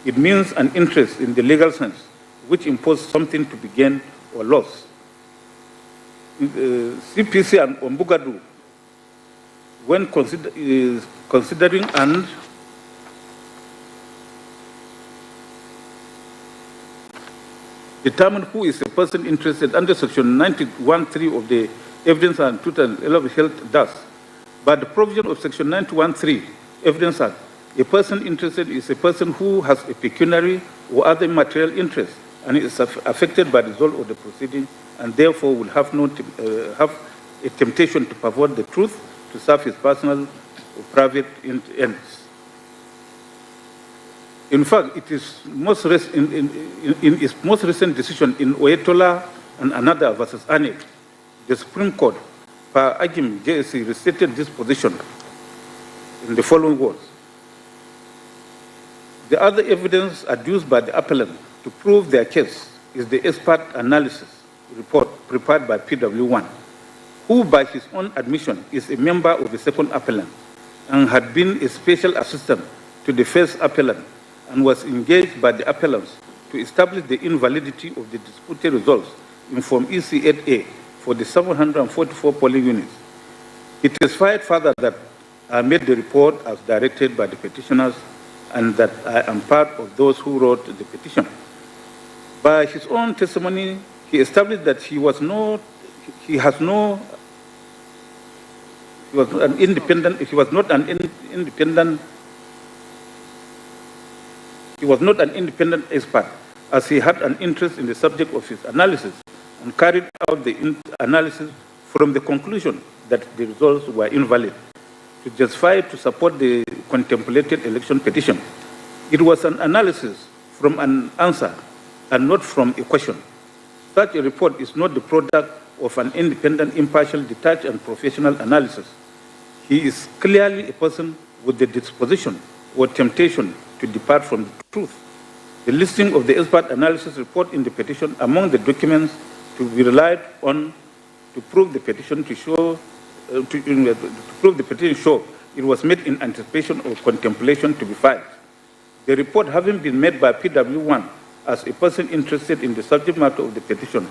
It means an interest in the legal sense, which imposes something to be gained or lost. CPC and Ombugadu, when considering and determine who is a person interested under Section 91(3) of the Evidence and Truth and Health does. But the provision of Section 91(3) Evidence Act, a person interested is a person who has a pecuniary or other material interest and is affected by the result of the proceeding and therefore will have a temptation to pervert the truth to serve his personal or private ends. In fact, it is in its most recent decision in Oyetola and another versus Anik, the Supreme Court, per Agim JSC, restated this position in the following words. The other evidence adduced by the appellant to prove their case is the expert analysis report prepared by PW1, who by his own admission is a member of the second appellant and had been a special assistant to the first appellant and was engaged by the appellants to establish the invalidity of the disputed results in Form EC8A for the 744 polling units. It testified further that I made the report as directed by the petitioners and that I am part of those who wrote the petition. By his own testimony, he established that he was not an independent expert, as he had an interest in the subject of his analysis and carried out the analysis from the conclusion that the results were invalid to justify to support the contemplated election petition. It was an analysis from an answer and not from a question. Such a report is not the product of an independent, impartial, detached, and professional analysis. He is clearly a person with the disposition or temptation to depart from the truth. The listing of the expert analysis report in the petition among the documents to be relied on to prove the petition it was made in anticipation of contemplation to be filed. The report having been made by PW1 as a person interested in the subject matter of the petition,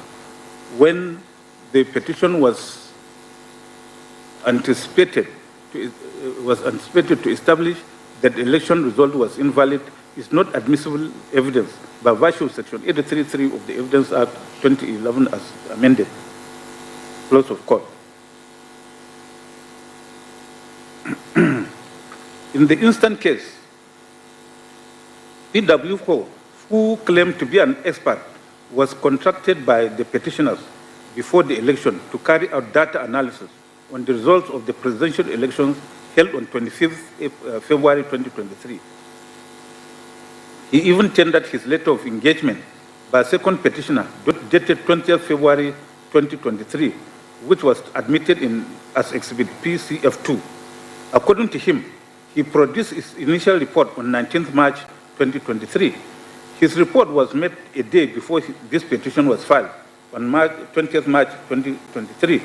when the petition was anticipated to establish that the election result was invalid, is not admissible evidence by virtue of Section 83(3) of the Evidence Act 2011 as amended. Close of court. In the instant case, PW4, who claimed to be an expert, was contracted by the petitioners before the election to carry out data analysis on the results of the presidential elections held on 25th February 2023. He even tendered his letter of engagement by a second petitioner dated 20th February 2023, which was admitted as Exhibit PCF2. According to him, he produced his initial report on 19th March 2023. His report was made a day before this petition was filed, on 20th March 2023.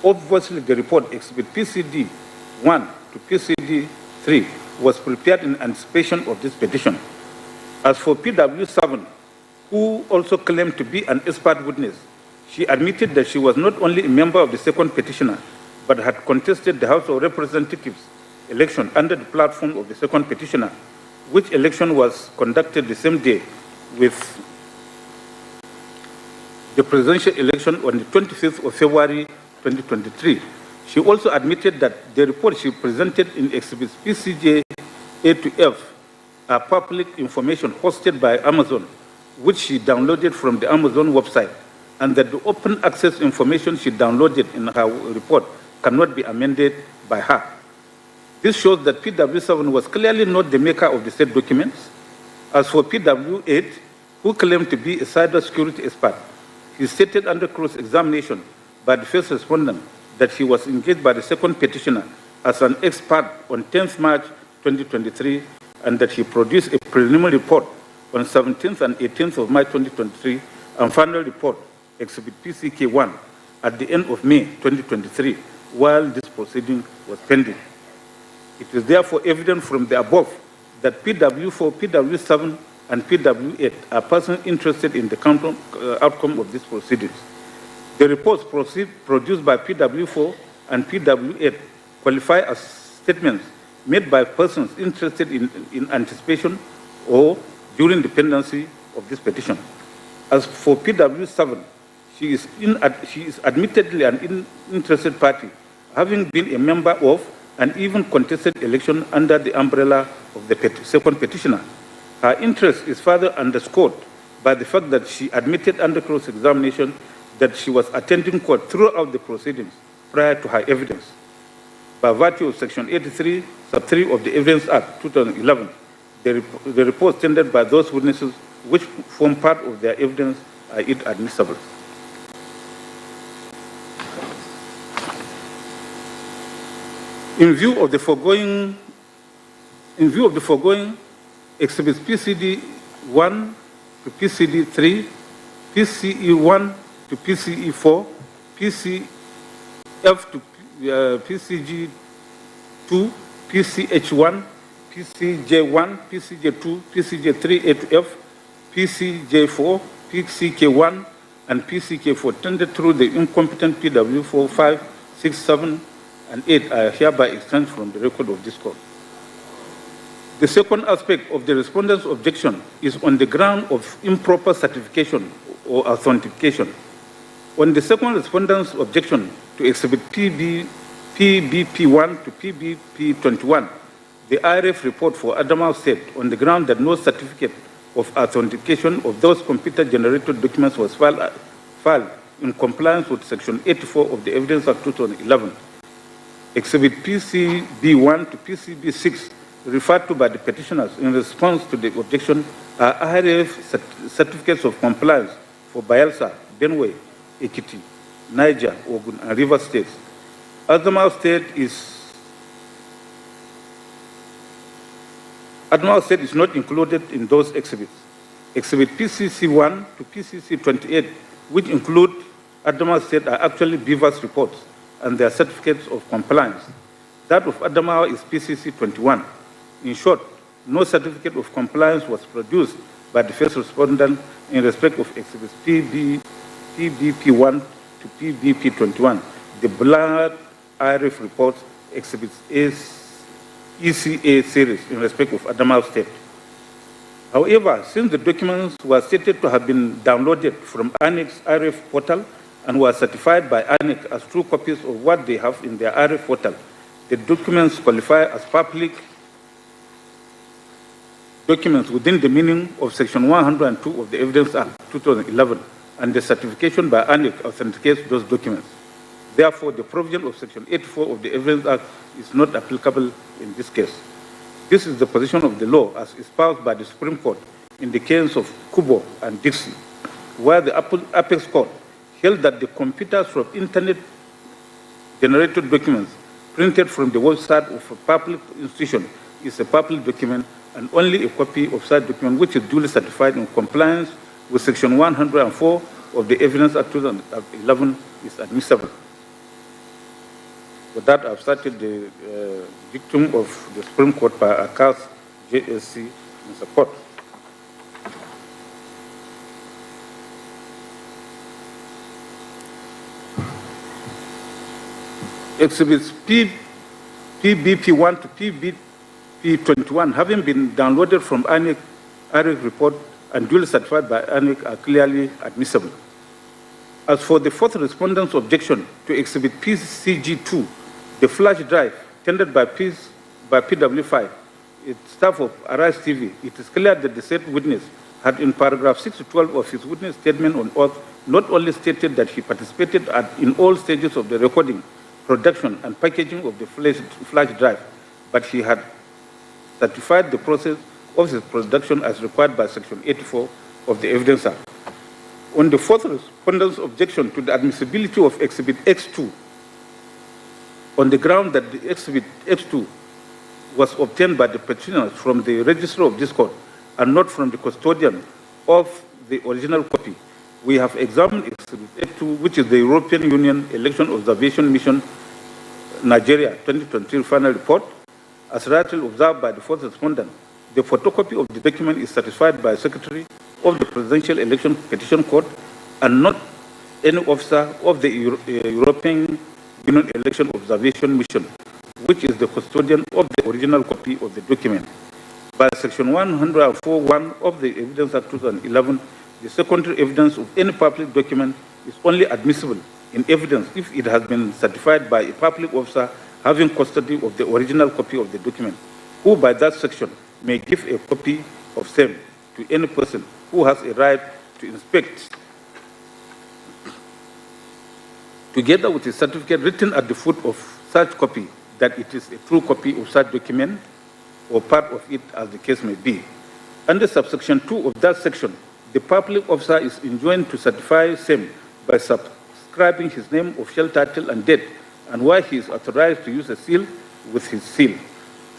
Obviously, the report, Exhibit PCD1 to PCD3, was prepared in anticipation of this petition. As for PW7, who also claimed to be an expert witness, she admitted that she was not only a member of the second petitioner, but had contested the House of Representatives election under the platform of the second petitioner, which election was conducted the same day with the presidential election on the 25th of February 2023. She also admitted that the report she presented in Exhibits PCJ A to F are public information hosted by Amazon, which she downloaded from the Amazon website, and that the open access information she downloaded in her report cannot be amended by her. This shows that PW7 was clearly not the maker of the said documents. As for PW8, who claimed to be a cybersecurity expert, he stated under cross-examination by the first respondent that he was engaged by the second petitioner as an expert on 10th March 2023, and that he produced a preliminary report on 17th and 18th of March 2023, and final report, Exhibit PCK1, at the end of May 2023, while this proceeding was pending. It is therefore evident from the above that PW4, PW7 and PW8 are persons interested in the outcome of these proceedings. The reports produced by PW4 and PW8 qualify as statements made by persons interested in anticipation or during the pendency of this petition. As for PW7, she is admittedly an interested party, having been a member of and even contested election under the umbrella of the second petitioner. Her interest is further underscored by the fact that she admitted under cross-examination that she was attending court throughout the proceedings prior to her evidence. By virtue of Section 83, Sub 3 of the Evidence Act 2011, the reports tendered by those witnesses which form part of their evidence are inadmissible. In view of the foregoing, exhibits PCD1 to PCD3, PCE1 to PCE4, PCF to PCG2, PCH1, PCJ1, PCJ2, PCJ3A to F, PCJ4, PCK1, and PCK4 tendered through the incompetent PW4, 5, 6, 7, and 8 are hereby expunged from the record of this court. The second aspect of the respondent's objection is on the ground of improper certification or authentication. On the second respondent's objection to exhibit PBP1 to PBP21, the IRF report for Adamawa State on the ground that no certificate of authentication of those computer-generated documents was filed in compliance with Section 84 of the Evidence Act 2011. Exhibit PCB1 to PCB6 referred to by the petitioners in response to the objection are IRF certificates of compliance for Bayelsa, Benue, Ekiti, Niger, Ogun, and Rivers states. Adamawa State is not included in those exhibits. Exhibit PCC1 to PCC28, which include Adamawa State, are actually BVAS reports and their certificates of compliance. That of Adamawa is PCC21. In short, no certificate of compliance was produced by the first respondent in respect of exhibits PBP1 to PBP21. The blood IRF reports exhibits ECA series in respect of Adamawa State. However, since the documents were stated to have been downloaded from ANIC's IRF portal and were certified by ANIC as true copies of what they have in their IRF portal, the documents qualify as public documents within the meaning of Section 102 of the Evidence Act 2011, and the certification by ANIC authenticates those documents. Therefore, the provision of Section 84 of the Evidence Act is not applicable in this case. This is the position of the law as espoused by the Supreme Court in the case of Kubo and Dixie, where the Apex Court held that the computers from internet-generated documents printed from the website of a public institution is a public document, and only a copy of such document which is duly certified in compliance with Section 104 of the Evidence Act 2011 is admissible. With that, I've started the dictum of the Supreme Court by Akas JSC in support. Exhibits PBP1 to PBP21, having been downloaded from ANIC report and duly certified by ANIC, are clearly admissible. As for the fourth respondent's objection to exhibit PCG2, the flash drive tendered by PW5, staff of Arise TV, it is clear that the said witness had in paragraph 6 to 12 of his witness statement on oath not only stated that he participated in all stages of the recording, production, and packaging of the flash drive, but he had certified the process of his production as required by Section 84 of the Evidence Act. On the fourth respondent's objection to the admissibility of Exhibit X2, on the ground that the Exhibit X2 was obtained by the petitioners from the registrar of this court and not from the custodian of the original copy, we have examined Exhibit X2, which is the European Union Election Observation Mission Nigeria 2023 final report. As rightly observed by the fourth respondent, the photocopy of the document is certified by Secretary of the Presidential Election Petition Court and not any officer of the European Union Election Observation Mission, which is the custodian of the original copy of the document. By Section 104(1) of the Evidence Act 2011, the secondary evidence of any public document is only admissible in evidence if it has been certified by a public officer having custody of the original copy of the document, who by that section may give a copy of same to any person who has a right to inspect, together with a certificate written at the foot of such copy that it is a true copy of such document or part of it, as the case may be. Under subsection 2 of that section, the public officer is enjoined to certify same by subscribing his name, official title, and date, and why he is authorized to use a seal with his seal.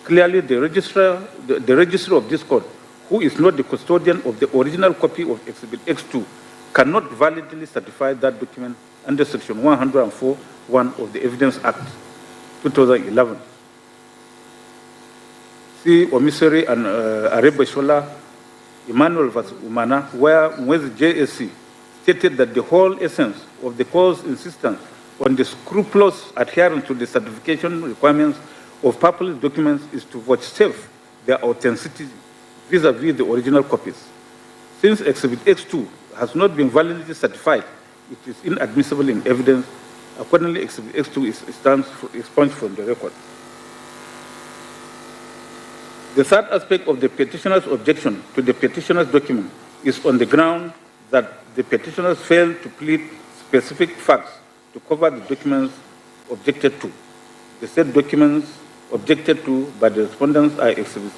Clearly, the registrar of this court, who is not the custodian of the original copy of Exhibit X2, cannot validly certify that document under Section 104(1) of the Evidence Act 2011. See Omiseri and Arebeshola, Emmanuel vs. Umana, where Mwezi JSC stated that the whole essence of the court's insistence on the scrupulous adherence to the certification requirements of public documents is to vouchsafe their authenticity vis-à-vis the original copies. Since Exhibit X2 has not been validly certified, it is inadmissible in evidence. Accordingly, Exhibit X2 stands expunged from the record. The third aspect of the petitioner's objection to the petitioner's document is on the ground that the petitioners failed to plead specific facts to cover the documents objected to. The said documents objected to by the respondents are exhibits.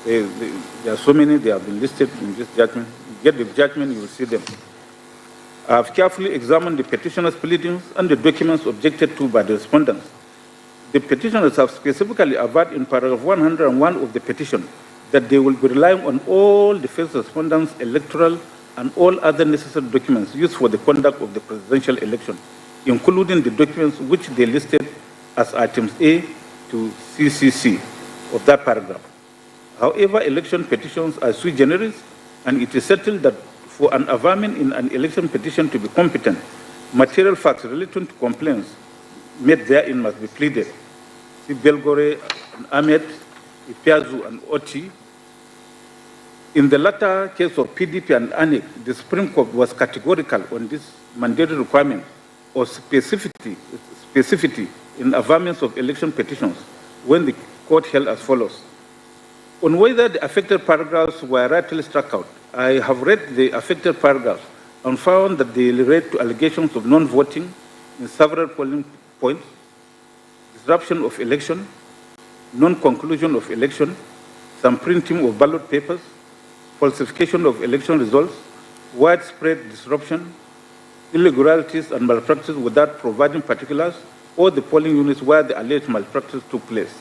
There are so many, they have been listed in this judgment. You get the judgment, you will see them. I have carefully examined the petitioner's pleadings and the documents objected to by the respondents. The petitioners have specifically averred in paragraph 101 of the petition that they will be relying on all the first respondents' electoral and all other necessary documents used for the conduct of the presidential election, including the documents which they listed as items A to CCC of that paragraph. However, election petitions are sui generis, and it is settled that for an averment in an election petition to be competent, material facts relating to complaints made therein must be pleaded. See Belgore and Ahmed, Ipiazu and Oti. In the latter case of PDP and ANEC, the Supreme Court was categorical on this mandatory requirement or specificity in averments of election petitions when the court held as follows. On whether the affected paragraphs were rightly struck out, I have read the affected paragraphs and found that they relate to allegations of non-voting in several polling points, disruption of election, non-conclusion of election, some printing of ballot papers, falsification of election results, widespread disruption, irregularities and malpractice without providing particulars, or the polling units where the alleged malpractice took place.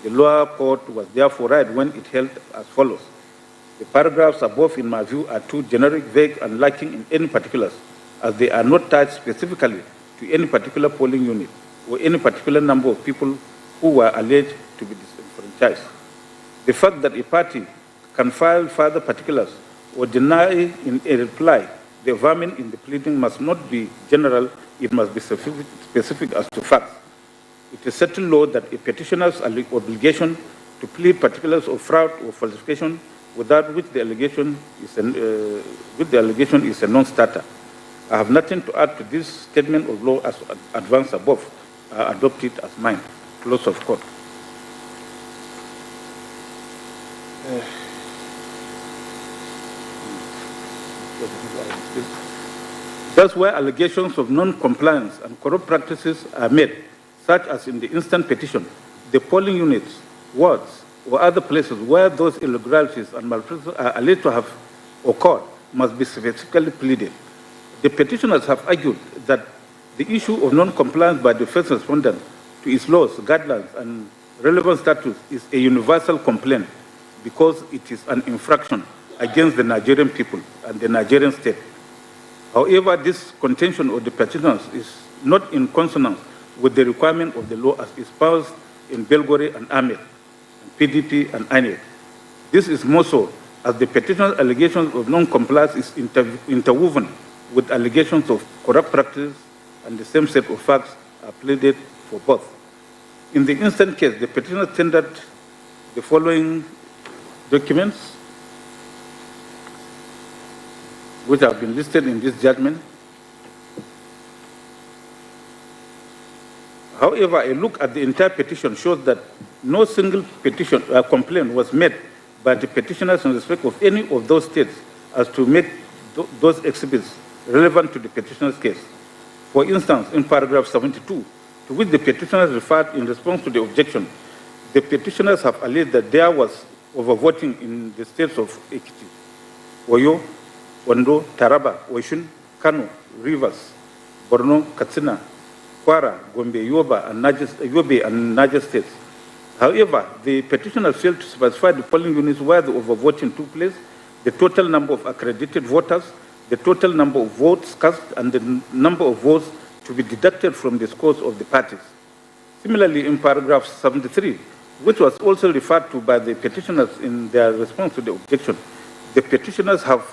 The lower court was therefore right when it held as follows. The paragraphs above, in my view, are too generic, vague, and lacking in any particulars, as they are not tied specifically to any particular polling unit or any particular number of people who were alleged to be disenfranchised. The fact that a party can file further particulars or deny in a reply the averment in the pleading must not be general, it must be specific as to facts. It is settled law that a petitioner's obligation to plead particulars of fraud or falsification without which the allegation is a non-starter. I have nothing to add to this statement of law as advanced above. I adopt it as mine. Close of court. That's where allegations of non-compliance and corrupt practices are made, such as in the instant petition, the polling units, wards, or other places where those irregularities and malpractices are alleged to have occurred must be specifically pleaded. The petitioners have argued that the issue of non-compliance by the first respondent to its laws, guidelines, and relevant statutes is a universal complaint because it is an infraction against the Nigerian people and the Nigerian state. However, this contention of the petitioners is not in consonance with the requirement of the law as espoused in Belgore and Ahmed, PDP and ANEC. This is more so as the petitioner's allegations of non-compliance is interwoven with allegations of corrupt practice, and the same set of facts are pleaded for both. In the instant case, the petitioner tendered the following documents, which have been listed in this judgment. However, a look at the entire petition shows that no single complaint was made by the petitioners in respect of any of those states as to make those exhibits relevant to the petitioner's case. For instance, in paragraph 72, to which the petitioners referred in response to the objection, the petitioners have alleged that there was overvoting in the states of Ekiti, Oyo, Ondo, Taraba, Oshun, Kano, Rivers, Borno, Katsina, Kwara, Gombe, Yobe, and Niger states. However, the petitioners failed to specify the polling units where the overvoting took place, the total number of accredited voters, the total number of votes cast, and the number of votes to be deducted from the scores of the parties. Similarly, in paragraph 73, which was also referred to by the petitioners in their response to the objection, the petitioners have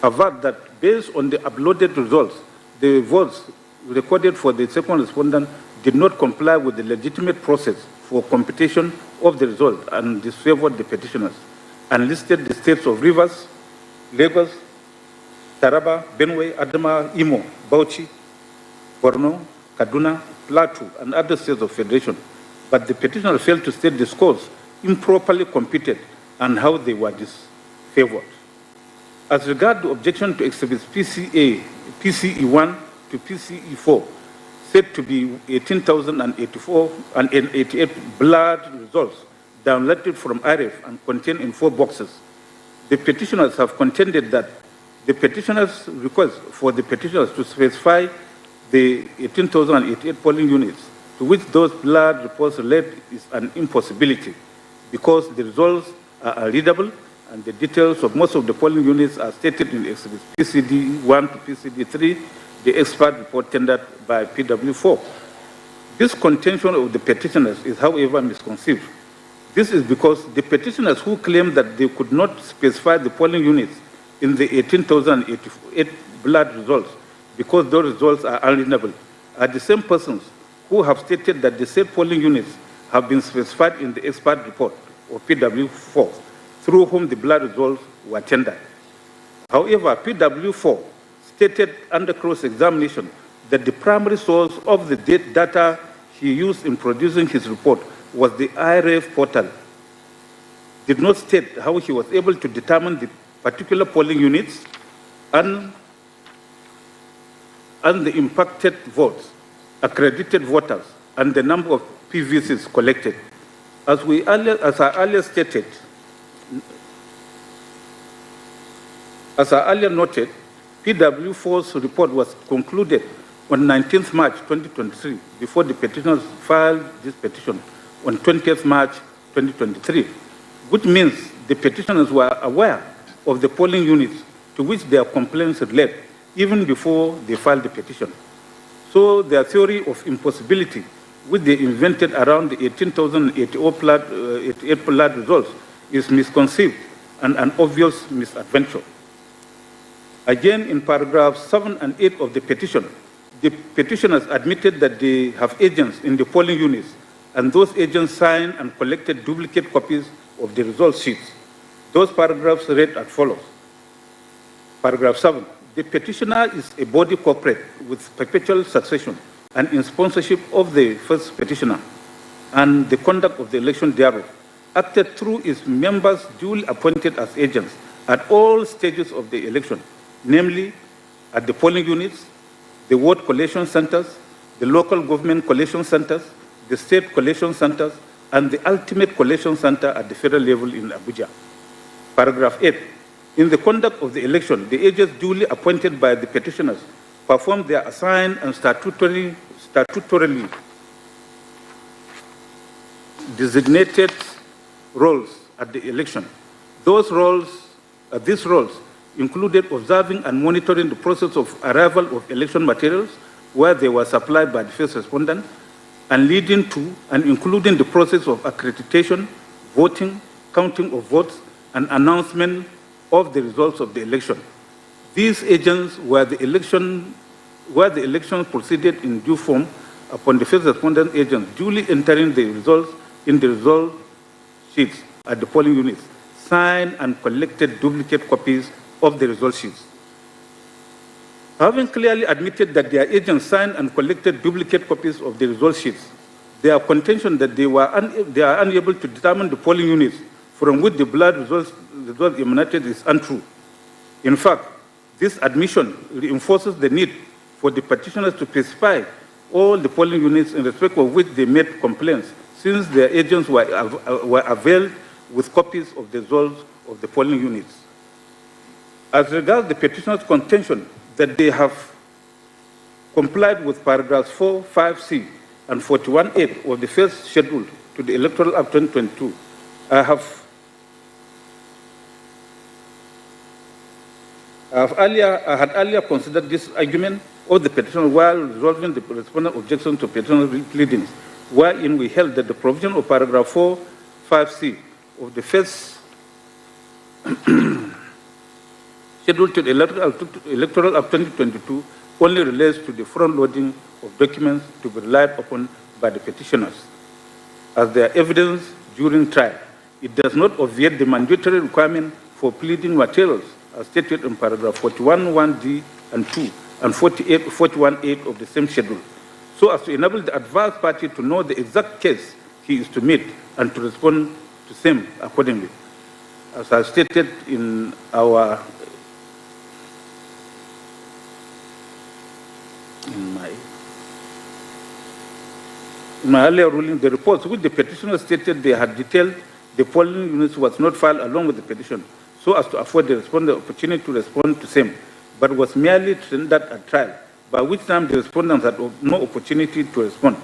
averred that based on the uploaded results, the votes recorded for the second respondent did not comply with the legitimate process for computation of the result and disfavored the petitioners, and listed the states of Rivers, Lagos, Taraba, Benue, Adama, Imo, Bauchi, Borno, Kaduna, Plateau, and other states of federation. But the petitioner failed to state the scores improperly computed and how they were disfavored. As regards the objection to exhibits PCE1 to PCE4, said to be 18,084 and 88 blurred results downloaded from IRF and contained in 4 boxes, the petitioners have contended that the petitioners' request for the petitioners to specify the 18,088 polling units to which those blurred reports relate is an impossibility because the results are unreadable and the details of most of the polling units are stated in exhibits PCD1 to PCD3, the expert report tendered by PW4. This contention of the petitioners is, however, misconceived. This is because the petitioners who claim that they could not specify the polling units in the 18,088 blood results because those results are unreadable are the same persons who have stated that the said polling units have been specified in the expert report, or PW4, through whom the blood results were tendered. However, PW4 stated under cross-examination that the primary source of the data he used in producing his report was the IRF portal. Did not state how he was able to determine the particular polling units and the impacted votes, accredited voters, and the number of PVCs collected. As I earlier noted, PW4's report was concluded on 19th March 2023 before the petitioners filed this petition on 20th March 2023, which means the petitioners were aware of the polling units to which their complaints relate even before they filed the petition. So their theory of impossibility, which they invented around the 18,088 blood results, is misconceived and an obvious misadventure. Again, in paragraphs 7 and 8 of the petition, the petitioners admitted that they have agents in the polling units, and those agents signed and collected duplicate copies of the result sheets. Those paragraphs read as follows. Paragraph 7, the petitioner is a body corporate with perpetual succession and in sponsorship of the first petitioner, and the conduct of the election thereof, acted through its members duly appointed as agents at all stages of the election, namely at the polling units, the ward collation centers, the local government collation centers, the state collation centers, and the ultimate collation center at the federal level in Abuja. Paragraph 8, in the conduct of the election, the agents duly appointed by the petitioners performed their assigned and statutorily designated roles at the election. These roles included observing and monitoring the process of arrival of election materials, where they were supplied by the first respondent, and leading to and including the process of accreditation, voting, counting of votes, and announcement of the results of the election. These agents were the election proceeded in due form upon the first respondent agents duly entering the results in the result sheets at the polling units, signed and collected duplicate copies of the result sheets. Having clearly admitted that their agents signed and collected duplicate copies of the result sheets, their contention that they are unable to determine the polling units from which the blood results emanated is untrue. In fact, this admission reinforces the need for the petitioners to specify all the polling units in respect of which they made complaints, since their agents were availed with copies of the results of the polling units. As regards the petitioners' contention that they have complied with paragraphs 4, 5C, and 41.8 of the first schedule to the Electoral Act 2022, I had earlier considered this argument of the petitioner while resolving the respondent objection to petitioner pleadings, wherein we held that the provision of paragraph 4, 5C of the first schedule to the Electoral Act 2022 only relates to the front-loading of documents to be relied upon by the petitioners as their evidence during trial. It does not obviate the mandatory requirement for pleading materials as stated in paragraph 41(1)(d) and 2 and 41(8) of the same schedule, so as to enable the adverse party to know the exact case he is to meet and to respond to same accordingly. As I stated in my earlier ruling, the reports which the petitioner stated they had detailed the polling units was not filed along with the petition, so as to afford the respondent the opportunity to respond to same, but was merely tendered at trial, by which time the respondents had no opportunity to respond.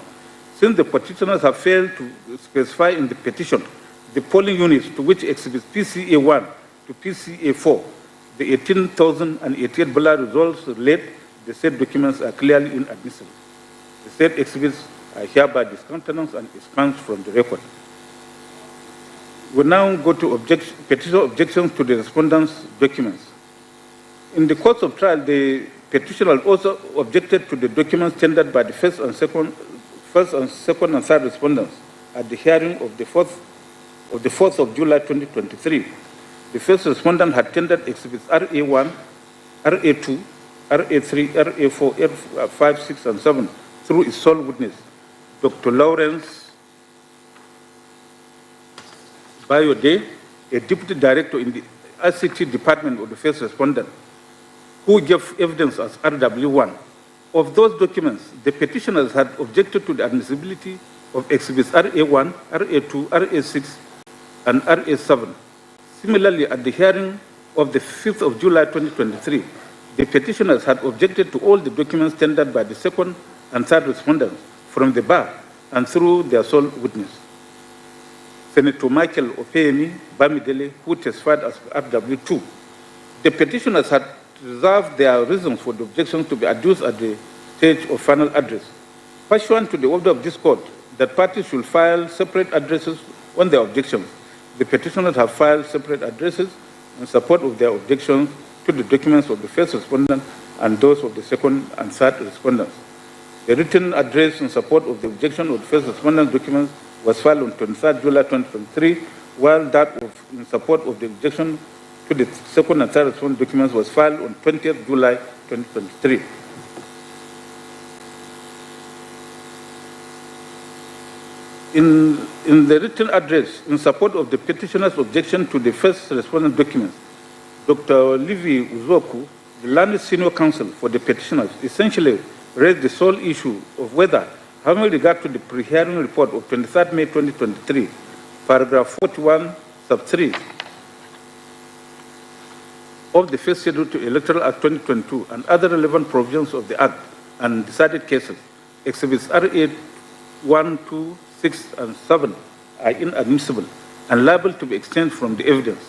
Since the petitioners have failed to specify in the petition the polling units to which exhibits PCA1 to PCA4, the 18,088 ballot results relate, the said documents are clearly inadmissible. The said exhibits are hereby discountenanced and expunged from the record. We now go to petitioner objections to the respondent's documents. In the course of trial, the petitioner also objected to the documents tendered by the first and second and third respondents at the hearing of the 4th of July 2023. The first respondent had tendered exhibits RA1, RA2, RA3, RA4, R5, 6, and 7 through its sole witness, Dr. Lawrence Bayode, a deputy director in the ICT department of the first respondent, who gave evidence as RW1. Of those documents, the petitioners had objected to the admissibility of exhibits RA1, RA2, RA6, and RA7. Similarly, at the hearing of the 5th of July 2023, the petitioners had objected to all the documents tendered by the second and third respondents from the bar and through their sole witness, Senator Michael Opeyemi Bamidele, who testified as RW2. The petitioners had reserved their reasons for the objections to be adduced at the stage of final address. Pursuant to the order of this court, that parties should file separate addresses on their objections. The petitioners have filed separate addresses in support of their objections to the documents of the first respondent and those of the second and third respondents. The written address in support of the objection of the first respondent's documents was filed on 23rd July 2023, while that in support of the objection to the second and third respondent documents was filed on 20th July 2023. In the written address in support of the petitioner's objection to the first respondent documents, Dr. Livy Uzoku, the learned senior counsel for the petitioners, essentially raised the sole issue of whether, having regard to the pre-hearing report of 23rd May 2023, paragraph 41, sub 3 of the first schedule to Electoral Act 2022 and other relevant provisions of the Act and decided cases, exhibits RA 1, 2, 6, and 7 are inadmissible and liable to be exchanged from the evidence.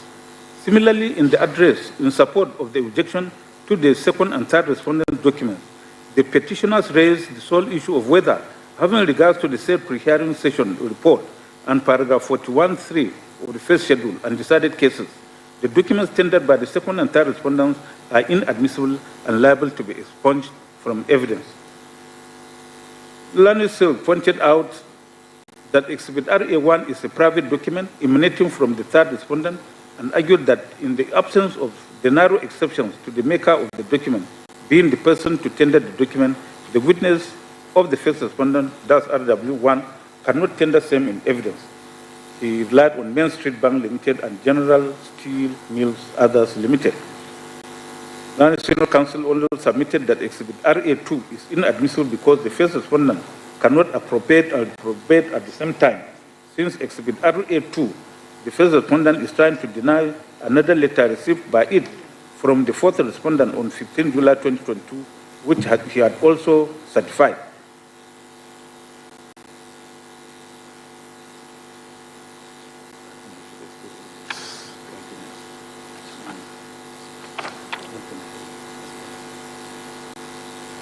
Similarly, in the address in support of the objection to the second and third respondent documents, The petitioners raised the sole issue of whether, having regards to the said pre-hearing session report and paragraph 41.3 of the first schedule and decided cases, the documents tendered by the second and third respondents are inadmissible and liable to be expunged from evidence. Learned Silk pointed out that Exhibit RA1 is a private document emanating from the third respondent and argued that in the absence of the narrow exceptions to the maker of the document, being the person to tender the document, the witness of the first respondent, thus RW1, cannot tender same in evidence. He relied on Main Street Bank Limited and General Steel Mills Others Limited. The National Council also submitted that Exhibit RA2 is inadmissible because the first respondent cannot appropriate at the same time. Since Exhibit RA2, the first respondent is trying to deny another letter received by it from the fourth respondent on 15 July 2022, which he had also certified.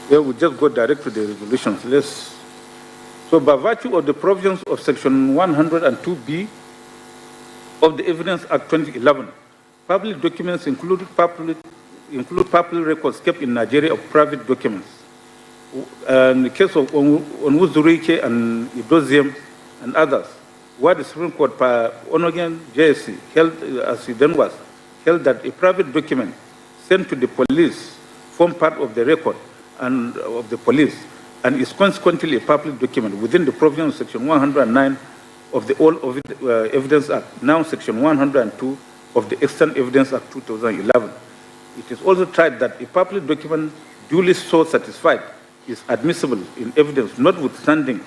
Yeah, we just go direct to the resolutions. So by virtue of the provisions of Section 102B of the Evidence Act 2011, public documents include public records kept in Nigeria of private documents. In the case of Onwuzurike and Idoziem and others, where the Supreme Court, per Onogen JSC, held, as he then was, held that a private document sent to the police form part of the record and of the police and is consequently a public document within the provision of Section 109 of the All Evidence Act, now Section 102 of the Extant Evidence Act 2011. It is also tried that a public document duly so satisfied is admissible in evidence, notwithstanding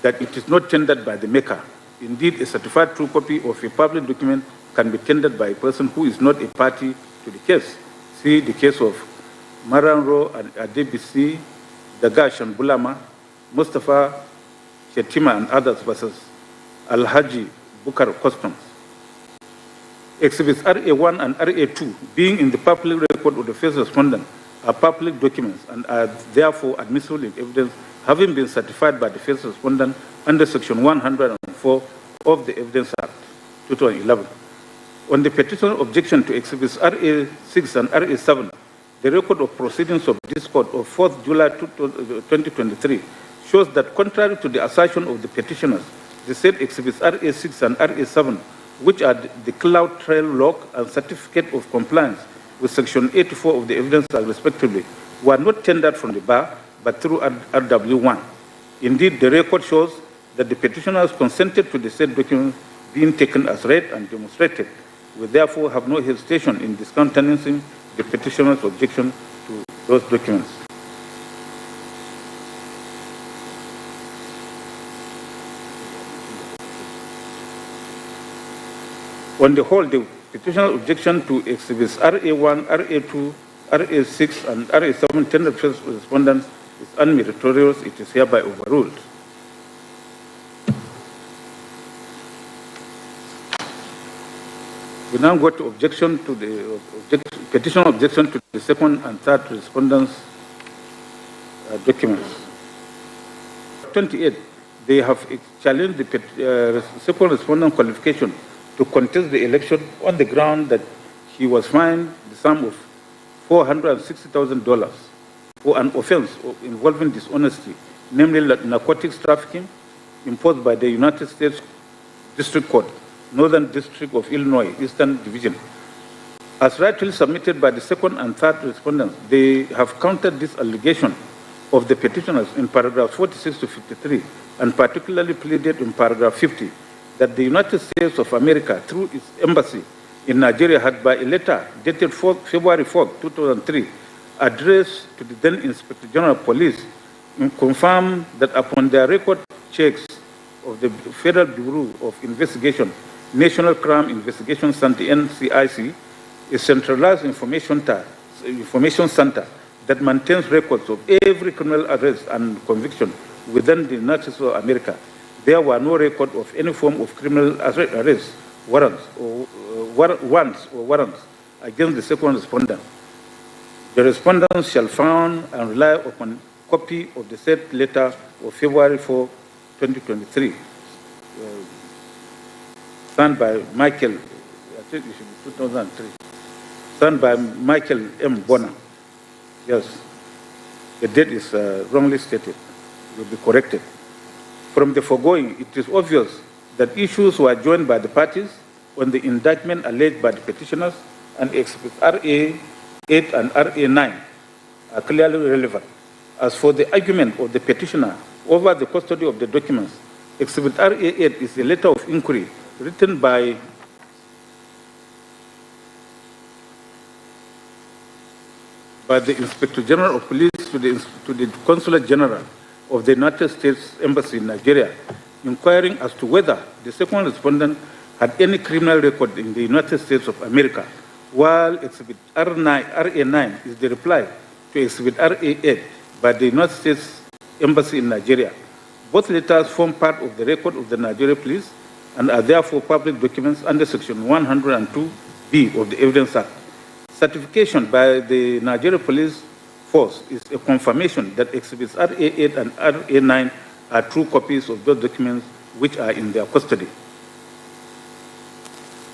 that it is not tendered by the maker. Indeed, a certified true copy of a public document can be tendered by a person who is not a party to the case. See the case of Maranro and Adebisi, Dagash and Bulama, Mustafa Shetima and others versus Al-Haji Bukar Customs. Exhibits RA1 and RA2, being in the public record of the first respondent, are public documents and are therefore admissible in evidence, having been certified by the first respondent under Section 104 of the Evidence Act 2011. On the petition objection to Exhibits RA6 and RA7, the record of proceedings of this court of 4th July 2023 shows that contrary to the assertion of the petitioners, the said Exhibits RA6 and RA7, which are the cloud trail log and certificate of compliance with Section 84 of the Evidence Act respectively, were not tendered from the bar, but through RW1. Indeed, the record shows that the petitioners consented to the said documents being taken as read and demonstrated. We therefore have no hesitation in discountenancing the petitioner's objection to those documents. On the whole, the petitioner's objection to Exhibits RA1, RA2, RA6, and RA7 tendered to respondents is unmeritorious. It is hereby overruled. We now go to objection to the petition objection to the second and third respondents' documents. 28, they have challenged the second respondent qualification to contest the election on the ground that he was fined the sum of $460,000 for an offense involving dishonesty, namely narcotics trafficking, imposed by the United States District Court, Northern District of Illinois, Eastern Division. As rightly submitted by the second and third respondents, they have countered this allegation of the petitioners in paragraphs 46 to 53, and particularly pleaded in paragraph 50 that the United States of America, through its embassy in Nigeria, had by a letter dated February 4, 2003, addressed to the then Inspector General of Police, confirmed that upon their record checks of the Federal Bureau of Investigation, National Crime Investigation Center, NCIC, a centralized information center that maintains records of every criminal arrest and conviction within the United States of America. There were no record of any form of criminal arrest, warrants against the second respondent. The respondents shall found and rely upon a copy of the said letter of February 4, 2023, signed by Michael, I think it should be 2003, signed by Michael M. Bonner. Yes, the date is wrongly stated. It will be corrected. From the foregoing, it is obvious that issues were joined by the parties on the indictment alleged by the petitioners, and Exhibit RA 8 and RA 9 are clearly relevant. As for the argument of the petitioner over the custody of the documents, Exhibit RA 8 is a letter of inquiry written by the Inspector General of Police to the Consulate General of the United States Embassy in Nigeria, inquiring as to whether the second respondent had any criminal record in the United States of America, while Exhibit RA 9 is the reply to Exhibit RA 8 by the United States Embassy in Nigeria. Both letters form part of the record of the Nigeria Police and are therefore public documents under Section 102B of the Evidence Act. Certification by the Nigeria Police Force is a confirmation that Exhibits RA 8 and RA 9 are true copies of those documents which are in their custody.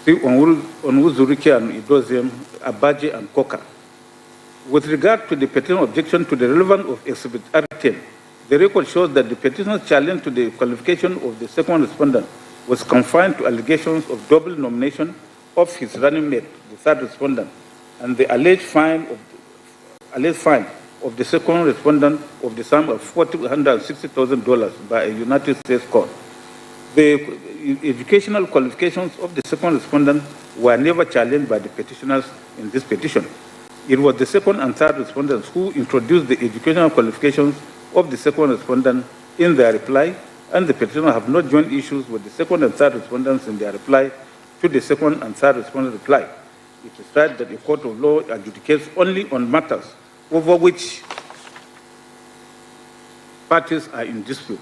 Onwuzurike and Idoziem, Abaje and Koka. With regard to the petition objection to the relevance of Exhibit R10, the record shows that the petitioner's challenge to the qualification of the second respondent was confined to allegations of double nomination of his running mate, the third respondent, and the alleged fine of the second respondent of the sum of $460,000 by a United States court. The educational qualifications of the second respondent were never challenged by the petitioners in this petition. It was the second and third respondents who introduced the educational qualifications of the second respondent in their reply, and the petitioners have not joined issues with the second and third respondents in their reply to the second and third respondent reply. It is right that a court of law adjudicates only on matters over which parties are in dispute.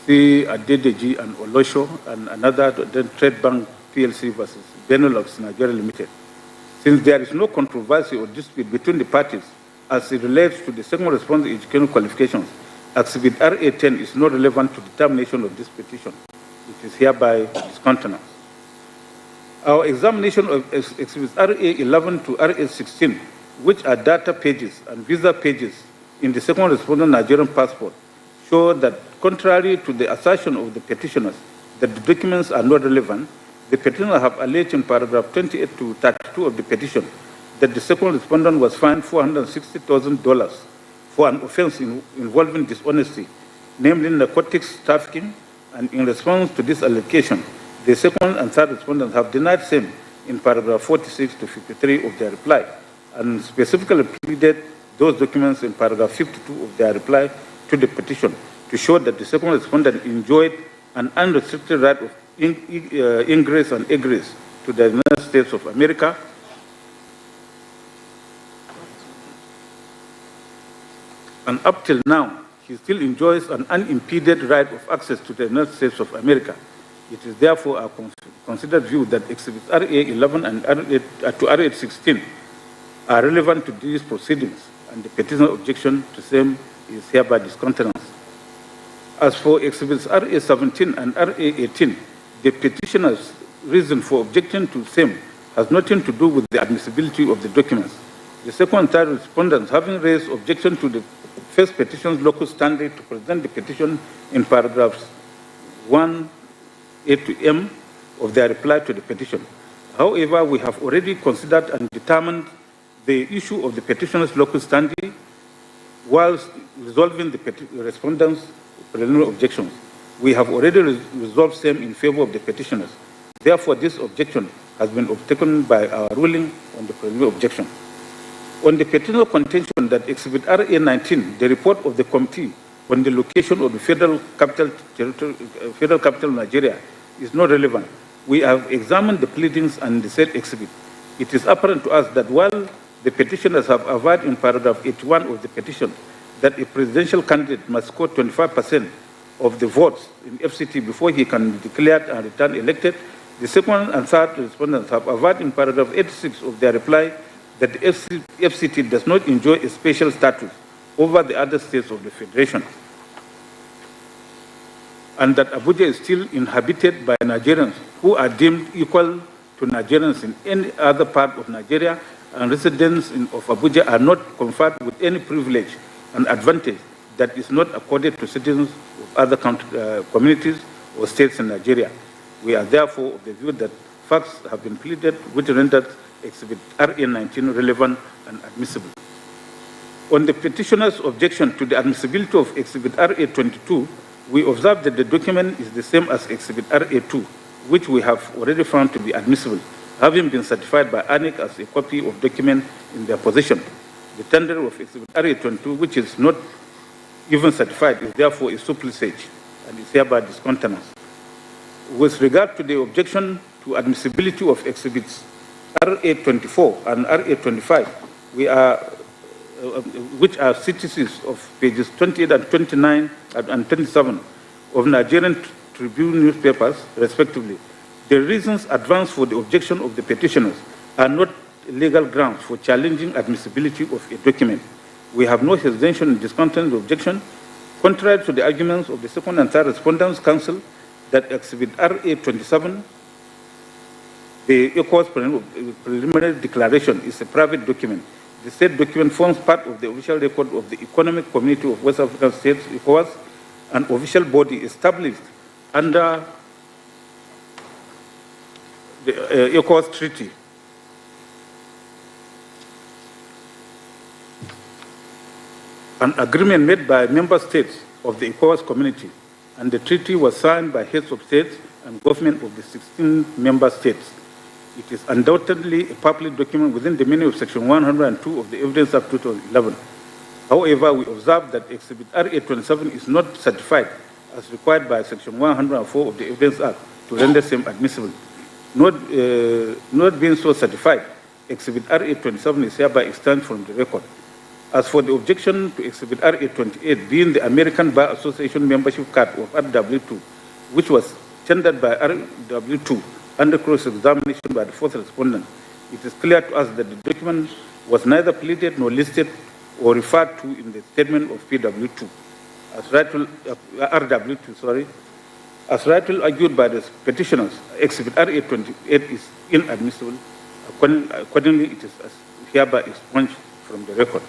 See Adedeji and Olosho and another, then Trade Bank PLC versus Benelux Nigeria Limited. Since there is no controversy or dispute between the parties as it relates to the second respondent's educational qualifications, Exhibit RA10 is not relevant to determination of this petition. It is hereby discontinued. Our examination of Exhibits RA11 to RA16, which are data pages and visa pages in the second respondent Nigerian passport, show that contrary to the assertion of the petitioners that the documents are not relevant, the petitioners have alleged in paragraph 28 to 32 of the petition that the second respondent was fined $460,000 for an offense involving dishonesty, namely narcotics trafficking, and in response to this allegation, the second and third respondents have denied same in paragraph 46 to 53 of their reply, and specifically pleaded those documents in paragraph 52 of their reply to the petition to show that the second respondent enjoyed an unrestricted right of ingress and egress to the United States of America, and up till now, he still enjoys an unimpeded right of access to the United States of America. It is therefore a considered view that Exhibits RA11 and to RA16 are relevant to these proceedings, and the petitioner's objection to same is hereby discontinued. As for Exhibits RA17 and RA18, the petitioner's reason for objecting to same has nothing to do with the admissibility of the documents. The second and third respondents, having raised objection to the first petition's locus standi to present the petition in paragraphs 1A to M of their reply to the petition. However, we have already considered and determined the issue of the petitioner's locus standi whilst resolving the respondents' preliminary objections. We have already resolved same in favor of the petitioners. Therefore, this objection has been overtaken by our ruling on the preliminary objection. On the petitioner contention that Exhibit RA19, the report of the committee on the location of the federal capital of Nigeria, is not relevant, we have examined the pleadings and the said exhibit. It is apparent to us that while the petitioners have averred in paragraph 81 of the petition that a presidential candidate must score 25% of the votes in FCT before he can be declared and returned elected, the second and third respondents have averred in paragraph 86 of their reply that the FCT does not enjoy a special status over the other states of the Federation, and that Abuja is still inhabited by Nigerians who are deemed equal to Nigerians in any other part of Nigeria, and residents of Abuja are not conferred with any privilege and advantage that is not accorded to citizens of other communities or states in Nigeria. We are therefore of the view that facts have been pleaded which rendered Exhibit RA19 relevant and admissible. On the petitioner's objection to the admissibility of Exhibit RA22, we observe that the document is the same as Exhibit RA2, which we have already found to be admissible, having been certified by ANIC as a copy of document in their possession. The tender of Exhibit RA22, which is not even certified, is therefore a surplusage and is hereby discountenanced. With regard to the objection to admissibility of Exhibits RA24 and RA25, which are CTCs of pages 28 and 29 and 27 of Nigerian Tribune newspapers, respectively. The reasons advanced for the objection of the petitioners are not legal grounds for challenging admissibility of a document. We have no hesitation in discounting the objection, contrary to the arguments of the second and third respondents' counsel that Exhibit RA27, the ECOWAS preliminary declaration, is a private document. The said document forms part of the official record of the Economic Community of West African States, ECOWAS, an official body established under the ECOWAS Treaty. An agreement made by member states of the ECOWAS community, and the treaty was signed by heads of states and government of the 16 member states. It is undoubtedly a public document within the meaning of Section 102 of the Evidence Act 2011. However, we observe that Exhibit RA27 is not certified as required by Section 104 of the Evidence Act to render same admissible. Not being so certified, Exhibit RA27 is hereby expunged from the record. As for the objection to Exhibit RA28 being the American Bar Association membership card of RW2, which was tendered by RW2 under cross-examination by the fourth respondent, it is clear to us that the document was neither pleaded nor listed or referred to in the statement of PW2. As rightly argued by the petitioners, Exhibit RA28 is inadmissible. Accordingly, it is hereby expunged from the record.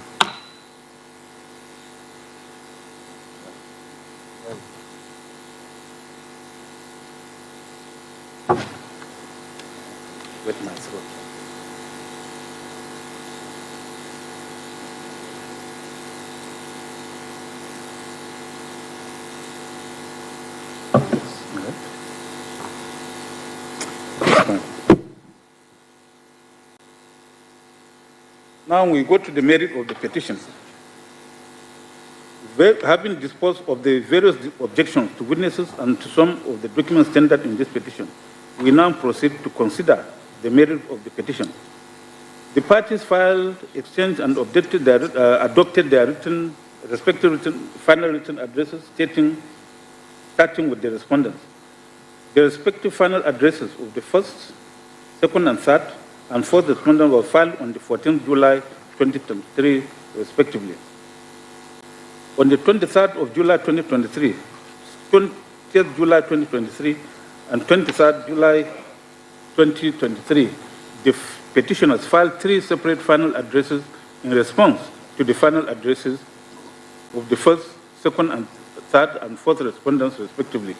With my throat. Now we go to the merit of the petition. Having disposed of the various objections to witnesses and to some of the documents tendered in this petition, we now proceed to consider the merit of the petition. The parties filed, exchanged, and adopted their respective final written addresses, starting with the respondents. The respective final addresses of the first, second, and third, and fourth respondent were filed on the 14th July 2023, respectively. On the 23rd of July 2023, 20th July 2023, and 23rd July 2023, the petitioners filed 3 separate final addresses in response to the final addresses of the first, second, and third, and fourth respondents, respectively.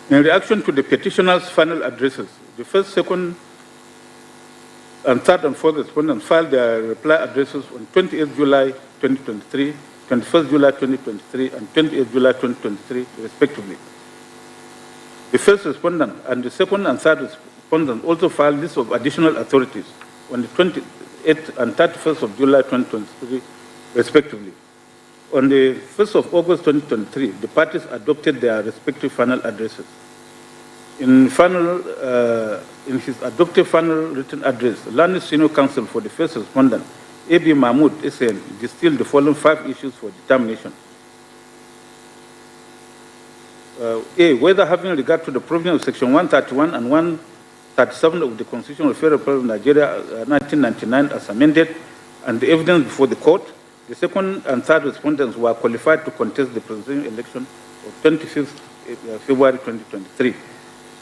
In reaction to the petitioners' final addresses, the first, second, and third and fourth respondents filed their reply addresses on 28th July 2023, 21st July 2023, and 28th July 2023, respectively. The first respondent and the second and third respondent also filed lists of additional authorities on the 28th and 31st of July 2023, respectively. On the 1st of August 2023, the parties adopted their respective final addresses. In his adopted final written address, Learned Senior Counsel for the first respondent, A.B. Mahmoud SN, distilled the following 5 issues for determination. A. Whether having regard to the provision of Section 131 and 132 37 of the Constitution of the Federal Republic of Nigeria, 1999, as amended, and the evidence before the court, the second and third respondents were qualified to contest the presidential election of 25th February 2023.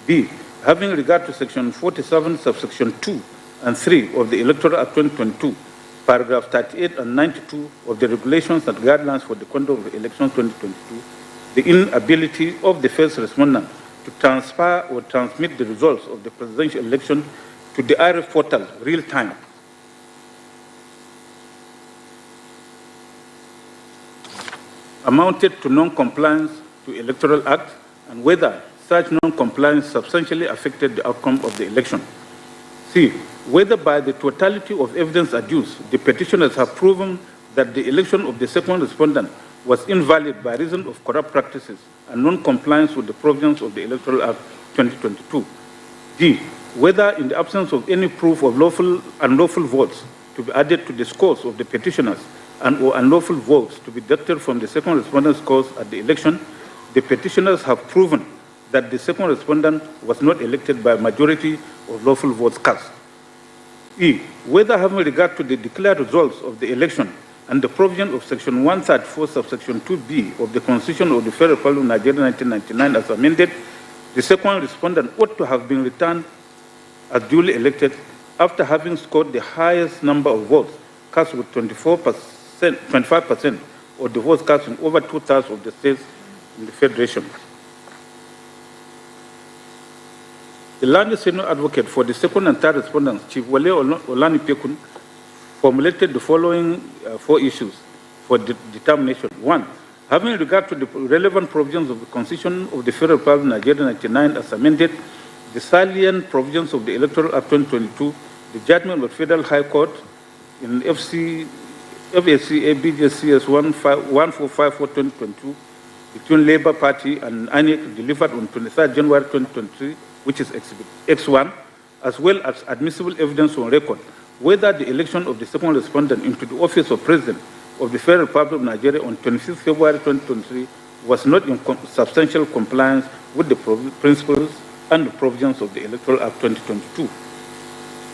B, having regard to Section 47, subsection 2 and 3 of the Electoral Act 2022, paragraph 38 and 92 of the regulations and guidelines for the conduct of the elections 2022, the inability of the first respondent to transfer or transmit the results of the presidential election to the IRF portal real time amounted to non-compliance to Electoral Act, and whether such non-compliance substantially affected the outcome of the election. C, whether by the totality of evidence adduced, the petitioners have proven that the election of the second respondent was invalid by reason of corrupt practices and non-compliance with the provisions of the Electoral Act 2022. D, whether in the absence of any proof of lawful and unlawful votes to be added to the scores of the petitioners and or unlawful votes to be deducted from the second respondent's scores at the election, the petitioners have proven that the second respondent was not elected by a majority of lawful votes cast. E, whether having regard to the declared results of the election and the provision of Section 134, subsection 2B of the Constitution of the Federal Republic of Nigeria 1999 as amended, the second respondent ought to have been returned as duly elected after having scored the highest number of votes cast with 25% of the votes cast in over 2/3 of the states in the Federation. The learned senior advocate for the second and third respondents, Chief Wale Olanipekun, formulated the following four issues for determination. One, having regard to the relevant provisions of the Constitution of the Federal Republic of Nigeria 1999 as amended, the salient provisions of the Electoral Act 2022, the judgment of the Federal High Court in FACA BJCS 1454/2022 between Labour Party and INEC delivered on 23rd January 2023, which is Exhibit X1, as well as admissible evidence on record, whether the election of the second respondent into the office of President of the Federal Republic of Nigeria on 25th February 2023 was not in substantial compliance with the principles and the provisions of the Electoral Act 2022.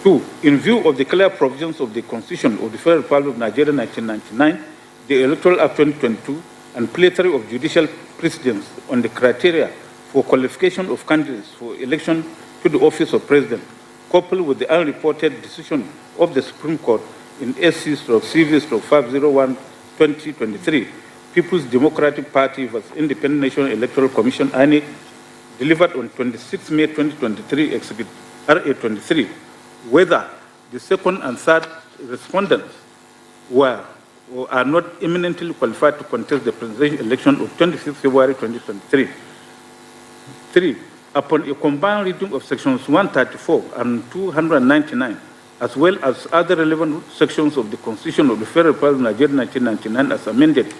Two, in view of the clear provisions of the Constitution of the Federal Republic of Nigeria 1999, the Electoral Act 2022, and plethora of judicial precedents on the criteria for qualification of candidates for election to the office of President, coupled with the unreported decision of the Supreme Court in SC/CV/501/2023, People's Democratic Party vs. Independent National Electoral Commission, INEC, delivered on 26 May 2023, Exhibit RA23, whether the second and third respondents were or are not eminently qualified to contest the presidential election of 25th February 2023. Three, upon a combined reading of sections 134 and 299, as well as other relevant sections of the Constitution of the Federal Republic of Nigeria 1999 as amended,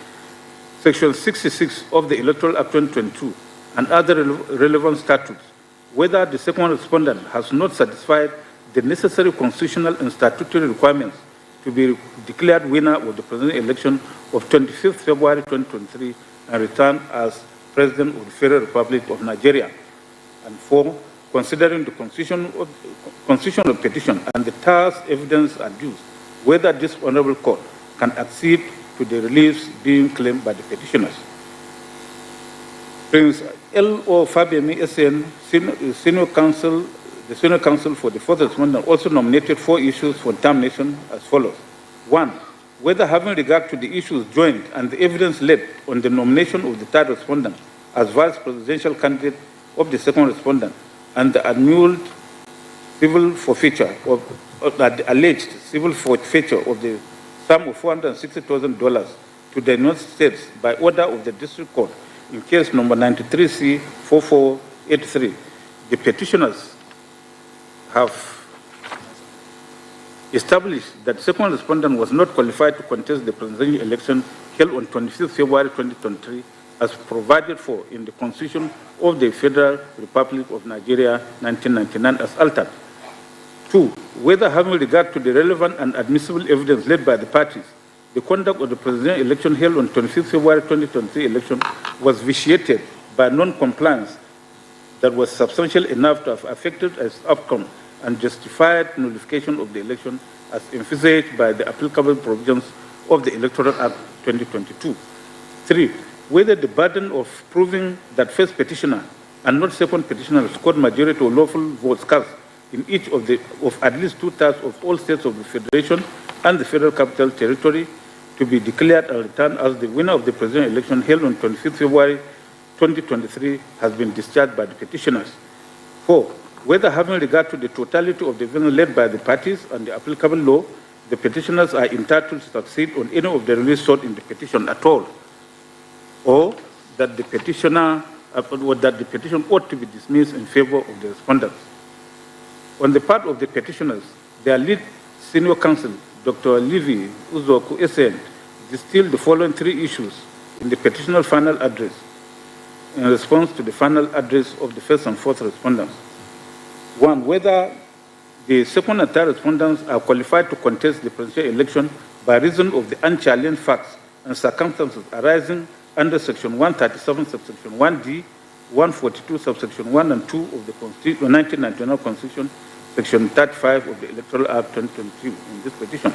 Section 66 of the Electoral Act 2022 and other relevant statutes, whether the second respondent has not satisfied the necessary constitutional and statutory requirements to be declared winner of the presidential election of 25th February 2023 and returned as President of the Federal Republic of Nigeria. And four, considering the constitutional petition and the task evidence adduced, whether this honorable court can accede to the reliefs being claimed by the petitioners. Prince L.O. Fabiemi SN, Senior Counsel, the Senior Counsel for the fourth respondent, also nominated four issues for termination as follows. One, whether having regard to the issues joined and the evidence led on the nomination of the third respondent as vice presidential candidate of the second respondent and the annulled civil forfeiture of the alleged civil forfeiture of the sum of $460,000 to the United States by order of the District Court in case number 93C4483, the petitioners have established that the second respondent was not qualified to contest the presidential election held on 25th February 2023 as provided for in the Constitution of the Federal Republic of Nigeria 1999 as altered. Two, whether having regard to the relevant and admissible evidence led by the parties, the conduct of the presidential election held on 25th February 2023 election was vitiated by non-compliance that was substantial enough to have affected its outcome and justified nullification of the election as envisaged by the applicable provisions of the Electoral Act 2022. 3. Whether the burden of proving that first petitioner and not second petitioner scored majority or lawful votes cast in each of at least 2/3 of all states of the Federation and the Federal Capital Territory to be declared and returned as the winner of the presidential election held on 25th February 2023 has been discharged by the petitioners. 4. Whether having regard to the totality of the events led by the parties and the applicable law, the petitioners are entitled to succeed on any of the relief sought in the petition at all, or that the petition ought to be dismissed in favor of the respondents. On the part of the petitioners, their lead senior counsel, Dr. Livy Uzoku Essent, distilled the following 3 issues in the petitioner's final address in response to the final address of the first and fourth respondents. 1. Whether the second and third respondents are qualified to contest the presidential election by reason of the unchallenged facts and circumstances arising under Section 137, subsection 1D, 142, subsection 1 and 2 of the 1999 Constitution, Section 35 of the Electoral Act 2022 in this petition.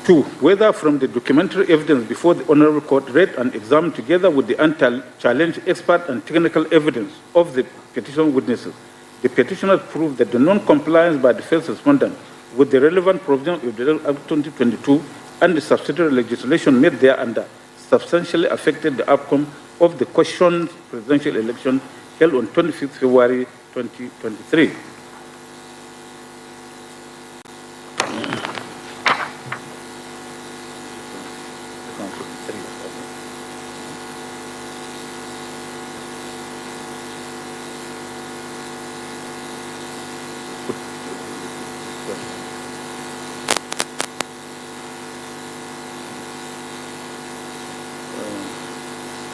2. Whether from the documentary evidence before the Honorable Court read and examined together with the unchallenged expert and technical evidence of the petition witnesses, the petitioners proved that the non-compliance by the first respondent with the relevant provisions of the Act 2022 and the subsidiary legislation made thereunder substantially affected the outcome of the questioned presidential election held on 25th February 2023.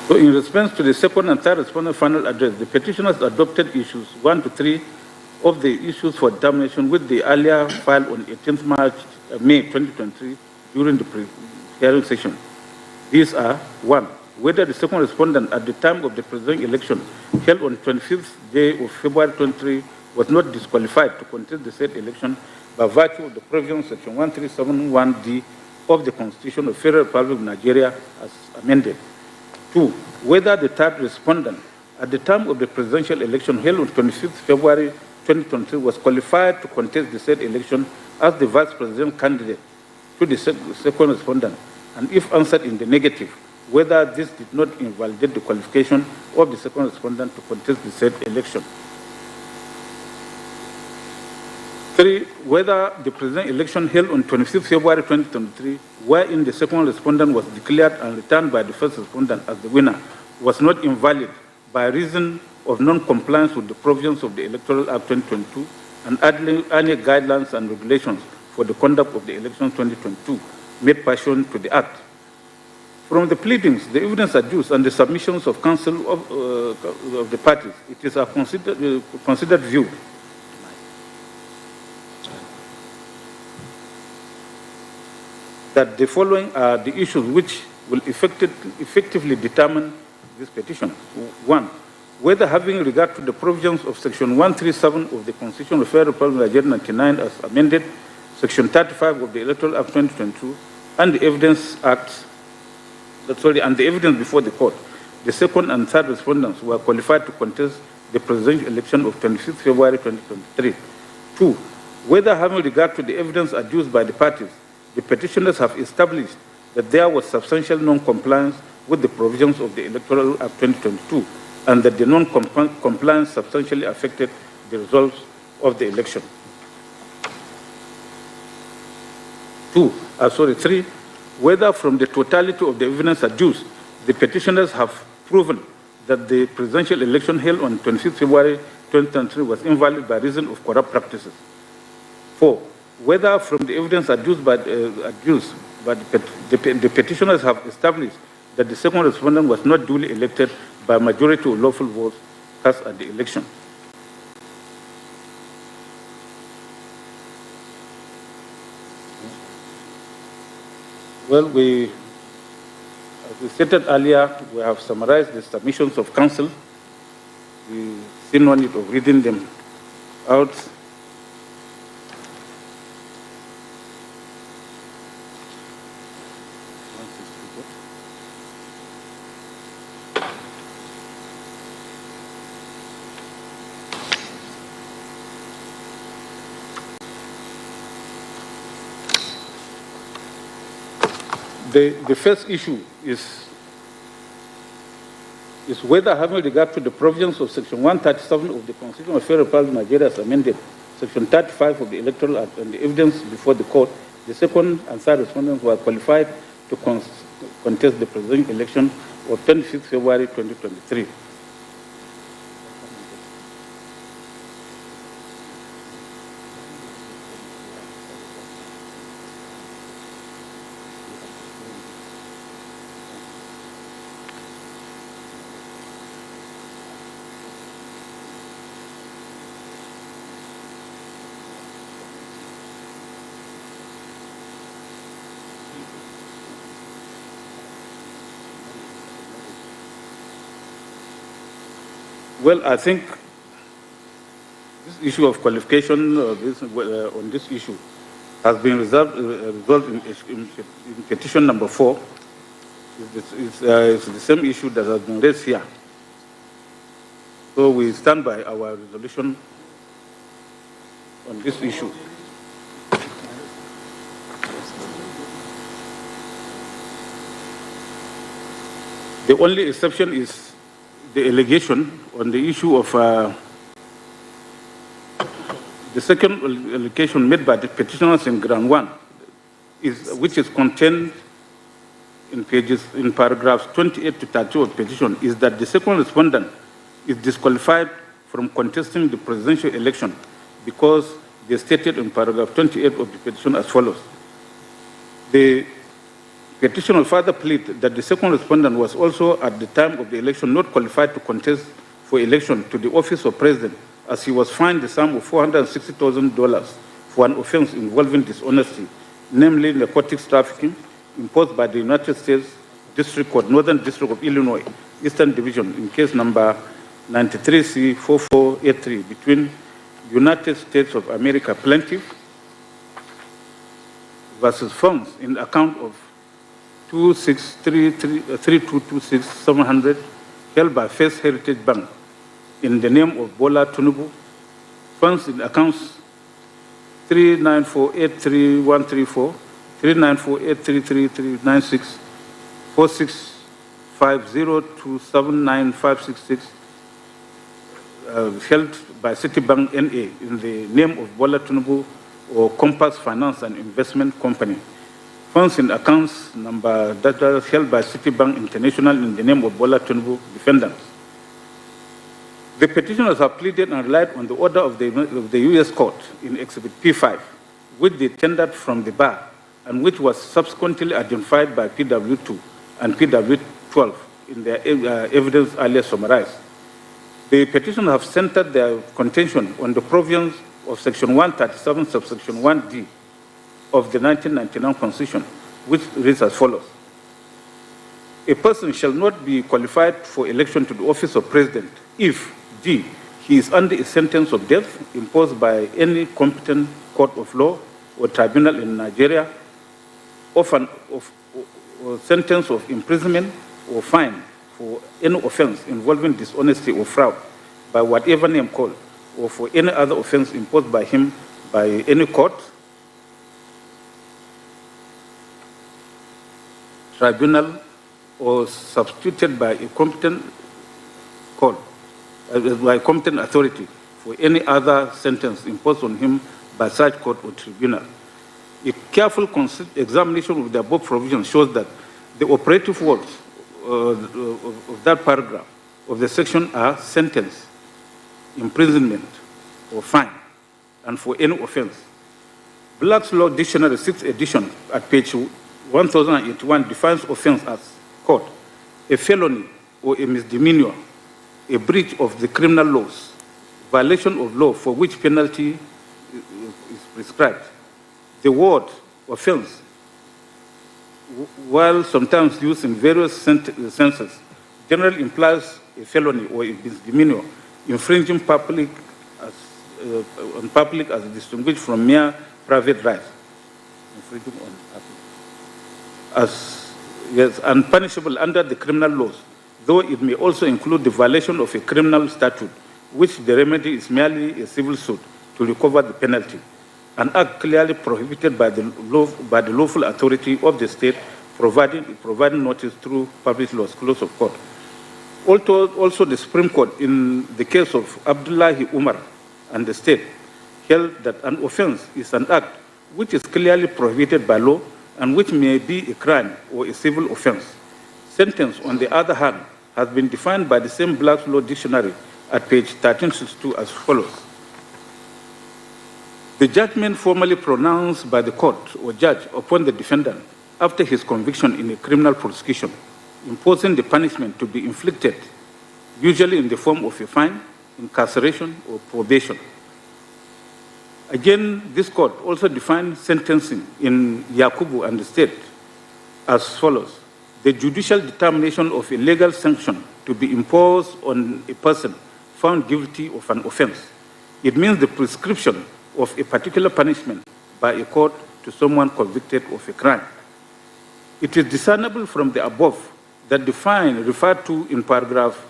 So in response to the second and third respondent final address, the petitioners adopted issues 1 to 3 of the issues for determination with the earlier filed on 18th May 2023 during the hearing session. These are: 1. Whether the second respondent at the time of the presidential election held on 25th day of February 2023 was not disqualified to contest the said election by virtue of the provisions Section 1371D of the Constitution of the Federal Republic of Nigeria as amended. 2. Whether the third respondent at the time of the presidential election held on 25th February 2023 was qualified to contest the said election as the vice president candidate to the second respondent, and if answered in the negative, whether this did not invalidate the qualification of the second respondent to contest the said election. 3. Whether the presidential election held on 25th February 2023, wherein the second respondent was declared and returned by the first respondent as the winner, was not invalid by reason of non-compliance with the provisions of the Electoral Act 2022 and any guidelines and regulations for the conduct of the election 2022 made pursuant to the Act. From the pleadings, the evidence adduced, and the submissions of counsel of the parties, it is a considered view that the following are the issues which will effectively determine this petition. 1. Whether having regard to the provisions of Section 137 of the Constitution of the Federal Republic of Nigeria 99 as amended, Section 35 of the Electoral Act 2022, and the evidence and the evidence before the court, the second and third respondents were qualified to contest the presidential election of 25th February 2023. 2. Whether having regard to the evidence adduced by the parties, the petitioners have established that there was substantial non-compliance with the provisions of the Electoral Act 2022 and that the non-compliance substantially affected the results of the election. 3. Whether from the totality of the evidence adduced, the petitioners have proven that the presidential election held on 25th February 2023 was invalid by reason of corrupt practices. 4. Whether from the evidence adduced by the petitioners have established that the second respondent was not duly elected by majority of lawful votes cast at the election. Well, as we stated earlier, we have summarized the submissions of counsel we see no need of reading them out. The first issue is whether, having regard to the provisions of Section 137 of the Constitution of the Federal Republic of Nigeria as amended, Section 35 of the Electoral Act, and the evidence before the court, the second and third respondents were qualified to contest the presidential election of 25th February 2023. Well, I think this issue of qualification on this issue has been resolved in petition number 4. It's the same issue that has been raised here. So we stand by our resolution on this issue. The only exception is the allegation on the issue of the second allegation made by the petitioners in ground 1, which is contained in paragraphs 28 to 30 of the petition, is that the second respondent is disqualified from contesting the presidential election because they stated in paragraph 28 of the petition as follows. The petitioner further pleaded that the second respondent was also, at the time of the election, not qualified to contest for election to the office of president, as he was fined the sum of $460,000 for an offense involving dishonesty, namely narcotics trafficking, imposed by the United States District Court, Northern District of Illinois, Eastern Division, in case number 93C4483, between United States of America plaintiff versus funds in account of 2633226 held by First Heritage Bank in the name of Bola Tinubu, funds in accounts 394833134, 394833396, 4650279566, held by Citibank NA in the name of Bola Tinubu or Compass Finance and Investment Company. Funds in accounts number that are held by Citibank International in the name of Bola Tinubu defendants. The petitioners have pleaded and relied on the order of the U.S. Court in Exhibit P5, which they tendered from the bar and which was subsequently identified by PW2 and PW12 in their evidence earlier summarized. The petitioners have centered their contention on the provisions of Section 137, subsection 1D of the 1999 Constitution, which reads as follows. A person shall not be qualified for election to the office of president if, D, he is under a sentence of death imposed by any competent court of law or tribunal in Nigeria, or sentence of imprisonment or fine for any offense involving dishonesty or fraud by whatever name called, or for any other offense imposed by him by any court, tribunal, or substituted by a competent court, by a competent authority for any other sentence imposed on him by such court or tribunal. A careful examination of the above provision shows that the operative words of that paragraph of the section are sentence, imprisonment, or fine, and for any offense. Black's Law Dictionary, 6th edition, at page 1081, defines offense as, quote, a felony or a misdemeanor, a breach of the criminal laws, violation of law for which penalty is prescribed. The word offense, while sometimes used in various senses, generally implies a felony or a misdemeanor infringing on public as distinguished from mere private rights. Infringing on public. Yes, and punishable under the criminal laws, though it may also include the violation of a criminal statute, which the remedy is merely a civil suit to recover the penalty, an act clearly prohibited by the lawful authority of the state providing notice through public laws, close of court. Also, the Supreme Court, in the case of Abdullahi Umar and the state, held that an offense is an act which is clearly prohibited by law and which may be a crime or a civil offense. Sentence, on the other hand, has been defined by the same Black's Law Dictionary at page 1362 as follows. The judgment formally pronounced by the court or judge upon the defendant after his conviction in a criminal prosecution, imposing the punishment to be inflicted, usually in the form of a fine, incarceration, or probation. Again, this court also defined sentencing in Yakubu and the state as follows. The judicial determination of a legal sanction to be imposed on a person found guilty of an offense. It means the prescription of a particular punishment by a court to someone convicted of a crime. It is discernible from the above that the fine referred to in paragraph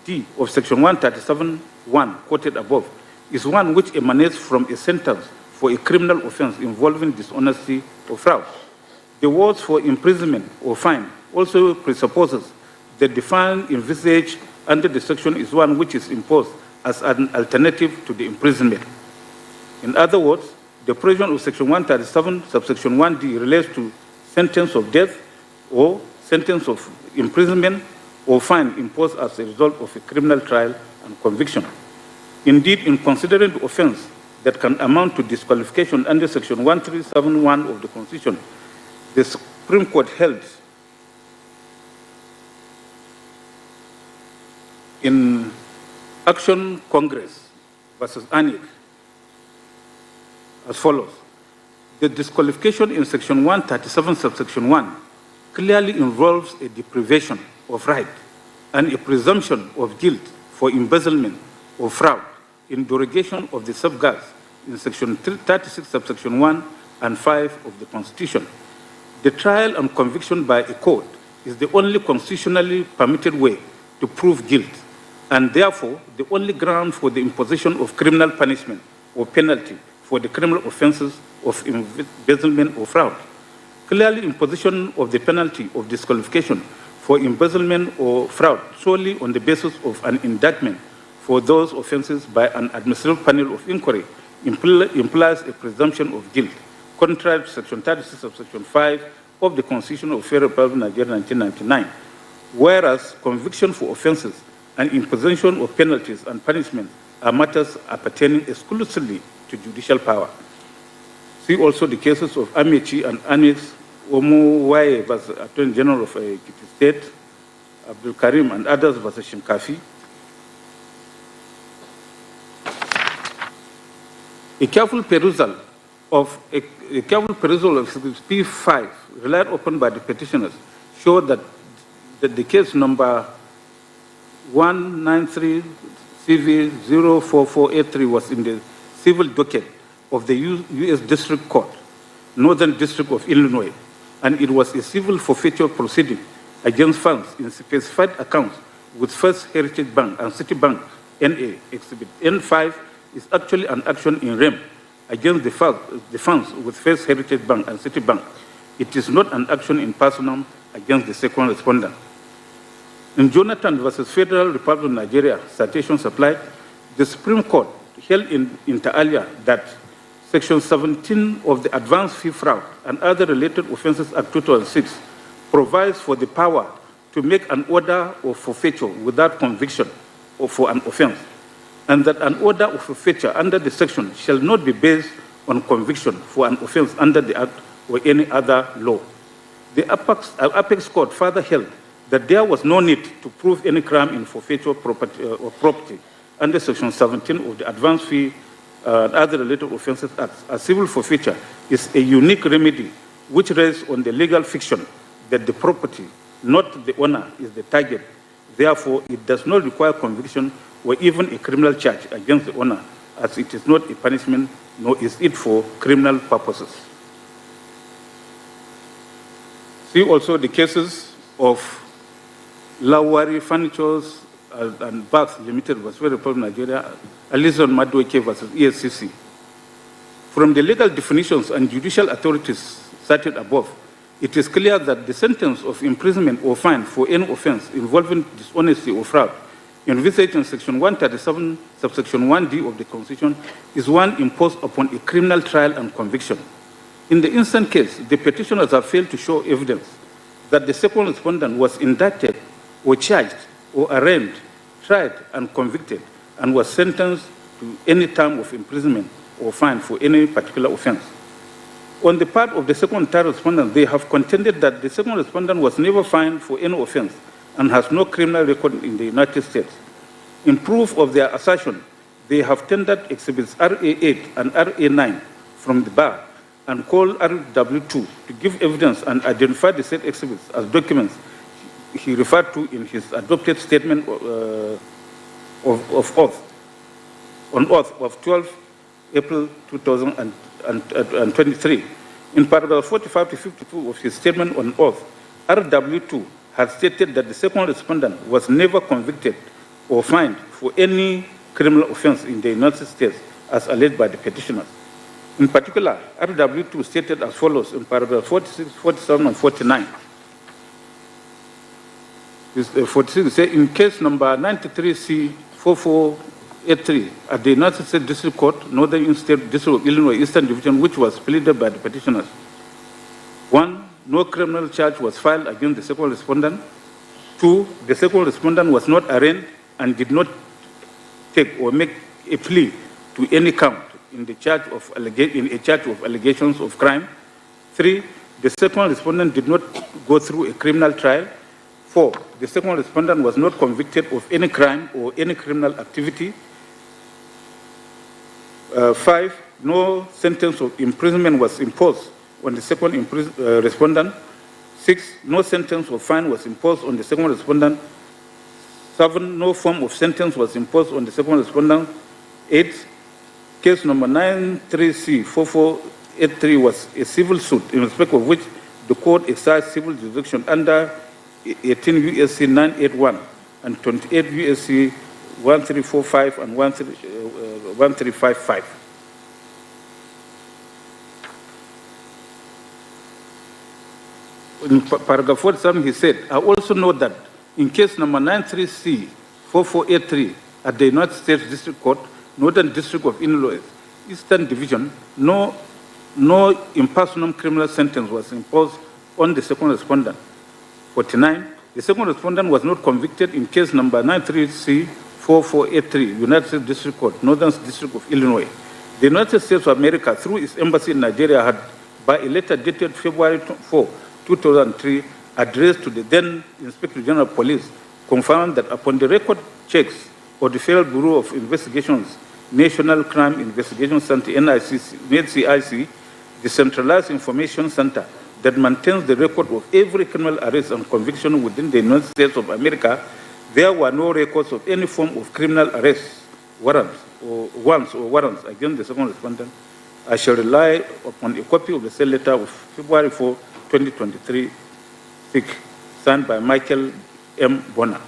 D of section 137(1) quoted above is one which emanates from a sentence for a criminal offense involving dishonesty or fraud. The words for imprisonment or fine also presupposes that the fine envisaged under the section is one which is imposed as an alternative to the imprisonment. In other words, the provision of section 137, subsection 1D relates to sentence of death or sentence of imprisonment or fine imposed as a result of a criminal trial and conviction. Indeed, in considering the offense that can amount to disqualification under section 1371 of the Constitution, the Supreme Court held in Action Congress versus ANIC as follows. The disqualification in section 137, subsection 1 clearly involves a deprivation of right and a presumption of guilt for embezzlement or fraud in derogation of the safeguards in section 36, subsection 1 and 5 of the Constitution. The trial and conviction by a court is the only constitutionally permitted way to prove guilt, and therefore the only ground for the imposition of criminal punishment or penalty for the criminal offenses of embezzlement or fraud. Clearly, imposition of the penalty of disqualification for embezzlement or fraud solely on the basis of an indictment for those offenses by an administrative panel of inquiry implies a presumption of guilt, contrary to section 36 of section 5 of the Constitution of the Federal Republic of Nigeria 1999, whereas conviction for offenses and imposition of penalties and punishments are matters appertaining exclusively to judicial power. See also the cases of Amechi and Anis Omuwaye versus Attorney General of Ekiti State, Abdul Karim and others versus Shinkafi. A careful perusal of P5 relied upon by the petitioners showed that the case number 193 CV 04483 was in the civil docket of the U.S. District Court, Northern District of Illinois, and it was a civil forfeiture proceeding against funds in specified accounts with First Heritage Bank and Citibank NA. Exhibit N5 is actually an action in rem against the funds with First Heritage Bank and Citibank. It is not an action in personam against the second respondent. In Jonathan versus Federal Republic of Nigeria, citation supplied, the Supreme Court held in inter alia that Section 17 of the Advanced Fee Fraud and Other Related Offences Act 2006 provides for the power to make an order of forfeiture without conviction or for an offense, and that an order of forfeiture under the section shall not be based on conviction for an offense under the Act or any other law. The Apex Court further held that there was no need to prove any crime in forfeiture property under Section 17 of the Advanced Fee and Other Related Offences Act. A civil forfeiture is a unique remedy which rests on the legal fiction that the property, not the owner, is the target. Therefore, it does not require conviction or even a criminal charge against the owner, as it is not a punishment, nor is it for criminal purposes. See also the cases of Lawari Furnitures and Baths Limited versus Republic of Nigeria, Alison Madueke versus ESCC. From the legal definitions and judicial authorities cited above, it is clear that the sentence of imprisonment or fine for any offense involving dishonesty or fraud envisaged in Section 137, subsection 1D of the Constitution is one imposed upon a criminal trial and conviction. In the instant case, the petitioners have failed to show evidence that the second respondent was indicted or charged or arraigned, tried, and convicted, and was sentenced to any term of imprisonment or fine for any particular offense. On the part of the second and third respondents, they have contended that the second respondent was never fined for any offense and has no criminal record in the United States. In proof of their assertion, they have tendered exhibits RA8 and RA9 from the bar and called RW2 to give evidence and identify the said exhibits as documents he referred to in his adopted statement of oath, on oath of 12 April 2023. In paragraph 45 to 52 of his statement on oath, RW2 had stated that the second respondent was never convicted or fined for any criminal offense in the United States as alleged by the petitioners. In particular, RW2 stated as follows in paragraph 46, 47, and 49. 46 says, in case number 93C4483 at the United States District Court, Northern State District of Illinois, Eastern Division, which was pleaded by the petitioners. 1, no criminal charge was filed against the second respondent. 2, the second respondent was not arraigned and did not take or make a plea to any count in the charge of allegations of crime. 3, the second respondent did not go through a criminal trial. 4, the second respondent was not convicted of any crime or any criminal activity. 5, no sentence of imprisonment was imposed on the second respondent. 6, no sentence of fine was imposed on the second respondent. 7, no form of sentence was imposed on the second respondent. 8, case number 93C4483 was a civil suit in respect of which the court exercised civil jurisdiction under 18 U.S.C. 981 and 28 U.S.C. 1345 and 1355. In paragraph 47, he said, I also note that in case number 93C4483 at the United States District Court, Northern District of Illinois, Eastern Division, no impersonal criminal sentence was imposed on the second respondent. 49, the second respondent was not convicted in case number 93C4483, United States District Court, Northern District of Illinois. The United States of America, through its embassy in Nigeria, had, by a letter dated February 4, 2003, addressed to the then Inspector General of Police, confirmed that upon the record checks of the Federal Bureau of Investigations, National Crime Investigation Center, NCIC, the Centralized Information Center that maintains the record of every criminal arrest and conviction within the United States of America, there were no records of any form of criminal arrest, warrants against the second respondent. I shall rely upon a copy of the said letter of February 4, 2023, signed by Michael M. Bonner.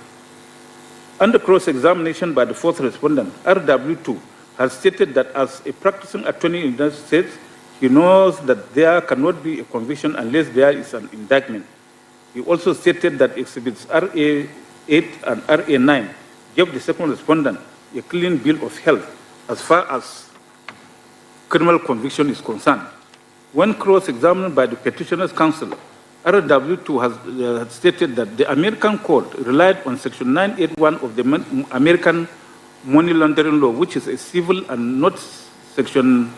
Under cross-examination by the fourth respondent, RW2 has stated that as a practicing attorney in the United States, he knows that there cannot be a conviction unless there is an indictment. He also stated that exhibits RA8 and RA9 gave the second respondent a clean bill of health as far as criminal conviction is concerned. When cross-examined by the petitioner's counsel, RW2 has stated that the American court relied on Section 981 of the American Money Laundering Law, which is a civil, and not Section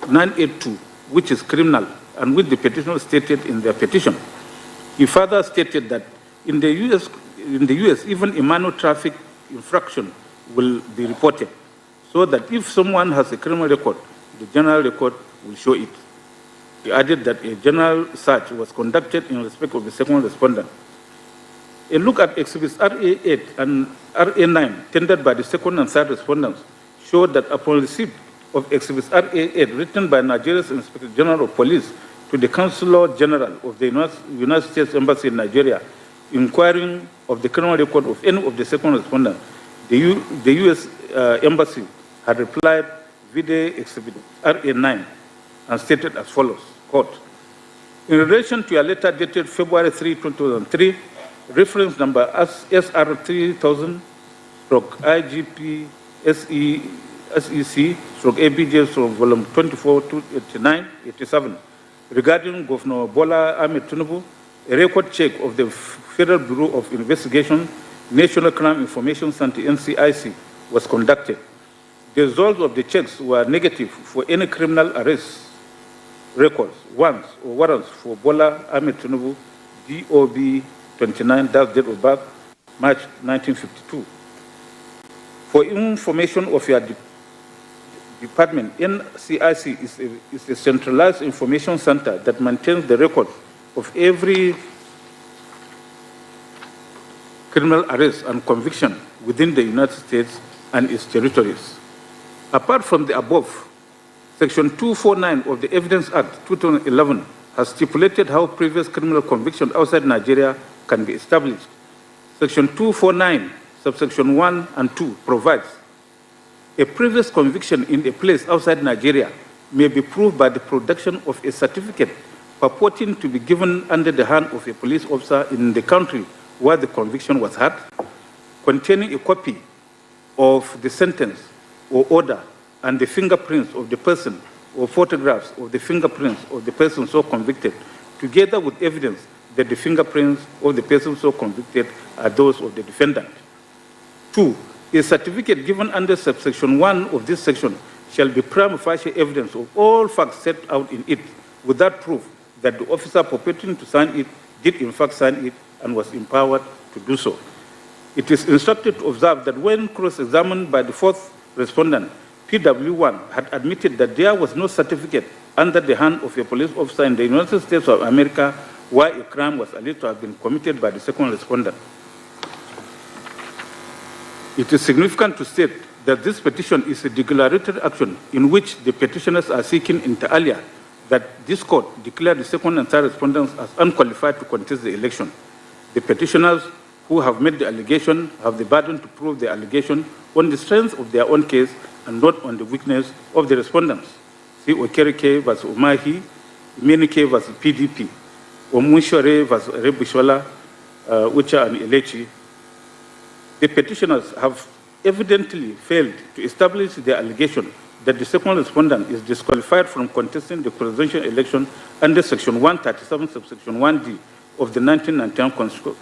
982, which is criminal, and which the petitioner stated in their petition. He further stated that in the U.S., even a minor traffic infraction will be reported, so that if someone has a criminal record, the general record will show it. He added that a general search was conducted in respect of the second respondent. A look at exhibits RA8 and RA9 tendered by the second and third respondents showed that upon receipt of exhibits RA8 written by Nigeria's Inspector General of Police to the Consular General of the United States Embassy in Nigeria, inquiring of the criminal record of any of the second respondents, the U.S. Embassy had replied via exhibit RA9 and stated as follows, quote, in relation to a letter dated February 3, 2003, reference number SR 3000, IGP SEC, ABJ, volume 24, 289, 87, regarding Governor Bola Ahmed Tinubu, a record check of the Federal Bureau of Investigation, National Crime Information Center, NCIC, was conducted. The results of the checks were negative for any criminal arrest records, warrants, or warrants for Bola Ahmed Tinubu, DOB 29, that's date of birth, March 1952. For information of your department, NCIC is a centralized information center that maintains the record of every criminal arrest and conviction within the United States and its territories. Apart from the above, Section 249 of the Evidence Act 2011 has stipulated how previous criminal conviction outside Nigeria can be established. Section 249, subsection 1 and 2 provides a previous conviction in a place outside Nigeria may be proved by the production of a certificate purporting to be given under the hand of a police officer in the country where the conviction was had, containing a copy of the sentence or order and the fingerprints of the person or photographs of the fingerprints of the person so convicted, together with evidence that the fingerprints of the person so convicted are those of the defendant. 2, a certificate given under subsection 1 of this section shall be prima facie evidence of all facts set out in it, without proof that the officer purporting to sign it did in fact sign it and was empowered to do so. It is instructed to observe that when cross-examined by the fourth respondent, PW1 had admitted that there was no certificate under the hand of a police officer in the United States of America where a crime was alleged to have been committed by the second respondent. It is significant to state that this petition is a declaratory action in which the petitioners are seeking inter alia that this court declare the second and third respondents as unqualified to contest the election. The petitioners who have made the allegation have the burden to prove the allegation on the strength of their own case and not on the weakness of the respondents. See Okereke vs. Umahi, Imenike vs. PDP, Omushore vs. Rebushola, Ucha and Elechi. The petitioners have evidently failed to establish their allegation that the second respondent is disqualified from contesting the presidential election under Section 137, subsection 1D of the 1999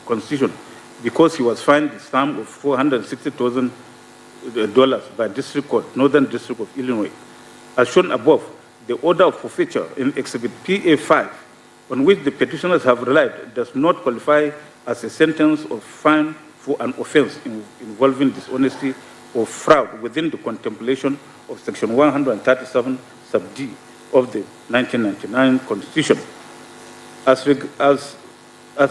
Constitution because he was fined the sum of $460,000 by District Court, Northern District of Illinois. As shown above, the order of forfeiture in Exhibit PA5, on which the petitioners have relied, does not qualify as a sentence of fine for an offense involving dishonesty or fraud within the contemplation of Section 137 sub D of the 1999 Constitution. As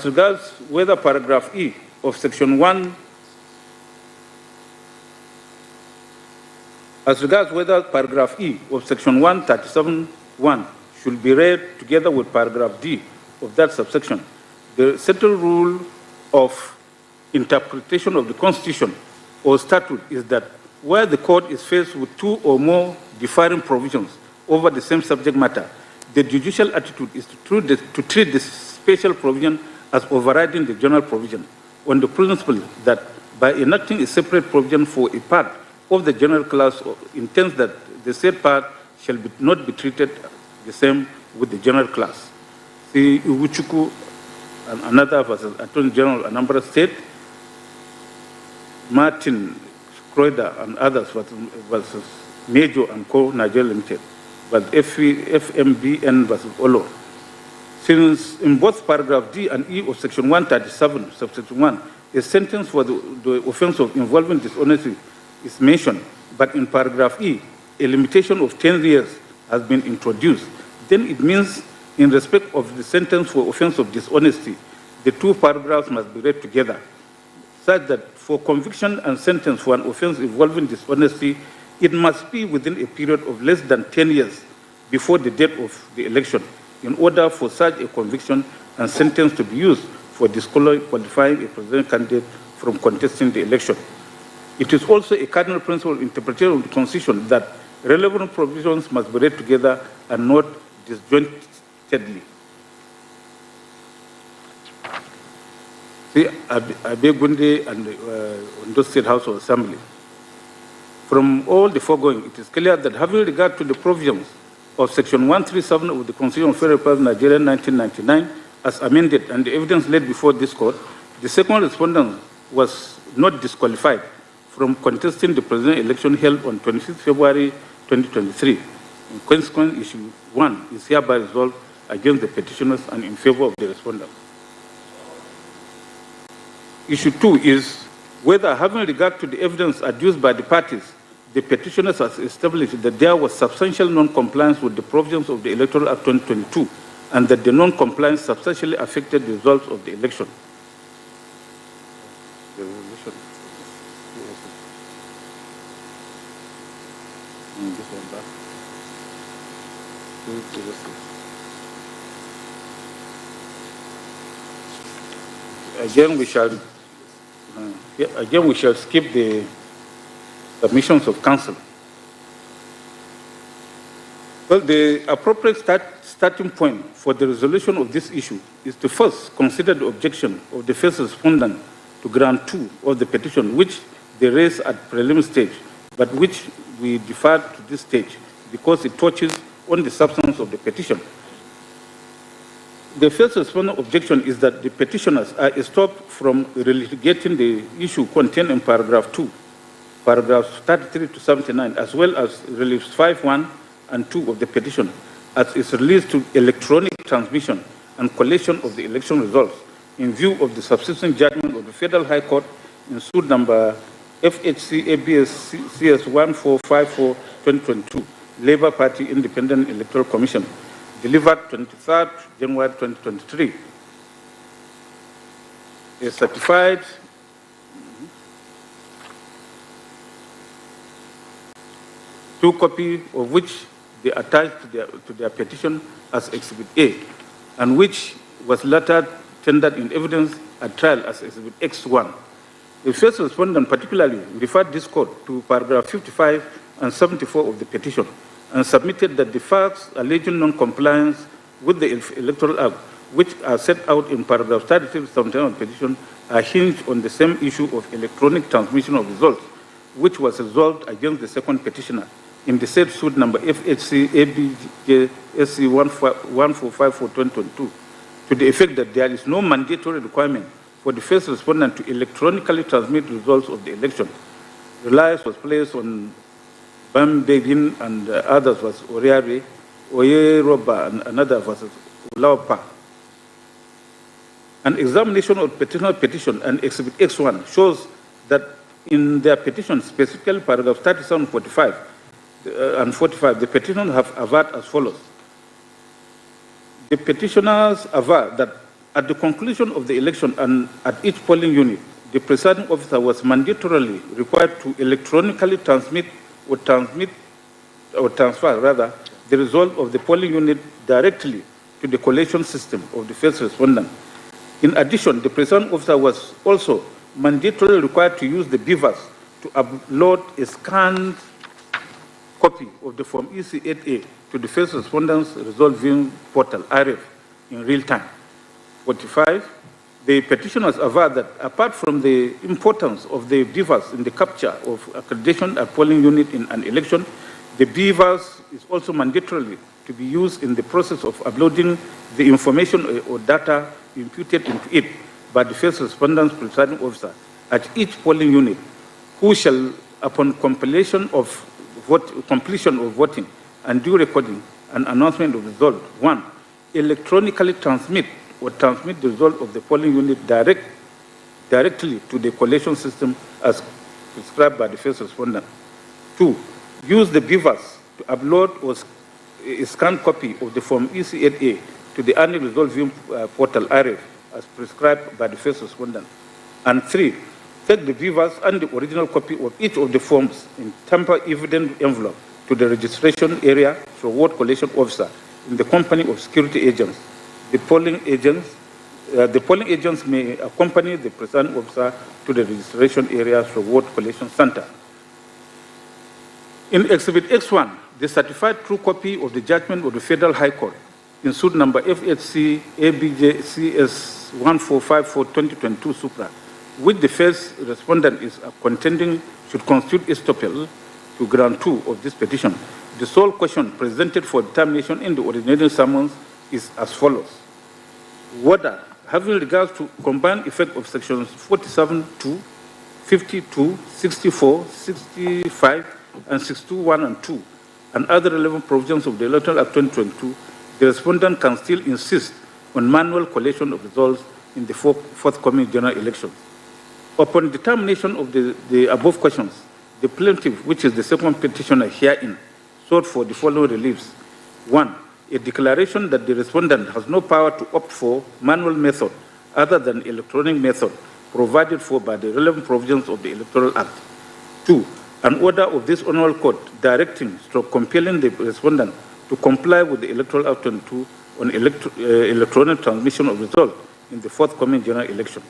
regards whether paragraph E of Section 1, as regards whether paragraph E of Section 137(1) should be read together with paragraph D of that subsection, the settled rule of interpretation of the Constitution or statute is that where the court is faced with two or more differing provisions over the same subject matter, the judicial attitude is to treat the special provision as overriding the general provision on the principle that by enacting a separate provision for a part of the general class intends that the said part shall not be treated the same with the general class. See Iwuchukwu and another versus Attorney General of Anambra State, Martin Croyder and others versus Major and Co. Nigeria Limited, but FMBN versus Olo. Since in both paragraph D and E of Section 137, subsection 1, a sentence for the offense of involving dishonesty is mentioned, but in paragraph E, a limitation of 10 years has been introduced, then it means in respect of the sentence for offense of dishonesty, the two paragraphs must be read together, such that for conviction and sentence for an offense involving dishonesty, it must be within a period of less than 10 years before the date of the election, in order for such a conviction and sentence to be used for disqualifying a presidential candidate from contesting the election. It is also a cardinal principle interpretation of the Constitution that relevant provisions must be read together and not disjointedly. See, Abegunde and Ondo State House of Assembly. From all the foregoing, it is clear that having regard to the provisions of Section 137 of the Constitution of Federal Republic of Nigeria 1999 as amended and the evidence laid before this court, the second respondent was not disqualified from contesting the presidential election held on 26 February 2023. In consequence, issue 1 is hereby resolved against the petitioners and in favor of the respondent. Issue 2 is whether, having regard to the evidence adduced by the parties, the petitioners has established that there was substantial non-compliance with the provisions of the Electoral Act 2022 and that the non-compliance substantially affected the results of the election. Again, we shall skip the submissions of counsel. Well, the appropriate starting point for the resolution of this issue is to first consider the objection of the first respondent to ground 2 of the petition, which they raised at preliminary stage, but which we deferred to this stage because it touches on the substance of the petition. The first respondent objection is that the petitioners are stopped from relitigating the issue contained in paragraph 2, paragraphs 33 to 79, as well as reliefs 5.1 and 2 of the petition, as is released to electronic transmission and collation of the election results in view of the subsisting judgment of the Federal High Court in suit number FHC ABS CS 1454-2022, Labour Party Independent Electoral Commission, delivered 23rd January 2023. A certified two copies of which they attached to their petition as Exhibit A, and which was later tendered in evidence at trial as Exhibit X1. The first respondent particularly referred this court to paragraph 55 and 74 of the petition and submitted that the facts alleging non-compliance with the Electoral Act, which are set out in paragraph 33 of the petition, are hinged on the same issue of electronic transmission of results, which was resolved against the second petitioner in the said suit number FHC ABJ SC 1454-2022, to the effect that there is no mandatory requirement for the first respondent to electronically transmit results of the election. Reliance was placed on Bambegin and others was Oriare, Oyeroba and another was Ulaupa. An examination of petitioner petition and Exhibit X1 shows that in their petition, specifically paragraph 37, 45 and 45, the petitioners have averred as follows. The petitioners aver that at the conclusion of the election and at each polling unit, the presiding officer was mandatorily required to electronically transfer the result of the polling unit directly to the collation system of the first respondent. In addition, the presiding officer was also mandatorily required to use the beavers to upload a scanned copy of the Form EC8A to the first respondent's result viewing portal, RF, in real time. 45, the petitioners aver that apart from the importance of the beavers in the capture of accreditation at polling unit in an election, the beavers is also mandatorily to be used in the process of uploading the information or data imputed into it by the first respondent's presiding officer at each polling unit, who shall, upon completion of voting and due recording and announcement of result, 1, electronically transmit the result of the polling unit directly to the collation system as prescribed by the first respondent. 2, use the beavers to upload or a scanned copy of the Form EC8A to the annual result viewing portal, RF, as prescribed by the first respondent. And 3, take the beavers and the original copy of each of the forms in tamper-evident envelope to the registration area reward collection officer in the company of security agents. The polling agents may accompany the presiding officer to the registration area reward collection center. In Exhibit X1, the certified true copy of the judgment of the Federal High Court in suit number FHC ABJ CS 1454-2022 Supra, which the first respondent is contending should constitute estoppel to ground 2 of this petition. The sole question presented for determination in the ordinary summons is as follows. Whether, having regards to combined effect of sections 47(2), 52, 64, 65, and 62(1) and 2, and other relevant provisions of the Electoral Act 2022, the respondent can still insist on manual collation of results in the forthcoming general elections. Upon determination of the above questions, the plaintiff, which is the second petitioner herein, sought for the following reliefs. 1, a declaration that the respondent has no power to opt for manual method other than electronic method provided for by the relevant provisions of the Electoral Act. 2, an order of this honorable court directing compelling the respondent to comply with the Electoral Act 22 on electronic transmission of results in the forthcoming general election.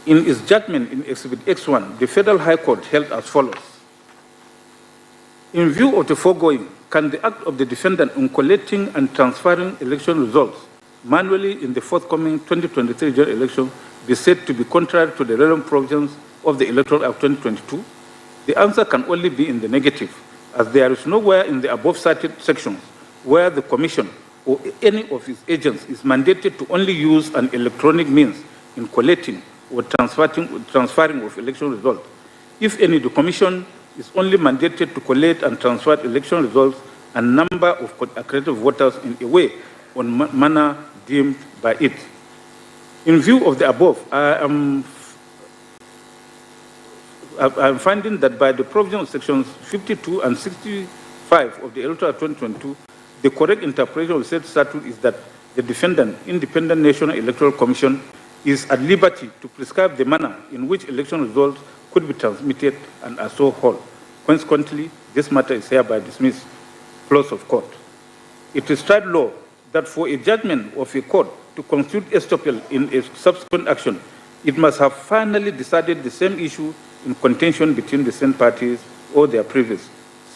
In its judgment in Exhibit X1, the Federal High Court held as follows. In view of the foregoing, can the act of the defendant in collecting and transferring election results manually in the forthcoming 2023 general election be said to be contrary to the relevant provisions of the Electoral Act 2022? The answer can only be in the negative, as there is nowhere in the above cited sections where the Commission or any of its agents is mandated to only use an electronic means in collecting or transferring of election results. If any, the Commission is only mandated to collect and transfer election results and number of accredited voters in a way or manner deemed by it. In view of the above, I am finding that by the provision of sections 52 and 65 of the Electoral Act 2022, the correct interpretation of said statute is that the defendant, Independent National Electoral Commission, is at liberty to prescribe the manner in which election results could be transmitted and are so whole. Consequently, this matter is hereby dismissed. Clause of court. It is tried law that for a judgment of a court to constitute estoppel in a subsequent action, it must have finally decided the same issue in contention between the same parties or their previous.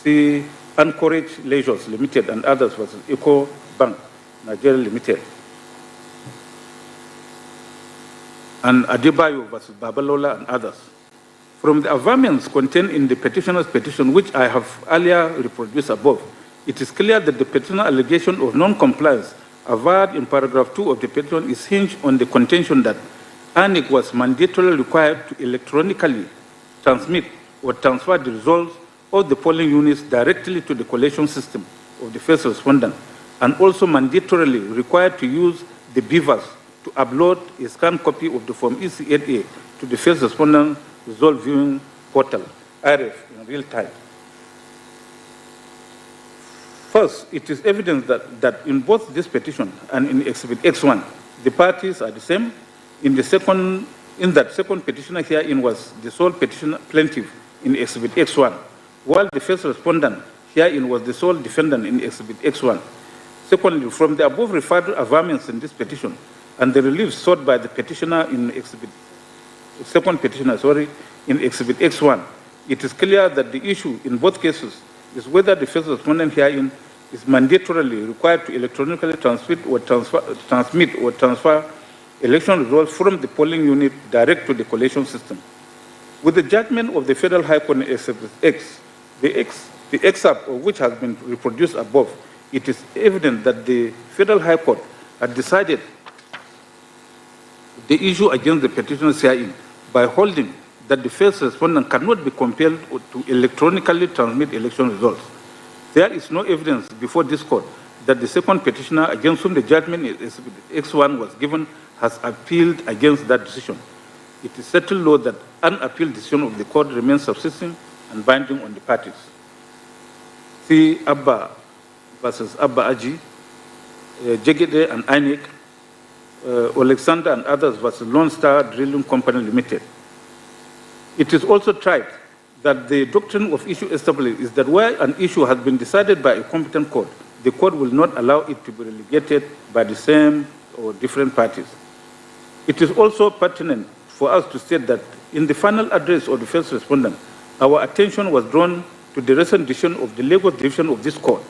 See Anchorage Leisures Limited and others versus Eco Bank, Nigeria Limited. And Adebayo versus Babalola and others. From the averments contained in the petitioner's petition, which I have earlier reproduced above, it is clear that the petitioner allegation of non-compliance averred in paragraph 2 of the petition is hinged on the contention that ANIC was mandatorily required to electronically transmit or transfer the results of the polling units directly to the collation system of the first respondent, and also mandatorily required to use the beavers to upload a scanned copy of the Form EC8A to the first respondent result viewing portal, RF, in real time. First, it is evident that in both this petition and in Exhibit X1, the parties are the same. In that second petitioner herein was the sole petitioner plaintiff in Exhibit X1, while the first respondent herein was the sole defendant in Exhibit X1. Secondly, from the above referred averments in this petition and the relief sought by the petitioner in in Exhibit X1, it is clear that the issue in both cases is whether the first respondent herein is mandatorily required to electronically transmit or transfer election results from the polling unit direct to the collation system. With the judgment of the Federal High Court in Exhibit X, the excerpt of which has been reproduced above, it is evident that the Federal High Court had decided the issue against the petitioners herein by holding that the first respondent cannot be compelled to electronically transmit election results. There is no evidence before this court that the second petitioner against whom the judgment in X1 was given has appealed against that decision. It is settled law that an appeal decision of the court remains subsisting and binding on the parties. See Abba versus Abba Aji, Jegede and INEC, Alexander and others versus Lone Star Drilling Company Limited. It is also tried that the doctrine of issue established is that where an issue has been decided by a competent court, the court will not allow it to be relegated by the same or different parties. It is also pertinent for us to state that in the final address of the first respondent, our attention was drawn to the recent decision of the Lagos Division of this court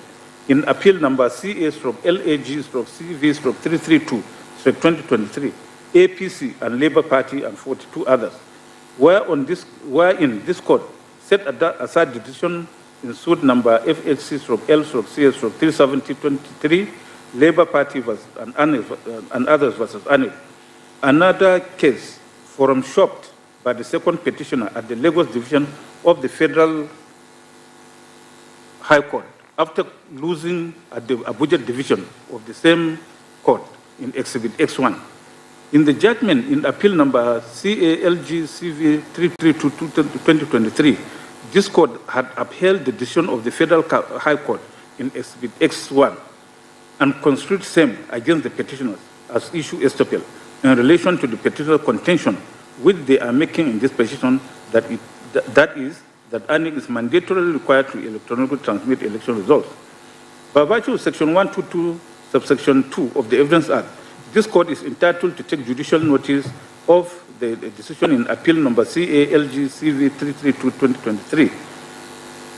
in appeal number CA/LAG/332/2023, APC and Labour Party and 42 others, wherein this court set aside the decision in suit number FHC/L/CS/370/23, Labour Party and others versus ANIL. Another case, forum shopped by the second petitioner at the Lagos Division of the Federal High Court after losing at the Abuja Division of the same court in Exhibit X1. In the judgment in appeal number CALG-CV332/2023, this court had upheld the decision of the Federal High Court in Exhibit X1 and construed same against the petitioners as issue estoppel in relation to the petitioner contention which they are making in this petition that ANIC is mandatorily required to electronically transmit election results. By virtue of Section 122, subsection 2 of the Evidence Act, this court is entitled to take judicial notice of the decision in appeal number CALG-CV332/2023,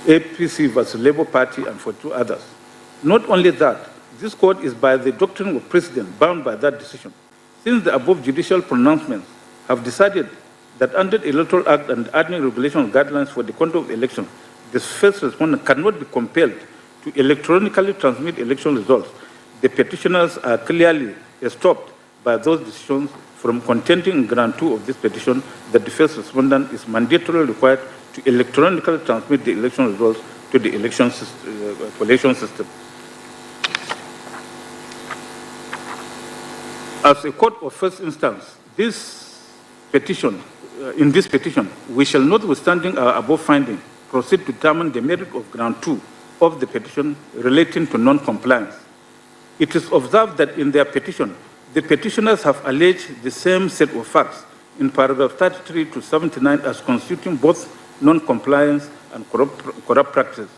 APC versus Labour Party and 42 others. Not only that, this court is by the doctrine of precedent bound by that decision. Since the above judicial pronouncements have decided that under the Electoral Act and ordinary regulation guidelines for the conduct of elections, the first respondent cannot be compelled to electronically transmit election results, the petitioners are clearly stopped by those decisions from contending in ground 2 of this petition that the first respondent is mandatorily required to electronically transmit the election results to the collation system. As a court of first instance, in this petition, we shall, notwithstanding our above finding, proceed to determine the merit of ground 2 of the petition relating to non-compliance. It is observed that in their petition, the petitioners have alleged the same set of facts in paragraph 33 to 79 as constituting both non-compliance and corrupt practice.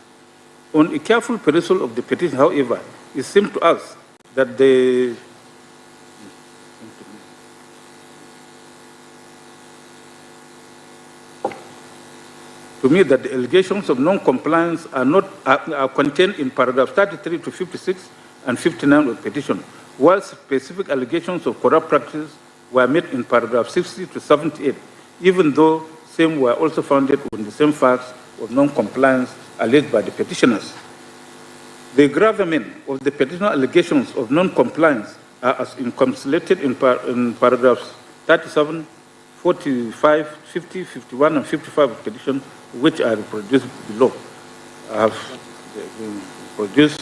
On a careful perusal of the petition, however, it seems to us that the allegations of non-compliance are contained in paragraph 33 to 56 and 59 of the petition, while specific allegations of corrupt practice were made in paragraph 60 to 78, even though same were also founded on the same facts of non-compliance alleged by the petitioners. The gravamen of the petitioner allegations of non-compliance are as encapsulated in paragraphs 37, 45, 50, 51, and 55 of the petition, which are reproduced below. I have produced.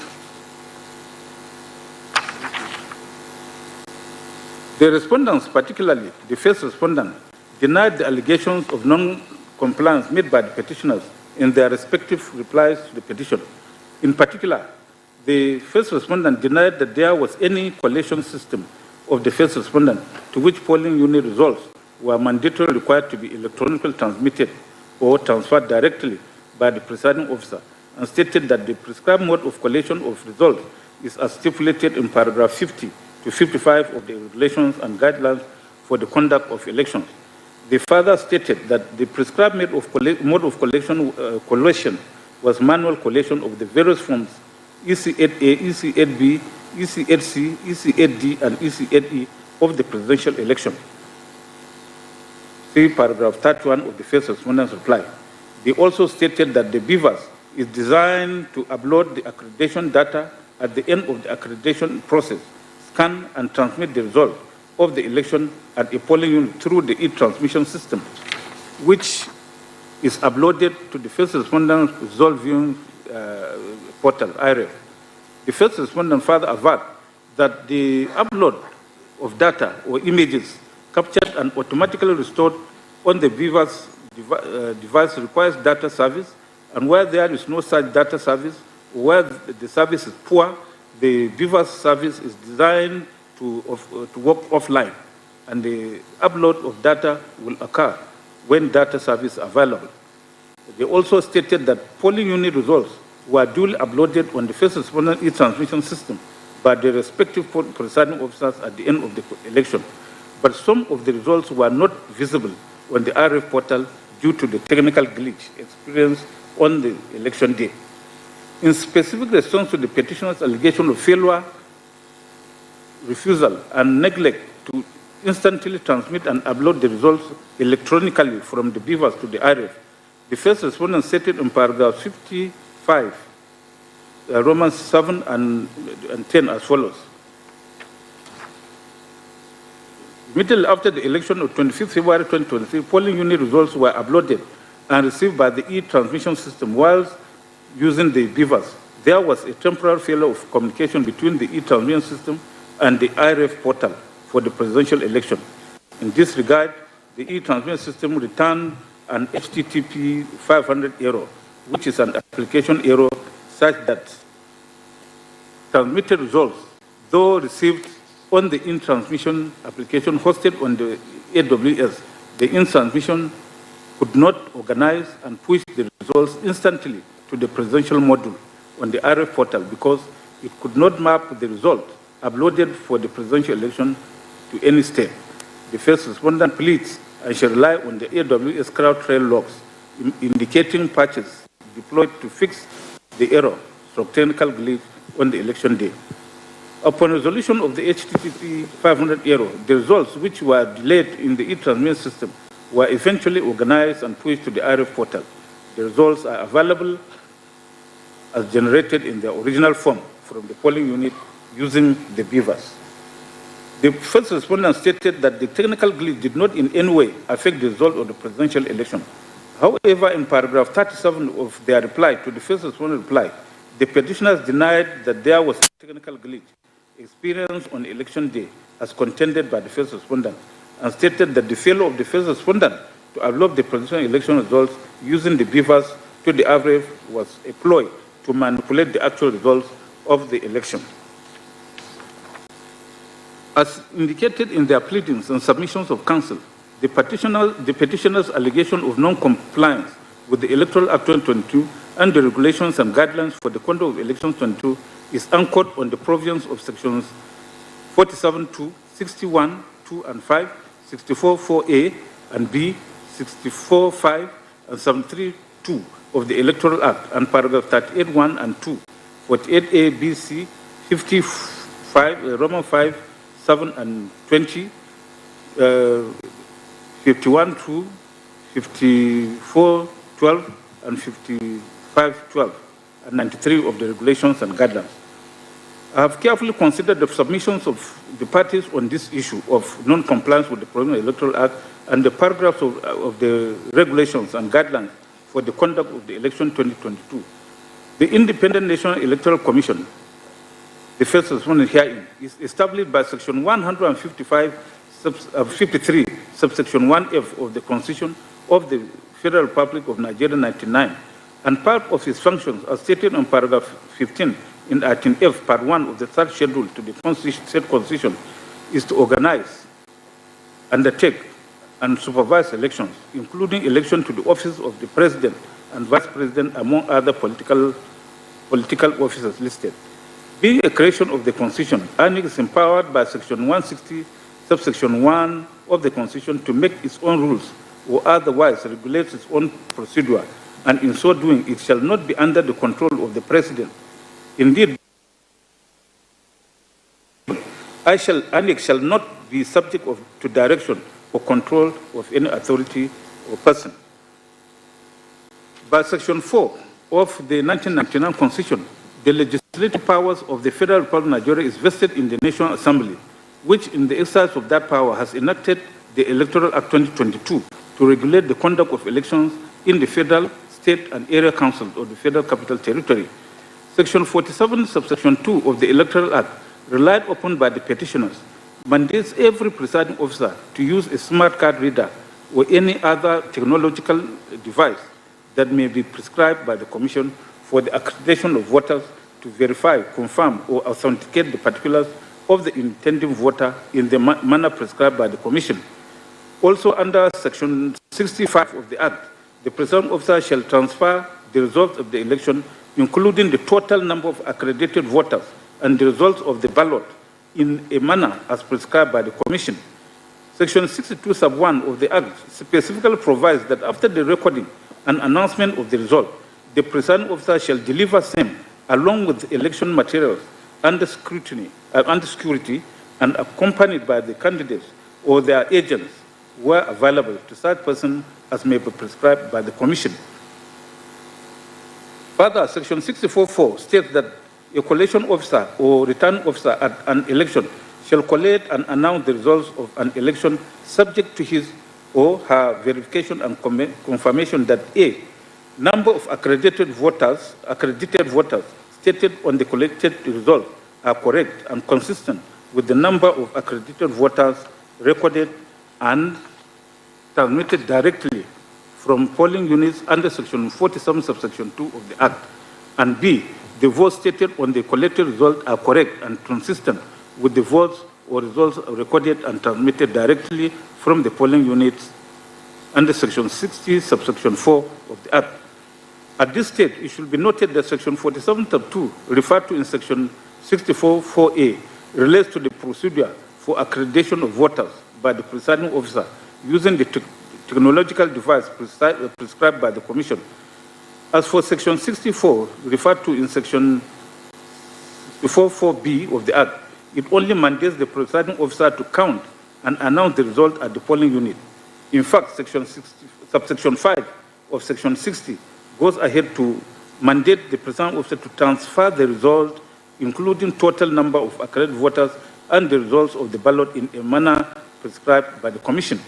The respondents, particularly the first respondent, denied the allegations of non-compliance made by the petitioners in their respective replies to the petition. In particular, the first respondent denied that there was any collation system of the first respondent to which polling unit results were mandatorily required to be electronically transmitted or transferred directly by the presiding officer, and stated that the prescribed mode of collation of results is as stipulated in paragraph 50 to 55 of the regulations and guidelines for the conduct of elections. They further stated that the prescribed mode of collation was manual collation of the various forms EC8A, EC8B, EC8C, EC8D, and EC8E of the presidential election. See paragraph 31 of the first respondent's reply. They also stated that the BVAS is designed to upload the accreditation data at the end of the accreditation process, scan and transmit the result of the election at a polling unit through the e-transmission system, which is uploaded to the first respondent's result viewing portal, IREF. The first respondent further averred that the upload of data or images captured and automatically restored on the BVAS device requires data service, and where there is no such data service, where the service is poor, the BVAS service is designed to work offline, and the upload of data will occur when data service is available. They also stated that polling unit results were duly uploaded on the first respondent e-transmission system by the respective presiding officers at the end of the election, but some of the results were not visible on the RF portal due to the technical glitch experienced on the election day. In specific response to the petitioner's allegation of failure, refusal, and neglect to instantly transmit and upload the results electronically from the beavers to the RF, the first respondent stated in paragraph 55, Romans 7 and 10 as follows. Immediately after the election of 25th February 2023, polling unit results were uploaded and received by the e-transmission system whilst using the beavers. There was a temporary failure of communication between the e-transmission system and the IRF portal for the presidential election. In this regard, the e-transmission system returned an HTTP 500 error, which is an application error such that transmitted results, though received on the in-transmission application hosted on the AWS, the in-transmission could not organize and push the results instantly to the presidential module on the RF portal because it could not map the result uploaded for the presidential election to any state. The first respondent pleads and shall rely on the AWS CrowdTrail logs indicating patches deployed to fix the error, technical glitch on the election day. Upon resolution of the HTTP 500 error, the results which were delayed in the e-transmission system were eventually organized and pushed to the RF portal. The results are available as generated in their original form from the polling unit using the beavers. The first respondent stated that the technical glitch did not in any way affect the result of the presidential election. However, in paragraph 37 of their reply to the first respondent reply, the petitioners denied that there was a technical glitch experienced on election day as contended by the first respondent and stated that the failure of the first respondent to upload the presidential election results using the beavers to the average was a ploy to manipulate the actual results of the election. As indicated in their pleadings and submissions of counsel, the petitioner's allegation of non-compliance with the Electoral Act 2022 and the regulations and guidelines for the conduct of elections 22 is anchored on the provisions of sections 47.2, 61, 2 and 5, 64.4a and b, 64.5 and 73.2 of the Electoral Act and paragraph 38.1 and 2, 48a, b, c, 55, Roman 5, 7 and 20, 51.2, 54.12 and 55.12 and 93 of the regulations and guidelines. I have carefully considered the submissions of the parties on this issue of non-compliance with the Provincial Electoral Act and the paragraphs of the regulations and guidelines for the conduct of the election 2022. The Independent National Electoral Commission, the first respondent herein, is established by Section 153, subsection 1F of the Constitution of the Federal Republic of Nigeria 1999, and part of its functions as stated in paragraph 15 in Item F, Part 1 of the third schedule to the state constitution is to organize, undertake, and supervise elections, including election to the office of the President and Vice President, among other political officers listed. Being a creation of the Constitution, INEC is empowered by Section 160, subsection 1 of the Constitution to make its own rules or otherwise regulate its own procedure, and in so doing, it shall not be under the control of the President. Indeed, INEC shall not be subject to direction or control of any authority or person. By Section 4 of the 1999 Constitution, the legislative powers of the Federal Republic of Nigeria is vested in the National Assembly, which in the exercise of that power has enacted the Electoral Act 2022 to regulate the conduct of elections in the federal, state, and area councils of the Federal Capital Territory. Section 47, subsection 2 of the Electoral Act, relied upon by the petitioners, mandates every presiding officer to use a smart card reader or any other technological device that may be prescribed by the Commission for the accreditation of voters to verify, confirm, or authenticate the particulars of the intending voter in the manner prescribed by the Commission. Also, under Section 65 of the Act, the presiding officer shall transfer the results of the election, including the total number of accredited voters and the results of the ballot, in a manner as prescribed by the Commission. Section 62 sub 1 of the Act specifically provides that after the recording and announcement of the result, the presiding officer shall deliver same along with the election materials under security and accompanied by the candidates or their agents were available to such person as may be prescribed by the Commission. Further, Section 64(4) states that a collation officer or returning officer at an election shall collate and announce the results of an election subject to his or her verification and confirmation that A, number of accredited voters stated on the collected result are correct and consistent with the number of accredited voters recorded and transmitted directly from polling units under Section 47, subsection 2 of the Act, and B, the votes stated on the collected result are correct and consistent with the votes or results recorded and transmitted directly from the polling units under Section 60, subsection 4 of the Act. At this stage, it should be noted that Section 47, sub 2, referred to in Section 64(4)(a), relates to the procedure for accreditation of voters by the presiding officer using the technological device prescribed by the Commission. As for Section 64, referred to in Section 64(4)(b) of the Act, it only mandates the presiding officer to count and announce the result at the polling unit. In fact, subsection 5 of Section 60 goes ahead to mandate the presiding officer to transfer the result, including total number of accredited voters and the results of the ballot in a manner prescribed by the Commission.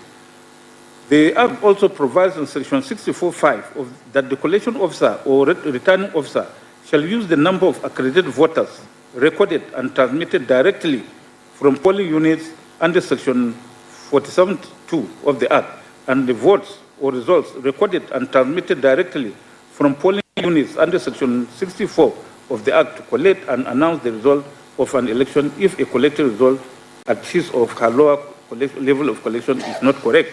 The Act also provides in Section 64(5) that the collation officer or returning officer shall use the number of accredited voters recorded and transmitted directly from polling units under Section 47(2) of the Act, and the votes or results recorded and transmitted directly from polling units under Section 64 of the Act to collate and announce the result of an election if a collected result at his or her lower level of collection is not correct.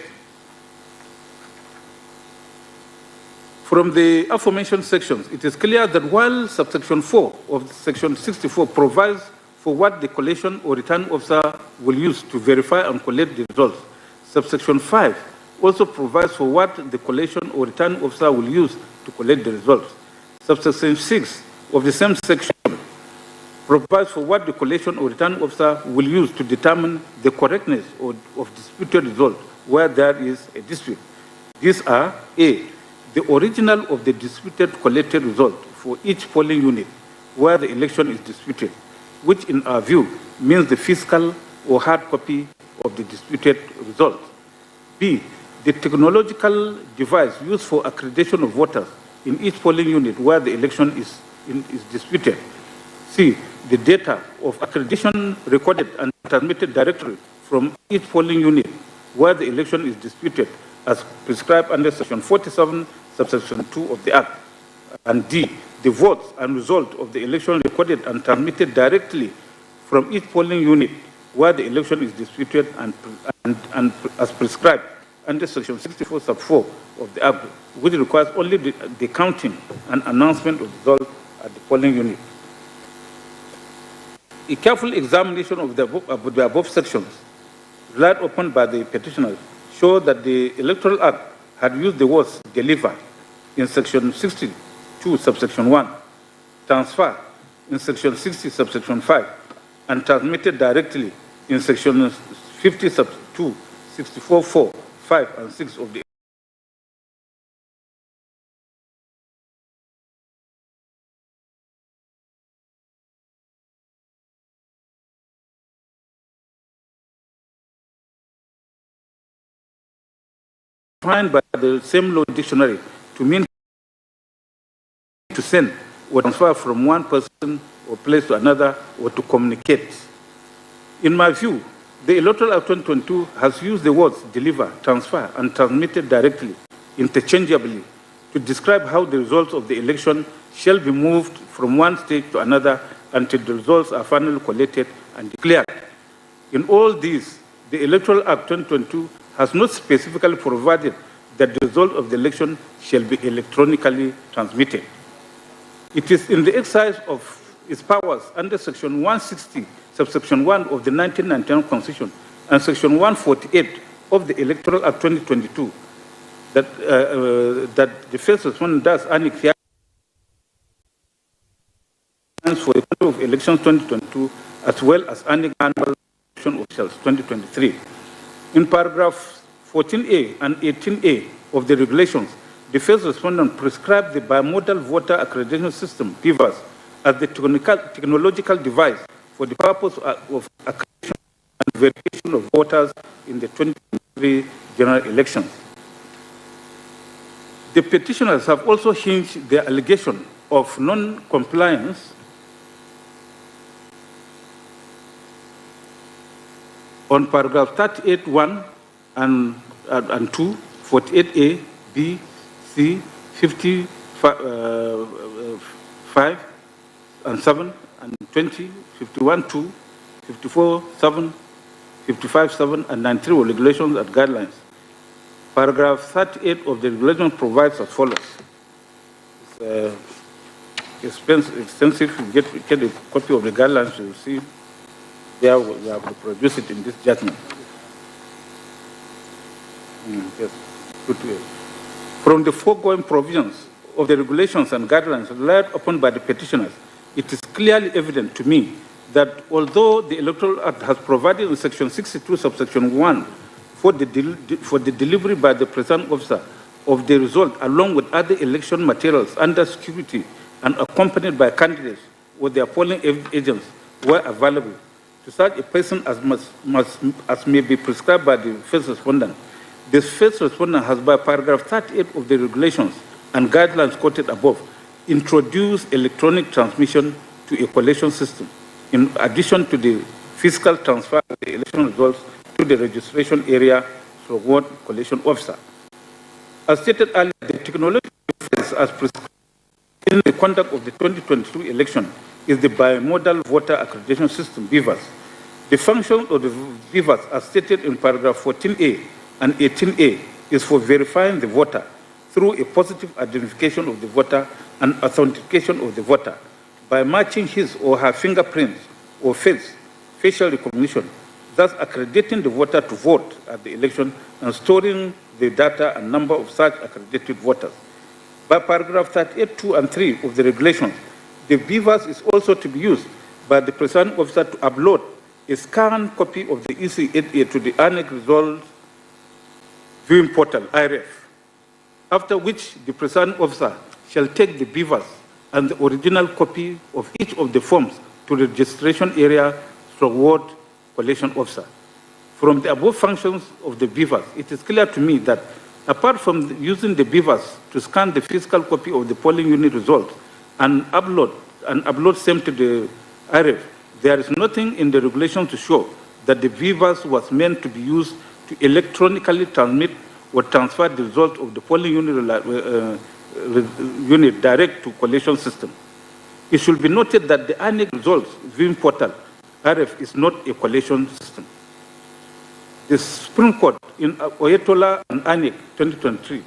From the aforementioned sections, it is clear that while subsection 4 of Section 64 provides for what the collation or returning officer will use to verify and collect the results, subsection 5 also provides for what the collation or returning officer will use to collect the results. Subsection 6 of the same section provides for what the collation or returning officer will use to determine the correctness of disputed result where there is a dispute. These are A, the original of the disputed collected result for each polling unit where the election is disputed, which in our view means the physical or hard copy of the disputed result. B, the technological device used for accreditation of voters in each polling unit where the election is disputed. C, the data of accreditation recorded and transmitted directly from each polling unit where the election is disputed as prescribed under Section 47, subsection 2 of the Act. And D, the votes and result of the election recorded and transmitted directly from each polling unit where the election is disputed and as prescribed under Section 64, sub 4 of the Act, which requires only the counting and announcement of the result at the polling unit. A careful examination of the above sections relied upon by the petitioners show that the Electoral Act had used the words deliver in Section 62, subsection 1, transfer in Section 60, subsection 5, and transmitted directly in Section 50, sub 2, 64, 4, 5, and 6 of the defined by the same law dictionary to mean to send or transfer from one person or place to another or to communicate. In my view, the Electoral Act 2022 has used the words deliver, transfer, and transmitted directly, interchangeably, to describe how the results of the election shall be moved from one stage to another until the results are finally collated and declared. In all these, the Electoral Act 2022 has not specifically provided that the result of the election shall be electronically transmitted. It is in the exercise of its powers under Section 160, subsection 1 of the 1999 Constitution and Section 148 of the Electoral Act 2022 that the first respondent does annex for the of elections 2022 as well as annex annual election officials 2023. In paragraph 14A and 18A of the regulations, the first respondent prescribed the bimodal voter accreditation system, BVAS, as the technological device for the purpose of accreditation and verification of voters in the 2023 general elections. The petitioners have also hinged their allegation of non-compliance on paragraph 38(1) and 2, 48A, B, C, 55 and 7 and 20, 51(2), 54(7), 55(7), and 93 regulations and guidelines. Paragraph 38 of the regulation provides as follows. It's extensive. You get a copy of the guidelines. You will see there we have reproduced it in this judgment. Yes. From the foregoing provisions of the regulations and guidelines relied upon by the petitioners, it is clearly evident to me that although the Electoral Act has provided in Section 62, subsection 1, for the delivery by the presiding officer of the result along with other election materials under security and accompanied by candidates or their polling agents were available to such a person as may be prescribed by the first respondent. The first respondent has, by paragraph 38 of the regulations and guidelines quoted above, introduced electronic transmission to a collation system, in addition to the physical transfer of the election results to the registration area for one collation officer. As stated earlier, the technological difference as prescribed in the conduct of the 2022 election is the bimodal voter accreditation system, BVAS. The function of the BVAS, as stated in paragraph 14A and 18A, is for verifying the voter through a positive identification of the voter and authentication of the voter by matching his or her fingerprints or facial recognition, thus accrediting the voter to vote at the election and storing the data and number of such accredited voters. By paragraph 38, 2 and 3 of the regulations, the BVAS is also to be used by the presiding officer to upload a scanned copy of the EC8A to the annex results viewing portal, IRF, after which the presiding officer shall take the BVAS and the original copy of each of the forms to the registration area ward collation officer. From the above functions of the BVAS, it is clear to me that apart from using the BVAS to scan the physical copy of the polling unit results and upload same to the IRF, there is nothing in the regulation to show that the BVAS was meant to be used to electronically transmit or transfer the result of the polling unit direct to collation system. It should be noted that the annex results viewing portal, RF, is not a collation system. The Supreme Court in Oyetola and Annex 2023,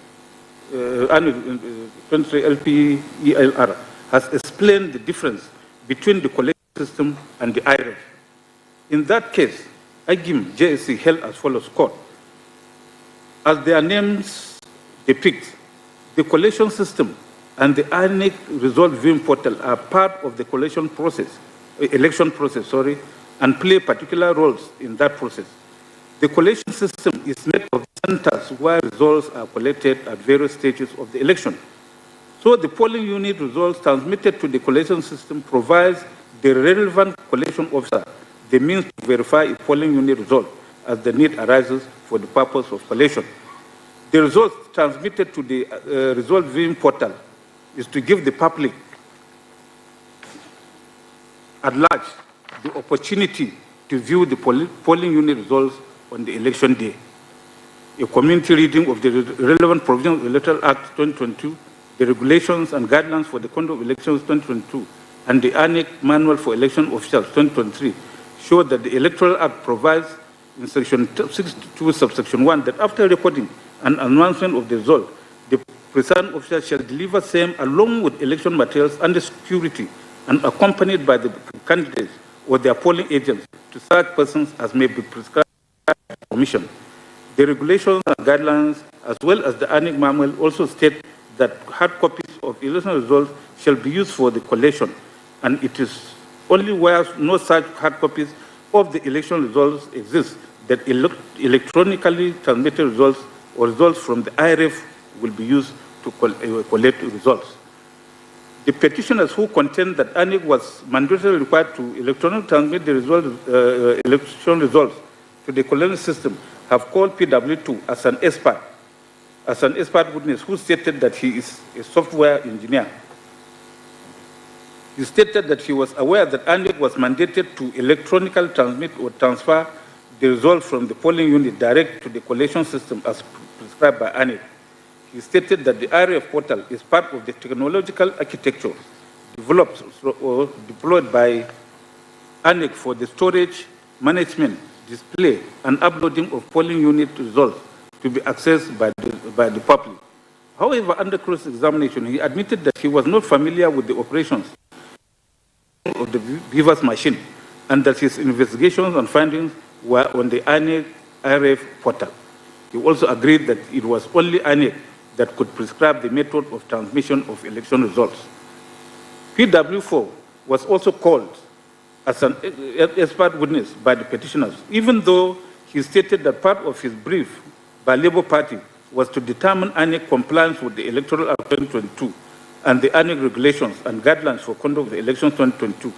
LPELR, has explained the difference between the collation system and the IRF. In that case, IGIM JSC held as follows: court. As their names depict, the collation system and the annex result viewing portal are part of the election process, and play particular roles in that process. The collation system is made of centers where results are collected at various stages of the election. So the polling unit results transmitted to the collation system provides the relevant collation officer the means to verify a polling unit result as the need arises for the purpose of collation. The results transmitted to the result viewing portal is to give the public at large the opportunity to view the polling unit results on the election day. A community reading of the relevant provisions of the Electoral Act 2022, the regulations and guidelines for the conduct of elections 2022, and the Annex Manual for Election Officials 2023 show that the Electoral Act provides in Section 62, subsection 1, that after recording an announcement of the result, the presiding officer shall deliver same along with election materials under security and accompanied by the candidates or their polling agents to such persons as may be prescribed by the Commission. The regulations and guidelines, as well as the Annex Manual, also state that hard copies of election results shall be used for the collation, and it is only where no such hard copies of the election results exist that electronically transmitted results or results from the IRF will be used to collect results. The petitioners who contend that ANEC was mandatorily required to electronically transmit the election results to the collection system have called PW2 as an expert witness who stated that he is a software engineer. He stated that he was aware that ANEC was mandated to electronically transmit or transfer the results from the polling unit direct to the collation system as prescribed by ANEC. He stated that the IRF portal is part of the technological architecture developed or deployed by ANEC for the storage, management, display, and uploading of polling unit results to be accessed by the public. However, under cross-examination, he admitted that he was not familiar with the operations of the Beavers machine and that his investigations and findings were on the ANEC IRF portal. He also agreed that it was only ANEC that could prescribe the method of transmission of election results. PW4 was also called as an expert witness by the petitioners, even though he stated that part of his brief by Labour Party was to determine ANEC compliance with the Electoral Act 2022 and the ANEC regulations and guidelines for conduct of the elections 2022.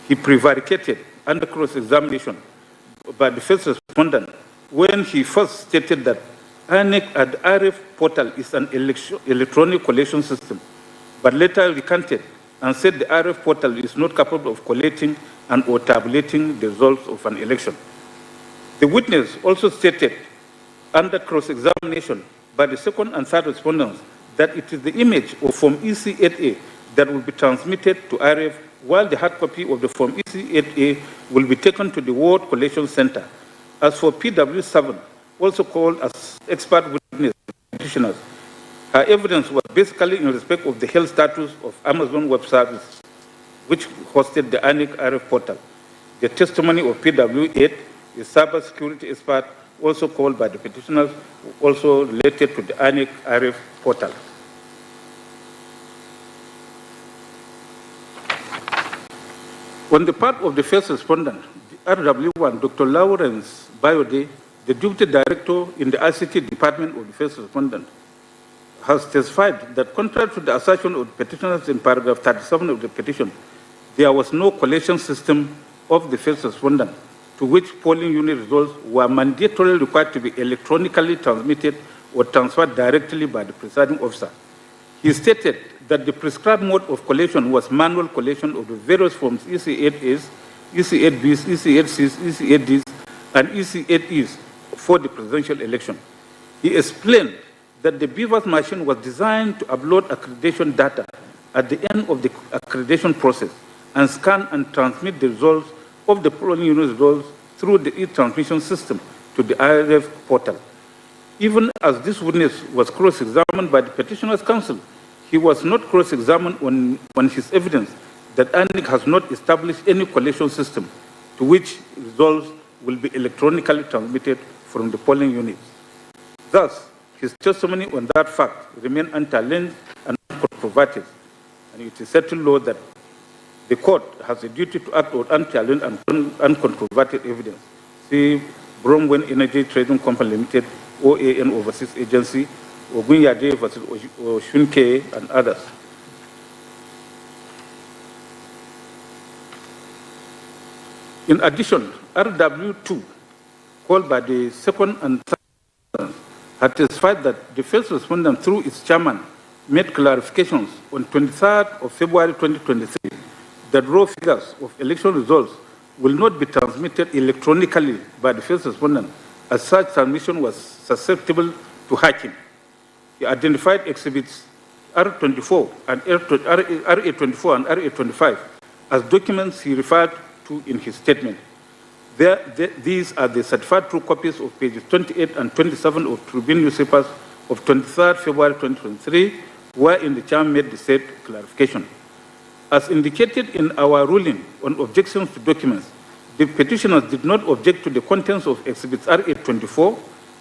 He prevaricated under cross-examination by the first respondent when he first stated that ANEC at the IRF portal is an electronic collation system, but later recanted and said the IRF portal is not capable of collating and or tabulating the results of an election. The witness also stated under cross-examination by the second and third respondents that it is the image of Form EC8A that will be transmitted to IRF, while the hard copy of the Form EC8A will be taken to the Ward Collation Center. As for PW7, also called as expert witness petitioners, her evidence was basically in respect of the health status of Amazon Web Services, which hosted the ANEC IRF portal. The testimony of PW8, a cybersecurity expert, also called by the petitioners, also related to the ANEC IRF portal. On the part of the first respondent, the RW1, Dr. Lawrence Bayode, the Deputy Director in the ICT Department of the first respondent, has testified that contrary to the assertion of the petitioners in paragraph 37 of the petition, there was no collation system of the first respondent to which polling unit results were mandatorily required to be electronically transmitted or transferred directly by the presiding officer. He stated that the prescribed mode of collation was manual collation of the various forms EC8As, EC8Bs, EC8Cs, EC8Ds, and EC8Es for the presidential election. He explained that the Beavers machine was designed to upload accreditation data at the end of the accreditation process and scan and transmit the results of the polling unit results through the e-transmission system to the IRF portal. Even as this witness was cross-examined by the petitioner's counsel, he was not cross-examined on his evidence that ANEC has not established any collation system to which results will be electronically transmitted from the polling units. Thus, his testimony on that fact remained unchallenged and uncontroverted, and it is settled law that the court has a duty to act on unchallenged and uncontroverted evidence. See Bromwen Energy Trading Company Limited, OAN Overseas Agency, Ogunyade versus Oshunke, and others. In addition, RW2, called by the second and third, had testified that the first respondent, through its chairman, made clarifications on 23rd of February 2023 that raw figures of election results will not be transmitted electronically by the first respondent, as such transmission was susceptible to hacking. He identified exhibits R24 and RA24 and RA25 as documents he referred to in his statement. These are the certified true copies of pages 28 and 27 of Tribune newspapers of 23rd February 2023, wherein the chairman made the said clarification. As indicated in our ruling on objections to documents, the petitioners did not object to the contents of Exhibits R824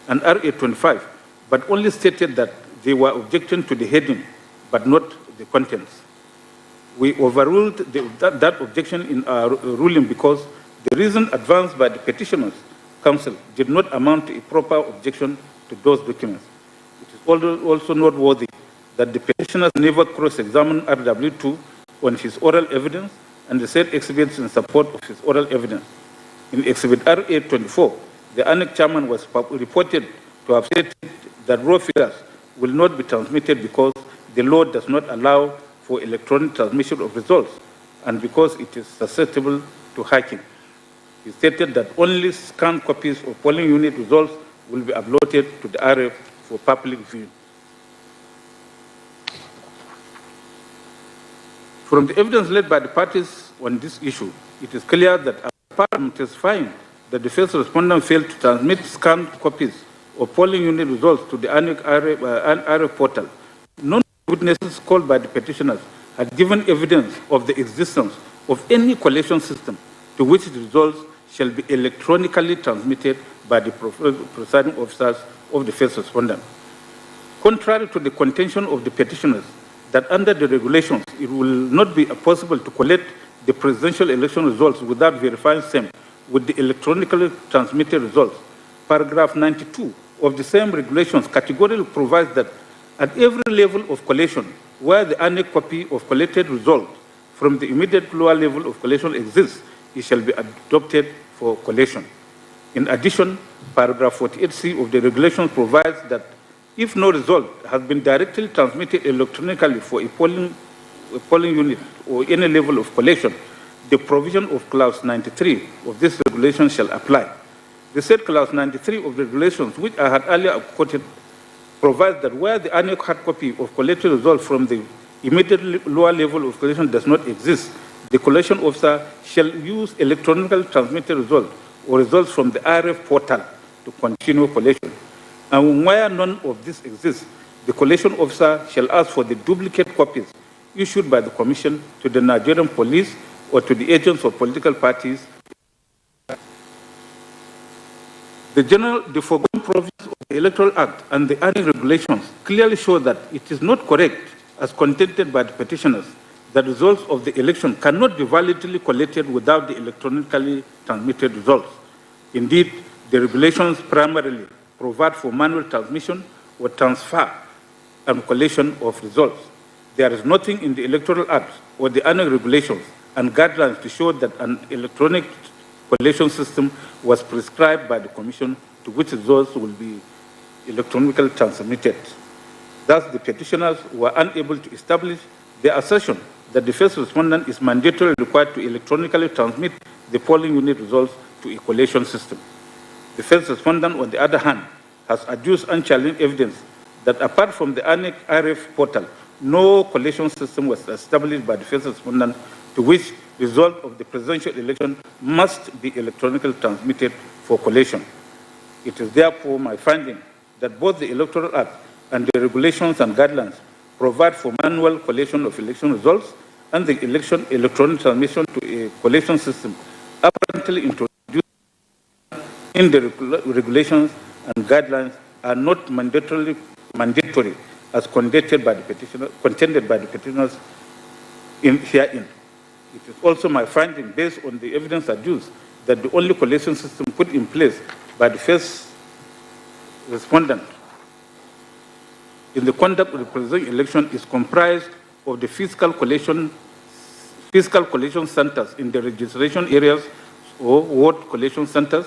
and R825, but only stated that they were objecting to the heading, but not the contents. We overruled that objection in our ruling because the reason advanced by the petitioners' counsel did not amount to a proper objection to those documents. It is also noteworthy that the petitioners never cross-examined RW2 on his oral evidence and the said exhibits in support of his oral evidence. In Exhibit R824, the ANEC chairman was reported to have said that raw figures will not be transmitted because the law does not allow for electronic transmission of results and because it is susceptible to hacking. He stated that only scanned copies of polling unit results will be uploaded to the RF for public view. From the evidence led by the parties on this issue, it is clear that apart from testifying that the first respondent failed to transmit scanned copies of polling unit results to the ANEC RF portal, none of the witnesses called by the petitioners had given evidence of the existence of any collation system to which the results shall be electronically transmitted by the presiding officers of the first respondent. Contrary to the contention of the petitioners that under the regulations it will not be possible to collect the presidential election results without verifying them with the electronically transmitted results, paragraph 92 of the same regulations categorically provides that at every level of collation where the ANEC copy of collected result from the immediate lower level of collation exists, it shall be adopted for collation. In addition, paragraph 48C of the regulations provides that if no result has been directly transmitted electronically for a polling unit or any level of collation, the provision of clause 93 of this regulation shall apply. The said clause 93 of the regulations, which I had earlier quoted, provides that where the ANEC hard copy of collected result from the immediate lower level of collation does not exist, the collation officer shall use electronically transmitted result or results from the RF portal to continue collation. And where none of this exists, the collation officer shall ask for the duplicate copies issued by the Commission to the Nigerian police or to the agents of political parties. The foregoing provisions of the Electoral Act and the ANEC regulations clearly show that it is not correct, as contended by the petitioners, that results of the election cannot be validly collected without the electronically transmitted results. Indeed, the regulations primarily provide for manual transmission or transfer and collation of results. There is nothing in the Electoral Act or the ANEC regulations and guidelines to show that an electronic collation system was prescribed by the Commission to which results will be electronically transmitted. Thus, the petitioners were unable to establish their assertion that the first respondent is mandatorily required to electronically transmit the polling unit results to a collation system. The first respondent, on the other hand, has adduced unchallenged evidence that apart from the ANEC RF portal, no collation system was established by the first respondent to which the result of the presidential election must be electronically transmitted for collation. It is therefore my finding that both the Electoral Act and the regulations and guidelines provide for manual collation of election results and the electronic transmission to a collation system apparently introduced in the regulations and guidelines are not mandatory as contended by the petitioners herein. It is also my finding, based on the evidence adduced, that the only collation system put in place by the first respondent in the conduct of the presidential election is comprised of the fiscal collation centers in the registration areas or ward collation centers,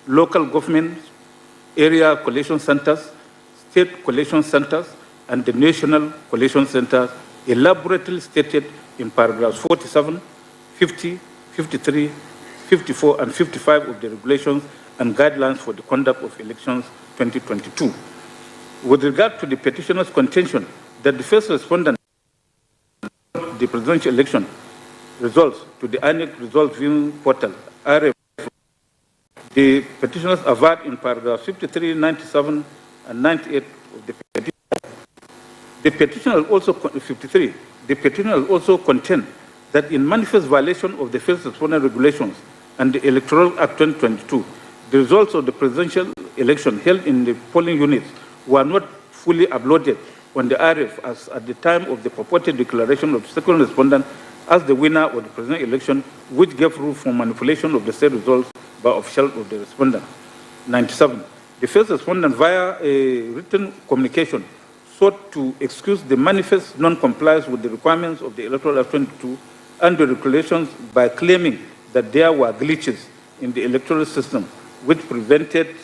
local government area collation centers, state collation centers, and the national collation centers elaborately stated in paragraphs 47, 50, 53, 54, and 55 of the regulations and guidelines for the conduct of elections 2022. With regard to the petitioner's contention that the first respondent the presidential election results to the ANEC result viewing portal, RF, The petitioners averred in paragraph 53, 97, and 98 of the petition. The petitioner also 53. The petitioner also contend that in manifest violation of the first respondent regulations and the Electoral Act 2022, the results of the presidential election held in the polling units were not fully uploaded on the IRF as at the time of the purported declaration of the second respondent as the winner of the presidential election, which gave room for manipulation of the said results by officials of the respondent. 97. The first respondent, via a written communication, sought to excuse the manifest non-compliance with the requirements of the Electoral Act 22 and the regulations by claiming that there were glitches in the electoral system which prevented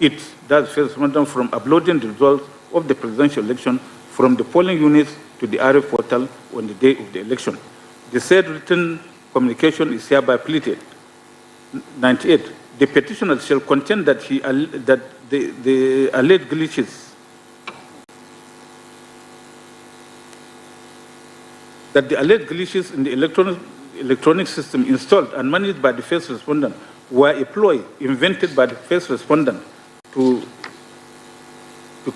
it, that first respondent, from uploading the results of the presidential election from the polling units to the RF portal on the day of the election. The said written communication is hereby pleaded. 98. The petitioner shall contend that the alleged glitches in the electronic system installed and managed by the first respondent were a ploy invented by the first respondent to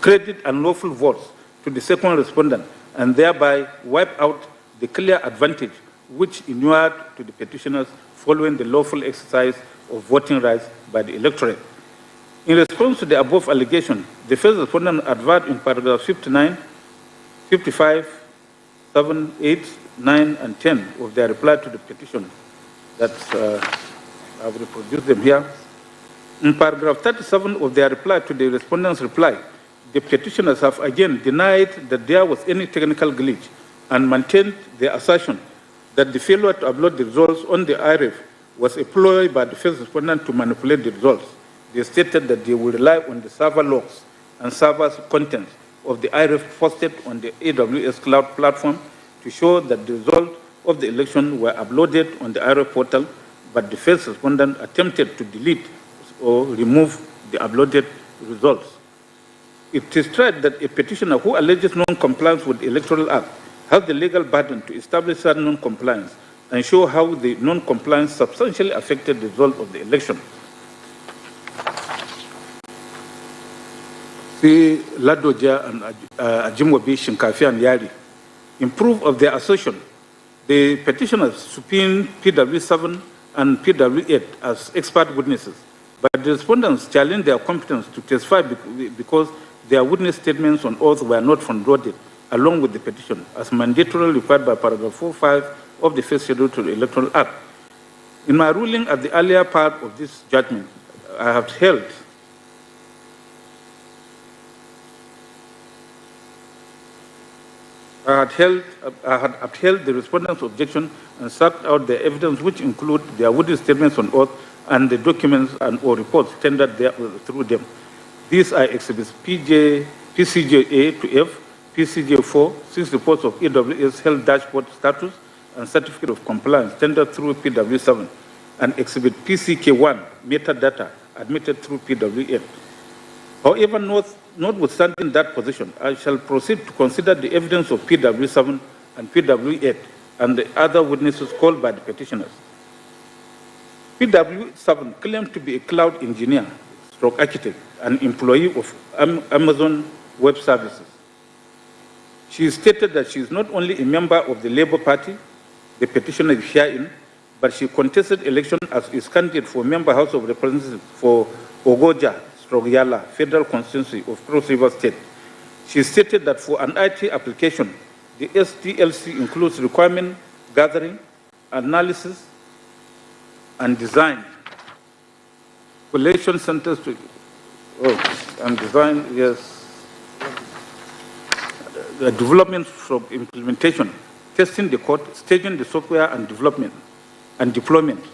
credit unlawful votes to the second respondent and thereby wipe out the clear advantage which inured to the petitioners following the lawful exercise of voting rights by the electorate. In response to the above allegation, the first respondent averred in paragraphs 59, 55, 7, 8, 9, and 10 of their reply to the petition that I've reproduced them here. In paragraph 37 of their reply to the respondent's reply, the petitioners have again denied that there was any technical glitch and maintained their assertion that the failure to upload the results on the IRF was a ploy by the first respondent to manipulate the results. They stated that they will rely on the server logs and server's contents of the IRF posted on the AWS cloud platform to show that the results of the election were uploaded on the IRF portal, but the first respondent attempted to delete or remove the uploaded results. It is true that a petitioner who alleges non-compliance with the Electoral Act has the legal burden to establish that non-compliance and show how the non-compliance substantially affected the result of the election. See Ladoja and Ajimwabi, Shinkafi and Yari. In proof of their assertion, the petitioners subpoenaed PW7 and PW8 as expert witnesses, but the respondents challenged their competence to testify because their witness statements on oath were not front-loaded along with the petition, as mandatorily required by paragraph 45 of the first schedule to the Electoral Act. In my ruling at the earlier part of this judgment, I had upheld the respondents' objection and sought out the evidence which include their witness statements on oath and the documents or reports tendered through them. These are exhibits PCJ-A to F, PCJ-4, 6 reports of AWS health dashboard status and certificate of compliance tendered through PW7, and exhibit PCK-1, metadata admitted through PW8. However, notwithstanding that position, I shall proceed to consider the evidence of PW7 and PW8 and the other witnesses called by the petitioners. PW7 claimed to be a cloud engineer, stroke architect, an employee of Amazon Web Services. She stated that she is not only a member of the Labour Party, the petitioner is herein, but she contested election as a candidate for member House of Representatives for Ogoja, Yala, Federal Constituency of Cross River State. She stated that for an IT application, the SDLC includes requirement gathering, analysis, and design. Collation centers and design, yes. The development from implementation, testing the code, staging the software and development and deployment.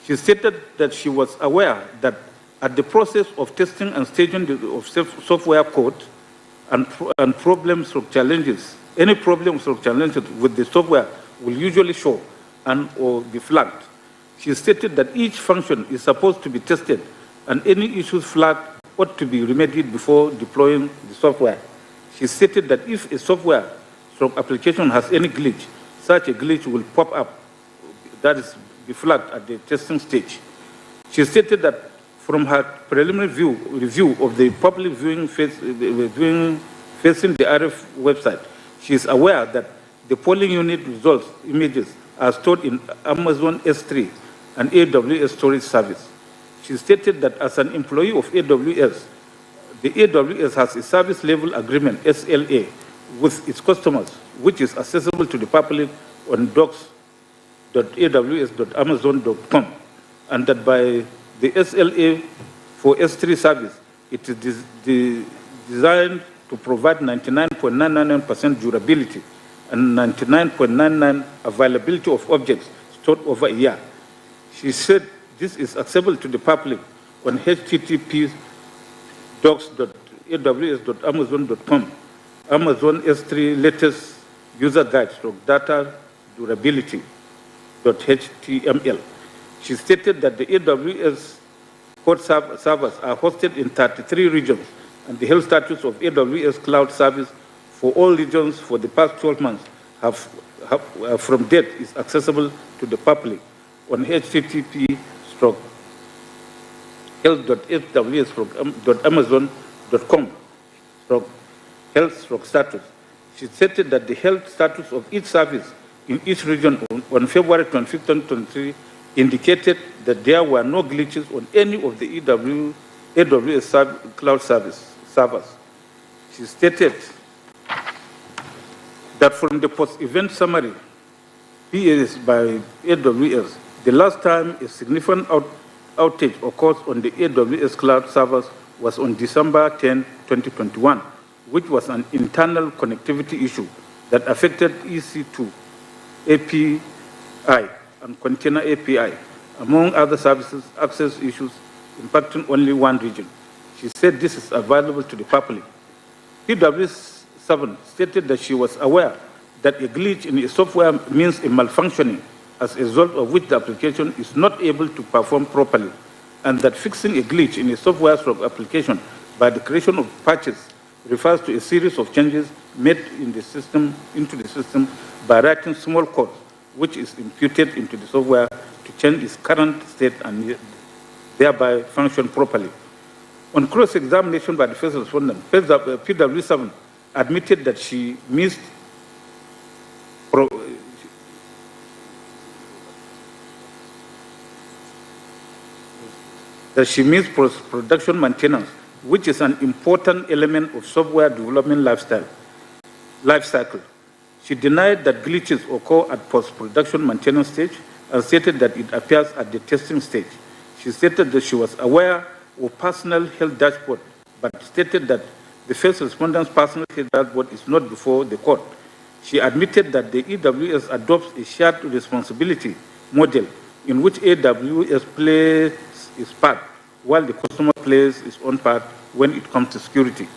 She stated that she was aware that at the process of testing and staging of software code and problems or challenges, any problems or challenges with the software will usually show and or be flagged. She stated that each function is supposed to be tested and any issues flagged ought to be remedied before deploying the software. She stated that if a software application has any glitch, such a glitch will pop up, that is, be flagged at the testing stage. She stated that from her preliminary review of the public viewing facing the RF website, she is aware that the polling unit results images are stored in Amazon S3, an AWS storage service. She stated that as an employee of AWS, the AWS has a service level agreement, SLA, with its customers, which is accessible to the public on docs.aws.amazon.com, and that by the SLA for S3 service, it is designed to provide 99.999% durability and 99.99% availability of objects stored over a year. She said this is accessible to the public on http docs.aws.amazon.com, Amazon S3 latest user guide data durability.html. She stated that the AWS code servers are hosted in 33 regions, and the health status of AWS cloud service for all regions for the past 12 months from date is accessible to the public on http://health.aws.amazon.com health status. She stated that the health status of each service in each region on February 25, 2023 indicated that there were no glitches on any of the AWS cloud servers. She stated that from the post-event summary PAs by AWS, the last time a significant outage occurred on the AWS cloud servers was on December 10, 2021, which was an internal connectivity issue that affected EC2, API, and Container API, among other services access issues impacting only one region. She said this is available to the public. PW7 stated that she was aware that a glitch in a software means a malfunctioning, as a result of which the application is not able to perform properly, and that fixing a glitch in a software application by the creation of patches refers to a series of changes made into the system by writing small code, which is imputed into the software to change its current state and thereby function properly. On cross-examination by the first respondent, PW7 admitted that she missed post-production maintenance, which is an important element of software development life cycle. She denied that glitches occur at post-production maintenance stage and stated that it appears at the testing stage. She stated that she was aware of personal health dashboard, but stated that the first respondent's personal health dashboard is not before the court. She admitted that the AWS adopts a shared responsibility model in which AWS plays its part while the customer plays its own part when it comes to security.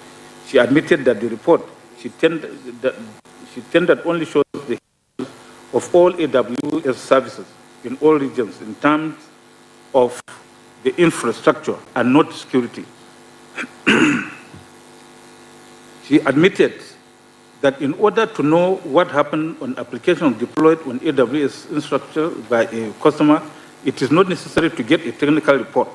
She admitted that the report she tendered only shows the health of all AWS services in all regions in terms of the infrastructure and not security. She admitted that in order to know what happened on applications deployed on AWS infrastructure by a customer, it is not necessary to get a technical report.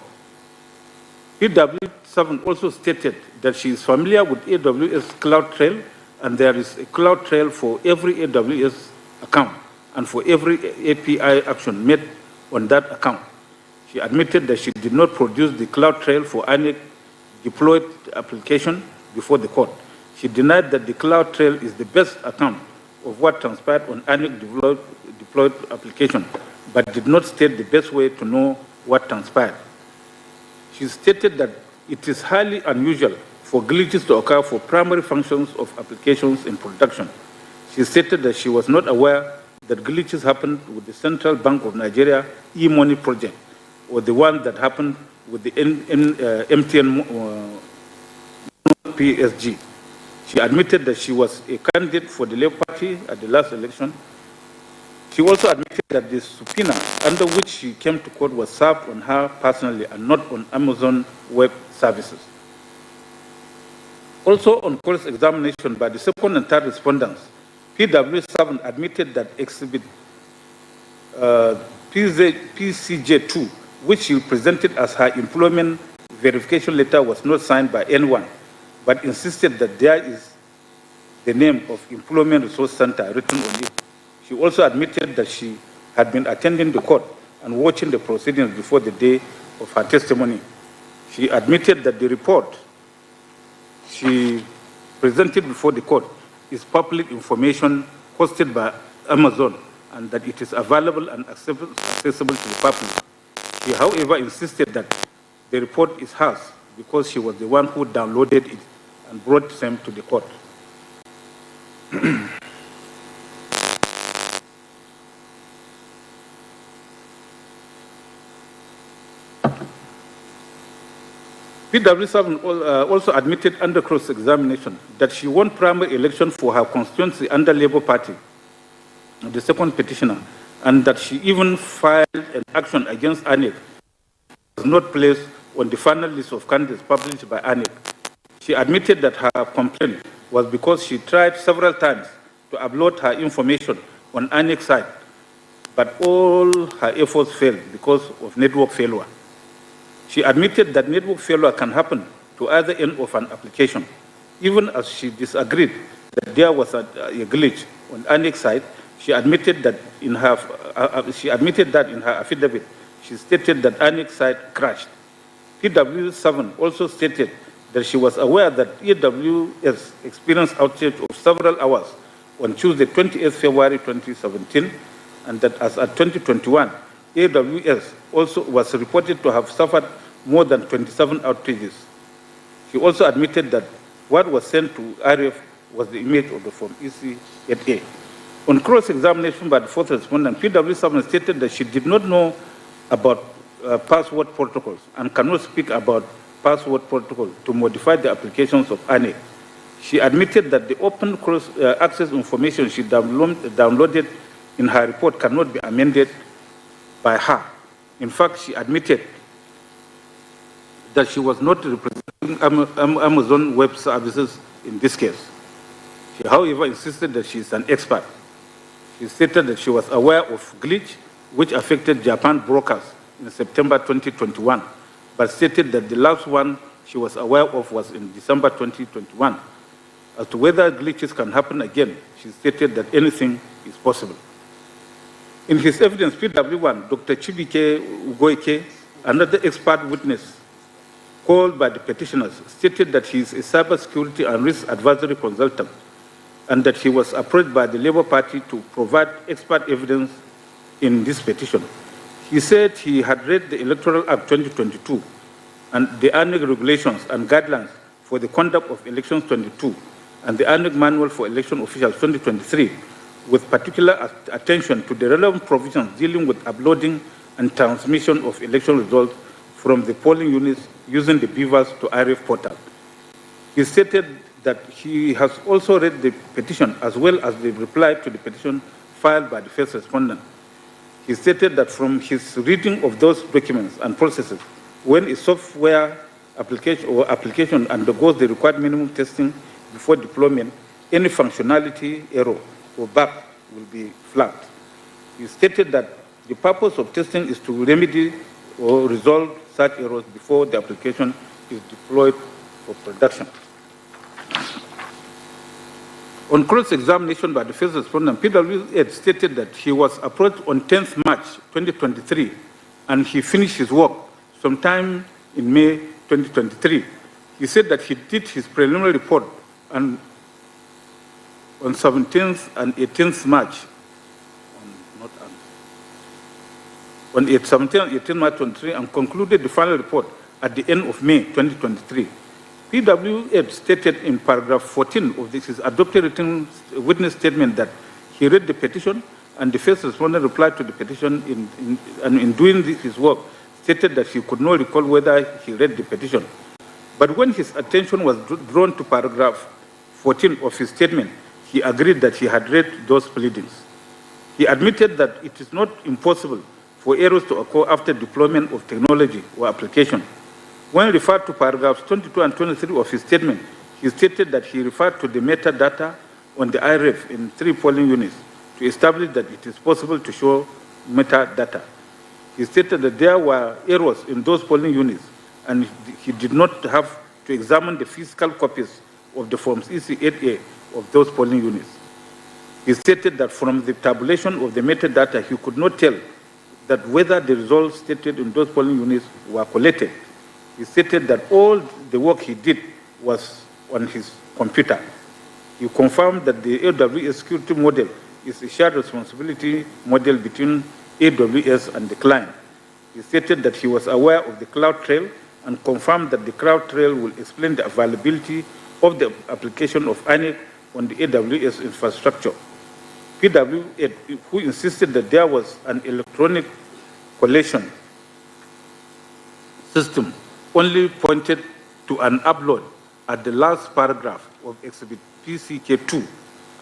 PW7 also stated that she is familiar with AWS CloudTrail, and there is a CloudTrail for every AWS account and for every API action made on that account. She admitted that she did not produce the CloudTrail for any deployed application before the court. She denied that the CloudTrail is the best account of what transpired on any deployed application, but did not state the best way to know what transpired. She stated that it is highly unusual for glitches to occur for primary functions of applications in production. She stated that she was not aware that glitches happened with the Central Bank of Nigeria e-money project, or the one that happened with the MTN PSG. She admitted that she was a candidate for the Labour Party at the last election. She also admitted that the subpoena under which she came to court was served on her personally and not on Amazon Web Services. Also on cross-examination by the second and third respondents, PW7 admitted that Exhibit PCJ2 which she presented as her employment verification letter, was not signed by anyone, but insisted that there is the name of Employment Resource Center written on it. She also admitted that she had been attending the court and watching the proceedings before the day of her testimony. She admitted that the report she presented before the court is public information hosted by Amazon and that it is available and accessible to the public. She, however, insisted that the report is hers because she was the one who downloaded it and brought them to the court. PW7 also admitted under cross-examination that she won primary election for her constituency under Labour Party, the second petitioner, and that she even filed an action against ANEC, was not placed on the final list of candidates published by ANEC. She admitted that her complaint was because she tried several times to upload her information on ANEC's site, but all her efforts failed because of network failure. She admitted that network failure can happen to either end of an application, even as she disagreed that there was a glitch on ANEC's site. She admitted that in her affidavit. She stated that ANEC's site crashed. PW7 also stated that she was aware that AWS experienced outage of several hours on Tuesday, 28 February 2017, and that as at 2021, AWS also was reported to have suffered more than 27 outages. She also admitted that what was sent to RF was the image of the Form EC-8A. On cross-examination by the fourth respondent, PW7 stated that she did not know about password protocols and cannot speak about password protocol to modify the applications of ANEC. She admitted that the open cross-access information she downloaded in her report cannot be amended by her. In fact, she admitted that she was not representing Amazon Web Services in this case. She, however, insisted that she is an expert. She stated that she was aware of glitch which affected Japan brokers in September 2021, but stated that the last one she was aware of was in December 2021. As to whether glitches can happen again, she stated that anything is possible. In his evidence, PW1, Dr. Chibike Ugoike, another expert witness called by the petitioners, stated that he is a cybersecurity and risk advisory consultant and that he was approached by the Labour Party to provide expert evidence in this petition. He said he had read the Electoral Act 2022 and the ANEC regulations and guidelines for the conduct of elections 22 and the ANEC Manual for Election Officials 2023, with particular attention to the relevant provisions dealing with uploading and transmission of election results from the polling units using the beavers to RF portal. He stated that he has also read the petition as well as the reply to the petition filed by the first respondent. He stated that from his reading of those documents and processes, when a software application undergoes the required minimum testing before deployment, any functionality error or bug will be flagged. He stated that the purpose of testing is to remedy or resolve such errors before the application is deployed for production. On cross-examination by the first respondent, PW8 stated that he was approached on 10th March 2023 and he finished his work sometime in May 2023. He said that he did his preliminary report on 17th and 18th March, on 17th and 18th March 2023 and concluded the final report at the end of May 2023. PW8 stated in paragraph 14 of this, his adopted written witness statement, that he read the petition and the first respondent replied to the petition in doing his work, stated that he could not recall whether he read the petition. But when his attention was drawn to paragraph 14 of his statement, he agreed that he had read those pleadings. He admitted that it is not impossible for errors to occur after deployment of technology or application. When referred to paragraphs 22 and 23 of his statement, he stated that he referred to the metadata on the IREF in 3 polling units to establish that it is possible to show metadata. He stated that there were errors in those polling units, and he did not have to examine the physical copies of the Forms EC8A of those polling units. He stated that from the tabulation of the metadata, he could not tell that whether the results stated in those polling units were collated. He stated that all the work he did was on his computer. He confirmed that the AWS security model is a shared responsibility model between AWS and the client. He stated that he was aware of the CloudTrail and confirmed that the CloudTrail will explain the availability of the application of INEC on the AWS infrastructure. PW8, who insisted that there was an electronic collation system, only pointed to an upload at the last paragraph of Exhibit PCK2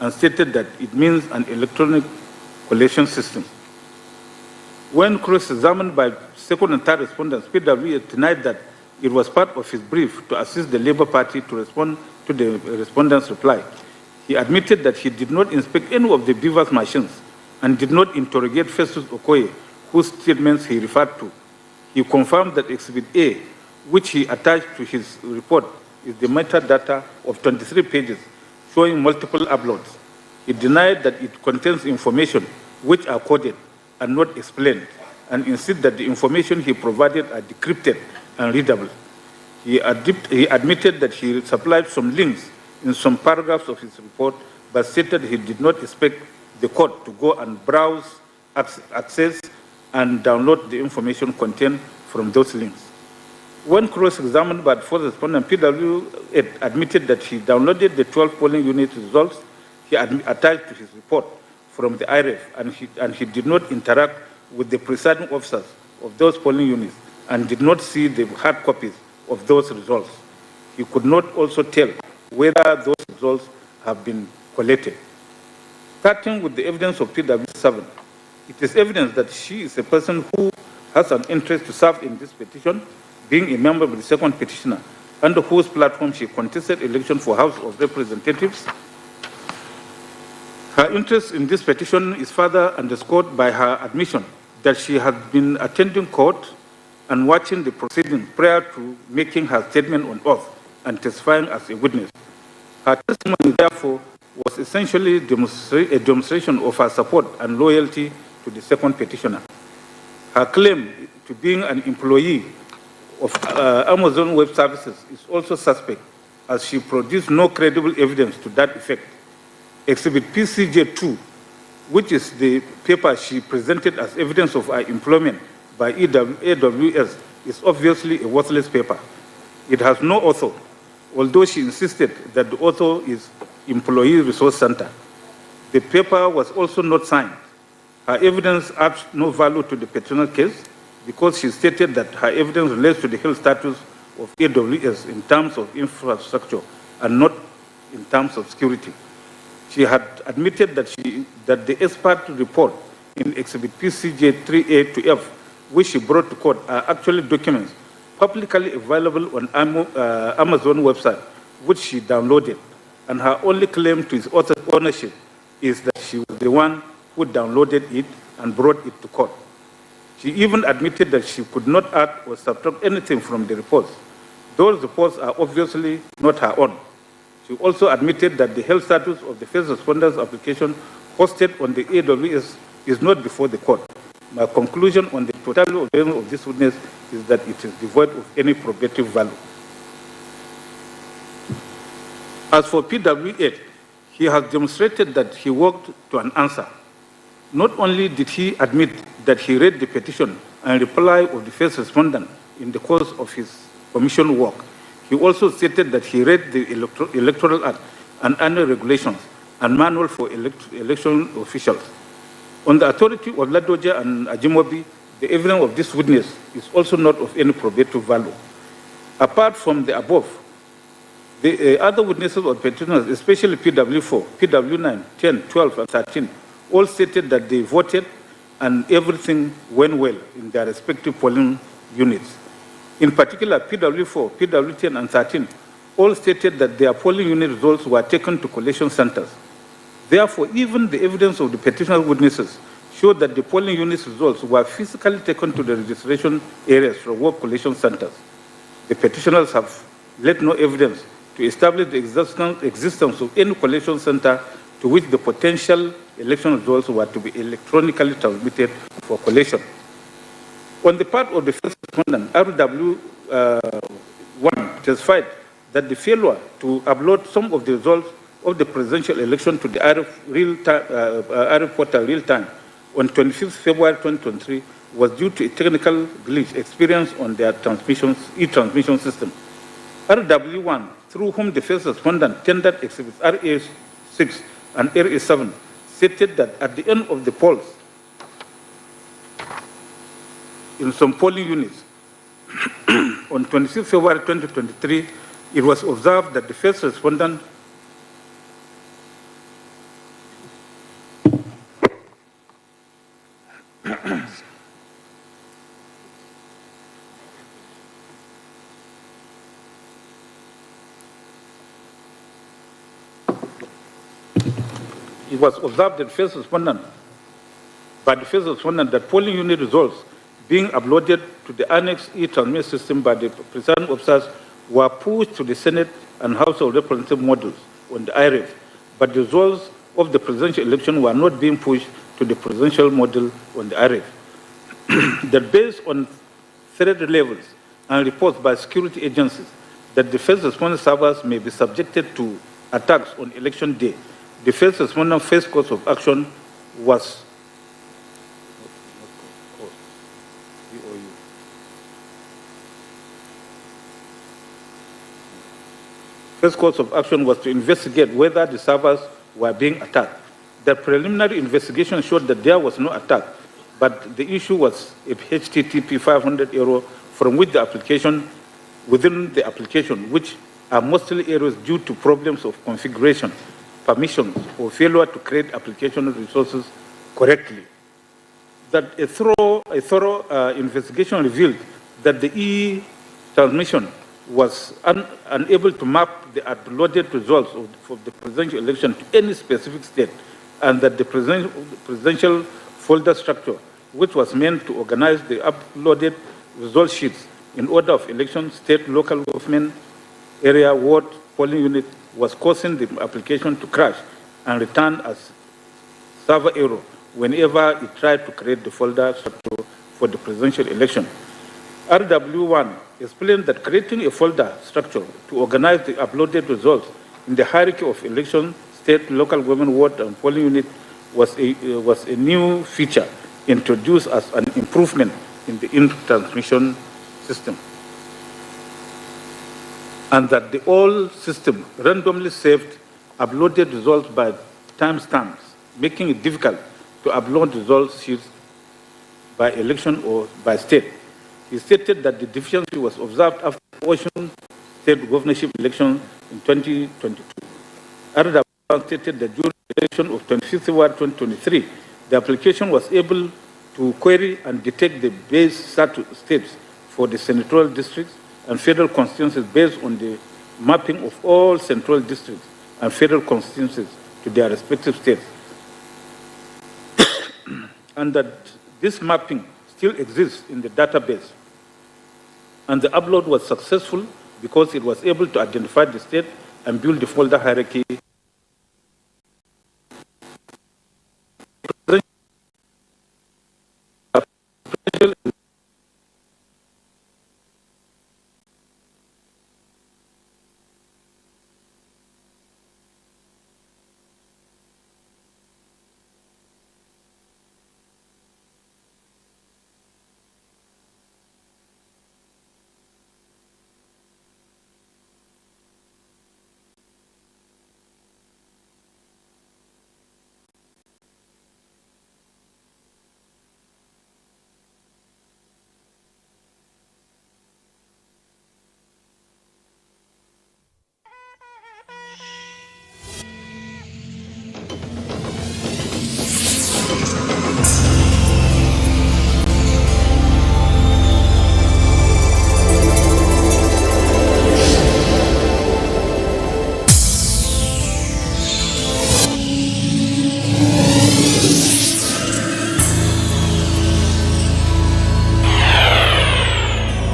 and stated that it means an electronic collation system. When cross-examined by second and third respondents, PW8 denied that it was part of his brief to assist the Labour Party to respond to the respondents' reply. He admitted that he did not inspect any of the Beavers machines and did not interrogate Festus Okoye, whose statements he referred to. He confirmed that Exhibit A, which he attached to his report, is the metadata of 23 pages showing multiple uploads. He denied that it contains information which are coded and not explained, and insisted that the information he provided are decrypted and readable. He admitted that he supplied some links in some paragraphs of his report, but stated he did not expect the court to go and browse, access, and download the information contained from those links. When cross-examined by the fourth respondent, PW8 admitted that he downloaded the 12 polling unit results he attached to his report from the IREF, and he did not interact with the presiding officers of those polling units and did not see the hard copies of those results. He could not also tell whether those results have been collated. Starting with the evidence of PW7, it is evidence that she is a person who has an interest to serve in this petition, being a member of the second petitioner, under whose platform she contested election for House of Representatives. Her interest in this petition is further underscored by her admission that she had been attending court and watching the proceedings prior to making her statement on oath and testifying as a witness. Her testimony, therefore, was essentially a demonstration of her support and loyalty to the second petitioner. Her claim to being an employee of Amazon Web Services is also suspect, as she produced no credible evidence to that effect. Exhibit PCJ2, which is the paper she presented as evidence of her employment by AWS, is obviously a worthless paper. It has no author, although she insisted that the author is Employee Resource Center. The paper was also not signed. Her evidence adds no value to the petitioner case because she stated that her evidence relates to the health status of AWS in terms of infrastructure and not in terms of security. She had admitted that the expert report in Exhibit PCJ 3A to F, which she brought to court, are actually documents publicly available on Amazon website, which she downloaded, and her only claim to its ownership is that she was the one who downloaded it and brought it to court. She even admitted that she could not add or subtract anything from the reports. Those reports are obviously not her own. She also admitted that the health status of the first responder's application hosted on the AWS is not before the court. My conclusion on the totality of this witness is that it is devoid of any probative value. As for PW8, he has demonstrated that he worked to an answer. Not only did he admit that he read the petition and reply of the first respondent in the course of his commission work, he also stated that he read the Electoral Act and annual regulations and manual for election officials. On the authority of Ladoja and Ajimobi, the evidence of this witness is also not of any probative value. Apart from the above, the other witnesses or petitioners, especially PW4, PW9, 10, 12, and 13, all stated that they voted and everything went well in their respective polling units. In particular, PW4, PW10, and 13 all stated that their polling unit results were taken to collation centers. Therefore, even the evidence of the petitioner witnesses showed that the polling units results were physically taken to the registration areas from work collection centers. The petitioners have led no evidence to establish the existence of any collection center to which the potential election results were to be electronically transmitted for collation. On the part of the first respondent, RW1 testified that the failure to upload some of the results of the presidential election to the RF portal real time on 25th February 2023 was due to a technical glitch experienced on their e-transmission system. RW1, through whom the first respondent tendered exhibits RA6 and RA7, stated that at the end of the polls, in some polling units, on 26 February 2023, it was observed that the first respondent it was observed that by the first respondent that polling unit results being uploaded to the annex e-transmit system by the presiding officers were pushed to the Senate and House of Representatives modules on the IRF, but the results of the presidential election were not being pushed to the presidential module on the IRF. That based on threat levels and reports by security agencies that the first respondent servers may be subjected to attacks on election day, the first respondent first course of action was to investigate whether the servers were being attacked. The preliminary investigation showed that there was no attack, but the issue was a HTTP 500 error from which within the application, which are mostly errors due to problems of configuration, permissions, or failure to create application resources correctly. That a thorough investigation revealed that the e-transmission was unable to map the uploaded results of the presidential election to any specific state, and that the presidential folder structure, which was meant to organize the uploaded result sheets in order of election, state, local government, area, ward, polling unit, was causing the application to crash and return as server error whenever it tried to create the folder structure for the presidential election. RW1 explained that creating a folder structure to organize the uploaded results in the hierarchy of election, state, local government, ward, and polling unit was a new feature introduced as an improvement in the transmission system, and that the old system randomly saved uploaded results by timestamps, making it difficult to upload results sheets by election or by state. He stated that the deficiency was observed after the Ocean State governorship election in 2022. RW stated that during the election of 25th February 2023, the application was able to query and detect the base states for the senatorial districts and federal constituencies based on the mapping of all central districts and federal constituencies to their respective states. And that this mapping still exists in the database. And the upload was successful because it was able to identify the state and build the folder hierarchy.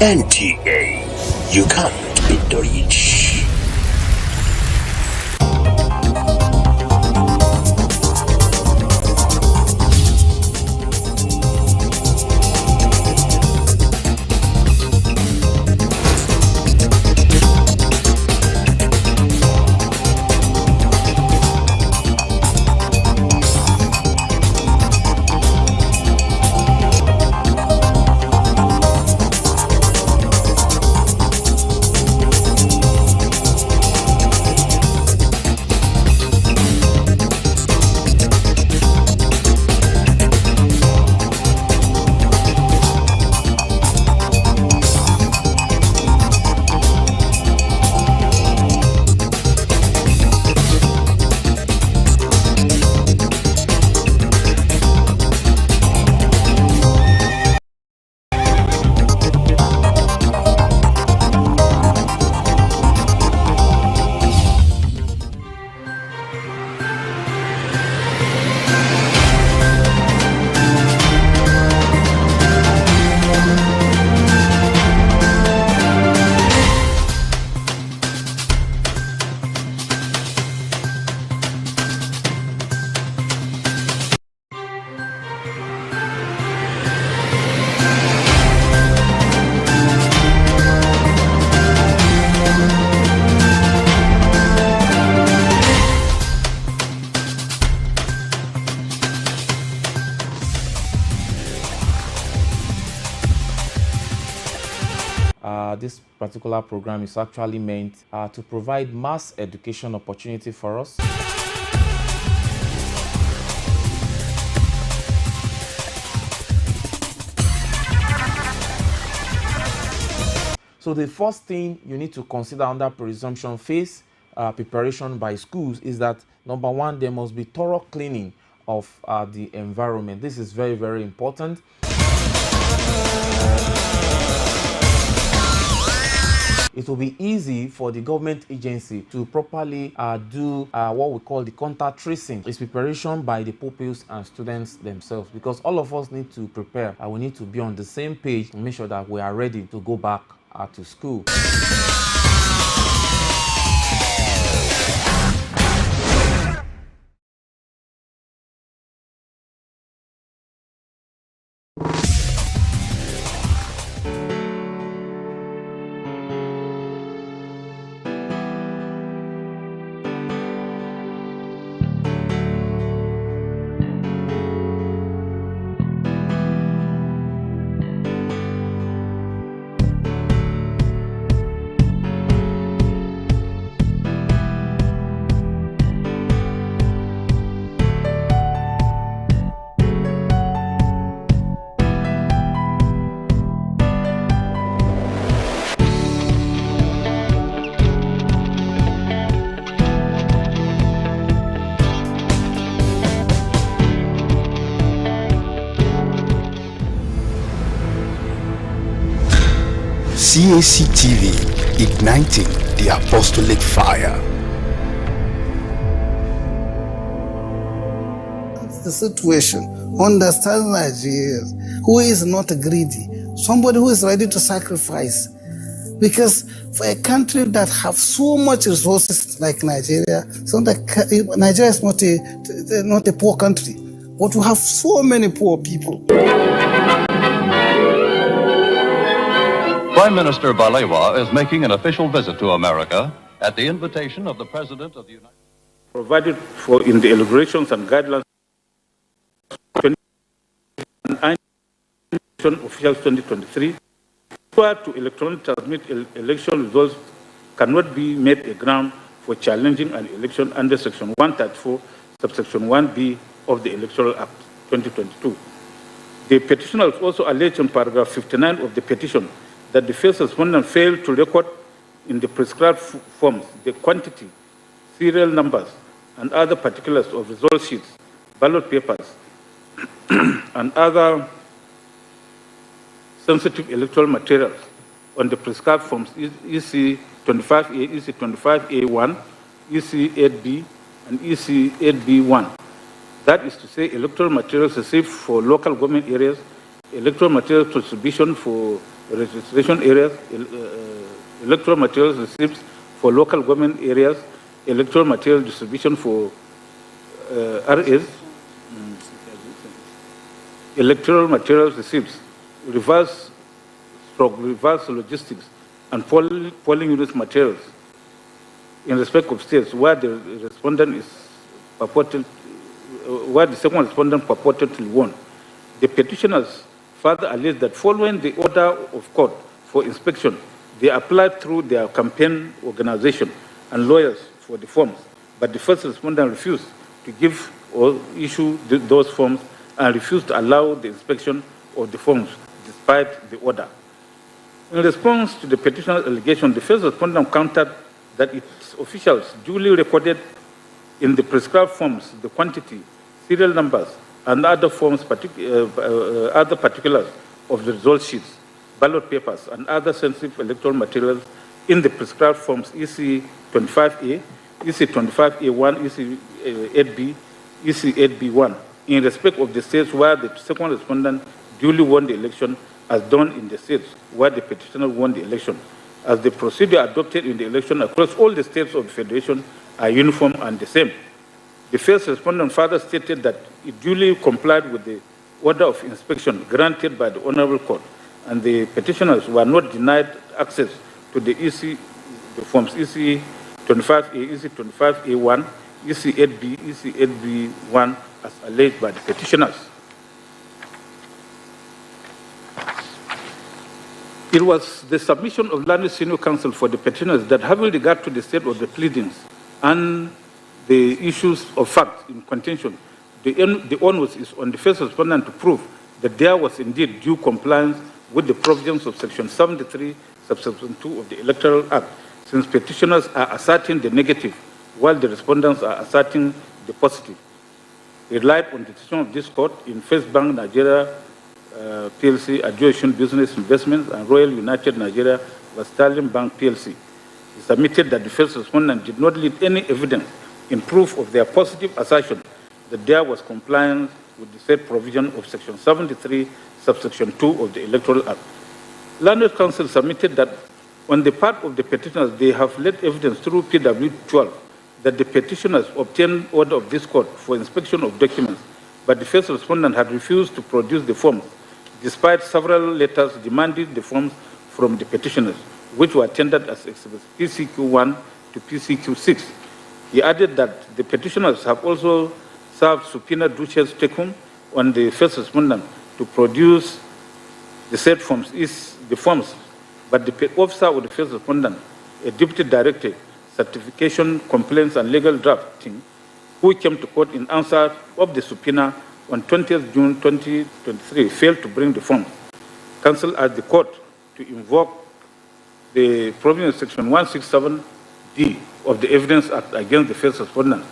NTA, you can't beat the rich. This particular program is actually meant to provide mass education opportunity for us. So the first thing you need to consider under pre-resumption phase preparation by schools is that, number one, there must be thorough cleaning of the environment. This is very, very important. It will be easy for the government agency to properly do what we call the contact tracing. It's preparation by the pupils and students themselves, because all of us need to prepare. We need to be on the same page to make sure that we are ready to go back to school. Cac TV, igniting the apostolic fire. That's the situation. Understand Nigerians, who is not greedy, somebody who is ready to sacrifice. Because for a country that have so much resources like Nigeria, so that Nigeria is not a poor country, but we have so many poor people. Prime Minister Balewa is making an official visit to America at the invitation of the President of the United States. Provided for in the deliberations and guidelines officials 2023, prior to electronic transmit election results cannot be made a ground for challenging an election under Section 134, subsection 1B of the Electoral Act 2022. The petitioners also allege in paragraph 59 of the petition that the first respondent failed to record in the prescribed forms the quantity, serial numbers, and other particulars of result sheets, ballot papers, and other sensitive electoral materials on the prescribed forms EC 25A, EC 25A1, EC 8B, and EC 8B1. That is to say, electoral materials received for local government areas, electoral material distribution for registration areas, electoral materials receipts for local government areas, electoral material distribution for RS, electoral materials receipts, reverse logistics, and polling unit materials in respect of states where the respondent is purported, where the second respondent purportedly won. The petitioners further alleged that following the order of court for inspection, they applied through their campaign organization and lawyers for the forms, but the first respondent refused to give or issue those forms and refused to allow the inspection of the forms despite the order. In response to the petitioner's allegation, the first respondent countered that its officials duly recorded in the prescribed forms the quantity, serial numbers, and other forms, other particulars of the result sheets, ballot papers, and other sensitive electoral materials in the prescribed forms EC 25A, EC 25A1, EC 8B, EC 8B1, in respect of the states where the second respondent duly won the election, as done in the states where the petitioner won the election, as the procedure adopted in the election across all the states of the Federation are uniform and the same. The first respondent further stated that it duly complied with the order of inspection granted by the Honorable Court, and the petitioners were not denied access to the forms EC 25A, EC 25A1, EC 8B, EC 8B1 as alleged by the petitioners. It was the submission of Land Senior Counsel for the petitioners that, having regard to the state of the pleadings and the issues of fact in contention, the onus is on the first respondent to prove that there was indeed due compliance with the provisions of Section 73, subsection 2 of the Electoral Act, since petitioners are asserting the negative while the respondents are asserting the positive. He relied on the decision of this court in First Bank Nigeria PLC, Adjudication Business Investments, and Royal United Nigeria Sterling Bank PLC. He submitted that the first respondent did not lead any evidence in proof of their positive assertion that there was compliance with the said provision of Section 73, subsection 2 of the Electoral Act. Landed Council submitted that on the part of the petitioners, they have led evidence through PW 12 that the petitioners obtained order of this court for inspection of documents, but the first respondent had refused to produce the forms, despite several letters demanding the forms from the petitioners, which were tendered as exhibits PCQ1 to PCQ6. He added that the petitioners have also served subpoena duces tecum on the first respondent to produce the said forms, but the officer of the first respondent, a deputy director, certification, complaints, and legal drafting, who came to court in answer of the subpoena on 20th June 2023, failed to bring the forms. Counsel asked the court to invoke the provision of Section 167D of the Evidence Act against the first respondent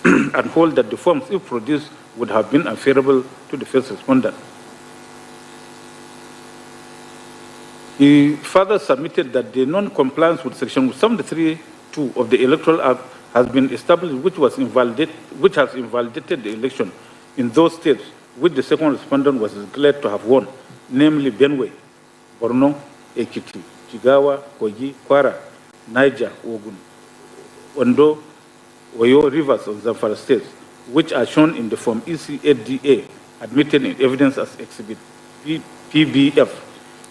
and hold that the forms, if produced, would have been unfavorable to the first respondent. He further submitted that the non-compliance with Section 73(2) of the Electoral Act has been established, which has invalidated the election in those states which the second respondent was declared to have won, namely Benue, Borno, Ekiti, Jigawa, Kogi, Kwara, Niger, Ogun, Ondo, Oyo, Rivers of Zamfara states, which are shown in the form EC8DA, admitted in evidence as Exhibit PBF.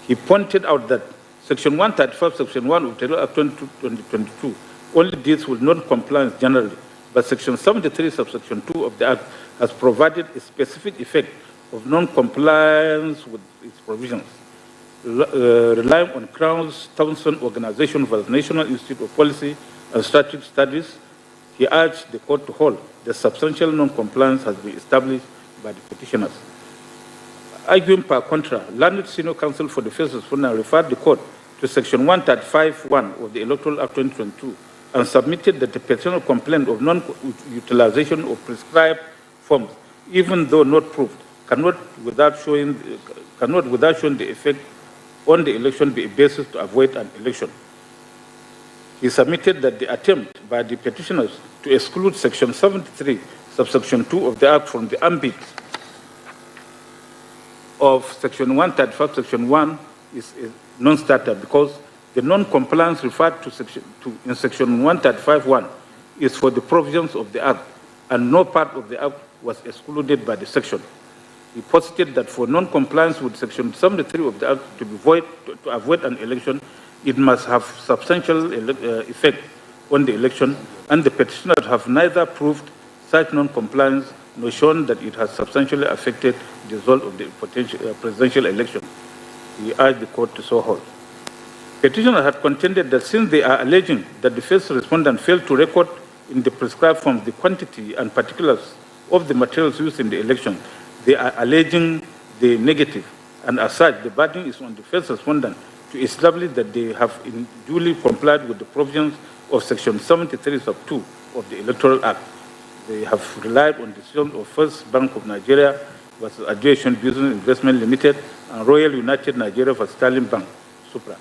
He pointed out that Section 135, Section 1 of the Electoral Act 2022 only deals with non-compliance generally, but Section 73, subsection 2 of the Act has provided a specific effect of non-compliance with its provisions. Relying on Crown's Townsend Organization for the National Institute of Policy and Strategic Studies, he urged the court to hold that substantial non-compliance has been established by the petitioners. Arguing per contra, Landed Senior Counsel for the first respondent referred the court to Section 135(1) of the Electoral Act 2022 and submitted that the petitioner complaint of non-utilization of prescribed forms, even though not proved, cannot without showing the effect on the election be a basis to avoid an election. He submitted that the attempt by the petitioners to exclude Section 73, subsection 2 of the Act from the ambit of Section 135, Section 1 is a non-starter because the non-compliance referred to in Section 135(1) is for the provisions of the Act, and no part of the Act was excluded by the section. He posited that for non-compliance with Section 73 of the Act to avoid an election, it must have substantial effect on the election, and the petitioners have neither proved such non-compliance nor shown that it has substantially affected the result of the presidential election. He urged the court to so hold. Petitioners had contended that since they are alleging that the first respondent failed to record in the prescribed form the quantity and particulars of the materials used in the election, they are alleging the negative, and as such, the burden is on the first respondent to establish that they have duly complied with the provisions of Section 73 sub 2 of the Electoral Act. They have relied on the decision of First Bank of Nigeria versus Aviation Business Investment Limited and Royal United Nigeria for Sterling Bank, Supra.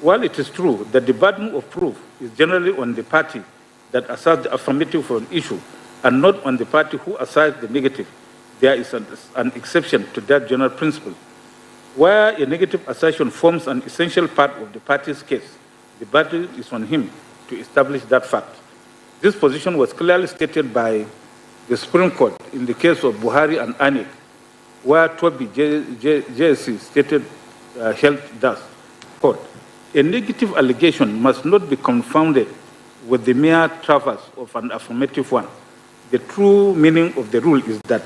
While it is true that the burden of proof is generally on the party that asserts the affirmative for an issue and not on the party who asserts the negative, there is an exception to that general principle. Where a negative assertion forms an essential part of the party's case, the burden is on him to establish that fact. This position was clearly stated by the Supreme Court in the case of Buhari and Anik, where Toby JSC stated held thus, quote, a negative allegation must not be confounded with the mere traverse of an affirmative one. The true meaning of the rule is that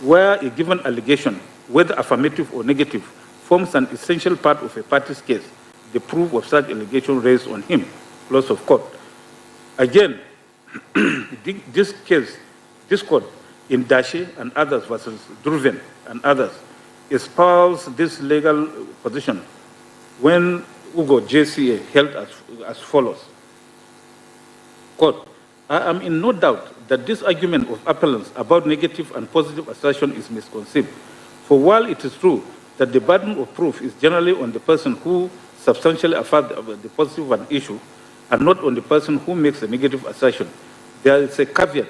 where a given allegation, whether affirmative or negative, forms an essential part of a party's case, the proof of such allegation rests on him, close of court. Again, this court in Dashi and others versus Durven and others espoused this legal position when Ugo JCA held as follows. Quote, I am in no doubt that this argument of appellants about negative and positive assertion is misconceived. For while it is true that the burden of proof is generally on the person who substantially affirms the positive of an issue and not on the person who makes a negative assertion, there is a caveat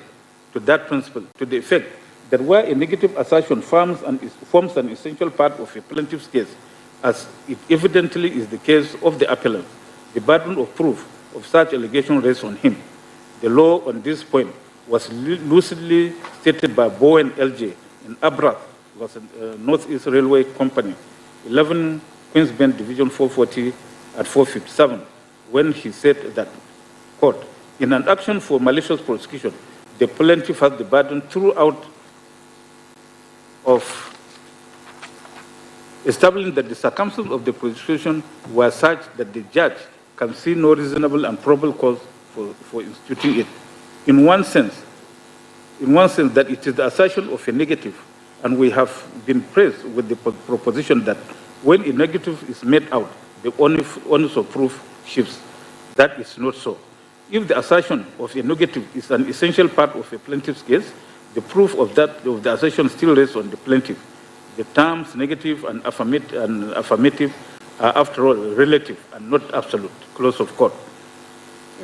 to that principle, to the effect that where a negative assertion forms an essential part of a plaintiff's case, as it evidently is the case of the appellant, the burden of proof of such allegation rests on him. The law on this point was lucidly stated by Bowen LJ in Abrath, was a Northeast Railway Company, 11 Queens Bend Division 440 at 457, when he said that, quote, in an action for malicious prosecution, the plaintiff has the burden throughout of establishing that the circumstances of the prosecution were such that the judge can see no reasonable and probable cause for instituting it. In one sense, that it is the assertion of a negative, and we have been praised with the proposition that when a negative is made out, the onus of proof shifts. That is not so. If the assertion of a negative is an essential part of a plaintiff's case, the proof of the assertion still rests on the plaintiff. The terms negative and affirmative are, after all, relative and not absolute, close of court.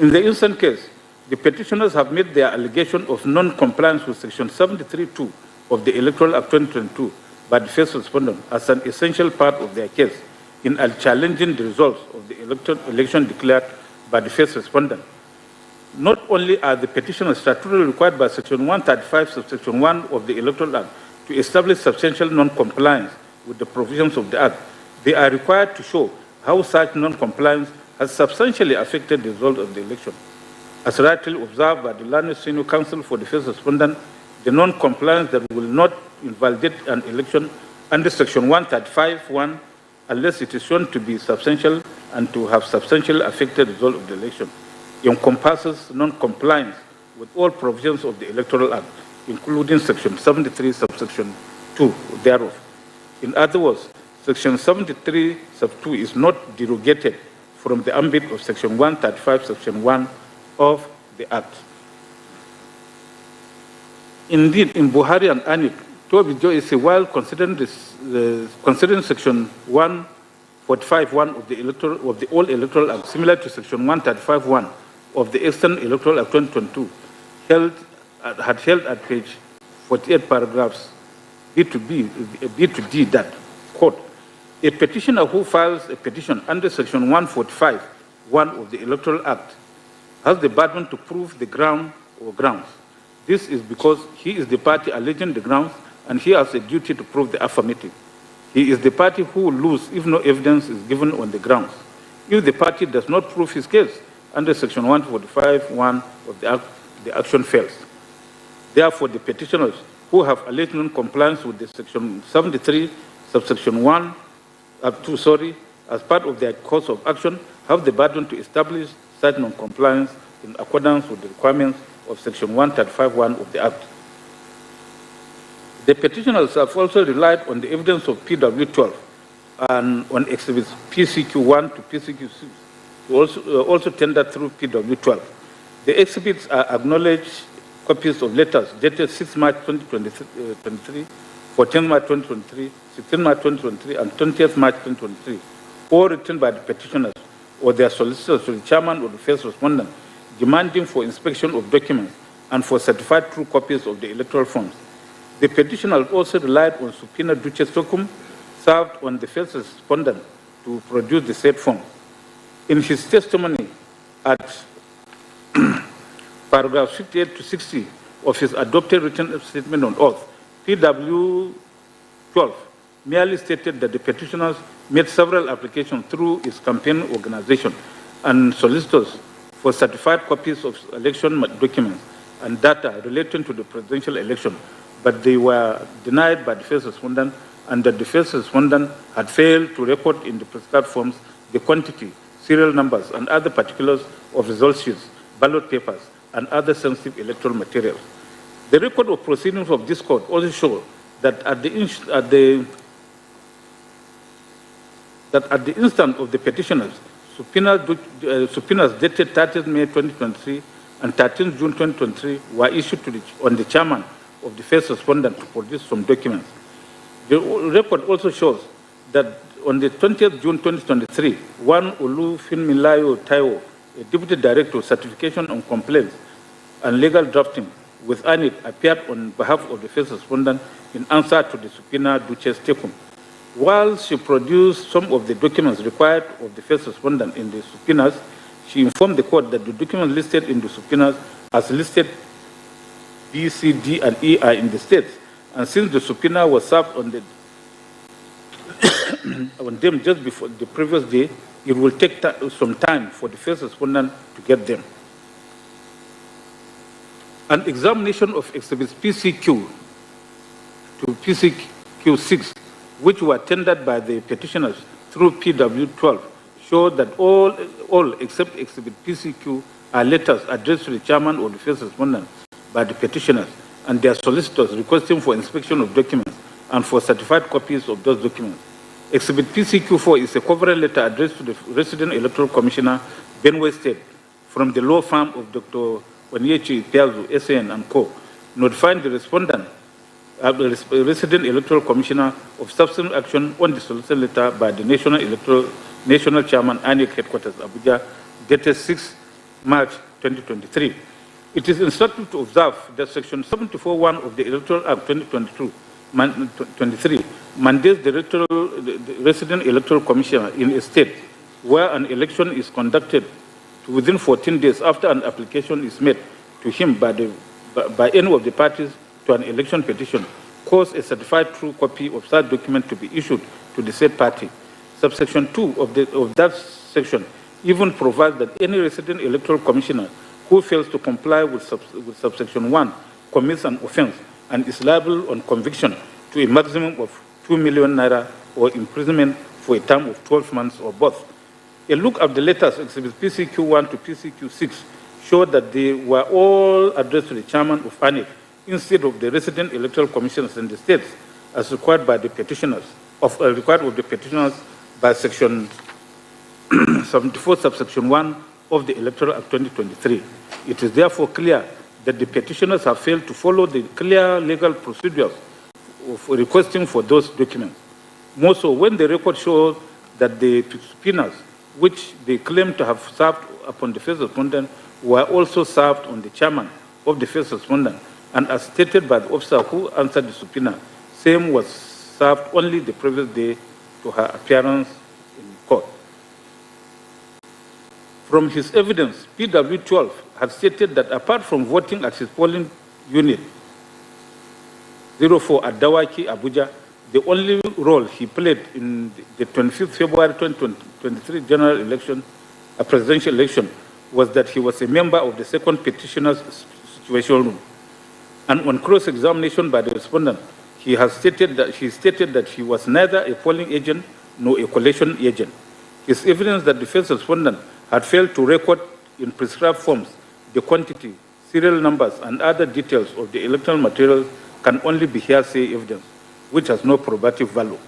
In the instant case, the petitioners have made their allegation of non-compliance with Section 73(2) of the Electoral Act 2022 by the first respondent as an essential part of their case in challenging the results of the election declared by the first respondent. Not only are the petitioners statutorily required by Section 135, subsection 1 of the Electoral Act to establish substantial non-compliance with the provisions of the Act, they are required to show how such non-compliance has substantially affected the result of the election. As rightly observed by the learned senior counsel for the first respondent, the non-compliance that will not invalidate an election under Section 135(1) unless it is shown to be substantial and to have substantially affected the result of the election encompasses non-compliance with all provisions of the Electoral Act, including Section 73, subsection 2 thereof. In other words, Section 73, sub 2 is not derogated from the ambit of Section 135, section 1 of the Act. Indeed, in Buhari and Anik, Toby Joyce, while considering Section 145(1) of the old Electoral Act, similar to Section 135(1) of the Eastern Electoral Act 2022, had held at page 48, paragraphs B to D that, quote, A petitioner who files a petition under Section 145(1) of the Electoral Act has the burden to prove the ground or grounds. This is because he is the party alleging the grounds and he has a duty to prove the affirmative. He is the party who will lose if no evidence is given on the grounds. If the party does not prove his case under Section 145(1) of the Act, the action fails. Therefore, the petitioners who have alleged non-compliance with the Section 73, subsection 1, as part of their course of action, have the burden to establish such non-compliance in accordance with the requirements of Section 135(1) of the Act. The petitioners have also relied on the evidence of PW12 and on exhibits PCQ1 to PCQ6 to also tendered through PW12. The exhibits are acknowledged copies of letters dated 6 March 2023, 14 March 2023, 16 March 2023, and 20th March 2023, all written by the petitioners or their solicitors to the chairman or the first respondent, demanding for inspection of documents and for certified true copies of the electoral forms. The petitioner also relied on subpoena duces tecum served on the first respondent to produce the said form. In his testimony at paragraph 58 to 60 of his adopted written statement on oath, PW12 merely stated that the petitioners made several applications through its campaign organization and solicitors for certified copies of election documents and data relating to the presidential election, but they were denied by the first respondent, and that the first respondent had failed to record in the prescribed forms the quantity, serial numbers, and other particulars of result sheets, ballot papers, and other sensitive electoral materials. The record of proceedings of this court also shows that at the instant of the petitioners, subpoenas dated 30th May 2023 and 13th June 2023 were issued on the chairman of the first respondent to produce some documents. The record also shows that on the 20th June 2023, one Olufunmilayo Taiwo, a deputy director of certification on complaints and legal drafting with ANIC, appeared on behalf of the first respondent in answer to the subpoena duces tecum. While she produced some of the documents required of the first respondent in the subpoenas, she informed the court that the documents listed in the subpoenas as listed B, C, D, and E are in the states, and since the subpoena was served on them just before the previous day, it will take some time for the first respondent to get them. An examination of exhibits PCQ to PCQ6, which were tendered by the petitioners through PW12, showed that all except exhibit PCQ are letters addressed to the chairman or the first respondent by the petitioners and their solicitors requesting for inspection of documents and for certified copies of those documents. Exhibit PCQ4 is a cover letter addressed to the resident electoral commissioner, Benue State, from the law firm of Dr. Onyechi Piazu, SAN and Co., notifying the respondent, the resident electoral commissioner, of subsequent action on the solicited letter by the national chairman, ANIC headquarters, Abuja, dated 6 March 2023. It is instructive to observe that Section 74(1) of the Electoral Act 2023 mandates the resident electoral commissioner in a state where an election is conducted to within 14 days after an application is made to him by any of the parties to an election petition, cause a certified true copy of such document to be issued to the said party. Subsection 2 of that section even provides that any resident electoral commissioner who fails to comply with subsection 1 commits an offense and is liable on conviction to a maximum of 2 million naira or imprisonment for a term of 12 months or both. A look at the letters exhibits PCQ1 to PCQ6 showed that they were all addressed to the chairman of ANIC instead of the resident electoral commissioners in the states, as required by the petitioners by Section 74, subsection 1 of the Electoral Act 2023. It is therefore clear that the petitioners have failed to follow the clear legal procedures of requesting for those documents. More so, when the record shows that the subpoenas, which they claim to have served upon the first respondent, were also served on the chairman of the first respondent, and as stated by the officer who answered the subpoena, same was served only the previous day to her appearance in court. From his evidence, PW12 had stated that apart from voting at his polling unit 04 at Dawaki, Abuja, the only role he played in the 25th February 2023 general election, a presidential election, was that he was a member of the second petitioner's situation room. And on cross-examination by the respondent, he stated that he was neither a polling agent nor a collation agent. His evidence that the first respondent had failed to record in prescribed forms the quantity, serial numbers, and other details of the electoral material can only be hearsay evidence, which has no probative value.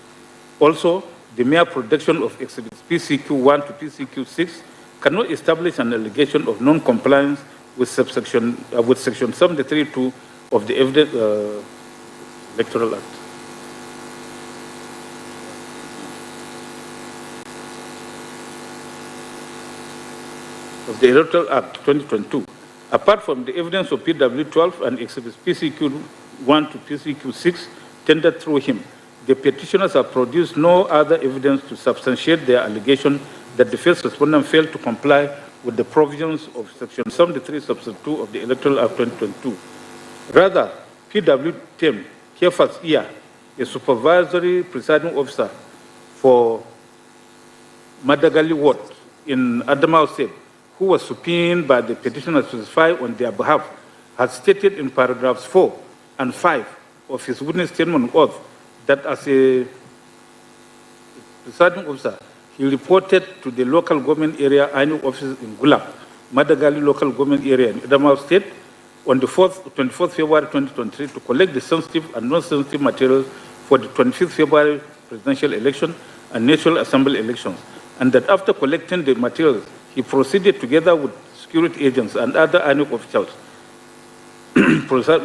Also, the mere production of exhibits PCQ1 to PCQ6 cannot establish an allegation of non-compliance with section 73(2) of the Electoral Act. Of the Electoral Act 2022. Apart from the evidence of PW12 and exhibits PCQ1 to PCQ6 tendered through him, the petitioners have produced no other evidence to substantiate their allegation that the first respondent failed to comply with the provisions of Section 73, Subsection 2 of the Electoral Act 2022. Rather, PW10, Kefas Iya, a supervisory presiding officer for Madagali Ward in Adamawa State, who was subpoenaed by the petitioners to testify on their behalf, has stated in paragraphs 4 and 5 of his witness statement oath that as a presiding officer, he reported to the local government area INEC offices in Gulab, Madagali local government area in Adamawa State, on the 24th February 2023 to collect the sensitive and non-sensitive materials for the 25th February presidential election and National Assembly elections, and that after collecting the materials, he proceeded together with security agents and other INEC officials,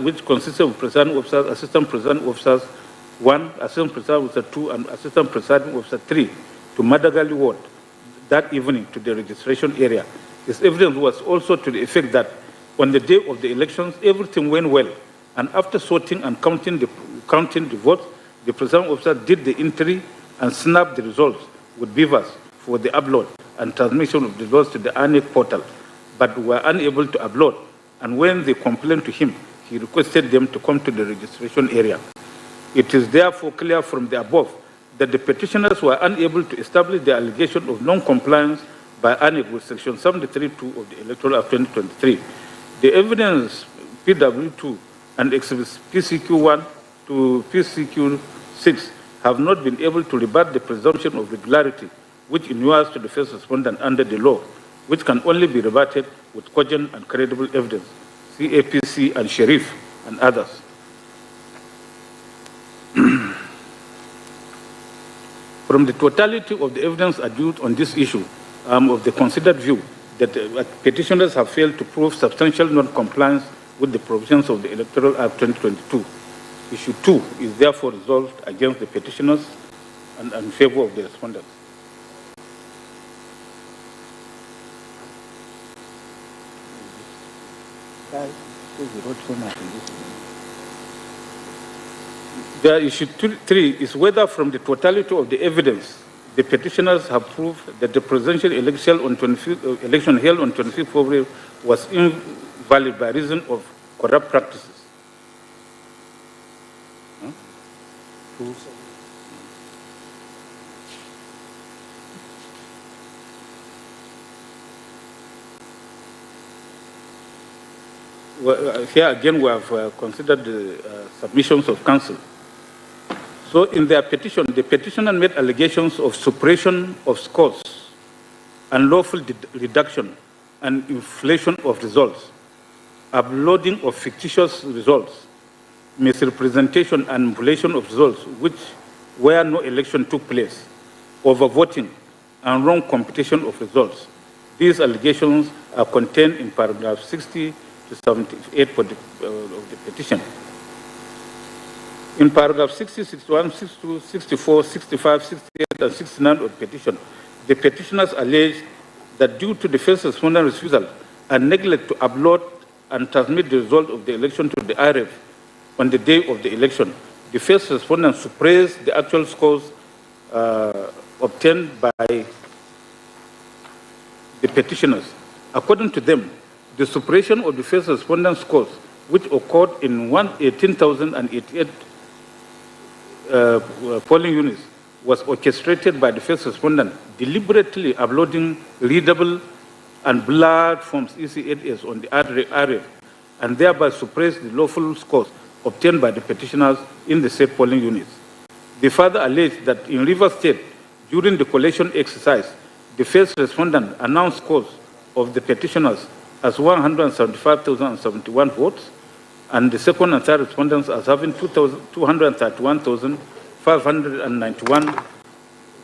which consisted of presiding officers, assistant presiding officers 1, assistant presiding officer 2, and assistant presiding officer 3, to Madagali Ward that evening to the registration area. His evidence was also to the effect that on the day of the elections, everything went well, and after sorting and counting the votes, the presiding officer did the entry and snapped the results with beavers for the upload and transmission of the results to the INEC portal, but were unable to upload. And when they complained to him, he requested them to come to the registration area. It is therefore clear from the above that the petitioners were unable to establish the allegation of non-compliance by INEC with Section 73(2) of the Electoral Act 2023. The evidence PW2 and exhibits PCQ1 to PCQ6 have not been able to rebut the presumption of regularity, which inures to the first respondent under the law, which can only be rebutted with cogent and credible evidence, CAPC and Sheriff and others. From the totality of the evidence adduced on this issue, of the considered view that petitioners have failed to prove substantial non-compliance with the provisions of the Electoral Act 2022. Issue 2 is therefore resolved against the petitioners and in favor of the respondents. The issue 3 is whether from the totality of the evidence, the petitioners have proved that the presidential election held on 25th February was invalid by reason of corrupt practices. Well, here again we have considered the submissions of counsel. So in their petition, the petitioner made allegations of suppression of scores, unlawful reduction and inflation of results, uploading of fictitious results, misrepresentation and manipulation of results where no election took place, overvoting and wrong computation of results. These allegations are contained in paragraph 60 to 78 of the petition. In paragraph 60, 61, 62, 64, 65, 68, and 69 of the petition, the petitioners allege that due to the first respondent refusal and neglect to upload and transmit the result of the election to the IRF on the day of the election, the first respondent suppressed the actual scores obtained by the petitioners. According to them, the suppression of the first respondent scores, which occurred in 18,088 polling units, was orchestrated by the first respondent, deliberately uploading readable and blurred forms EC8S on the RF, and thereby suppressed the lawful scores obtained by the petitioners in the said polling units. They further alleged that in Rivers State, during the collation exercise, the first respondent announced scores of the petitioners as 175,071 votes, and the second and third respondents as having 231,591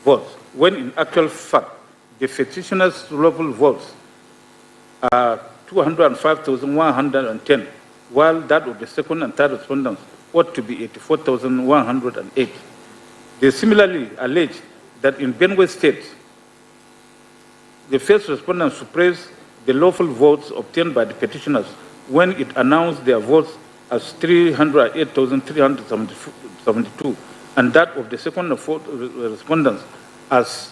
votes, when in actual fact, the petitioners' lawful votes are 205,110, while that of the second and third respondents ought to be 84,108. They similarly alleged that in Benue State, the first respondent suppressed the lawful votes obtained by the petitioners when it announced their votes as 308,372, and that of the second and fourth respondents as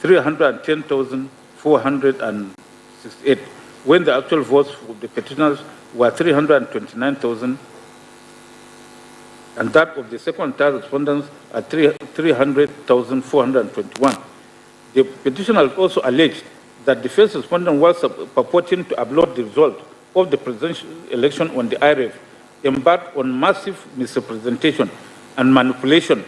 310,468, when the actual votes of the petitioners were 329,000, and that of the second and third respondents at 300,421. The petitioners also alleged that the first respondent was purporting to upload the result of the presidential election on the IRF, embarked on massive misrepresentation and manipulation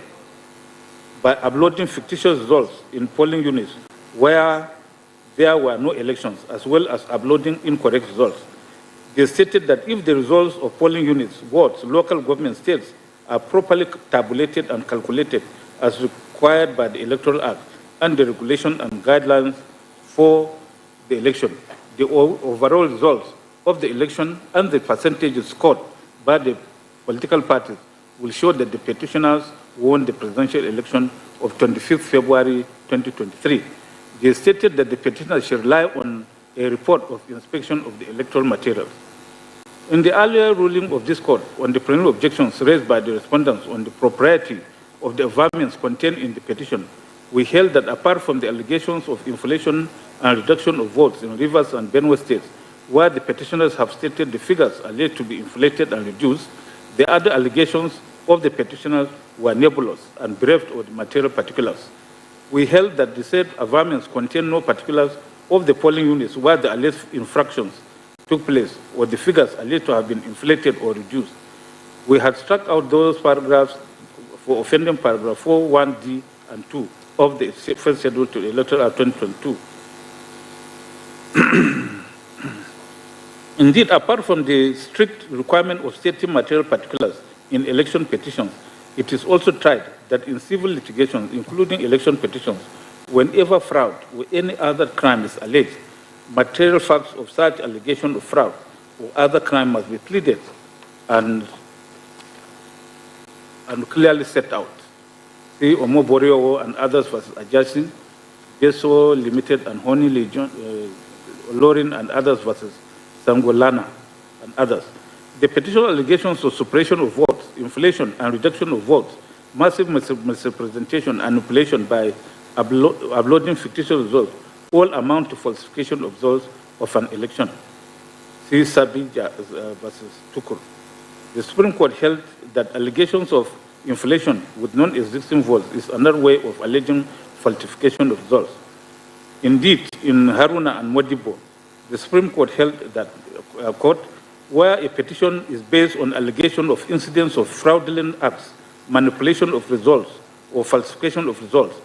by uploading fictitious results in polling units where there were no elections, as well as uploading incorrect results. They stated that if the results of polling units, wards, local government states are properly tabulated and calculated as required by the Electoral Act and the regulation and guidelines for the election, the overall results of the election and the percentages scored by the political parties will show that the petitioners won the presidential election of 25th February 2023. They stated that the petitioners should rely on a report of inspection of the electoral materials. In the earlier ruling of this court on the preliminary objections raised by the respondents on the propriety of the affirmance contained in the petition, we held that apart from the allegations of inflation and reduction of votes in Rivers and Benue states, where the petitioners have stated the figures alleged to be inflated and reduced, the other allegations of the petitioners were nebulous and bereft of the material particulars. We held that the said affirmance contained no particulars of the polling units where the alleged infractions took place or the figures alleged to have been inflated or reduced. We had struck out those paragraphs for offending paragraph 4, 1D and 2 of the first schedule to the Electoral Act 2022. Indeed, apart from the strict requirement of stating material particulars in election petitions, it is also tried that in civil litigations, including election petitions, whenever fraud or any other crime is alleged, material facts of such allegation of fraud or other crime must be pleaded and clearly set out. See Omo Borio and others versus Ajasi, Beso Limited and Honey Legion, Lorin and others versus Sangolana and others. The petition allegations of suppression of votes, inflation and reduction of votes, massive misrepresentation and manipulation by uploading fictitious results all amount to falsification of results of an election. See Sabija versus Tukur. The Supreme Court held that allegations of inflation with non-existing votes is another way of alleging falsification of results. Indeed, in Haruna and Modibo, the Supreme Court held that where a petition is based on allegation of incidents of fraudulent acts, manipulation of results, or falsification of results,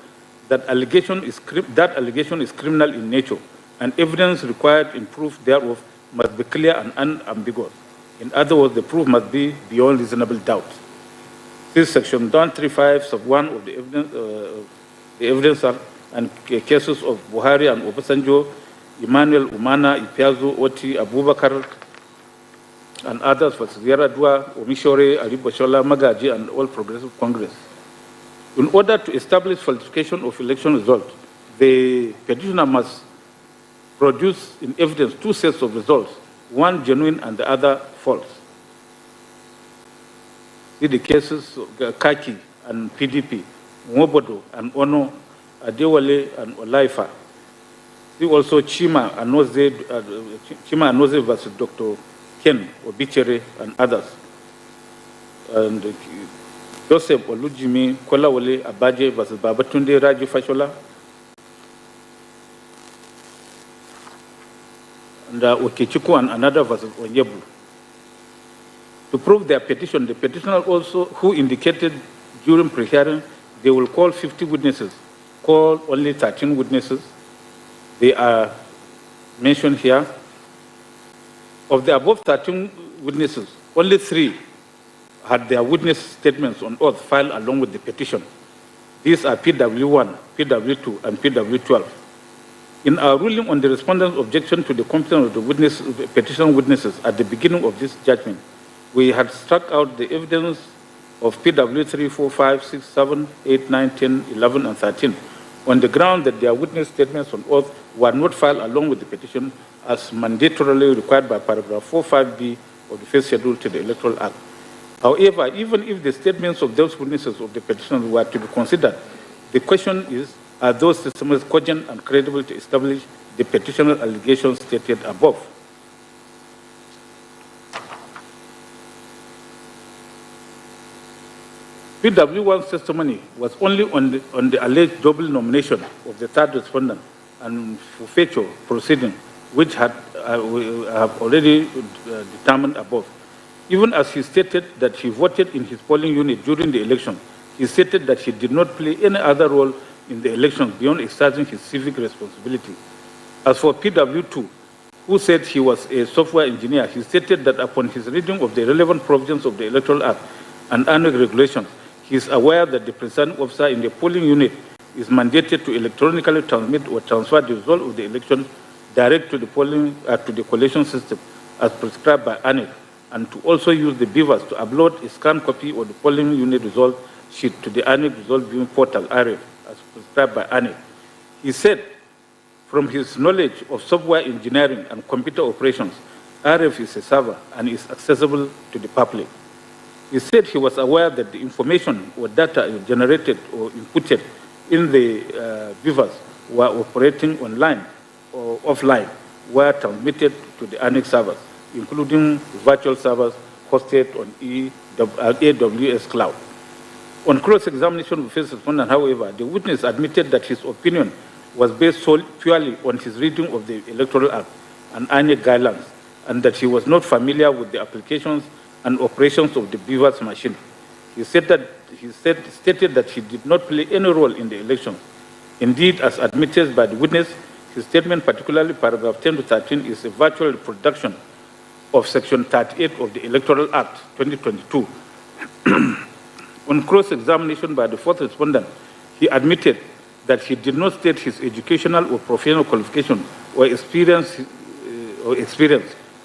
that allegation is criminal in nature, and evidence required in proof thereof must be clear and unambiguous. In other words, the proof must be beyond reasonable doubt. This section 135 sub 1 of the evidence Act and cases of Buhari and Obasanjo, Emmanuel Umana, Ipiazu, Oti, Abubakar, and others for Yaradua, Omishore, Ariboshola, Magaji, and all Progressive Congress. In order to establish falsification of election results, the petitioner must produce in evidence two sets of results, one genuine and the other false. See the cases of Kaki and PDP, Nwobodo and Ono, Adewale and Olaifa. See also Chima Anoze versus Dr. Ken Obichere and others. And Joseph Olujimi Kolawole Abaje versus Babatunde Raju Fashola. And Okechuku and another versus Onyebu. To prove their petition, the petitioner also, who indicated during pre-hearing, they will call 50 witnesses, call only 13 witnesses. They are mentioned here. Of the above 13 witnesses, only 3 had their witness statements on oath filed along with the petition. These are PW1, PW2, and PW12. In our ruling on the respondent's objection to the competence of the petition witnesses at the beginning of this judgment, we had struck out the evidence of PW3, 4, 5, 6, 7, 8, 9, 10, 11, and 13 on the ground that their witness statements on oath were not filed along with the petition as mandatorily required by paragraph 45B of the first schedule to the Electoral Act. However, even if the statements of those witnesses of the petition were to be considered, the question is, are those testimonies cogent and credible to establish the petitioner's allegations stated above? PW1's testimony was only on the alleged double nomination of the third respondent and forfeiture proceeding, which we have already determined above. Even as he stated that he voted in his polling unit during the election, he stated that he did not play any other role in the election beyond exercising his civic responsibility. As for PW2, who said he was a software engineer, he stated that upon his reading of the relevant provisions of the Electoral Act and annual regulations, he is aware that the presiding officer in the polling unit is mandated to electronically transmit or transfer the result of the election direct to the collation system as prescribed by ANEC, and to also use the beavers to upload a scanned copy of the polling unit result sheet to the ANEC result viewing portal RF as prescribed by ANEC. He said, from his knowledge of software engineering and computer operations, RF is a server and is accessible to the public. He said he was aware that the information or data generated or inputted in the beavers were operating online or offline, were transmitted to the ANEC servers, including virtual servers hosted on AWS Cloud. On cross-examination of the first respondent, however, the witness admitted that his opinion was based purely on his reading of the Electoral Act and ANEC guidelines, and that he was not familiar with the applications and operations of the beavers machine. He stated that he did not play any role in the election. Indeed, as admitted by the witness, his statement, particularly paragraph 10 to 13, is a virtual reproduction of Section 38 of the Electoral Act 2022. On cross-examination by the fourth respondent, he admitted that he did not state his educational or professional qualification or experience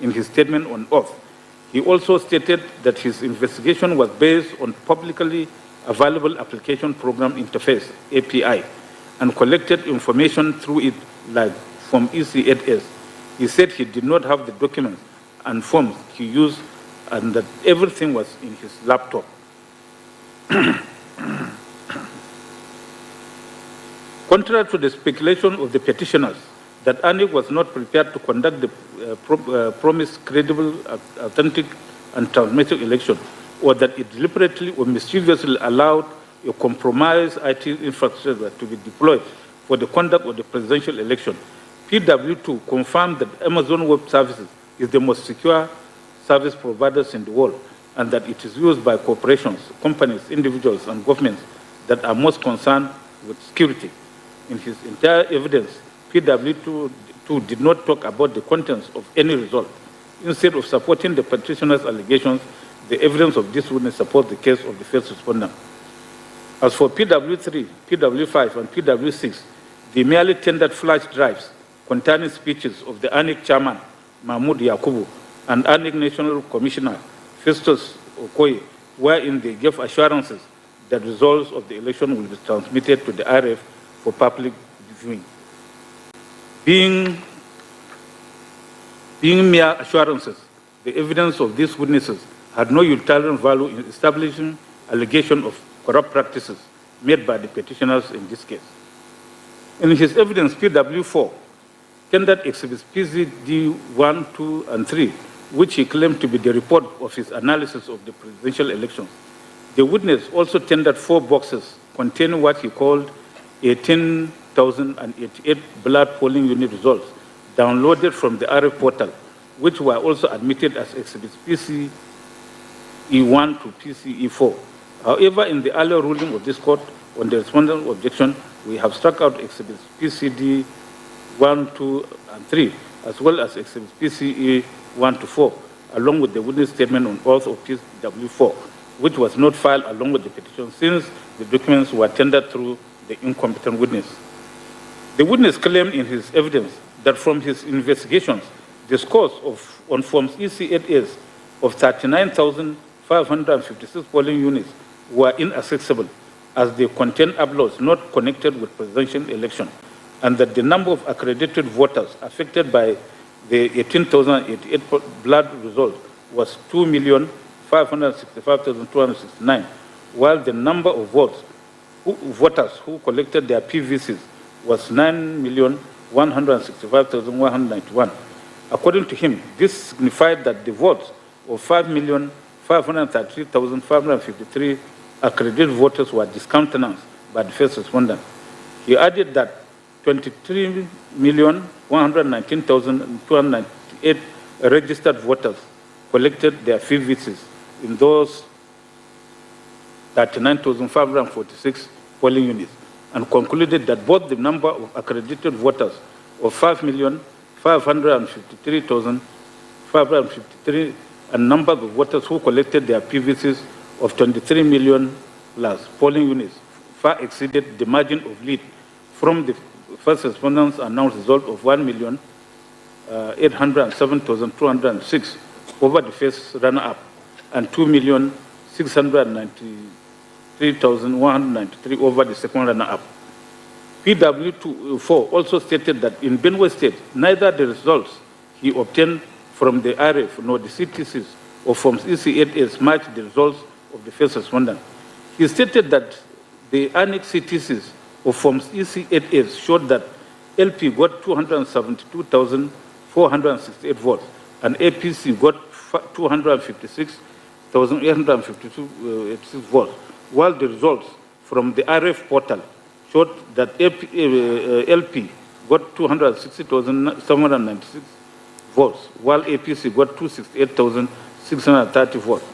in his statement on oath. He also stated that his investigation was based on publicly available application program interface, API, and collected information through it, like Form EC8S. He said he did not have the documents and forms he used, and that everything was in his laptop. Contrary to the speculation of the petitioners that ANEC was not prepared to conduct the promised credible, authentic, and transmitted election, or that it deliberately or mischievously allowed a compromised IT infrastructure to be deployed for the conduct of the presidential election, PW2 confirmed that Amazon Web Services is the most secure service providers in the world, and that it is used by corporations, companies, individuals, and governments that are most concerned with security. In his entire evidence, PW2 did not talk about the contents of any result. Instead of supporting the petitioner's allegations, the evidence of this witness supports the case of the first respondent. As for PW3, PW5, and PW6, they merely tendered flash drives containing speeches of the ANEC chairman, Mahmoud Yakubu, and ANEC National Commissioner, Festus Okoye, wherein they gave assurances that results of the election will be transmitted to the RF for public viewing. Being mere assurances, the evidence of these witnesses had no utilitarian value in establishing allegations of corrupt practices made by the petitioners in this case. In his evidence, PW4 tendered exhibits PCD 1, 2, and 3, which he claimed to be the report of his analysis of the presidential elections. The witness also tendered 4 boxes containing what he called 18,088 blood polling unit results downloaded from the RF portal, which were also admitted as exhibits PCE1 to PCE4. However, in the earlier ruling of this court on the respondent's objection, we have struck out exhibits PCD 1, 2, and 3, as well as exhibits PCE 1 to 4, along with the witness statement on oath of PW4, which was not filed along with the petition since the documents were tendered through the incompetent witness. The witness claimed in his evidence that from his investigations, the scores on forms EC8As of 39,556 polling units were inaccessible as they contain uploads not connected with presidential election, and that the number of accredited voters affected by the 18,088 blood result was 2,565,269, while the number of voters who collected their PVCs was 9,165,191. According to him, this signified that the votes of 5,533,553 accredited voters were discountenanced by the first respondent. He added that 23,119,298 registered voters collected their PVCs in those 39,546 polling units, and concluded that both the number of accredited voters of 5,553,553 and number of voters who collected their PVCs of 23 million plus polling units far exceeded the margin of lead from the first respondent's announced result of 1,807,206 over the first runner-up and 2,693,193 over the second runner-up. PW4 also stated that in Benue State, neither the results he obtained from the RF nor the CTCs of forms EC8As matched the results of the first respondent. He stated that the annex CTCs of forms EC8As showed that LP got 272,468 votes and APC got 256,852 votes, while the results from the RF portal showed that LP got 260,796 votes, while APC got 268,630 votes.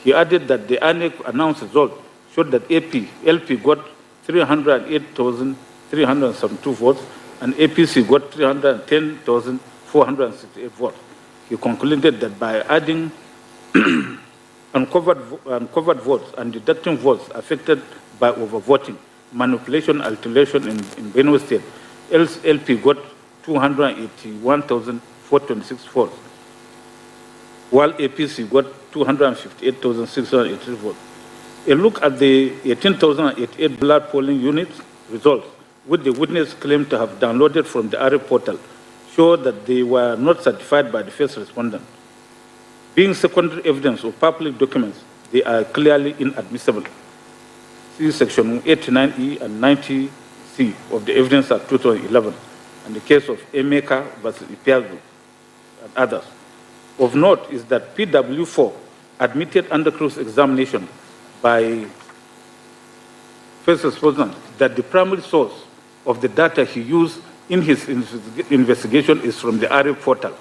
He added that the annex announced result showed that LP got 308,372 votes and APC got 310,468 votes. He concluded that by adding uncovered votes and deducting votes affected by overvoting, manipulation, alteration in Benue State, LP got 281,426 votes, while APC got 258,683 votes. A look at the 18,088 blood polling unit results, which the witness claimed to have downloaded from the RF portal, showed that they were not certified by the first respondent. Being secondary evidence of public documents, they are clearly inadmissible. See Section 89E and 90C of the Evidence Act 2011, and the case of Emeka versus Ipiazu and others. Of note is that PW4 admitted under cross-examination by first respondent that the primary source of the data he used in his investigation is from the RF portal.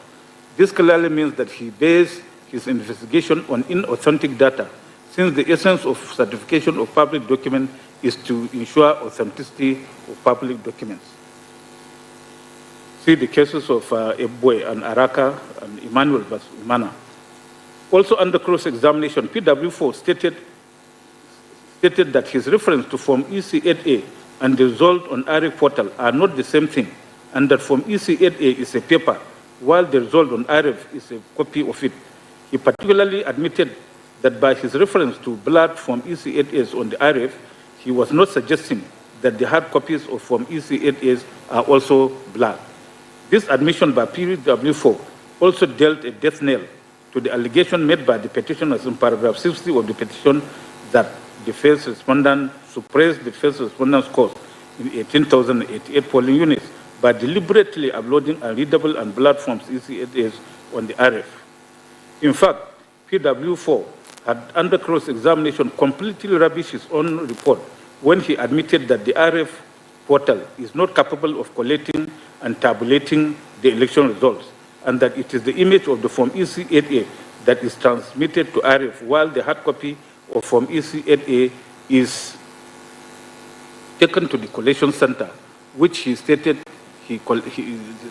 This clearly means that he based his investigation on inauthentic data, since the essence of certification of public document is to ensure authenticity of public documents. See the cases of Ebwe and Araka and Emmanuel versus Umana. Also under cross-examination, PW4 stated that his reference to Form EC8A and the result on RF portal are not the same thing, and that Form EC8A is a paper, while the result on RF is a copy of it. He particularly admitted that by his reference to blood Form EC8As on the RF, he was not suggesting that the hard copies of Form EC8As are also blood. This admission by PW4 also dealt a death knell to the allegation made by the petitioners in paragraph 60 of the petition that the first respondent suppressed the first respondent's scores in 18,088 polling units by deliberately uploading unreadable and blood forms ECAs on the RF. In fact, PW4 had under cross-examination completely rubbished his own report when he admitted that the RF portal is not capable of collecting and tabulating the election results, and that it is the image of the Form EC8A that is transmitted to RF, while the hard copy of Form EC8A is taken to the collation center, which he stated he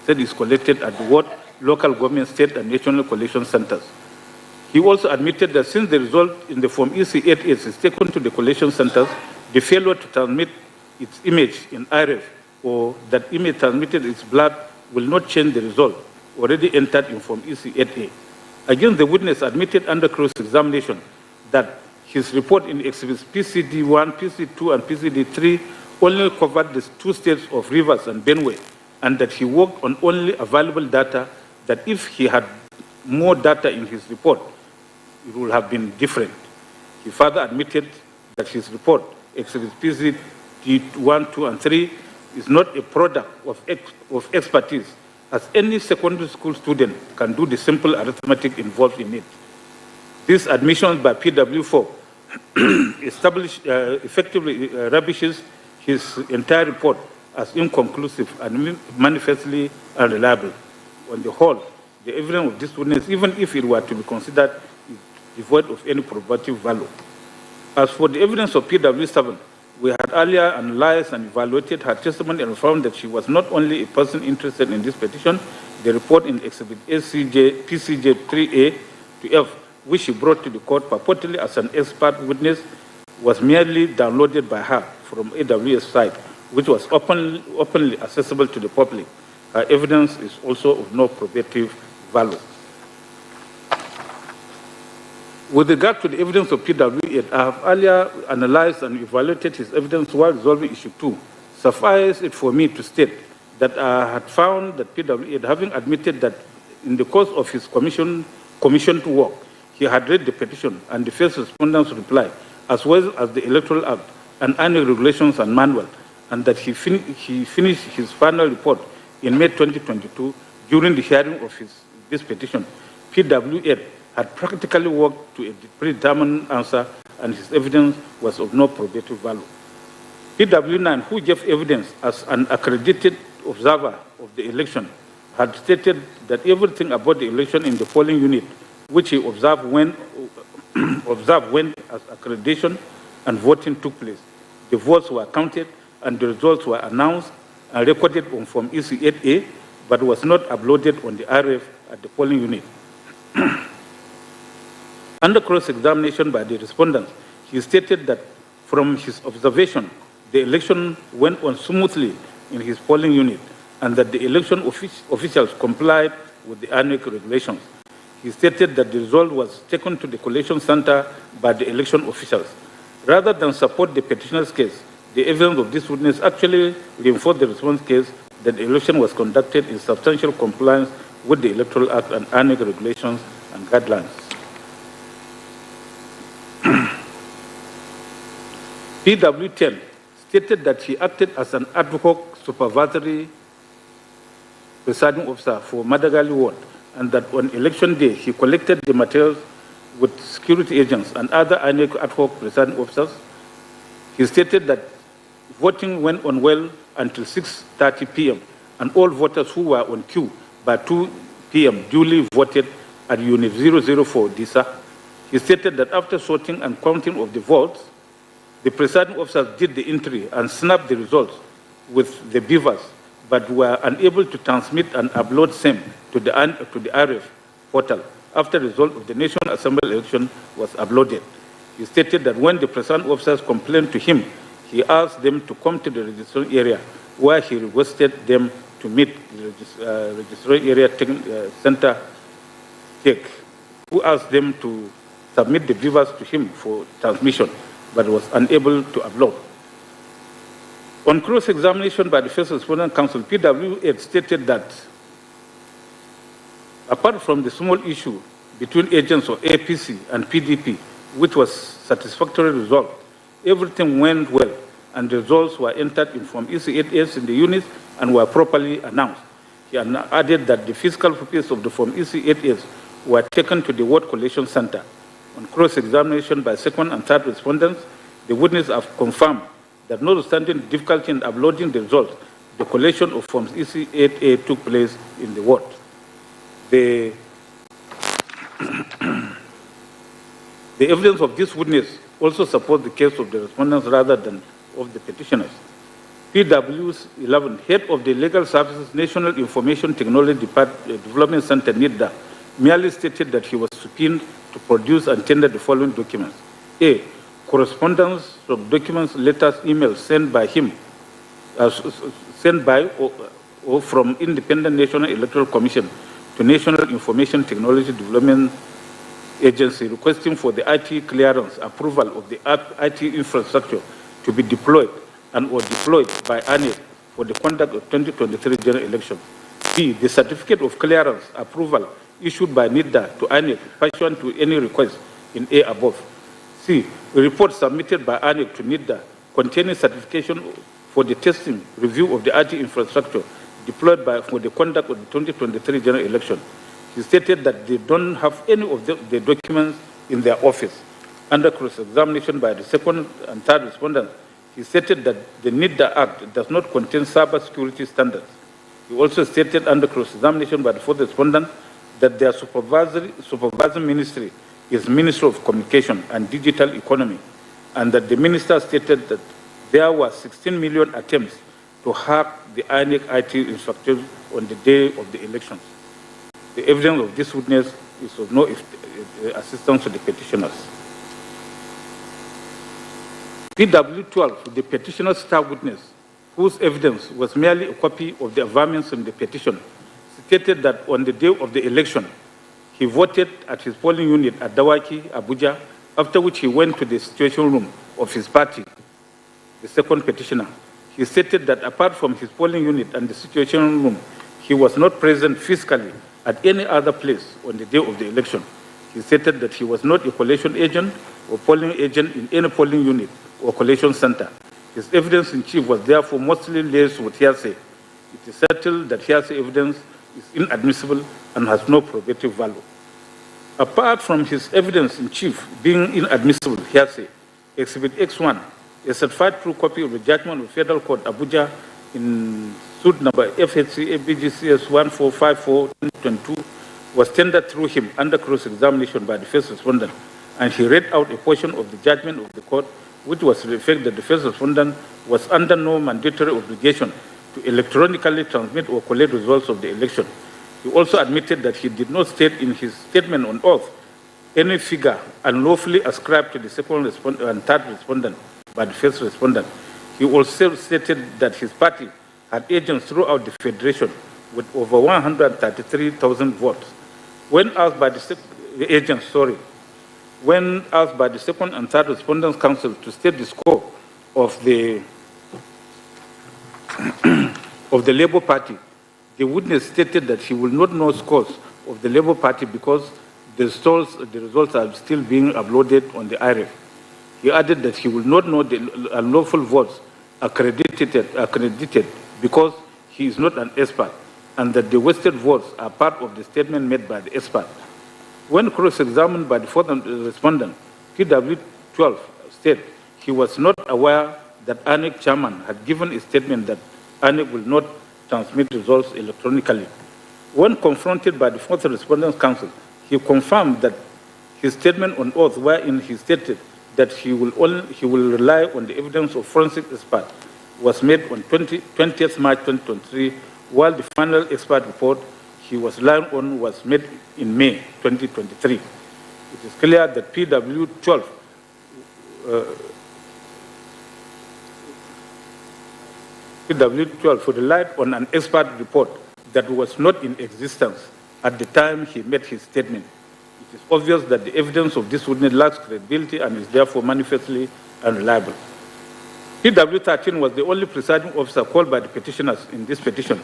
said is collected at the ward, local government, state, and national collation centers. He also admitted that since the result in the Form EC8A is taken to the collation centers, the failure to transmit its image in RF or that image transmitted its blood will not change the result already entered in Form EC8A. Again, the witness admitted under cross-examination that his report in exhibits PCD1, PC2, and PCD3 only covered the two states of Rivers and Benue, and that he worked on only available data, that if he had more data in his report, it would have been different. He further admitted that his report, exhibits PCD1, 2, and 3, is not a product of expertise, as any secondary school student can do the simple arithmetic involved in it. This admission by PW4 effectively rubbishes his entire report as inconclusive and manifestly unreliable. On the whole, the evidence of this witness, even if it were to be considered, is devoid of any probative value. As for the evidence of PW7, we had earlier analyzed and evaluated her testimony and found that she was not only a person interested in this petition. The report in Exhibit PCJ 3A to F, which she brought to the court purportedly as an expert witness, was merely downloaded by her from AWS site, which was openly accessible to the public. Her evidence is also of no probative value. With regard to the evidence of PW8, I have earlier analyzed and evaluated his evidence while resolving issue 2. Suffice it for me to state that I had found that PW8, having admitted that in the course of his commissioned work, he had read the petition and the first respondent's reply, as well as the Electoral Act and annual regulations and manual, and that he finished his final report in May 2022 during the hearing of this petition. PW8 had practically worked to a predetermined answer, and his evidence was of no probative value. PW9, who gave evidence as an accredited observer of the election, had stated that everything about the election in the polling unit, which he observed when as accreditation and voting took place, the votes were counted and the results were announced and recorded on Form EC8A, but was not uploaded on the RF at the polling unit. Under cross-examination by the respondents, he stated that from his observation, the election went on smoothly in his polling unit and that the election officials complied with the annual regulations. He stated that the result was taken to the collation center by the election officials. Rather than support the petitioner's case, the evidence of this witness actually reinforced the response case that the election was conducted in substantial compliance with the Electoral Act and annual regulations and guidelines. PW10 stated that he acted as an ad hoc supervisory presiding officer for Madagali Ward, and that on election day he collected the materials with security agents and other ad hoc presiding officers. He stated that voting went on well until 6:30 p.m. and all voters who were on queue by 2 p.m. duly voted at Unit 004 DISA. He stated that after sorting and counting of the votes, the presiding officers did the entry and snapped the results with the beavers, but were unable to transmit and upload same to the RF portal after the result of the National Assembly election was uploaded. He stated that when the presiding officers complained to him, he asked them to come to the registration area, where he requested them to meet the registration area center tech, who asked them to submit the beavers to him for transmission, but was unable to upload. On cross-examination by the First Respondent Council, PW8 stated that apart from the small issue between agents of APC and PDP, which was satisfactorily resolved, everything went well, and the results were entered in Form EC8S in the units and were properly announced. He added that the physical copies of the Form EC8S were taken to the Ward Collation Center. On cross-examination by second and third respondents, the witnesses have confirmed that notwithstanding the difficulty in uploading the results, the collation of Forms EC8A took place in the ward. The evidence of this witness also supports the case of the respondents rather than of the petitioners. PW's 11, head of the Legal Services National Information Technology Development Center, NIDA, merely stated that he was subpoenaed to produce and tender the following documents. A, correspondence of documents, letters, emails sent by him, sent by or from Independent National Electoral Commission to National Information Technology Development Agency requesting for the IT clearance approval of the IT infrastructure to be deployed and or deployed by ANIC for the conduct of 2023 general election. B, the certificate of clearance approval issued by NIDA to ANIC pursuant to any request in A above. C, a report submitted by ANIC to NIDA containing certification for the testing review of the IT infrastructure deployed for the conduct of the 2023 general election. He stated that they don't have any of the documents in their office. Under cross-examination by the second and third respondents, he stated that the NIDA Act does not contain cyber security standards. He also stated under cross-examination by the fourth respondent that their supervising ministry is Ministry of Communication and Digital Economy, and that the minister stated that there were 16 million attempts to hack the INEC IT infrastructure on the day of the elections. The evidence of this witness is of no assistance to the petitioners. PW12, the petitioner's star witness, whose evidence was merely a copy of the averments in the petition, stated that on the day of the election, he voted at his polling unit at Dawaki, Abuja, after which he went to the situation room of his party. The second petitioner, he stated that apart from his polling unit and the situation room, he was not present physically at any other place on the day of the election. He stated that he was not a collation agent or polling agent in any polling unit or collation center. His evidence in chief was therefore mostly laced with hearsay. It is settled that hearsay evidence is inadmissible and has no probative value. Apart from his evidence in chief being inadmissible hearsay, Exhibit X1, a certified true copy of the judgment of Federal Court Abuja in suit number FHC ABGCS 1454-22, was tendered through him under cross-examination by the first respondent, and he read out a portion of the judgment of the court, which was to the effect that the first respondent was under no mandatory obligation to electronically transmit or collect results of the election. He also admitted that he did not state in his statement on oath any figure unlawfully ascribed to the second and third respondent by the first respondent. He also stated that his party had agents throughout the federation with over 133,000 votes. When asked by the second and third respondents' counsel to state the score of the Labour Party, the witness stated that he will not know scores of the Labour Party because the results are still being uploaded on the IREF. He added that he will not know the unlawful votes accredited because he is not an expert, and that the wasted votes are part of the statement made by the expert. When cross-examined by the fourth respondent, PW12 said he was not aware that ANEC chairman had given a statement that ANEC will not transmit results electronically. When confronted by the fourth respondent's counsel, he confirmed that his statement on oath wherein he stated that he will rely on the evidence of forensic expert was made on 20th March 2023, while the final expert report he was relying on was made in May 2023. It is clear that PW12 relied on an expert report that was not in existence at the time he made his statement. It is obvious that the evidence of this witness lacks credibility and is therefore manifestly unreliable. PW13 was the only presiding officer called by the petitioners in this petition.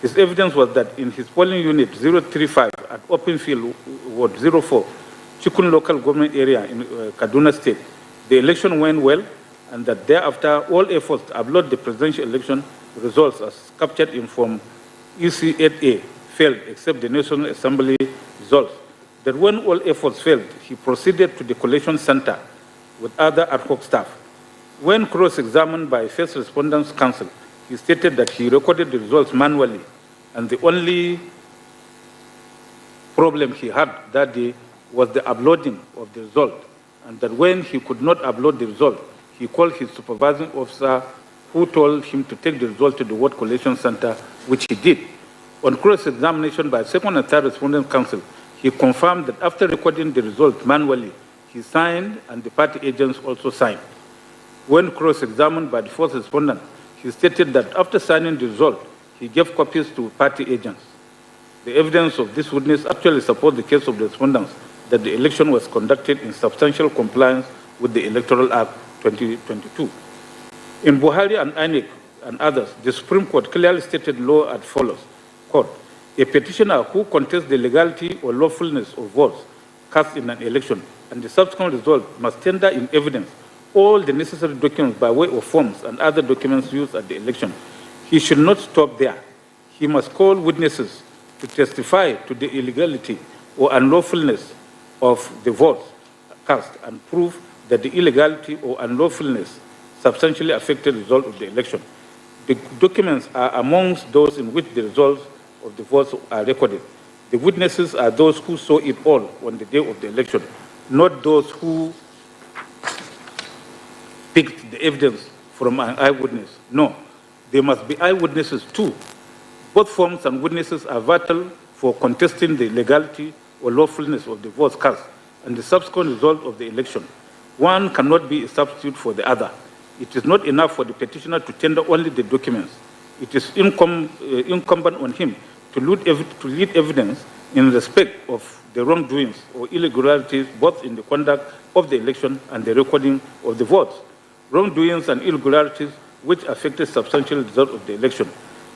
His evidence was that in his polling unit 035 at Open Field Ward 04, Chikun local government area in Kaduna State, the election went well and that thereafter all efforts to upload the presidential election results as captured in Form EC8A failed except the National Assembly results. That when all efforts failed, he proceeded to the collation center with other ad hoc staff. When cross-examined by First Respondents Council, he stated that he recorded the results manually, and the only problem he had that day was the uploading of the result, and that when he could not upload the result, he called his supervising officer, who told him to take the result to the Ward Collation Center, which he did. On cross-examination by Second and Third Respondent Council, he confirmed that after recording the result manually, he signed and the party agents also signed. When cross-examined by the fourth respondent, he stated that after signing the result, he gave copies to party agents. The evidence of this witness actually supports the case of the respondents that the election was conducted in substantial compliance with the Electoral Act 2022. In Buhari and INEC and others, the Supreme Court clearly stated law as follows. Quote, a petitioner who contests the legality or lawfulness of votes cast in an election and the subsequent result must tender in evidence all the necessary documents by way of forms and other documents used at the election. He should not stop there. He must call witnesses to testify to the illegality or unlawfulness of the votes cast and prove that the illegality or unlawfulness substantially affected the result of the election. The documents are amongst those in which the results of the votes are recorded. The witnesses are those who saw it all on the day of the election, not those who picked the evidence from an eyewitness. No, they must be eyewitnesses too. Both forms and witnesses are vital for contesting the legality or lawfulness of the votes cast and the subsequent result of the election. One cannot be a substitute for the other. It is not enough for the petitioner to tender only the documents. It is incumbent on him to lead evidence in respect of the wrongdoings or irregularities both in the conduct of the election and the recording of the votes. Wrongdoings and irregularities which affected substantial result of the election.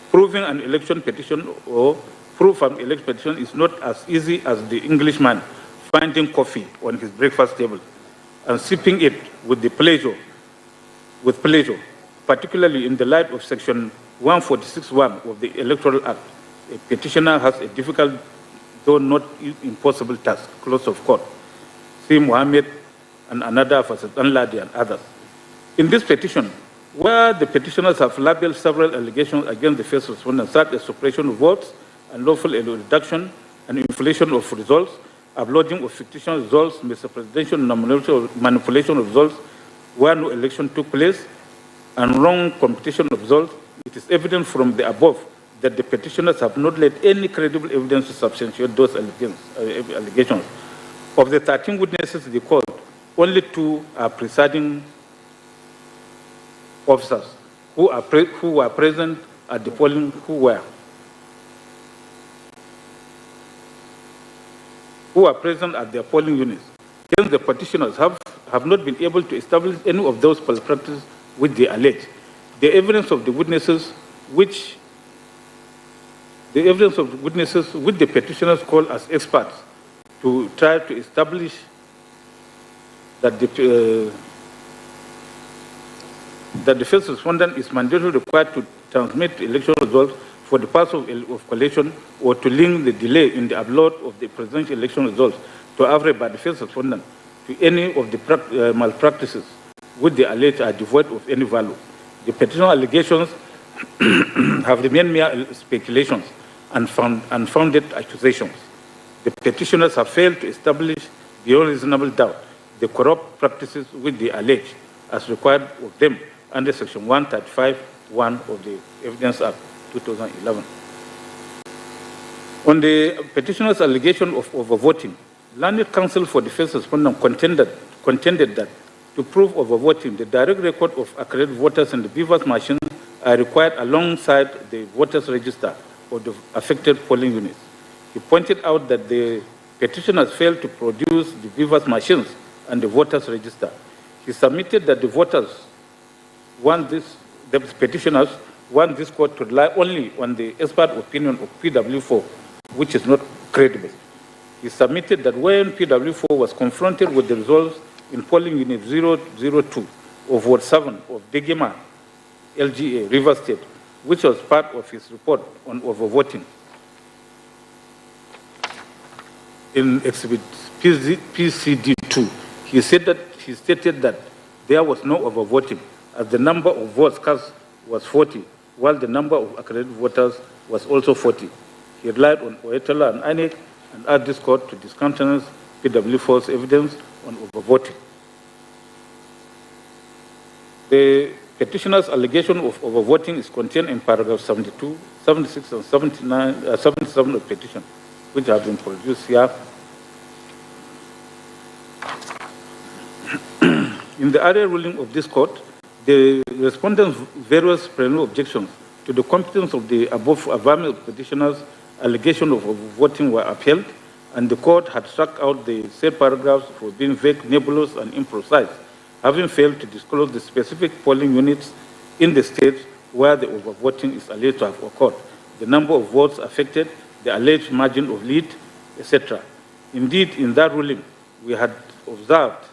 Proving an election petition or proof of an election petition is not as easy as the Englishman finding coffee on his breakfast table and sipping it with pleasure, particularly in the light of Section 146(1) of the Electoral Act. A petitioner has a difficult, though not impossible task, close of court. See Mohammed and another versus Anladi and others. In this petition, where the petitioners have labeled several allegations against the first respondent, such as suppression of votes, unlawful reduction and inflation of results, uploading of fictitious results, misrepresentation, manipulation of results where no election took place, and wrong computation of results, it is evident from the above that the petitioners have not laid any credible evidence to substantiate those allegations. Of the 13 witnesses they called, only 2 are presiding officers who were present at the polling, who were present at their polling units. Hence, the petitioners have not been able to establish any of those malpractices which they allege. The evidence of the witnesses which the petitioners call as experts to try to establish that the first respondent is mandatorily required to transmit election results for the purpose of collation or to link the delay in the upload of the presidential election results to average by the first respondent to any of the malpractices which they allege are devoid of any value. The petition allegations have remained mere speculations and unfounded accusations. The petitioners have failed to establish beyond reasonable doubt the corrupt practices which they allege as required of them under Section 135(1) of the Evidence Act 2011. On the petitioner's allegation of overvoting, Learned Counsel for the first respondent contended that to prove overvoting, the direct record of accredited voters in the beavers machines are required alongside the voters register of the affected polling units. He pointed out that the petitioners failed to produce the beavers machines and the voters register. He submitted that the petitioners want this court to rely only on the expert opinion of PW4, which is not credible. He submitted that when PW4 was confronted with the results in polling unit 002 of Ward 7 of Degema, LGA, River State, which was part of his report on overvoting. In Exhibit PCD2, he stated that there was no overvoting, as the number of votes cast was 40, while the number of accredited voters was also 40. He relied on Oyetola and INEC and asked this court to discountenance PW4's evidence on overvoting. The petitioner's allegation of overvoting is contained in paragraph 72, 76, and 77 of the petition, which have been produced here. In the earlier ruling of this court, the respondent's various preliminary objections to the competence of the above affirmative petitioner's allegation of overvoting were upheld, and the court had struck out the said paragraphs for being vague, nebulous, and imprecise, having failed to disclose the specific polling units in the state where the overvoting is alleged to have occurred, the number of votes affected, the alleged margin of lead, etc. Indeed, in that ruling, we had observed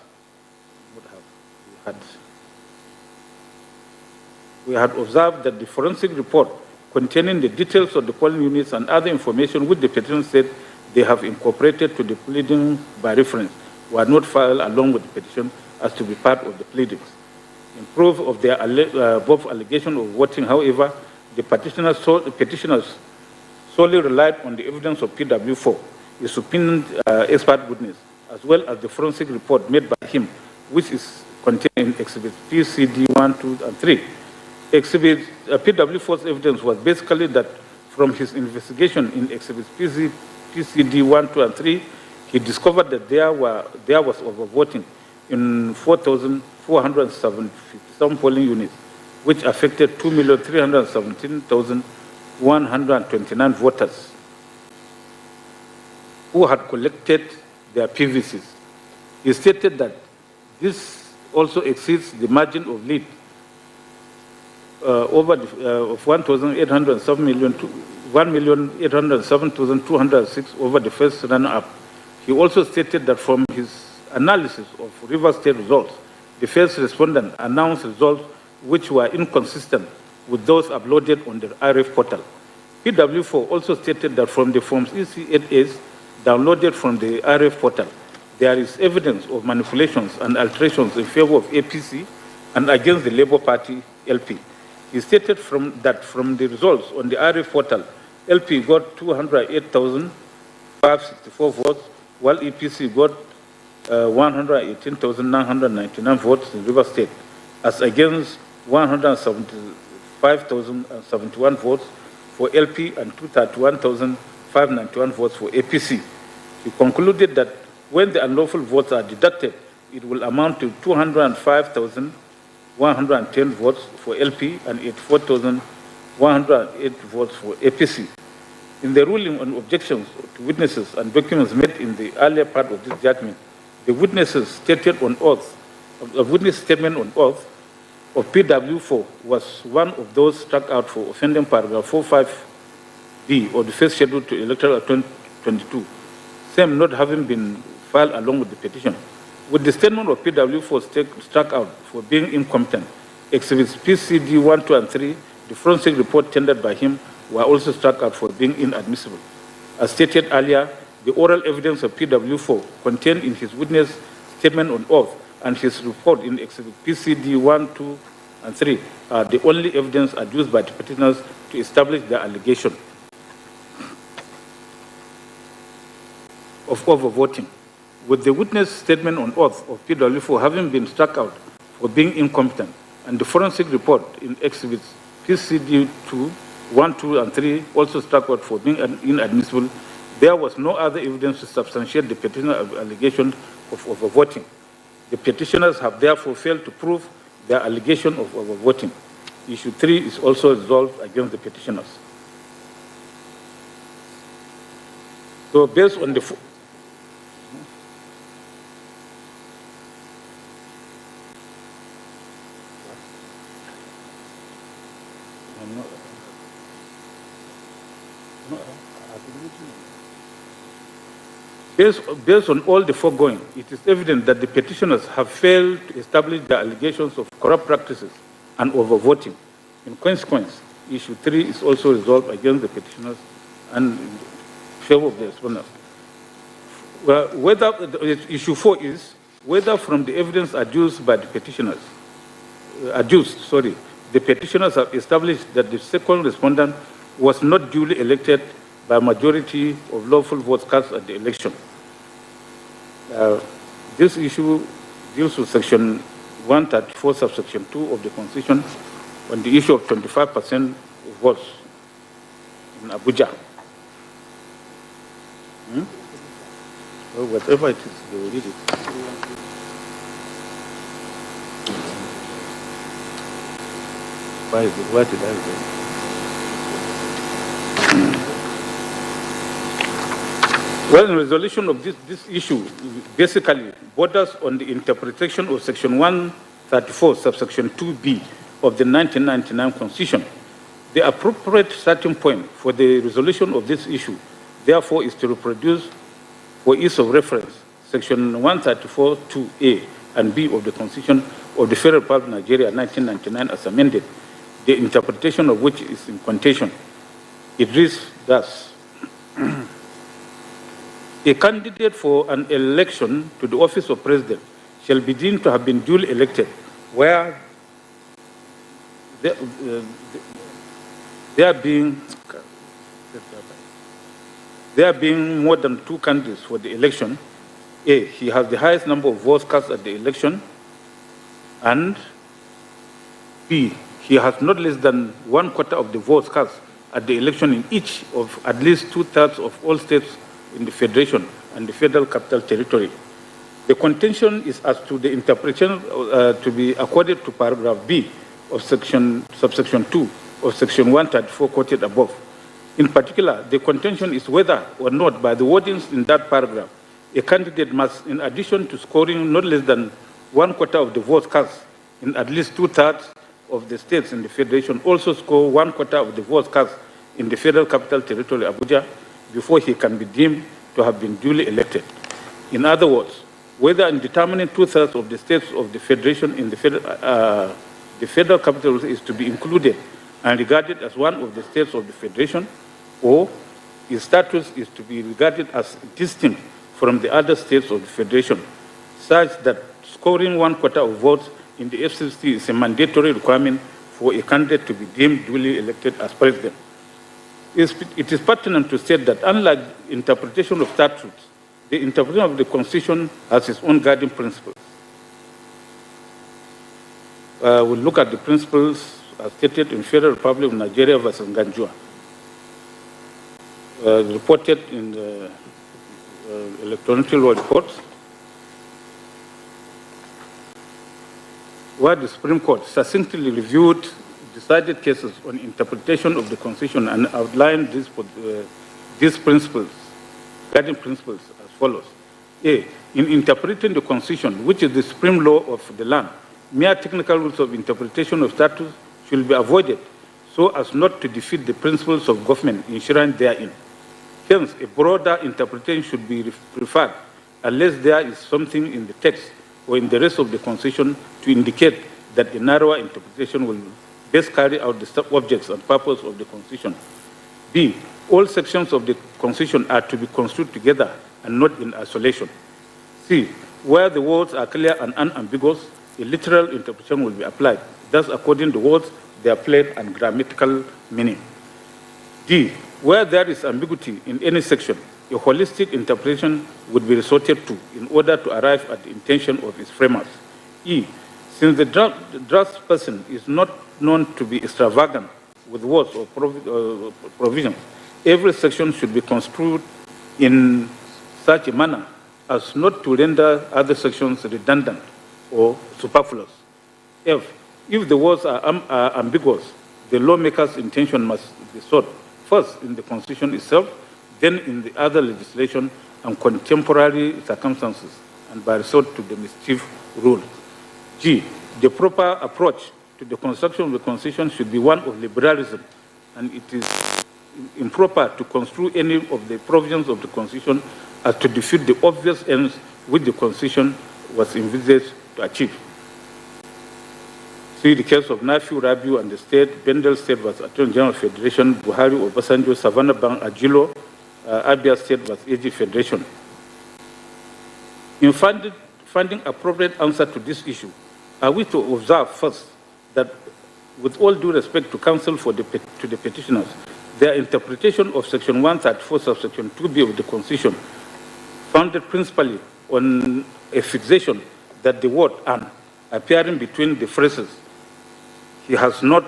that the forensic report containing the details of the polling units and other information which the petitioner said they have incorporated to the pleading by reference were not filed along with the petition as to be part of the pleadings. In proof of their above allegation of voting, however, the petitioners solely relied on the evidence of PW4, a subpoenaed expert witness, as well as the forensic report made by him, which is contained in Exhibit PCD 1, 2, and 3. Exhibit PW4's evidence was basically that from his investigation in Exhibit PCD 1, 2, and 3, he discovered that there was overvoting in 4,477 polling units, which affected 2,317,129 voters who had collected their PVCs. He stated that this also exceeds the margin of lead of 1,807,206 over the first runner-up. He also stated that from his analysis of River State results, the first respondent announced results which were inconsistent with those uploaded on the IRF portal. PW4 also stated that from the Forms EC8As downloaded from the IRF portal, there is evidence of manipulations and alterations in favor of APC and against the Labour Party LP. He stated that from the results on the IRF portal, LP got 208,564 votes, while EPC got 118,999 votes in River State, as against 175,071 votes for LP and 231,591 votes for APC. He concluded that when the unlawful votes are deducted, it will amount to 205,110 votes for LP and 84,108 votes for APC. In the ruling on objections to witnesses and documents made in the earlier part of this judgment, the witnesses stated on oath, a witness statement on oath of PW4 was one of those struck out for offending paragraph 45B of the first schedule to electoral 2022, same not having been filed along with the petition. With the statement of PW4 struck out for being incompetent, exhibits PCD 1, 2, and 3, the forensic report tendered by him, were also struck out for being inadmissible. As stated earlier, the oral evidence of PW4 contained in his witness statement on oath and his report in exhibit PCD 1, 2, and 3 are the only evidence adduced by the petitioners to establish their allegation of overvoting. With the witness statement on oath of PW4 having been struck out for being incompetent, and the forensic report in exhibits PCD 2, 1, 2, and 3 also struck out for being inadmissible, there was no other evidence to substantiate the petitioner's allegation of overvoting. The petitioners have therefore failed to prove their allegation of overvoting. Issue 3 is also resolved against the petitioners. So based on the Based on all the foregoing, it is evident that the petitioners have failed to establish the allegations of corrupt practices and overvoting. In consequence, issue 3 is also resolved against the petitioners and in favor of the respondents. Well, issue 4 is whether from the evidence adduced by the petitioners, the petitioners have established that the second respondent was not duly elected by a majority of lawful votes cast at the election. This issue deals with Section 134, subsection 2 of the Constitution on the issue of 25% of votes in Abuja. Well, whatever it is, they will read it. Why is it? Why did I read it? Well, in resolution of this issue basically borders on the interpretation of Section 134, subsection 2B of the 1999 Constitution. The appropriate starting point for the resolution of this issue, therefore, is to reproduce, for ease of reference, Section 134(2)A and B of the Constitution of the Federal Republic of Nigeria, 1999, as amended, the interpretation of which is in contention. It reads thus: a candidate for an election to the office of president shall be deemed to have been duly elected where there being more than 2 candidates for the election. A, he has the highest number of votes cast at the election, and B, he has not less than 1/4 of the votes cast at the election in each of at least 2/3 of all states in the Federation and the Federal Capital Territory. The contention is as to the interpretation to be accorded to paragraph B of subsection 2 of Section 134 quoted above. In particular, the contention is whether or not, by the wordings in that paragraph, a candidate must, in addition to scoring not less than 1/4 of the votes cast in at least 2/3 of the states in the Federation, also score 1/4 of the votes cast in the Federal Capital Territory, Abuja, before he can be deemed to have been duly elected. In other words, whether in determining 2/3 of the states of the Federation in the Federal Capital is to be included and regarded as one of the states of the Federation, or his status is to be regarded as distinct from the other states of the Federation, such that scoring 1/4 of votes in the FCC is a mandatory requirement for a candidate to be deemed duly elected as president. It is pertinent to state that unlike interpretation of statutes, the interpretation of the Constitution has its own guiding principles. We'll look at the principles as stated in Federal Republic of Nigeria versus Ganjua, reported in the electronic law reports, where the Supreme Court succinctly reviewed decided cases on interpretation of the Constitution and outlined these principles, guiding principles, as follows. A, in interpreting the Constitution, which is the supreme law of the land, mere technical rules of interpretation of statutes should be avoided so as not to defeat the principles of government enshrined therein. Hence, a broader interpretation should be preferred unless there is something in the text or in the rest of the Constitution to indicate that a narrower interpretation will best carry out the objects and purpose of the Constitution. B, all sections of the Constitution are to be construed together and not in isolation. C, where the words are clear and unambiguous, a literal interpretation will be applied. Thus, according to words, their plain and grammatical meaning. D, where there is ambiguity in any section, a holistic interpretation would be resorted to in order to arrive at the intention of its framers. E, since the draftsperson is not known to be extravagant with words or provisions, every section should be construed in such a manner as not to render other sections redundant or superfluous. F, if the words are ambiguous, the lawmaker's intention must be sought first in the Constitution itself, then in the other legislation and contemporary circumstances, and by resort to the mischief rule. G, the proper approach to the construction of the Constitution should be one of liberalism, and it is improper to construe any of the provisions of the Constitution as to defeat the obvious ends which the Constitution was envisaged to achieve. See the case of Nafiu Rabiu and the state, Bendel State was Attorney General Federation, Buhari, Obasanjo, Savannah Bank, Ajilo, Abia State was AG Federation. In finding appropriate answer to this issue, are we to observe first that, with all due respect to counsel to the petitioners, their interpretation of Section 134, subsection 2B of the Constitution, founded principally on a fixation that the word "and" appearing between the phrases, he has not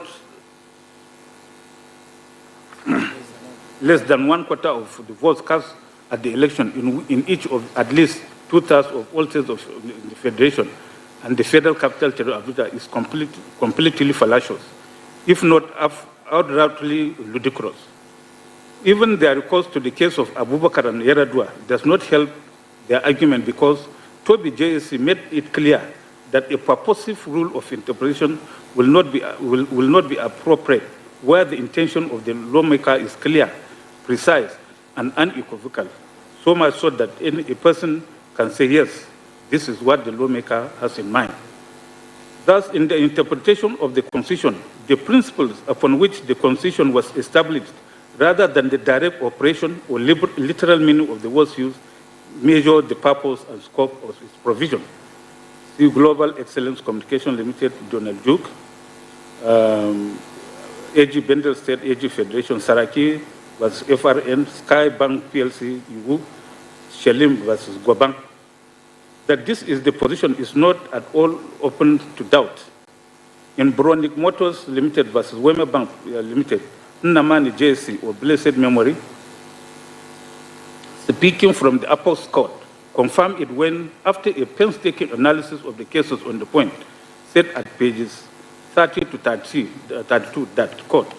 less than 1/4 of the votes cast at the election in each of at least 2/3 of all states of the Federation, and the Federal Capital Territory of Abuja is completely fallacious, if not outrightly ludicrous. Even their recourse to the case of Abubakar and Yaradua does not help their argument, because Toby JSC made it clear that a purposive rule of interpretation will not be appropriate where the intention of the lawmaker is clear, precise, and unequivocal, so much so that a person can say, yes, this is what the lawmaker has in mind. Thus, in the interpretation of the Constitution, the principles upon which the Constitution was established, rather than the direct operation or literal meaning of the words used, measure the purpose and scope of its provision. See Global Excellence Communication Limited, Donald Duke, AG Bendel State, AG Federation, Saraki versus FRN, Sky Bank PLC, Iwu, Shelim versus Guabank. That this is the position is not at all open to doubt. In Bronic Motors Limited versus Wema Bank Limited, Nnamani JSC, or blessed memory, speaking from the Apostle Court, confirmed it when, after a painstaking analysis of the cases on the point, said at pages 30 to 32 that, quote,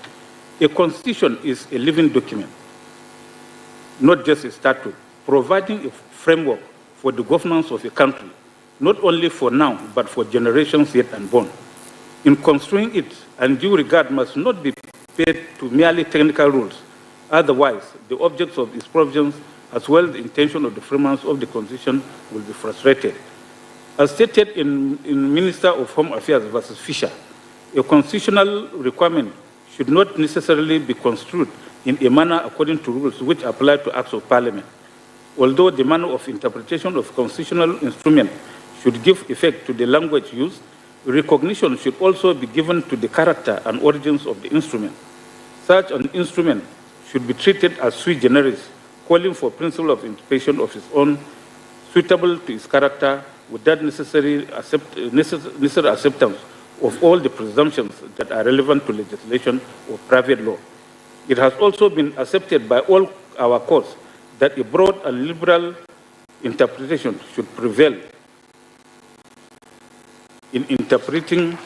a constitution is a living document, not just a statute, providing a framework for the governance of a country, not only for now, but for generations yet unborn. In construing it, undue regard must not be paid to merely technical rules. Otherwise, the objects of its provisions, as well as the intention of the framers of the Constitution, will be frustrated. As stated in Minister of Home Affairs versus Fisher, a constitutional requirement should not necessarily be construed in a manner according to rules which apply to acts of Parliament. Although the manner of interpretation of constitutional instrument should give effect to the language used, recognition should also be given to the character and origins of the instrument. Such an instrument should be treated as sui generis, calling for principle of interpretation of its own, suitable to its character, without necessary acceptance of all the presumptions that are relevant to legislation or private law. It has also been accepted by all our courts that a broad and liberal interpretation should prevail in interpreting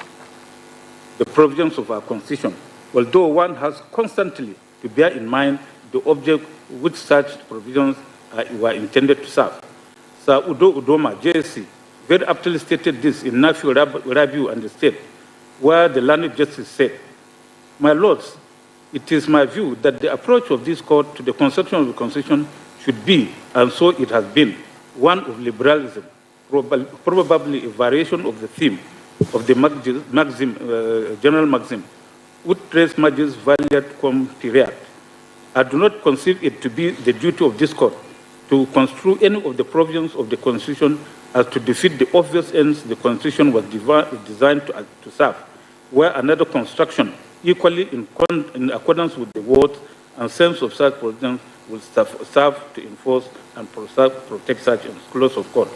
the provisions of our Constitution, although one has constantly to bear in mind the object which such provisions were intended to serve. Sir Udo Udoma, JSC, very aptly stated this in Nafiu Rabiu and the State, where the learned justice said, my lords, it is my view that the approach of this court to the construction of the Constitution should be, and so it has been, one of liberalism, probably a variation of the theme of the general maxim, ut res magis valeat quam tireat. I do not conceive it to be the duty of this court to construe any of the provisions of the Constitution as to defeat the obvious ends the Constitution was designed to serve, where another construction, equally in accordance with the words and sense of such provisions, will serve to enforce and protect such ends. Close of court.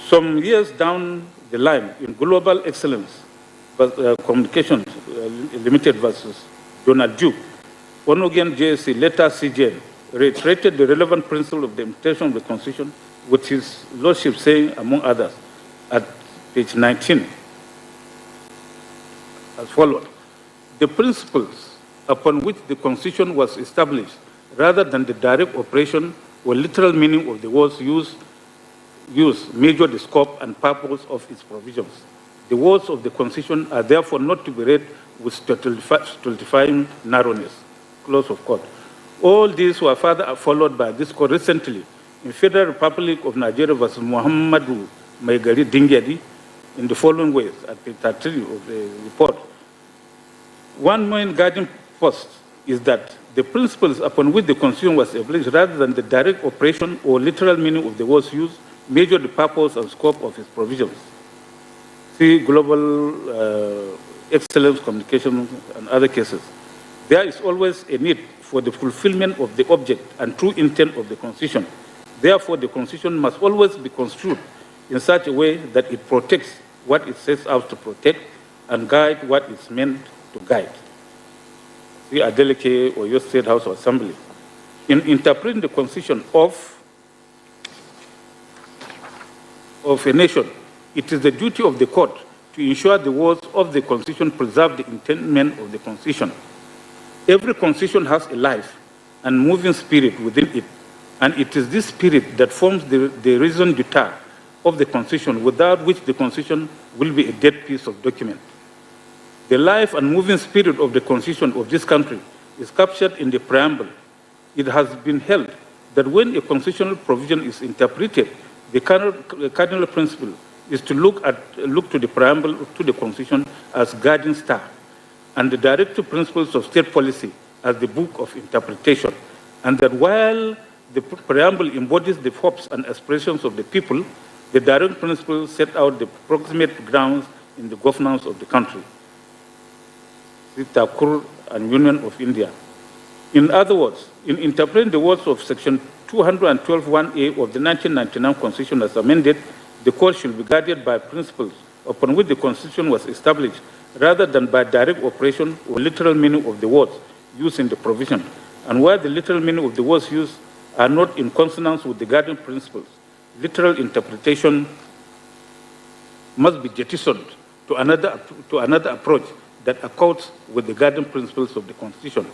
Some years down the line, in Global Excellence Communications Limited versus Donald Duke, Onogan JSC, later CJN, reiterated the relevant principle of the implementation of the Constitution, with his lordship saying, among others, at page 19, as follows: the principles upon which the Constitution was established, rather than the direct operation or literal meaning of the words used, measure the scope and purpose of its provisions. The words of the Constitution are therefore not to be read with stultifying narrowness. Close of quote. All these were further followed by this court recently in Federal Republic of Nigeria versus Muhammadu Maigari Dingyadi in the following ways at page 33 of the report. One main guiding post is that the principles upon which the Constitution was established, rather than the direct operation or literal meaning of the words used, measure the purpose and scope of its provisions. See global excellence, communication, and other cases. There is always a need for the fulfillment of the object and true intent of the Constitution. Therefore, the Constitution must always be construed in such a way that it protects what it sets out to protect and guide what it's meant to guide. See Adeleke or your State House of Assembly. In interpreting the Constitution of a nation, it is the duty of the court to ensure the words of the Constitution preserve the intent of the Constitution. Every Constitution has a life and moving spirit within it, and it is this spirit that forms the raison d'etre of the Constitution, without which the Constitution will be a dead piece of document. The life and moving spirit of the Constitution of this country is captured in the preamble. It has been held that when a constitutional provision is interpreted, the cardinal principle is to look to the preamble to the Constitution as guiding star, and the directive principles of state policy as the book of interpretation, and that while the preamble embodies the hopes and aspirations of the people, the direct principles set out the proximate grounds in the governance of the country. Thakur and Union of India. In other words, in interpreting the words of Section 212(1)A of the 1999 Constitution as amended, the court should be guided by principles upon which the Constitution was established, rather than by direct operation or literal meaning of the words used in the provision. And where the literal meaning of the words used are not in consonance with the guiding principles, literal interpretation must be jettisoned to another approach that accords with the guiding principles of the Constitution.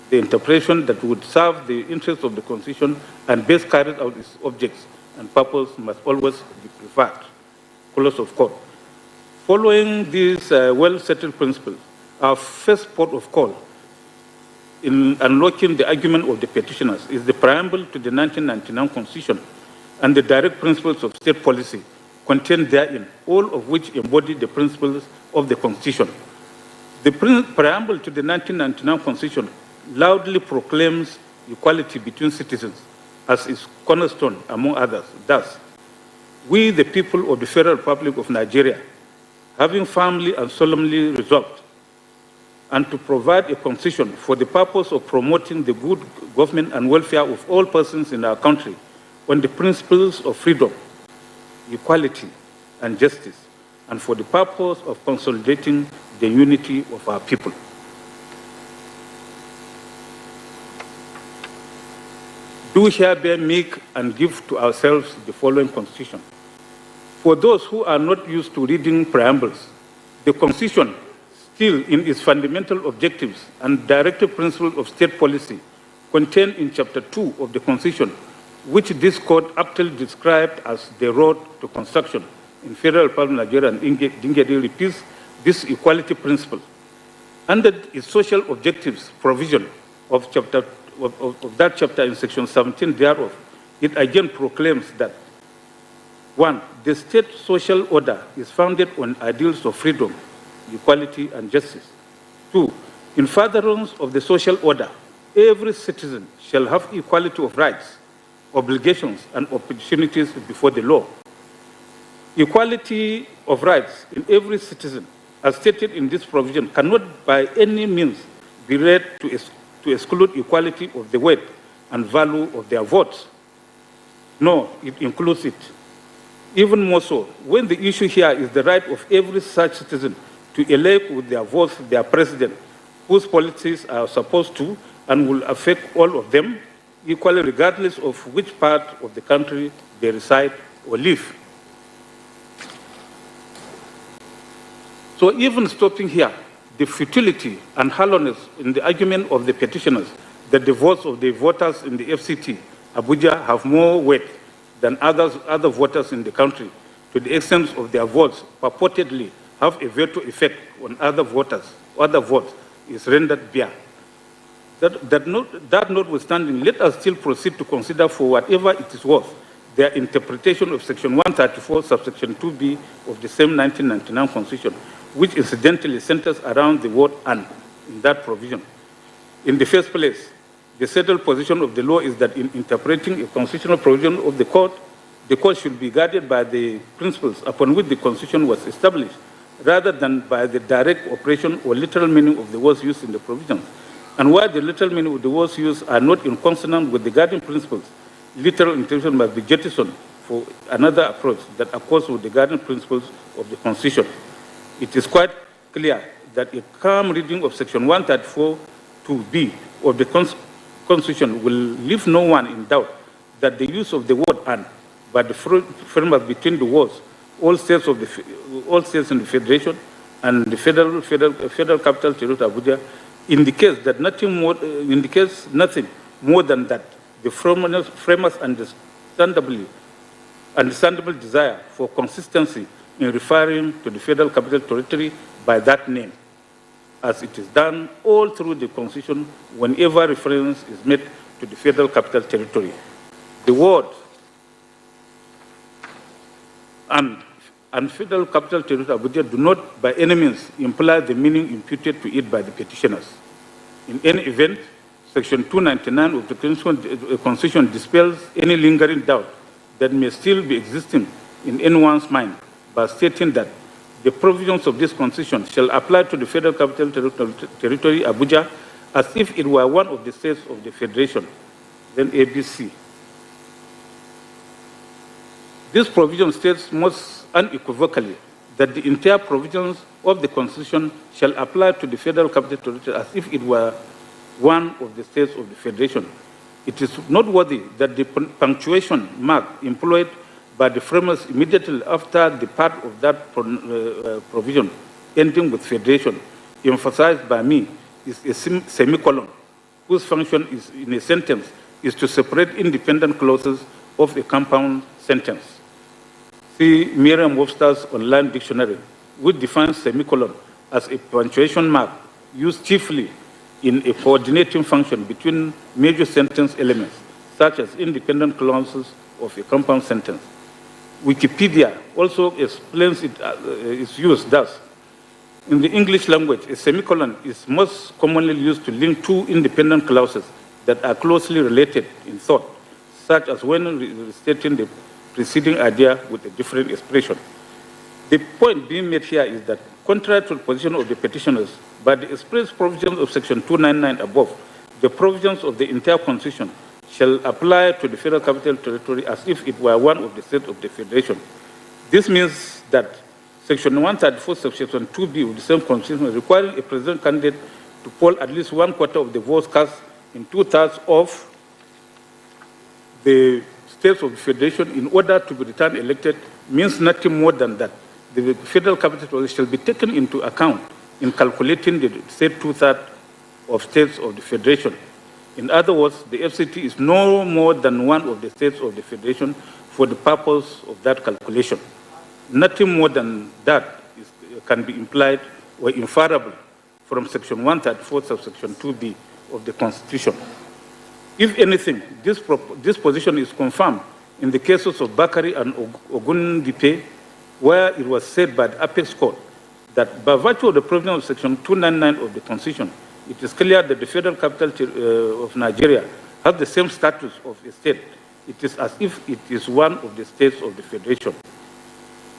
The interpretation that would serve the interests of the Constitution and best carry out its objects and purpose must always be preferred. Close of court. Following these well-settled principles, our first port of call in unlocking the argument of the petitioners is the preamble to the 1999 Constitution and the direct principles of state policy contained therein, all of which embody the principles of the Constitution. The preamble to the 1999 Constitution loudly proclaims equality between citizens as its cornerstone, among others. Thus, we, the people of the Federal Republic of Nigeria, having firmly and solemnly resolved and to provide a constitution for the purpose of promoting the good government and welfare of all persons in our country on the principles of freedom, equality, and justice, and for the purpose of consolidating the unity of our people. Do hereby make and give to ourselves the following Constitution. For those who are not used to reading preambles, the Constitution, still in its fundamental objectives and directive principles of state policy, contained in Chapter 2 of the Constitution, which this court aptly described as the road to construction in Federal Republic of Nigeria, and Dingyadi repeats this equality principle. Under its social objectives provision of that chapter in Section 17 thereof, it again proclaims that 1. The state social order is founded on ideals of freedom, equality, and justice. 2. In furtherance of the social order, every citizen shall have equality of rights, obligations, and opportunities before the law. Equality of rights in every citizen, as stated in this provision, cannot by any means be read to exclude equality of the weight and value of their votes. No, it includes it. Even more so, when the issue here is the right of every such citizen to elect with their votes their president, whose policies are supposed to and will affect all of them equally, regardless of which part of the country they reside or live. So even stopping here, the futility and hollowness in the argument of the petitioners that the votes of the voters in the FCT, Abuja, have more weight than other voters in the country, to the extent of their votes purportedly have a veto effect on other votes, is rendered bare. That notwithstanding, let us still proceed to consider, for whatever it is worth, their interpretation of Section 134, subsection 2B of the same 1999 Constitution, which incidentally centers around the word "and" in that provision. In the first place, the settled position of the law is that in interpreting a constitutional provision of the court should be guided by the principles upon which the Constitution was established, rather than by the direct operation or literal meaning of the words used in the provisions. And where the literal meaning of the words used are not in consonance with the guiding principles, literal interpretation must be jettisoned for another approach that accords with the guiding principles of the Constitution. It is quite clear that a calm reading of Section 134(2)(b) of the Constitution will leave no one in doubt that the use of the word "and" by the framework between the words all states in the Federation and the Federal Capital Territory Abuja indicates nothing more than that the framers' understandable desire for consistency in referring to the Federal Capital Territory by that name, as it is done all through the Constitution whenever reference is made to the Federal Capital Territory. The word and Federal Capital Territory Abuja do not by any means imply the meaning imputed to it by the petitioners. In any event, Section 299 of the Constitution dispels any lingering doubt that may still be existing in anyone's mind by stating that the provisions of this Constitution shall apply to the Federal Capital Territory Abuja as if it were one of the states of the Federation, then ABC. This provision states most unequivocally that the entire provisions of the Constitution shall apply to the Federal Capital Territory as if it were one of the states of the Federation. It is noteworthy that the punctuation mark employed by the framers immediately after the part of that provision ending with Federation, emphasized by me, is a semicolon, whose function is, in a sentence is to separate independent clauses of a compound sentence. See Merriam-Webster's online dictionary, which defines semicolon as a punctuation mark used chiefly in a coordinating function between major sentence elements, such as independent clauses of a compound sentence. Wikipedia also explains its use thus. In the English language, a semicolon is most commonly used to link two independent clauses that are closely related in thought, such as when restating the preceding idea with a different expression. The point being made here is that, contrary to the position of the petitioners, by the express provisions of Section 299 above, the provisions of the entire Constitution shall apply to the Federal Capital Territory as if it were one of the states of the Federation. This means that Section 134, Subsection 2B of the same Constitution, requiring a president candidate to poll at least 1/4 of the votes cast in 2/3 of the states of the Federation in order to be returned elected, means nothing more than that the Federal Capital Territory shall be taken into account in calculating the state 2/3 of states of the Federation. In other words, the FCT is no more than one of the states of the Federation for the purpose of that calculation. Nothing more than that can be implied or inferable from Section 134, subsection 2B of the Constitution. If anything, this position is confirmed in the cases of Bakari and Ogundipe, where it was said by the Apex Court that by virtue of the provision of Section 299 of the Constitution, it is clear that the Federal Capital of Nigeria has the same status of a state. It is as if it is one of the states of the Federation.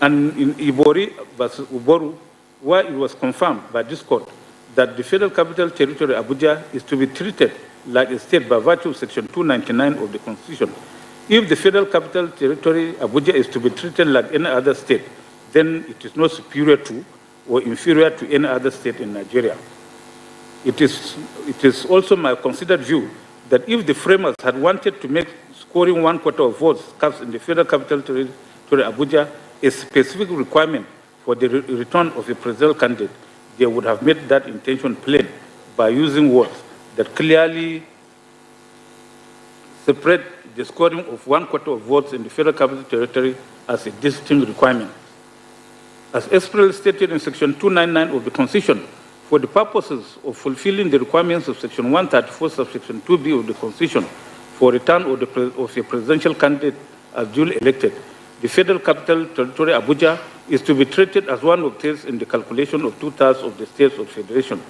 And in Ibori versus Uboru, where it was confirmed by this court that the Federal Capital Territory Abuja is to be treated like a state by virtue of Section 299 of the Constitution. If the Federal Capital Territory Abuja is to be treated like any other state, then it is not superior to or inferior to any other state in Nigeria. It is also my considered view that if the framers had wanted to make scoring 1/4 of votes cast in the Federal Capital Territory Abuja a specific requirement for the return of a presidential candidate, they would have made that intention plain by using words that clearly separate the scoring of 1/4 of votes in the Federal Capital Territory as a distinct requirement. As expressly stated in Section 299 of the Constitution, For the purposes of fulfilling the requirements of Section 134, subsection 2B of the Constitution for return of a presidential candidate as duly elected, the Federal Capital Territory, Abuja, is to be treated as one of states in the calculation of 2/3 of the states of federation,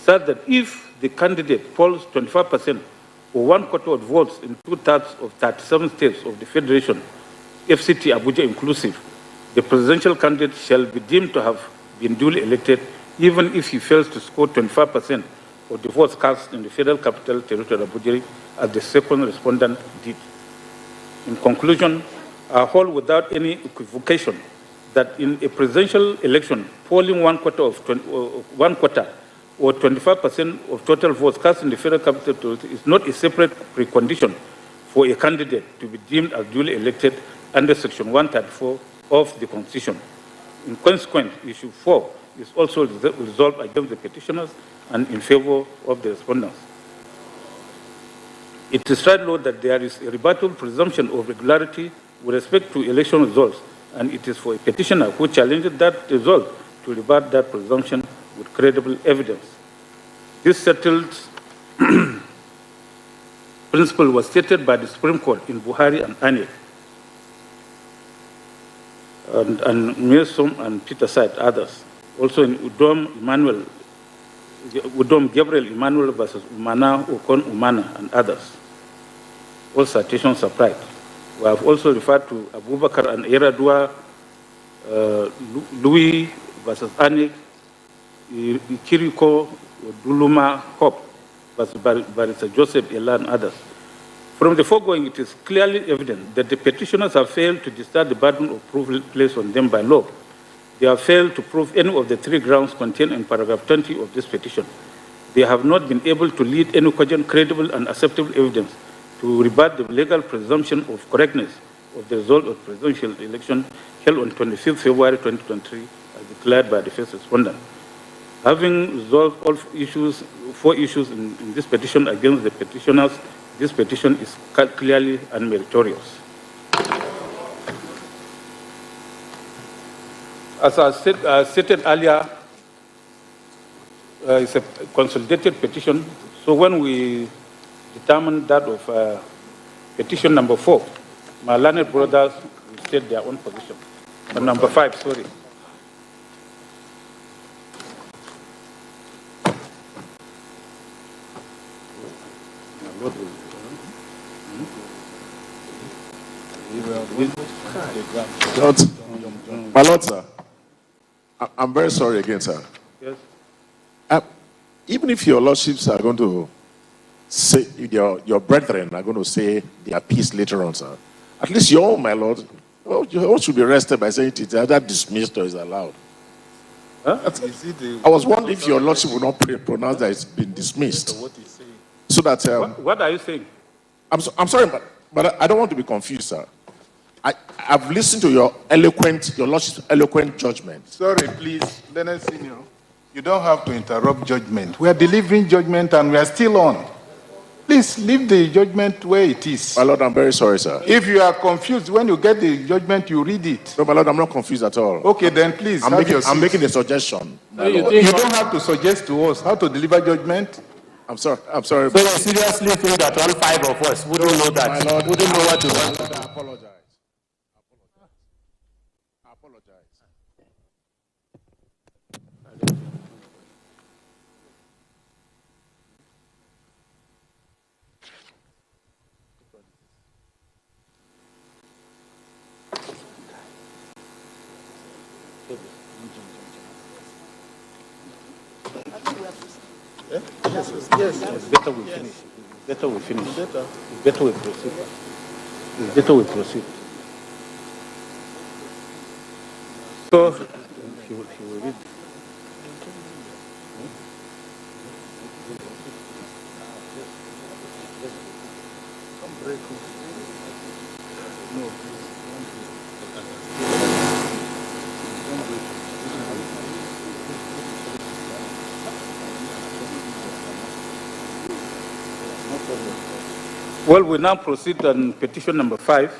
such that if the candidate polls 25% or 1/4 of votes in 2/3 of 37 states of the federation, FCT Abuja inclusive, the presidential candidate shall be deemed to have been duly elected, even if he fails to score 25% of the votes cast in the Federal Capital Territory, Abuja, as the second respondent did. In conclusion, I hold without any equivocation that in a presidential election, polling 1/4 or 25% of total votes cast in the Federal Capital Territory is not a separate precondition for a candidate to be deemed as duly elected under Section 134 of the Constitution. In consequence, issue 4 is also resolved against the petitioners and in favor of the respondents. It is right, Lord, that there is a rebuttable presumption of regularity with respect to election results, and it is for a petitioner who challenges that result to rebut that presumption with credible evidence. This settled principle was stated by the Supreme Court in Buhari and Anil, and Milsom and Peter cite others. Also in Udom Gabriel Emmanuel versus Umana Okon Umana and others. All citations supplied. We have also referred to Abubakar and Eradua, Louis versus Anik, Kiriko, Duluma Hope versus Barrister Joseph Ella and others. From the foregoing, it is clearly evident that the petitioners have failed to discharge the burden of proof placed on them by law. They have failed to prove any of the 3 grounds contained in paragraph 20 of this petition. They have not been able to lead any cogent, credible, and acceptable evidence to rebut the legal presumption of correctness of the result of presidential election held on 25th February 2023, as declared by the first respondent. Having resolved all issues, 4 issues in this petition against the petitioners, this petition is clearly unmeritorious. As I stated earlier, it's a consolidated petition. So when we determined that of petition number 4, my learned brothers will state their own position. Number 5, sorry. My Lord, sir, I'm very sorry again, sir. Yes. Even if your lordships are going to say, your brethren are going to say their piece later on, sir, at least your own, my Lord, well, your own should be rested by saying it is either dismissed or is allowed. Huh? I was wondering if your lordship would not pronounce that it's been dismissed. So that... what are you saying? I'm sorry, but I don't want to be confused, sir. I've listened to your lordship's eloquent judgment. Sorry, please, Leonard Senior. You don't have to interrupt judgment. We are delivering judgment and we are still on. Please leave the judgment where it is. My Lord, I'm very sorry, sir. If you are confused, when you get the judgment, you read it. No, my Lord, I'm not confused at all. Okay, then please. I'm making a suggestion. You don't have to suggest to us how to deliver judgment. I'm sorry. So you seriously think that all 5 of us wouldn't know that? My Lord, wouldn't know what to do? I apologize. I apologize. Yes. Better we finish. Better we finish. Better we proceed. Better we proceed. So, he will read. Well, we now proceed on petition number 5.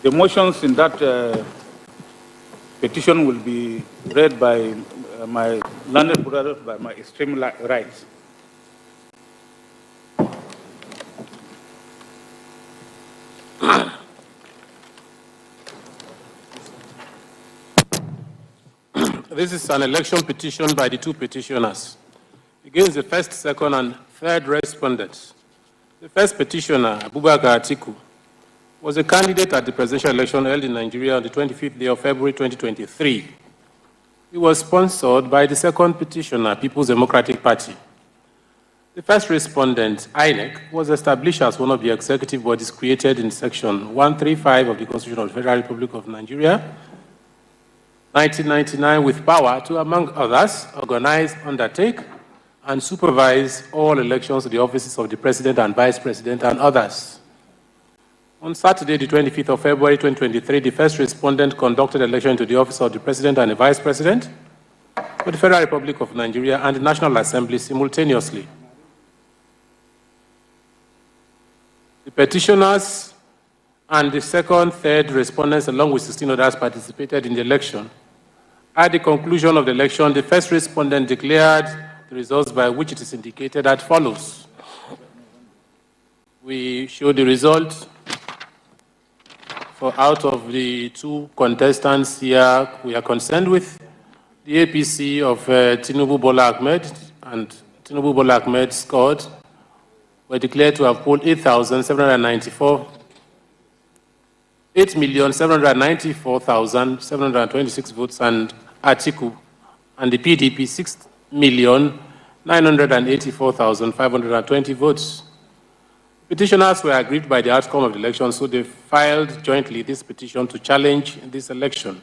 The motions in that petition will be read by my learned brother, by my extreme right. This is an election petition by the two petitioners against the first, second, and third respondents. The first petitioner, Abubakar Atiku, was a candidate at the presidential election held in Nigeria on the 25th day of February 2023. He was sponsored by the second petitioner, People's Democratic Party. The first respondent, INEC, was established as one of the executive bodies created in Section 135 of the Constitution of the Federal Republic of Nigeria, 1999, with power to, among others, organize, undertake, and supervise all elections to the offices of the President and Vice President and others. On Saturday, the 25th of February 2023, the first respondent conducted election to the office of the President and the Vice President for the Federal Republic of Nigeria and the National Assembly simultaneously. The petitioners and the second, third respondents, along with 16 others, participated in the election. At the conclusion of the election, the first respondent declared the results by which it is indicated as follows. We show the result for out of the two contestants here we are concerned with. The APC of Tinubu Bola Ahmed and Tinubu Bola Ahmed scored were declared to have polled 8,794,726 votes, and Atiku and the PDP 6,984,520 votes. Petitioners were aggrieved by the outcome of the election, so they filed jointly this petition to challenge this election.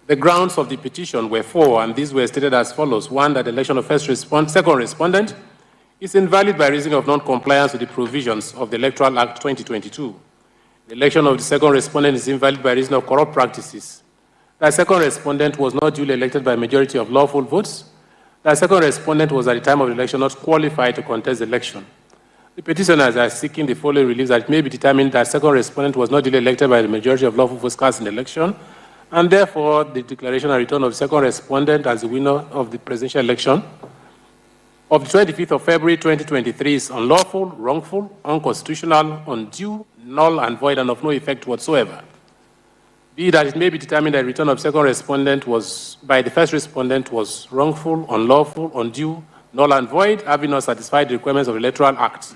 The grounds of the petition were four, and these were stated as follows. One, that the election of second respondent is invalid by reason of non-compliance with the provisions of the Electoral Act 2022. The election of the second respondent is invalid by reason of corrupt practices. The second respondent was not duly elected by a majority of lawful votes. The second respondent was at the time of the election not qualified to contest the election. The petitioners are seeking the following relief: that it may be determined that second respondent was not duly elected by the majority of lawful votes cast in the election, and therefore the declaration and return of the second respondent as the winner of the presidential election of the 25th of February 2023 is unlawful, wrongful, unconstitutional, undue, null and void, and of no effect whatsoever. B, that it may be determined that the return of second respondent was by the first respondent was wrongful, unlawful, undue, null and void, having not satisfied the requirements of the Electoral Act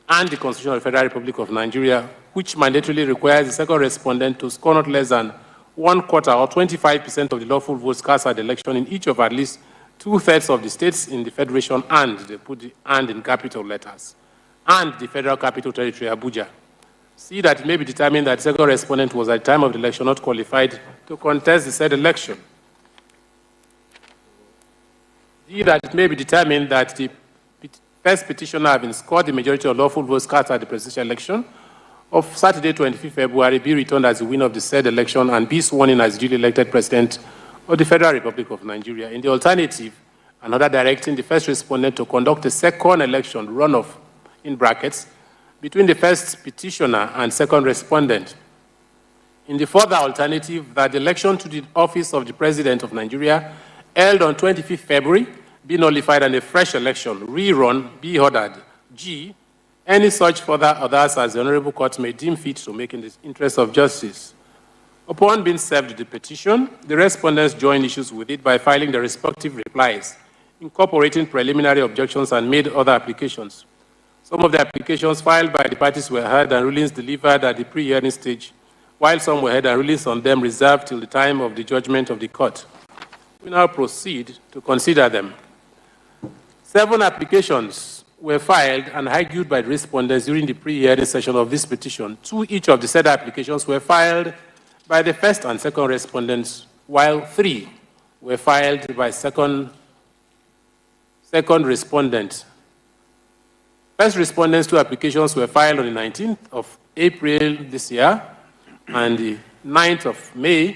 and the Constitution of the Federal Republic of Nigeria, which mandatorily requires the second respondent to score not less than 1/4 or 25% of the lawful votes cast at the election in each of at least 2/3 of the states in the Federation, and they put the "and" in capital letters, and the Federal Capital Territory, Abuja. C, that it may be determined that the second respondent was at the time of the election not qualified to contest the said election. D, that it may be determined that the first petitioner having scored the majority of lawful votes cast at the presidential election of Saturday, 25th February, be returned as the winner of the said election and be sworn in as duly elected president of the Federal Republic of Nigeria. In the alternative, another directing the first respondent to conduct a second election runoff, in brackets, between the first petitioner and second respondent. In the further alternative, that the election to the office of the President of Nigeria held on 25th February be nullified and a fresh election, rerun, be ordered. G, any such further others as the Honorable Court may deem fit to make in the interest of justice. Upon being served the petition, the respondents joined issues with it by filing the respective replies, incorporating preliminary objections and made other applications. Some of the applications filed by the parties were heard and rulings delivered at the pre-hearing stage, while some were heard and rulings on them reserved till the time of the judgment of the court. We now proceed to consider them. 7 applications were filed and argued by the respondents during the pre-hearing session of this petition. 2 each of the said applications were filed by the first and second respondents, while 3 were filed by second respondent. First respondents' 2 applications were filed on the 19th of April this year and the 9th of May.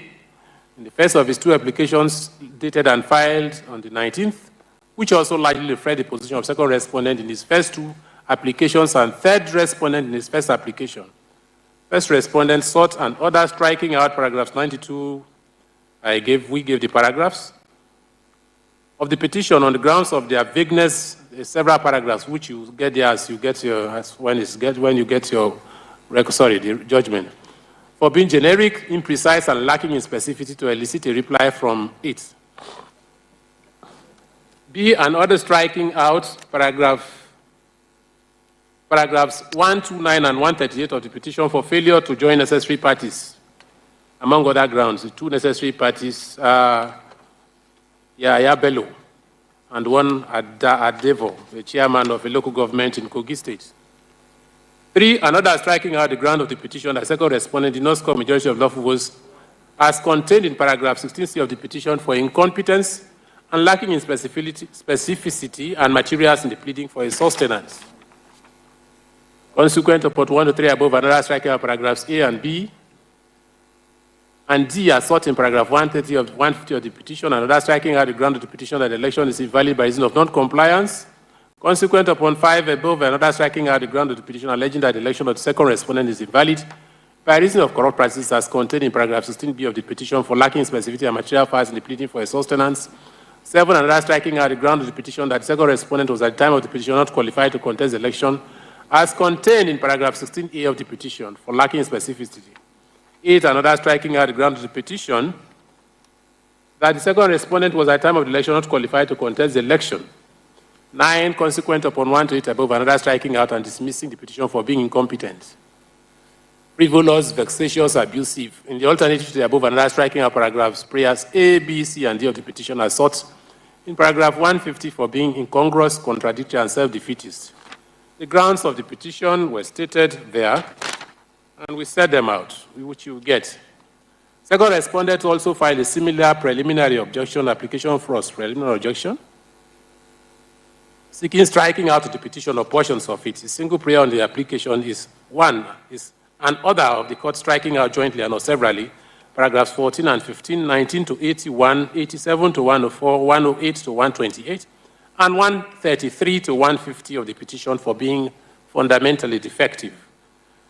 In the first of his 2 applications dated and filed on the 19th, which also largely reflect the position of second respondent in his first 2 applications and third respondent in his first application. First respondent sought an order striking out paragraphs 92. We gave the paragraphs of the petition on the grounds of their vagueness. Several paragraphs which you get there as you get your the judgment, for being generic, imprecise, and lacking in specificity to elicit a reply from it. B, an order striking out paragraphs 129 and 138 of the petition for failure to join necessary parties. Among other grounds, the two necessary parties are Yaya Bello and one Adevo, the chairman of a local government in Kogi State. 3, another striking out the ground of the petition that second respondent did not score majority of lawful votes as contained in paragraph 16C of the petition for incompetence and lacking in specificity and materials in the pleading for a sustenance. Consequent upon 1 to 3 above, another striking out paragraphs A and B and D are sought in paragraph 150 of the petition, and another striking out the ground of the petition that the election is invalid by reason of non-compliance. Consequent upon 5 above, another striking out the ground of the petition alleging that the election of the second respondent is invalid by reason of corrupt practices as contained in paragraph 16B of the petition for lacking specificity and material files in the pleading for a sustenance. 7, another striking out the ground of the petition that the second respondent was at the time of the petition not qualified to contest the election as contained in paragraph 16A of the petition for lacking specificity. 8, another striking out the ground of the petition that the second respondent was at the time of the election not qualified to contest the election. 9, consequent upon 1 to 8 above, another striking out and dismissing the petition for being incompetent, frivolous, vexatious, abusive. In the alternative to the above, another striking out paragraphs, prayers A, B, C, and D of the petition are sought in paragraph 150 for being incongruous, contradictory, and self-defeatist. The grounds of the petition were stated there, and we set them out, which you get. Second respondent also filed a similar preliminary objection, application for a preliminary objection, seeking striking out of the petition or portions of it. A single prayer on the application is an order of the court striking out jointly and or severally paragraphs 14 and 15, 19 to 81, 87 to 104, 108 to 128, and 133 to 150 of the petition for being fundamentally defective.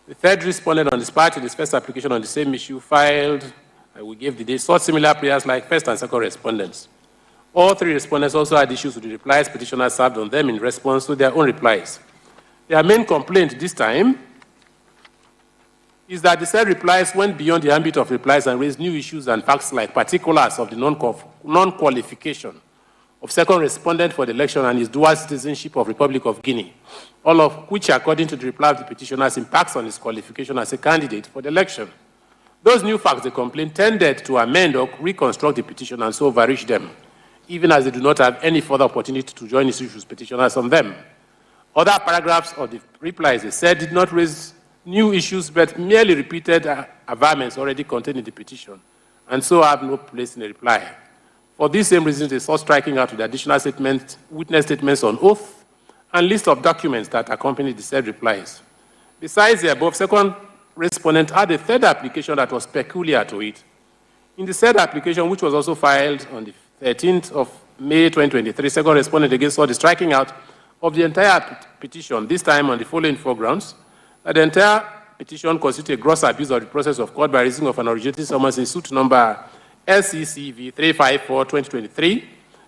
The third respondent on this part in his first application on the same issue filed, we gave the date, sought similar prayers like first and second respondents. All 3 respondents also had issues with the replies petitioners served on them in response to their own replies. Their main complaint this time is that the said replies went beyond the ambit of replies and raised new issues and facts like particulars of the non-qualification of second respondent for the election and his dual citizenship of Republic of Guinea, all of which, according to the reply of the petitioners, impacts on his qualification as a candidate for the election. Those new facts, the complaint tended to amend or reconstruct the petition and so overreach them, even as they do not have any further opportunity to join issues petitioners on them. Other paragraphs of the replies, they said, did not raise new issues, but merely repeated averments already contained in the petition, and so have no place in the reply. For these same reasons, they sought striking out with additional statements, witness statements on oath, and list of documents that accompany the said replies. Besides the above, second respondent had a third application that was peculiar to it. In the said application, which was also filed on the 13th of May 2023, second respondent again sought the striking out of the entire petition, this time on the following 4 grounds: that the entire petition constitutes a gross abuse of the process of court by reason of an originating summons in suit number SCCV 354-2023,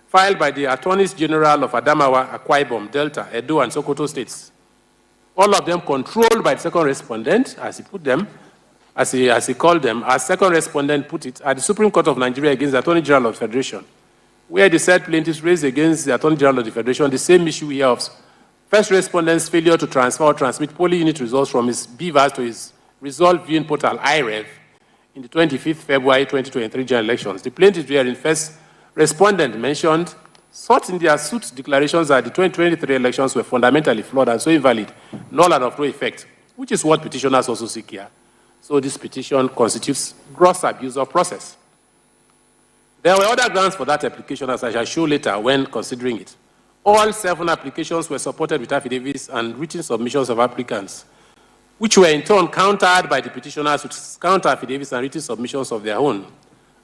filed by the Attorneys General of Adamawa, Akwa Ibom, Delta, Edo, and Sokoto states. All of them controlled by the second respondent, as he put them, as he called them, as second respondent put it, at the Supreme Court of Nigeria against the Attorney General of the Federation, where the said plaintiffs raised against the Attorney General of the Federation the same issue here of first respondent's failure to transfer or transmit polling unit results from his BVAS to his result viewing portal IREV in the 25th February 2023 general elections. The plaintiffs wherein first respondent mentioned sought in their suit declarations that the 2023 elections were fundamentally flawed and so invalid, null and of no effect, which is what petitioners also seek here. So this petition constitutes gross abuse of process. There were other grounds for that application, as I shall show later when considering it. All 7 applications were supported with affidavits and written submissions of applicants, which were in turn countered by the petitioners with counter affidavits and written submissions of their own.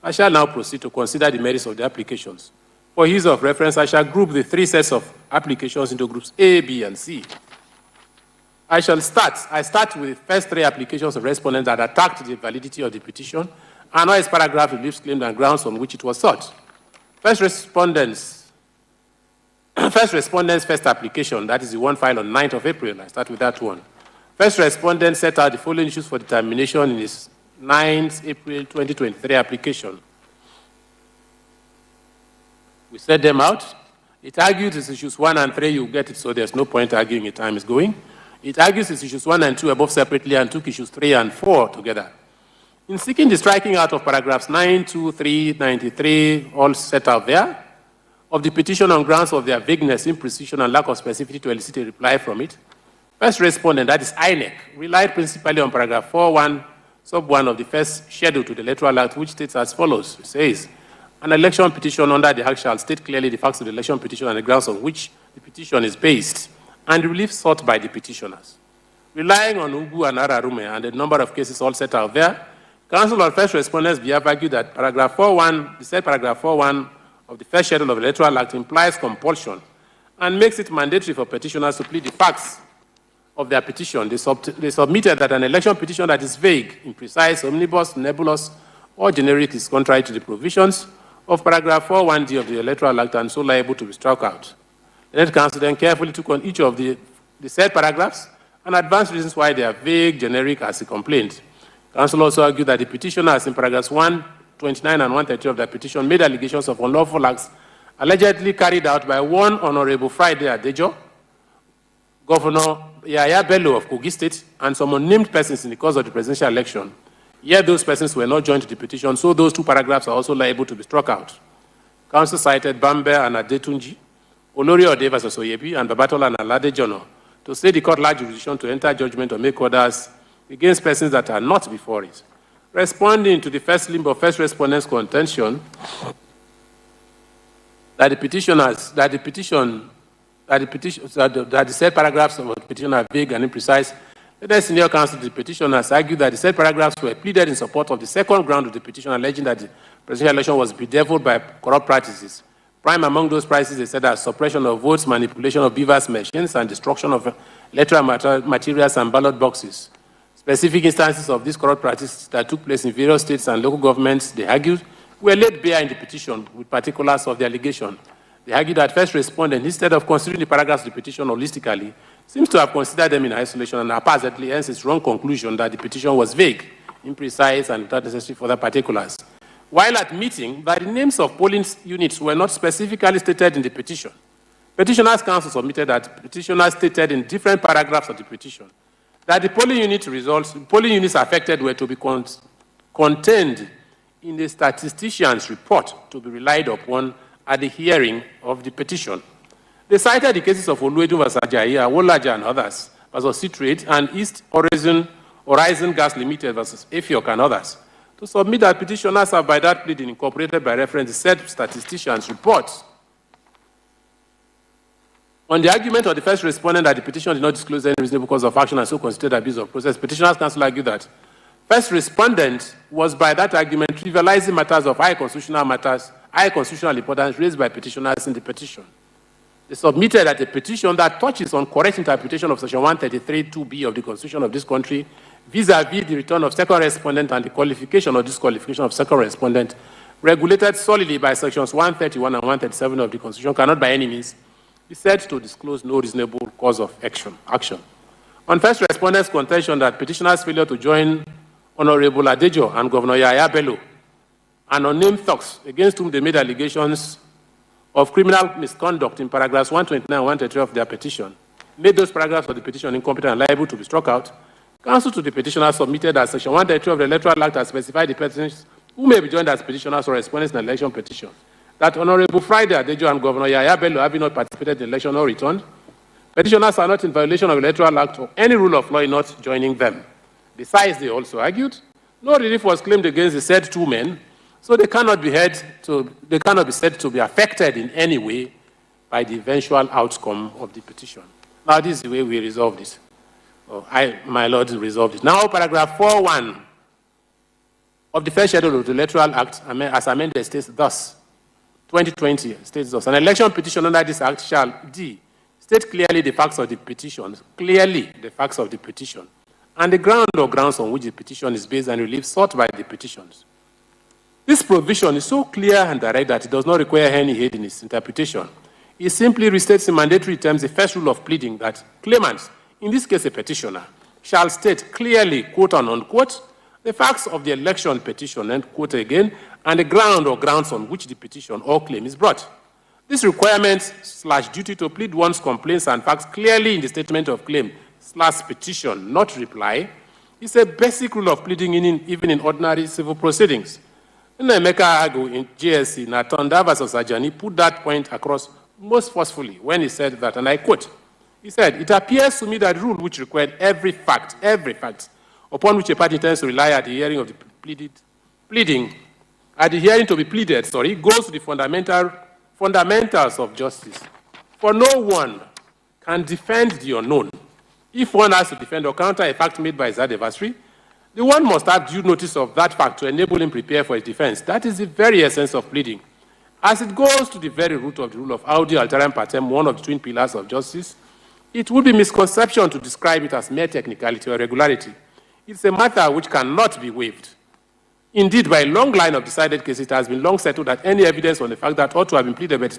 I shall now proceed to consider the merits of the applications. For ease of reference, I shall group the 3 sets of applications into groups A, B, and C. I start with the first three applications of respondents that attacked the validity of the petition and all its paragraph reliefs claimed and grounds on which it was sought. First respondent's first application, that is the one filed on 9th of April. I start with that one. First respondent set out the following issues for determination in his 9th April 2023 application. We set them out. It argues its issues 1 and 3, you get it, so there's no point arguing it, time is going. It argues its issues 1 and 2 above separately and took issues 3 and 4 together. In seeking the striking out of paragraphs 9, 2, 3, 93, all set out there, of the petition on grounds of their vagueness, imprecision, and lack of specificity to elicit a reply from it, first respondent, that is INEC, relied principally on paragraph 4.1, sub 1 of the first schedule to the Electoral Act, which states as follows. It says, an election petition under the Act shall state clearly the facts of the election petition and the grounds on which the petition is based, and the relief sought by the petitioners. Relying on Ugu and Ararume and the number of cases all set out there, Council of First Respondents have argued that paragraph 4.1, the said paragraph 4.1 of the first schedule of the Electoral Act implies compulsion and makes it mandatory for petitioners to plead the facts of their petition. They submitted that an election petition that is vague, imprecise, omnibus, nebulous, or generic is contrary to the provisions of paragraph 4.1d of the Electoral Act and so liable to be struck out. The Net Council then carefully took on each of the said paragraphs and advanced reasons why they are vague, generic, as a complaint. Council also argued that the petitioners in paragraphs 129 and 130 of their petition made allegations of unlawful acts allegedly carried out by one Honorable Friday Adejo, Governor Yaya Bello of Kogi State, and some unnamed persons in the course of the presidential election. Yet those persons were not joined to the petition, so those two paragraphs are also liable to be struck out. Council cited Bambe and Adetunji, Olori Ode vs. Oyebi, and Babatola and Alade Jono to say the court lacked jurisdiction to enter judgment or make orders against persons that are not before it. Responding to the first limb of first respondent's contention that the said paragraphs of the petition are vague and imprecise, the senior counsel to the petitioners argued that the said paragraphs were pleaded in support of the second ground of the petition, alleging that the presidential election was bedeviled by corrupt practices. Prime among those practices, they said, are suppression of votes, manipulation of beavers' machines, and destruction of electoral materials and ballot boxes. Specific instances of these corrupt practices that took place in various states and local governments, they argued, were laid bare in the petition with particulars of the allegation. They argued that first respondent, instead of considering the paragraphs of the petition holistically, seems to have considered them in isolation and haphazardly, hence its wrong conclusion that the petition was vague, imprecise, and without necessary further particulars. While admitting that the names of polling units were not specifically stated in the petition, Petitioners' Counsel submitted that petitioners stated in different paragraphs of the petition that the polling unit results, polling units affected were to be contained in the statistician's report to be relied upon at the hearing of the petition. They cited the cases of Oluwedun vs. Ajayi, Awolaja and others, vs. Citrate, and East Horizon Gas Limited vs. Afiok and others, to submit that petitioners have by that pleading incorporated by reference the said statistician's report. On the argument of the first respondent that the petition did not disclose any reasonable cause of action and so constituted abuse of process, Petitioners' Counsel argued that first respondent was by that argument trivializing matters of high constitutional importance raised by petitioners in the petition. They submitted that a petition that touches on correct interpretation of Section 133(2)(b) of the Constitution of this country vis-à-vis the return of second respondent and the qualification or disqualification of second respondent, regulated solely by Sections 131 and 137 of the Constitution, cannot by any means be said to disclose no reasonable cause of action. On first respondent's contention that petitioners' failure to join Honorable Adejo and Governor Yaya Bello and unnamed thugs against whom they made allegations of criminal misconduct in paragraphs 129 and 133 of their petition made those paragraphs of the petition incompetent and liable to be struck out. Counsel to the petitioner submitted that Section 133 of the Electoral Act has specified the persons who may be joined as petitioners or respondents in an election petition. That Honorable Friday Adejo and Governor Yaya Bello, having not participated in the election or returned, petitioners are not in violation of the Electoral Act or any rule of law in not joining them. Besides, they also argued, no relief was claimed against the said two men, so they cannot be said to be affected in any way by the eventual outcome of the petition. Now, this is the way we resolved it. My Lord, resolved it. Now, paragraph 4.1 of the first schedule of the Electoral Act, as amended, states thus, 2020 states thus, an election petition under this Act shall, D, state clearly the facts of the petition, and the ground or grounds on which the petition is based and relief sought by the petitions. This provision is so clear and direct that it does not require any aid in its interpretation. It simply restates in mandatory terms the first rule of pleading that claimants, in this case a petitioner, shall state clearly, quote and unquote, the facts of the election petition, end quote again, and the ground or grounds on which the petition or claim is brought. This requirement / duty to plead one's complaints and facts clearly in the statement of claim / petition, not reply, is a basic rule of pleading even in ordinary civil proceedings. Emeka Agu in GSC, Natonda versus Ajani, put that point across most forcefully when he said that, and I quote, he said, "It appears to me that the rule which required every fact, upon which a party intends to rely at the hearing of the to be pleaded, goes to the fundamentals of justice. For no one can defend the unknown. If one has to defend or counter a fact made by his adversary, the one must have due notice of that fact to enable him prepare for his defense. That is the very essence of pleading. As it goes to the very root of the rule of audi alteram partem, one of the twin pillars of justice, it would be misconception to describe it as mere technicality or regularity. It's a matter which cannot be waived. Indeed, by a long line of decided cases, it has been long settled that any evidence on the fact that ought to have been pleaded but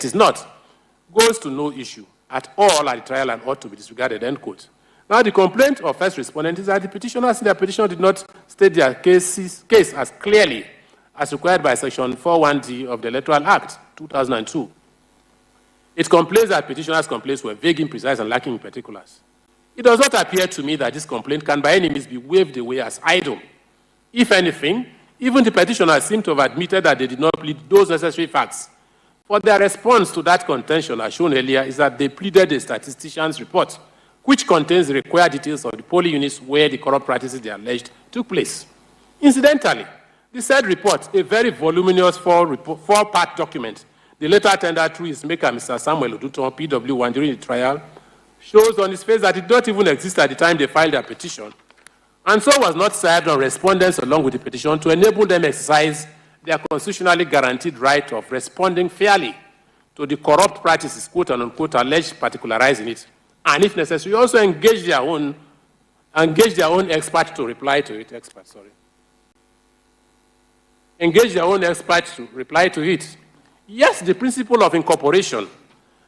is not, goes to no issue at all at the trial and ought to be disregarded, end quote. Now, the complaint of first respondent is that the petitioners in their petition did not state their case as clearly as required by Section 41D of the Electoral Act, 2002. It complains that petitioners' complaints were vague, imprecise, and lacking in particulars. It does not appear to me that this complaint can by any means be waved away as idle. If anything, even the petitioners seem to have admitted that they did not plead those necessary facts. For their response to that contention, as shown earlier, is that they pleaded a statistician's report, which contains the required details of the polling units where the corrupt practices they alleged took place. Incidentally, the said report, a very voluminous four-part document, the later tendered through his maker, Mr. Samuel Oduton, PW1, during the trial, shows on his face that it did not even exist at the time they filed their petition, and so was not served on respondents along with the petition to enable them exercise their constitutionally guaranteed right of responding fairly to the corrupt practices, quote and unquote, alleged particularized in it, and if necessary, also engage their own expert to reply to it. Engage their own expert to reply to it. Yes, the principle of incorporation,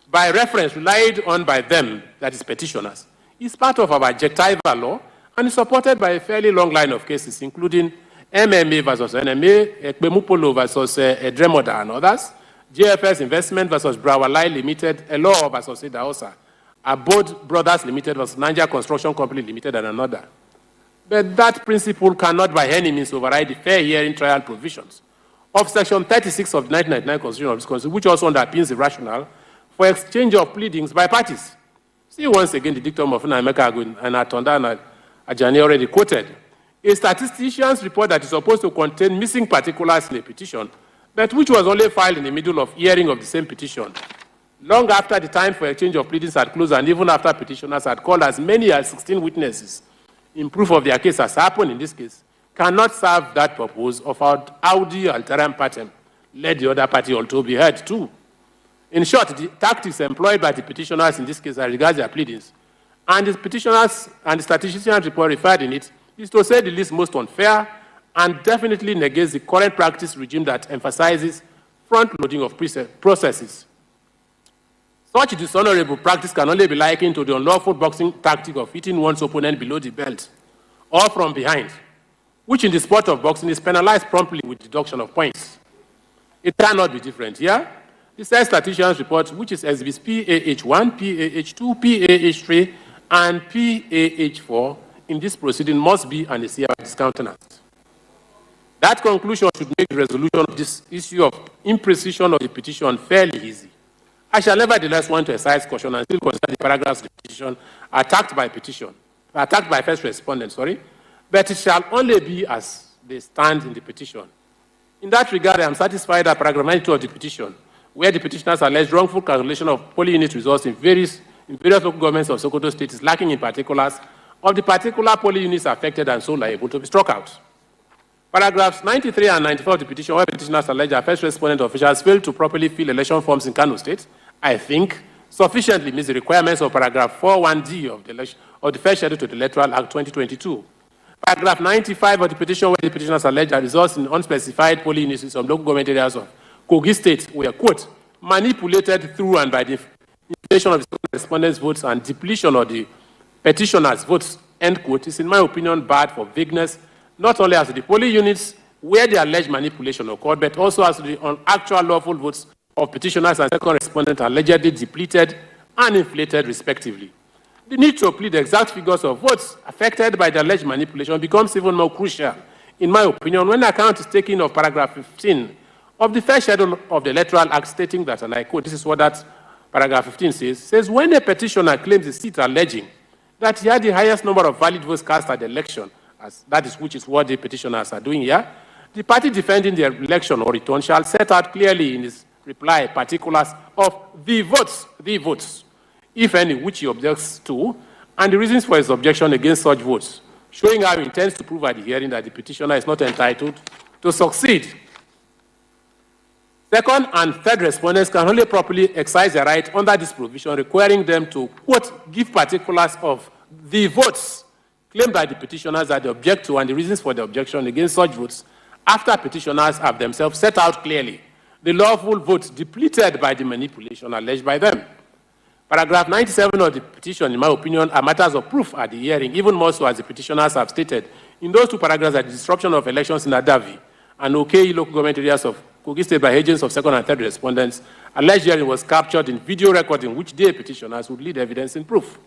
by reference relied on by them, that is petitioners, is part of our adjectival law and is supported by a fairly long line of cases, including MMA versus NMA, Ekpemupolo versus Edremoda and others, JFS Investment versus Brawalai Limited, Elo versus Idaosa, Abode Brothers Limited versus Niger Construction Company Limited, and another. But that principle cannot by any means override the fair hearing trial provisions of Section 36 of the 1999 Constitution of this Constitution, which also underpins the rationale for exchange of pleadings by parties. See once again the dictum of Emeka Agu and Atonda and Ajani already quoted. A statistician's report that is supposed to contain missing particulars in a petition, but which was only filed in the middle of hearing of the same petition, long after the time for exchange of pleadings had closed and even after petitioners had called as many as 16 witnesses in proof of their case, as happened in this case, cannot serve that purpose of audi alteram partem, let the other party also be heard too. In short, the tactics employed by the petitioners in this case as regards their pleadings, and the petitioners and the statistician's report referred in it, is to say the least most unfair and definitely negates the current practice regime that emphasizes front-loading of processes. Such dishonorable practice can only be likened to the unlawful boxing tactic of hitting one's opponent below the belt or from behind, which in the sport of boxing is penalized promptly with deduction of points. It cannot be different here. The said statistician's report, which is exhibits PAH1, PAH2, PAH3, and PAH4 in this proceeding must be and is hereby discountenanced. That conclusion should make the resolution of this issue of imprecision of the petition fairly easy. I shall nevertheless want to exercise caution and still consider the paragraphs of the petition attacked by first respondent, but it shall only be as they stand in the petition. In that regard, I am satisfied that paragraph 92 of the petition, where the petitioners allege wrongful calculation of polling unit results in various local governments of Sokoto State is lacking in particulars of the particular polling units affected and so liable to be struck out. Paragraphs 93 and 94 of the petition, where petitioners allege that first respondent officials failed to properly fill election forms in Kano State, I think, sufficiently meets the requirements of paragraph 41D of the first schedule to the Electoral Act 2022. Paragraph 95 of the petition, where the petitioners allege that results in unspecified polling units in some local government areas of Kogi State were, quote, manipulated through and by the inflation of the respondents' votes and depletion of the petitioners' votes, end quote, is, in my opinion, bad for vagueness, not only as to the polling units where the alleged manipulation occurred, but also as to the actual lawful votes of petitioners and second respondents allegedly depleted and inflated, respectively. The need to plead the exact figures of votes affected by the alleged manipulation becomes even more crucial, in my opinion, when account is taken of paragraph 15 of the first schedule of the Electoral Act, stating that, and I quote, this is what that paragraph 15 says, when a petitioner claims a seat alleging that he had the highest number of valid votes cast at the election, which is what the petitioners are doing here, the party defending the election or return shall set out clearly in his reply particulars of the votes, if any, which he objects to, and the reasons for his objection against such votes, showing how he intends to prove at the hearing that the petitioner is not entitled to succeed. Second and third respondents can only properly exercise their right under this provision, requiring them to, quote, give particulars of the votes claimed by the petitioners that they object to and the reasons for the objection against such votes, after petitioners have themselves set out clearly the lawful votes depleted by the manipulation alleged by them. Paragraph 97 of the petition, in my opinion, are matters of proof at the hearing, even more so as the petitioners have stated in those two paragraphs that the disruption of elections in Adavi and OKE local government areas of Kogi State by agents of second and third respondents alleged hearing was captured in video recording, which they petitioners would lead evidence in proof.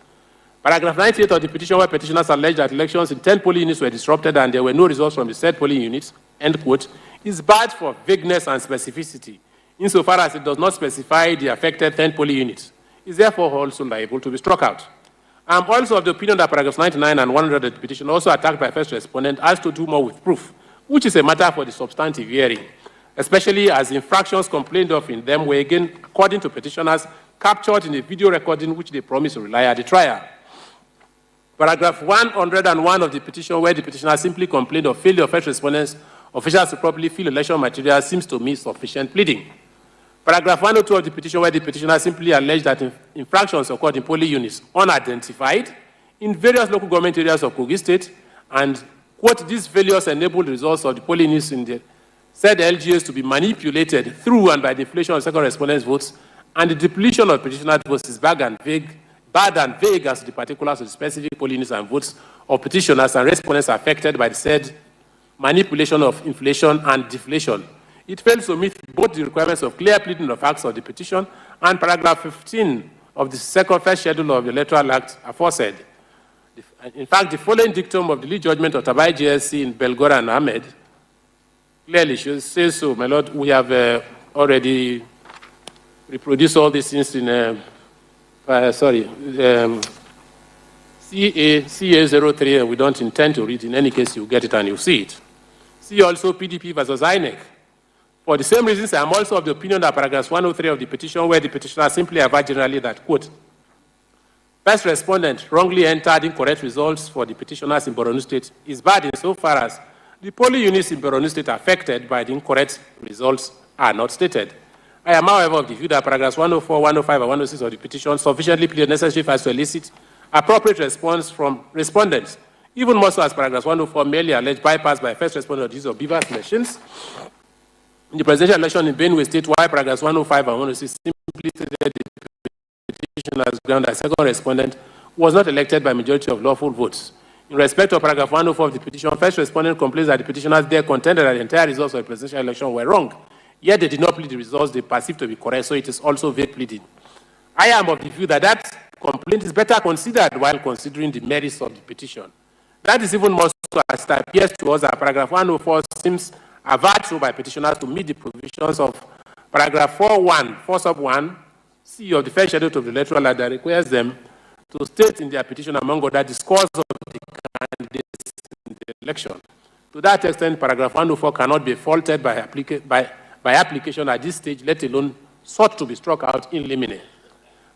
Paragraph 98 of the petition, where petitioners alleged that elections in 10 polling units were disrupted and there were no results from the said polling units, end quote, is bad for vagueness and specificity, insofar as it does not specify the affected 10 polling units. Is therefore also liable to be struck out. I am also of the opinion that paragraphs 99 and 100 of the petition, also attacked by first respondent, has to do more with proof, which is a matter for the substantive hearing, especially as infractions complained of in them were again, according to petitioners, captured in a video recording which they promised to rely at the trial. Paragraph 101 of the petition, where the petitioner simply complained of failure of first respondents officials to properly fill election material, seems to me sufficient pleading. Paragraph 102 of the petition, where the petitioner simply alleged that infractions occurred in polling units unidentified in various local government areas of Kogi State, and, quote, these failures enabled the results of the polling units in the said LGAs to be manipulated through and by the inflation of second respondents' votes, and the depletion of petitioner votes is bad and vague as to the particulars of the specific polling units and votes of petitioners and respondents affected by the said manipulation of inflation and deflation. It fails to meet both the requirements of clear pleading of facts of the petition and paragraph 15 of the first schedule of the Electoral Act aforesaid. In fact, the following dictum of the lead judgment of Tabai GSC in Belgora and Ahmed clearly says so, my lord. We have already reproduced all these things in, CA03, and we don't intend to read. In any case, you get it and you see it. See also PDP versus INEC. For the same reasons, I am also of the opinion that paragraph 103 of the petition, where the petitioner simply averred generally that, quote, first respondent wrongly entered incorrect results for the petitioners in Borno State, is bad insofar as the polling units in Borno State affected by the incorrect results are not stated. I am, however, of the view that paragraphs 104, 105, and 106 of the petition sufficiently plead necessary for us to elicit appropriate response from respondents, even more so as paragraphs 104 merely alleged bypass by first respondent of use of beavers machines in the presidential election in Benue State, while paragraphs 105 and 106 simply stated the petition as ground that second respondent was not elected by majority of lawful votes. In respect of paragraph 104 of the petition, first respondent complains that the petitioners there contended that the entire results of the presidential election were wrong, yet they did not plead the results they perceived to be correct, so it is also vague pleading. I am of the view that that complaint is better considered while considering the merits of the petition. That is even more so as it appears to us that paragraph 104 seems averred to by petitioners to meet the provisions of paragraph 4 sub 1, C of the first schedule of the Electoral Act that requires them to state in their petition, among other, the scores of the candidates in the election. To that extent, paragraph 104 cannot be faulted by application at this stage, let alone sought to be struck out in limine.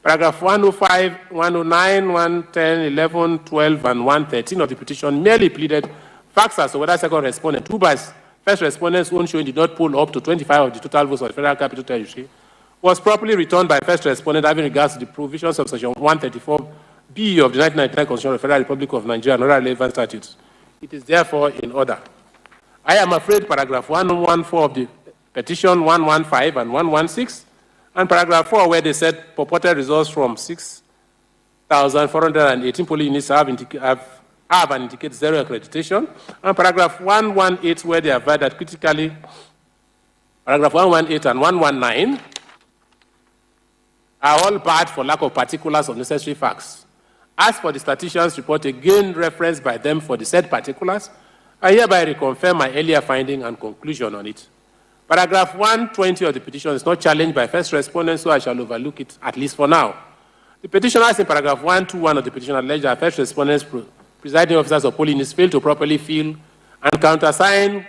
Paragraph 105, 109, 110, 11, 12, and 113 of the petition merely pleaded facts as to whether second respondent, who by first respondent's own showing did not poll up to 25 of the total votes of the Federal Capital Territory, was properly returned by first respondent having regards to the provisions of Section 134B of the 1999 Constitution of the Federal Republic of Nigeria and other relevant statutes. It is therefore in order. I am afraid paragraph 114 of the petition 115 and 116, and paragraph 4, where they said purported results from 6,418 polling units have and indicate zero accreditation, and paragraph 118, where they have that critically, paragraph 118 and 119 are all bad for lack of particulars of necessary facts. As for the statistician's report, again referenced by them for the said particulars, I hereby reconfirm my earlier finding and conclusion on it. Paragraph 120 of the petition is not challenged by first respondent, so I shall overlook it, at least for now. The petitioners in paragraph 121 of the petition allege that first respondents, presiding officers of polling units, failed to properly fill and countersign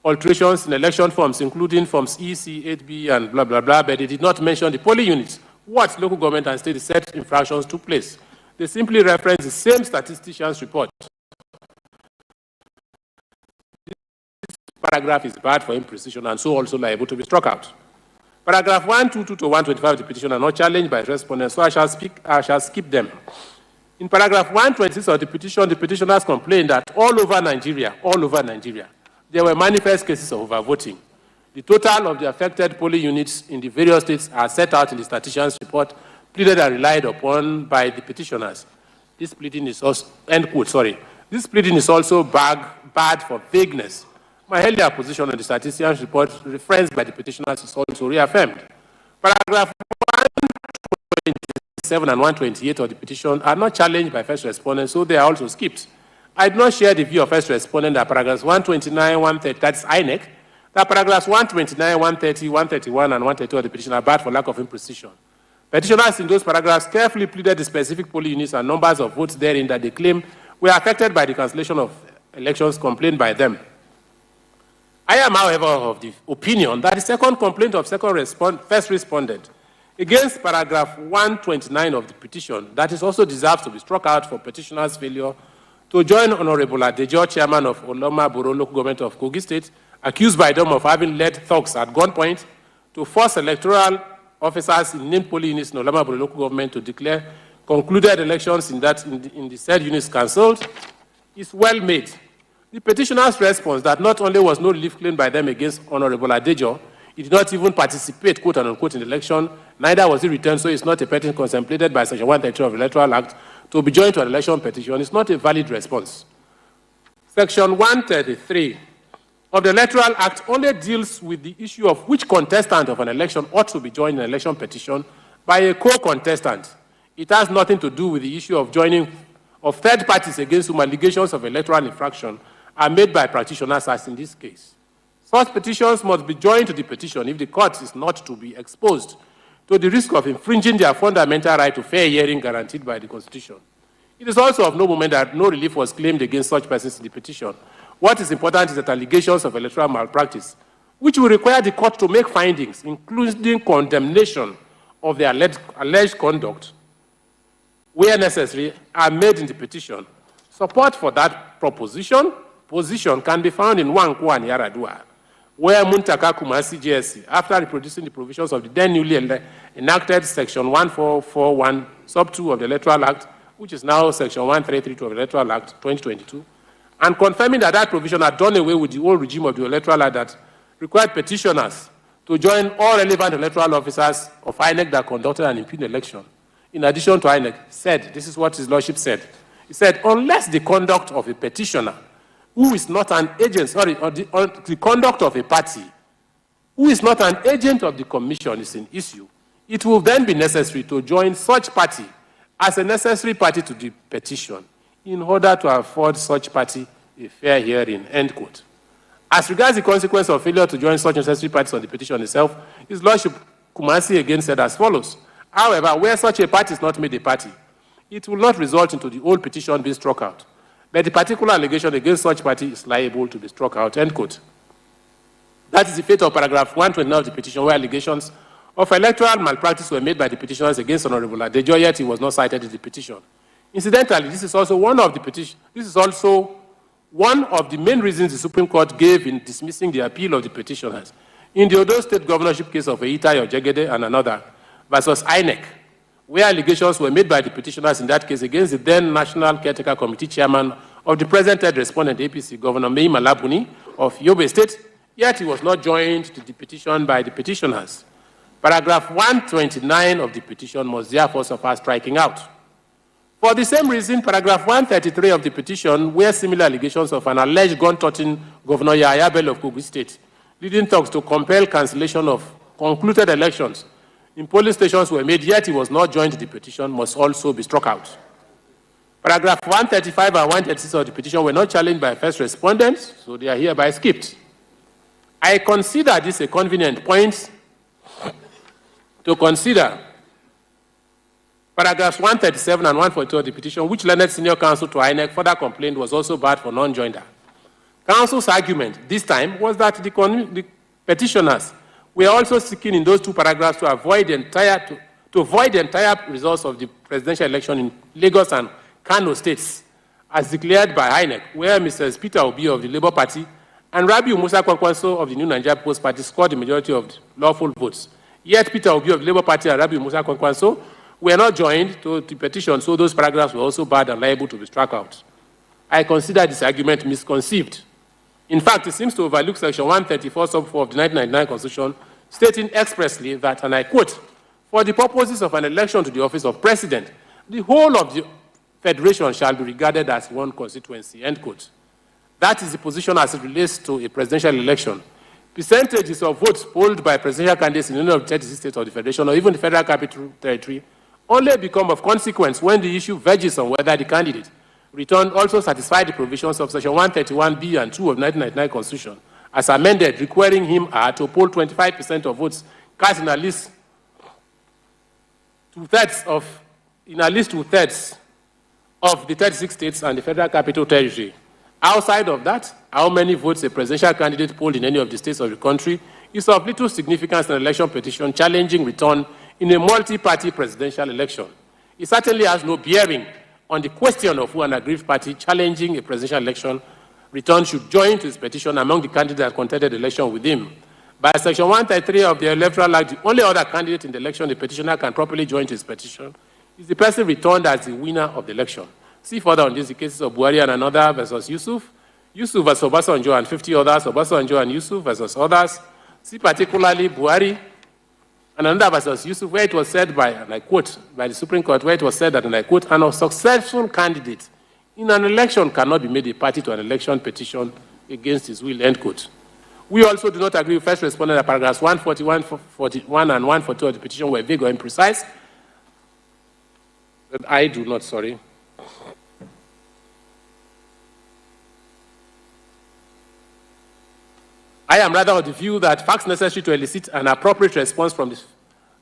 alterations in election forms, including forms E, C, 8B, and blah, blah, blah, but they did not mention the polling units, what local government and state said infractions took place. They simply reference the same statistician's report. Paragraph is bad for imprecision and so also liable to be struck out. Paragraph 122 to 125 of the petition are not challenged by respondents, so I shall skip them. In paragraph 126 of the petitioners complained that all over Nigeria, there were manifest cases of overvoting. The total of the affected polling units in the various states are set out in the statistician's report, pleaded and relied upon by the petitioners. This pleading is also, end quote, sorry. This pleading is also bad for vagueness. My earlier position on the statistician's report referenced by the petitioners is also reaffirmed. Paragraph 127 and 128 of the petition are not challenged by first respondents, so they are also skipped. I do not share the view of first respondent that paragraphs 129, 130, that's INEC, that paragraphs 129, 130, 131, and 132 of the petition are bad for lack of imprecision. Petitioners in those paragraphs carefully pleaded the specific polling units and numbers of votes therein that they claim were affected by the cancellation of elections complained by them. I am, however, of the opinion that the second complaint of first respondent against paragraph 129 of the petition, that is also deserves to be struck out for petitioner's failure to join Honorable Adejo, chairman of Oloma Boro local government of Kogi State, accused by them of having led thugs at gunpoint to force electoral officers in named polling units in Oloma Boro local government to declare concluded elections in the said units cancelled, is well made. The petitioner's response that not only was no relief claimed by them against Honorable Adejo, he did not even participate, quote unquote, in the election, neither was he returned, so it's not a petition contemplated by Section 132 of the Electoral Act to be joined to an election petition. It's not a valid response. Section 133 of the Electoral Act only deals with the issue of which contestant of an election ought to be joined in an election petition by a co-contestant. It has nothing to do with the issue of joining of third parties against whom allegations of electoral infraction are made by practitioners, as in this case. Such petitions must be joined to the petition if the court is not to be exposed to the risk of infringing their fundamental right to fair hearing guaranteed by the Constitution. It is also of no moment that no relief was claimed against such persons in the petition. What is important is that allegations of electoral malpractice, which will require the court to make findings, including condemnation of the alleged conduct, where necessary, are made in the petition. Support for that position can be found in Wankwa and Yaradua, where Muntaka Kumasi JSC, after reproducing the provisions of the then newly enacted Section 1441, sub 2 of the Electoral Act, which is now Section 1332 of the Electoral Act 2022, and confirming that that provision had done away with the old regime of the Electoral Act that required petitioners to join all relevant electoral officers of INEC that conducted an impugned election. In addition to INEC, said, this is what his lordship said, he said, unless the conduct of a petitioner who is not an agent, or the conduct of a party who is not an agent of the commission is an issue, it will then be necessary to join such party as a necessary party to the petition in order to afford such party a fair hearing, end quote. As regards the consequence of failure to join such necessary parties on the petition itself, his lordship Kumasi again said as follows. However, where such a party is not made a party, it will not result into the old petition being struck out. But the particular allegation against such party is liable to be struck out, end quote. That is the fate of paragraph 129 of the petition, where allegations of electoral malpractice were made by the petitioners against Honorable Adejo, yet he was not cited in the petition. Incidentally, this is also one of the main reasons the Supreme Court gave in dismissing the appeal of the petitioners. In the Odo State governorship case of Eitai Ojegede and another versus INEC, where allegations were made by the petitioners in that case against the then National Caretaker Committee chairman of the present head respondent APC, Governor Mai Malabuni of Yobe State, yet he was not joined to the petition by the petitioners. Paragraph 129 of the petition must therefore suffer striking out. For the same reason, paragraph 133 of the petition, where similar allegations of an alleged gun-toting Governor Yahaya Bello of Kogi State, leading talks to compel cancellation of concluded elections in polling stations were made, yet he was not joined to the petition, must also be struck out. Paragraph 135 and 136 of the petition were not challenged by first respondents, so they are hereby skipped. I consider this a convenient point to consider paragraphs 137 and 142 of the petition, which learned senior counsel to INEC further complained was also barred for non-joinder. Counsel's argument this time was that the petitioners were also seeking in those two paragraphs to avoid the entire results of the presidential election in Lagos and Kano states, as declared by INEC, where Mr. Peter Obi of the Labour Party and Rabiu Musa Kwankwaso of the New Nigeria People's Party scored the majority of the lawful votes. Yet Peter Obi of the Labour Party and Rabiu Musa Kwankwaso were not joined to the petition, so those paragraphs were also barred and liable to be struck out. I consider this argument misconceived. In fact, it seems to overlook Section 134, sub 4 of the 1999 Constitution, stating expressly that, and I quote, "For the purposes of an election to the office of President, the whole of the Federation shall be regarded as one constituency," end quote. That is the position as it relates to a presidential election. Percentages of votes polled by presidential candidates in any of the 36 states of the Federation or even the Federal Capital Territory only become of consequence when the issue verges on whether the candidate returned also satisfy the provisions of Section 131B and 2 of 1999 Constitution, as amended, requiring him to poll 25% of votes cast in at least two-thirds of the 36 states and the Federal Capital Territory. Outside of that, how many votes a presidential candidate polled in any of the states of the country is of little significance in an election petition challenging return in a multi-party presidential election. It certainly has no bearing on the question of who an aggrieved party challenging a presidential election return should join to his petition among the candidates that contested the election with him. By Section 133 of the Electoral Act, the only other candidate in the election the petitioner can properly join to his petition is the person returned as the winner of the election. See further on this, the cases of Buhari and another versus Yusuf, Yusuf versus Obasanjo and 50 others, Obasanjo and Yusuf versus others. See particularly Buhari and another versus Yusuf, where it was said by, and I quote, by the Supreme Court, where it was said that, and I quote, "An unsuccessful candidate in an election cannot be made a party to an election petition against his will," end quote. We also do not agree with first respondent that paragraphs 141, 41, and 142 of the petition were vague or imprecise. But I do not, sorry. I am rather of the view that facts necessary to elicit an appropriate response from the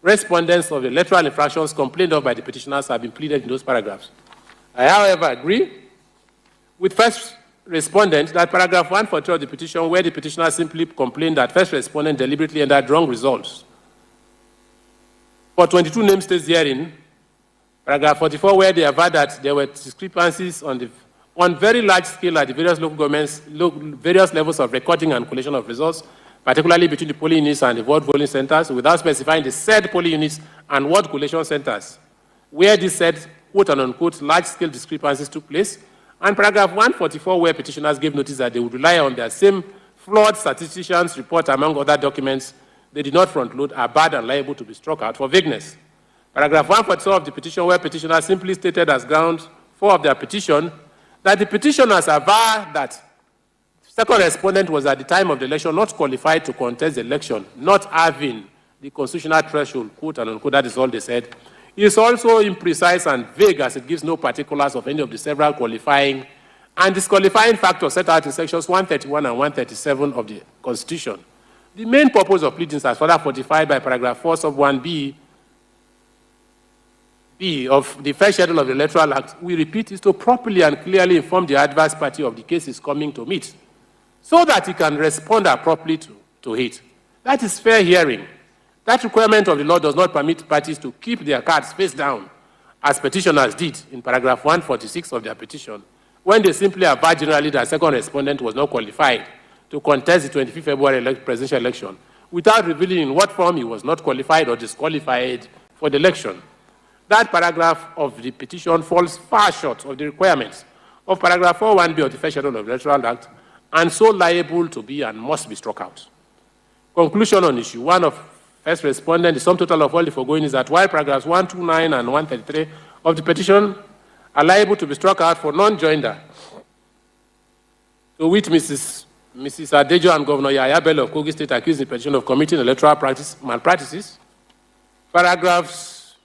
respondents of the electoral infractions complained of by the petitioners have been pleaded in those paragraphs. I, however, agree with first respondent that paragraph 142 of the petition, where the petitioner simply complained that first respondent deliberately entered wrong results for 22 named states therein, paragraph 44, where they averred that there were discrepancies on very large scale at the various local governments, various levels of recording and collation of results, particularly between the polling units and the ward voting centers, without specifying the said polling units and ward collation centers, where this said, quote and unquote, large-scale discrepancies took place, and paragraph 144, where petitioners gave notice that they would rely on their same flawed statisticians' report, among other documents they did not front-load, are bad and liable to be struck out for vagueness. Paragraph 142 of the petition, where petitioners simply stated as ground 4 of their petition that the petitioners aver that second respondent was at the time of the election not qualified to contest the election, not having the constitutional threshold, quote and unquote, that is all they said, is also imprecise and vague as it gives no particulars of any of the several qualifying and disqualifying factors set out in sections 131 and 137 of the Constitution. The main purpose of pleadings, as further fortified by paragraph 4 sub 1b of the first schedule of the Electoral Act, we repeat, is to properly and clearly inform the adverse party of the case is coming to meet, so that he can respond appropriately to it. That is fair hearing. That requirement of the law does not permit parties to keep their cards face down, as petitioners did in paragraph 146 of their petition, when they simply aver generally that second respondent was not qualified to contest the 25th February presidential election, without revealing in what form he was not qualified or disqualified for the election. That paragraph of the petition falls far short of the requirements of paragraph 4.1b of the First Schedule of the Electoral Act, and so liable to be and must be struck out. Conclusion on issue 1 of first respondent, the sum total of all the foregoing is that while paragraphs 129 and 133 of the petition are liable to be struck out for non-joinder, to which Mrs. Adejo and Governor Yahaya Bello of Kogi State accused the petition of committing electoral malpractices, paragraphs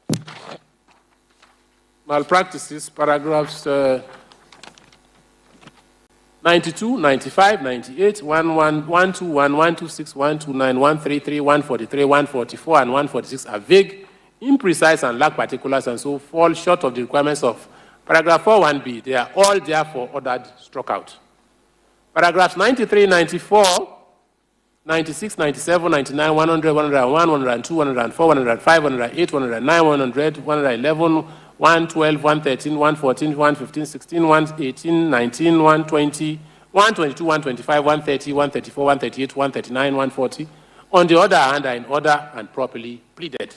92, 95, 98, 121, 126, 129, 133, 143, 144, and 146 are vague, imprecise, and lack particulars, and so fall short of the requirements of paragraph 4.1b. They are all therefore ordered struck out. Paragraphs 93, 94, 96, 97, 99, 100, 101, 102, 104, 105, 108, 109, 100, 111, 112, 113, 114, 115, 16, 118, 19, 120, 122, 125, 130, 134, 138, 139, 140, on the other hand, are in order and properly pleaded.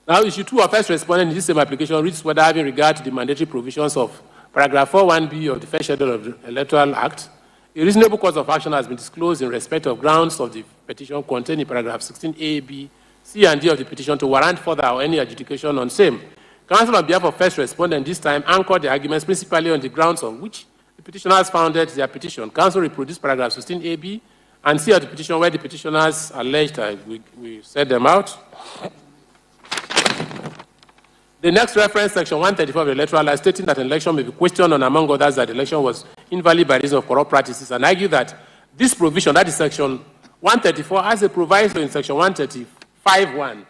Now, issue 2 of first respondent in this same application reads whether having regard to the mandatory provisions of paragraph 4.1b of the First Schedule of the Electoral Act, a reasonable cause of action has been disclosed in respect of grounds of the petition contained in paragraph 16a, b, C, and D of the petition to warrant further or any adjudication on same. Counsel on behalf of first respondent this time anchored the arguments principally on the grounds on which the petitioners founded their petition. Counsel reproduced paragraph 16a, b, and C of the petition where the petitioners alleged, we set them out. The next reference, section 134 of the Electoral Act, stating that an election may be questioned on, among others, that the election was invalid by reason of corrupt practices, and argue that this provision, that is section 134, has a proviso in section 135.1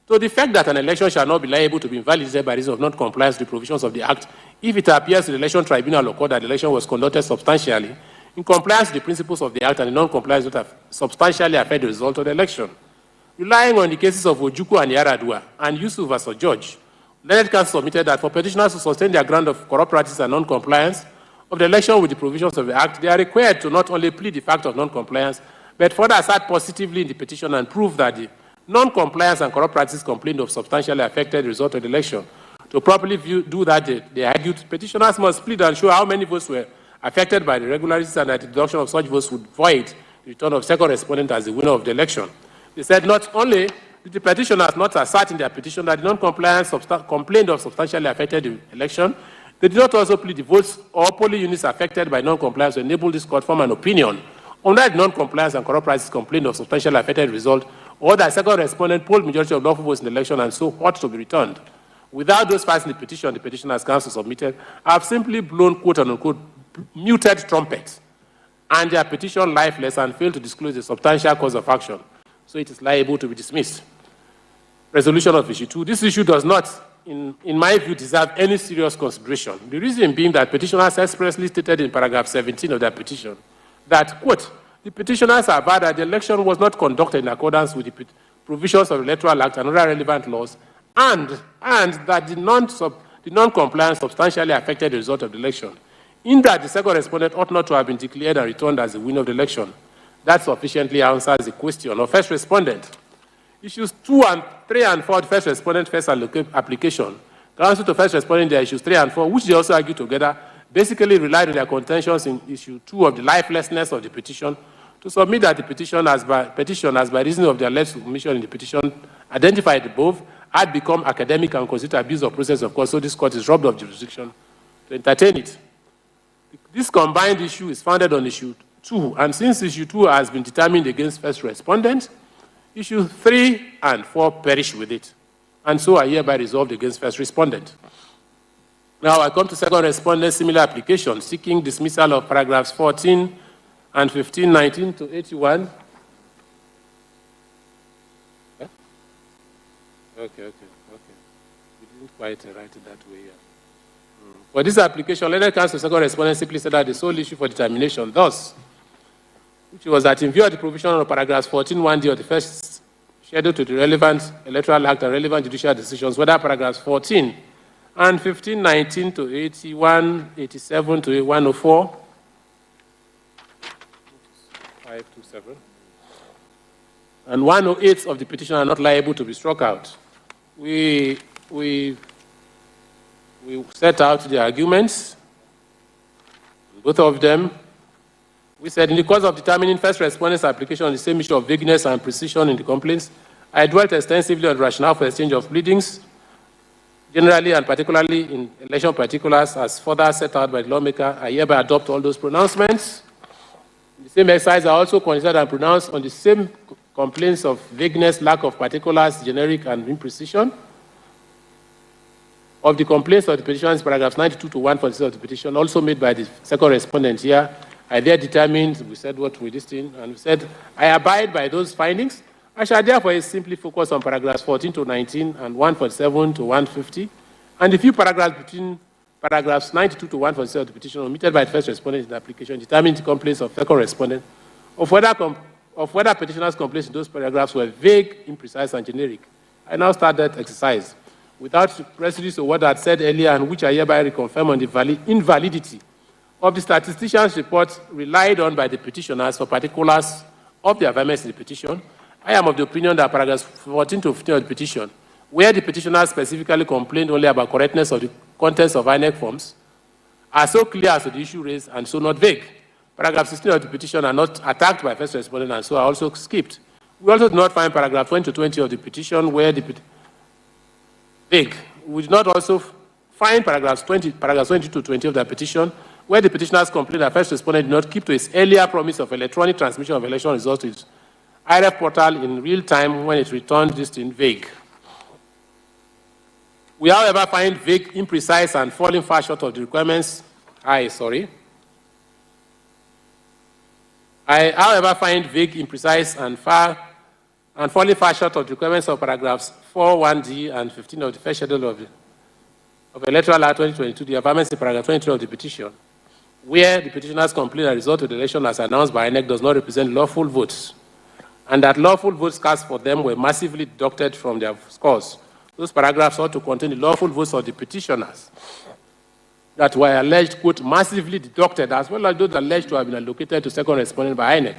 to the fact that an election shall not be liable to be invalidated by reason of non-compliance with the provisions of the Act if it appears to the election tribunal or court that the election was conducted substantially in compliance with the principles of the Act and the non-compliance would have substantially affected the result of the election. Relying on the cases of Ojukwu and Yaradua and Yusuf versus George, learned counsel submitted that for petitioners to sustain their ground of corrupt practice and non-compliance of the election with the provisions of the Act, they are required to not only plead the fact of non-compliance, but further assert positively in the petition and prove that the non-compliance and corrupt practice complained of substantially affected the result of the election. To properly do that, they argued petitioners must plead and show how many votes were affected by the irregularities and that the deduction of such votes would void the return of second respondent as the winner of the election. They said not only did the petitioners not assert in their petition that the non-compliance complained of substantially affected the election, they did not also plead the votes or polling units affected by non-compliance to enable this court to form an opinion on that non-compliance and corrupt practice complained of substantially affected the result, or that second respondent polled majority of lawful votes in the election and so ought to be returned. Without those facts in the petition, the petitioner's counsel submitted have simply blown quote-unquote muted trumpets and their petition lifeless and failed to disclose a substantial cause of action. So it is liable to be dismissed. Resolution of issue 2. This issue does not, in my view, deserve any serious consideration. The reason being that petitioners expressly stated in paragraph 17 of their petition that, quote, the petitioners are aware that the election was not conducted in accordance with the provisions of the Electoral Act and other relevant laws, and that the non-compliance substantially affected the result of the election. In that, the second respondent ought not to have been declared and returned as the winner of the election. That sufficiently answers the question of first respondent. Issues 2 and 3 and 4, the first respondent first application. Counsel to first respondent their issues 3 and 4, which they also argue together, basically relied on their contentions in issue 2 of the lifelessness of the petition to submit that the petition as by reason of their alleged submission in the petition identified above had become academic and constitute abuse of process of course, so this court is robbed of jurisdiction to entertain it. This combined issue is founded on issue 2, and since issue 2 has been determined against first respondent, issue 3 and 4 perish with it, and so are hereby resolved against first respondent. Now I come to second respondent similar application, seeking dismissal of paragraphs 14 and 15, 19 to 81. Huh? Okay. We didn't quite write it that way. Yeah. For this application, learned counsel second respondent simply said that the sole issue for determination, thus, which was that in view of the provision of paragraphs 14(1)d of the first schedule to the relevant Electoral Act and relevant judicial decisions, whether paragraphs 14 and 15, 19 to 81, 87 to 104, 527, and 108 of the petition are not liable to be struck out. We set out the arguments, both of them. We said, in the course of determining first respondent's application on the same issue of vagueness and precision in the complaints, I dwelt extensively on the rationale for exchange of pleadings, generally and particularly in election particulars, as further set out by the lawmaker. I hereby adopt all those pronouncements. In the same exercise, I also considered and pronounced on the same complaints of vagueness, lack of particulars, generic and imprecision. Of the complaints of the petitions, paragraphs 92 to 146 of the petition, also made by the second respondent here, I there determined, we said what we listened, and we said, I abide by those findings. I shall therefore simply focus on paragraphs 14 to 19 and 147 to 150, and the few paragraphs between paragraphs 92 to 146 of the petition omitted by the first respondent in the application, determining the complaints of second respondent, of whether petitioner's complaints in those paragraphs were vague, imprecise, and generic. I now start that exercise without prejudice to what I had said earlier, and which I hereby reconfirm on the invalidity of the statistician's report relied on by the petitioners for particulars of the averments in the petition. I am of the opinion that paragraphs 14 to 15 of the petition, where the petitioner specifically complained only about correctness of the contents of INEC forms, are so clear as to the issue raised and so not vague. Paragraph 16 of the petition are not attacked by first respondent and so are also skipped. We also do not find paragraph 20 to 20 of the petition where the vague. We do not also find paragraphs 20 to 20 of the petition where the petitioners complained that first respondent did not keep to its earlier promise of electronic transmission of election results to its IRF portal in real time when it returned this in vague. We, however, find vague, imprecise, and falling far short of the requirements. I, however, find vague, imprecise, and falling far short of the requirements of paragraphs 4(1)(d) and 15 of the first schedule of Electoral Act 2022, the averments in paragraph 22 of the petition, where the petitioners complain the result of the election as announced by INEC does not represent lawful votes, and that lawful votes cast for them were massively deducted from their scores. Those paragraphs ought to contain the lawful votes of the petitioners that were alleged, quote, massively deducted, as well as those alleged to have been allocated to second respondent by INEC.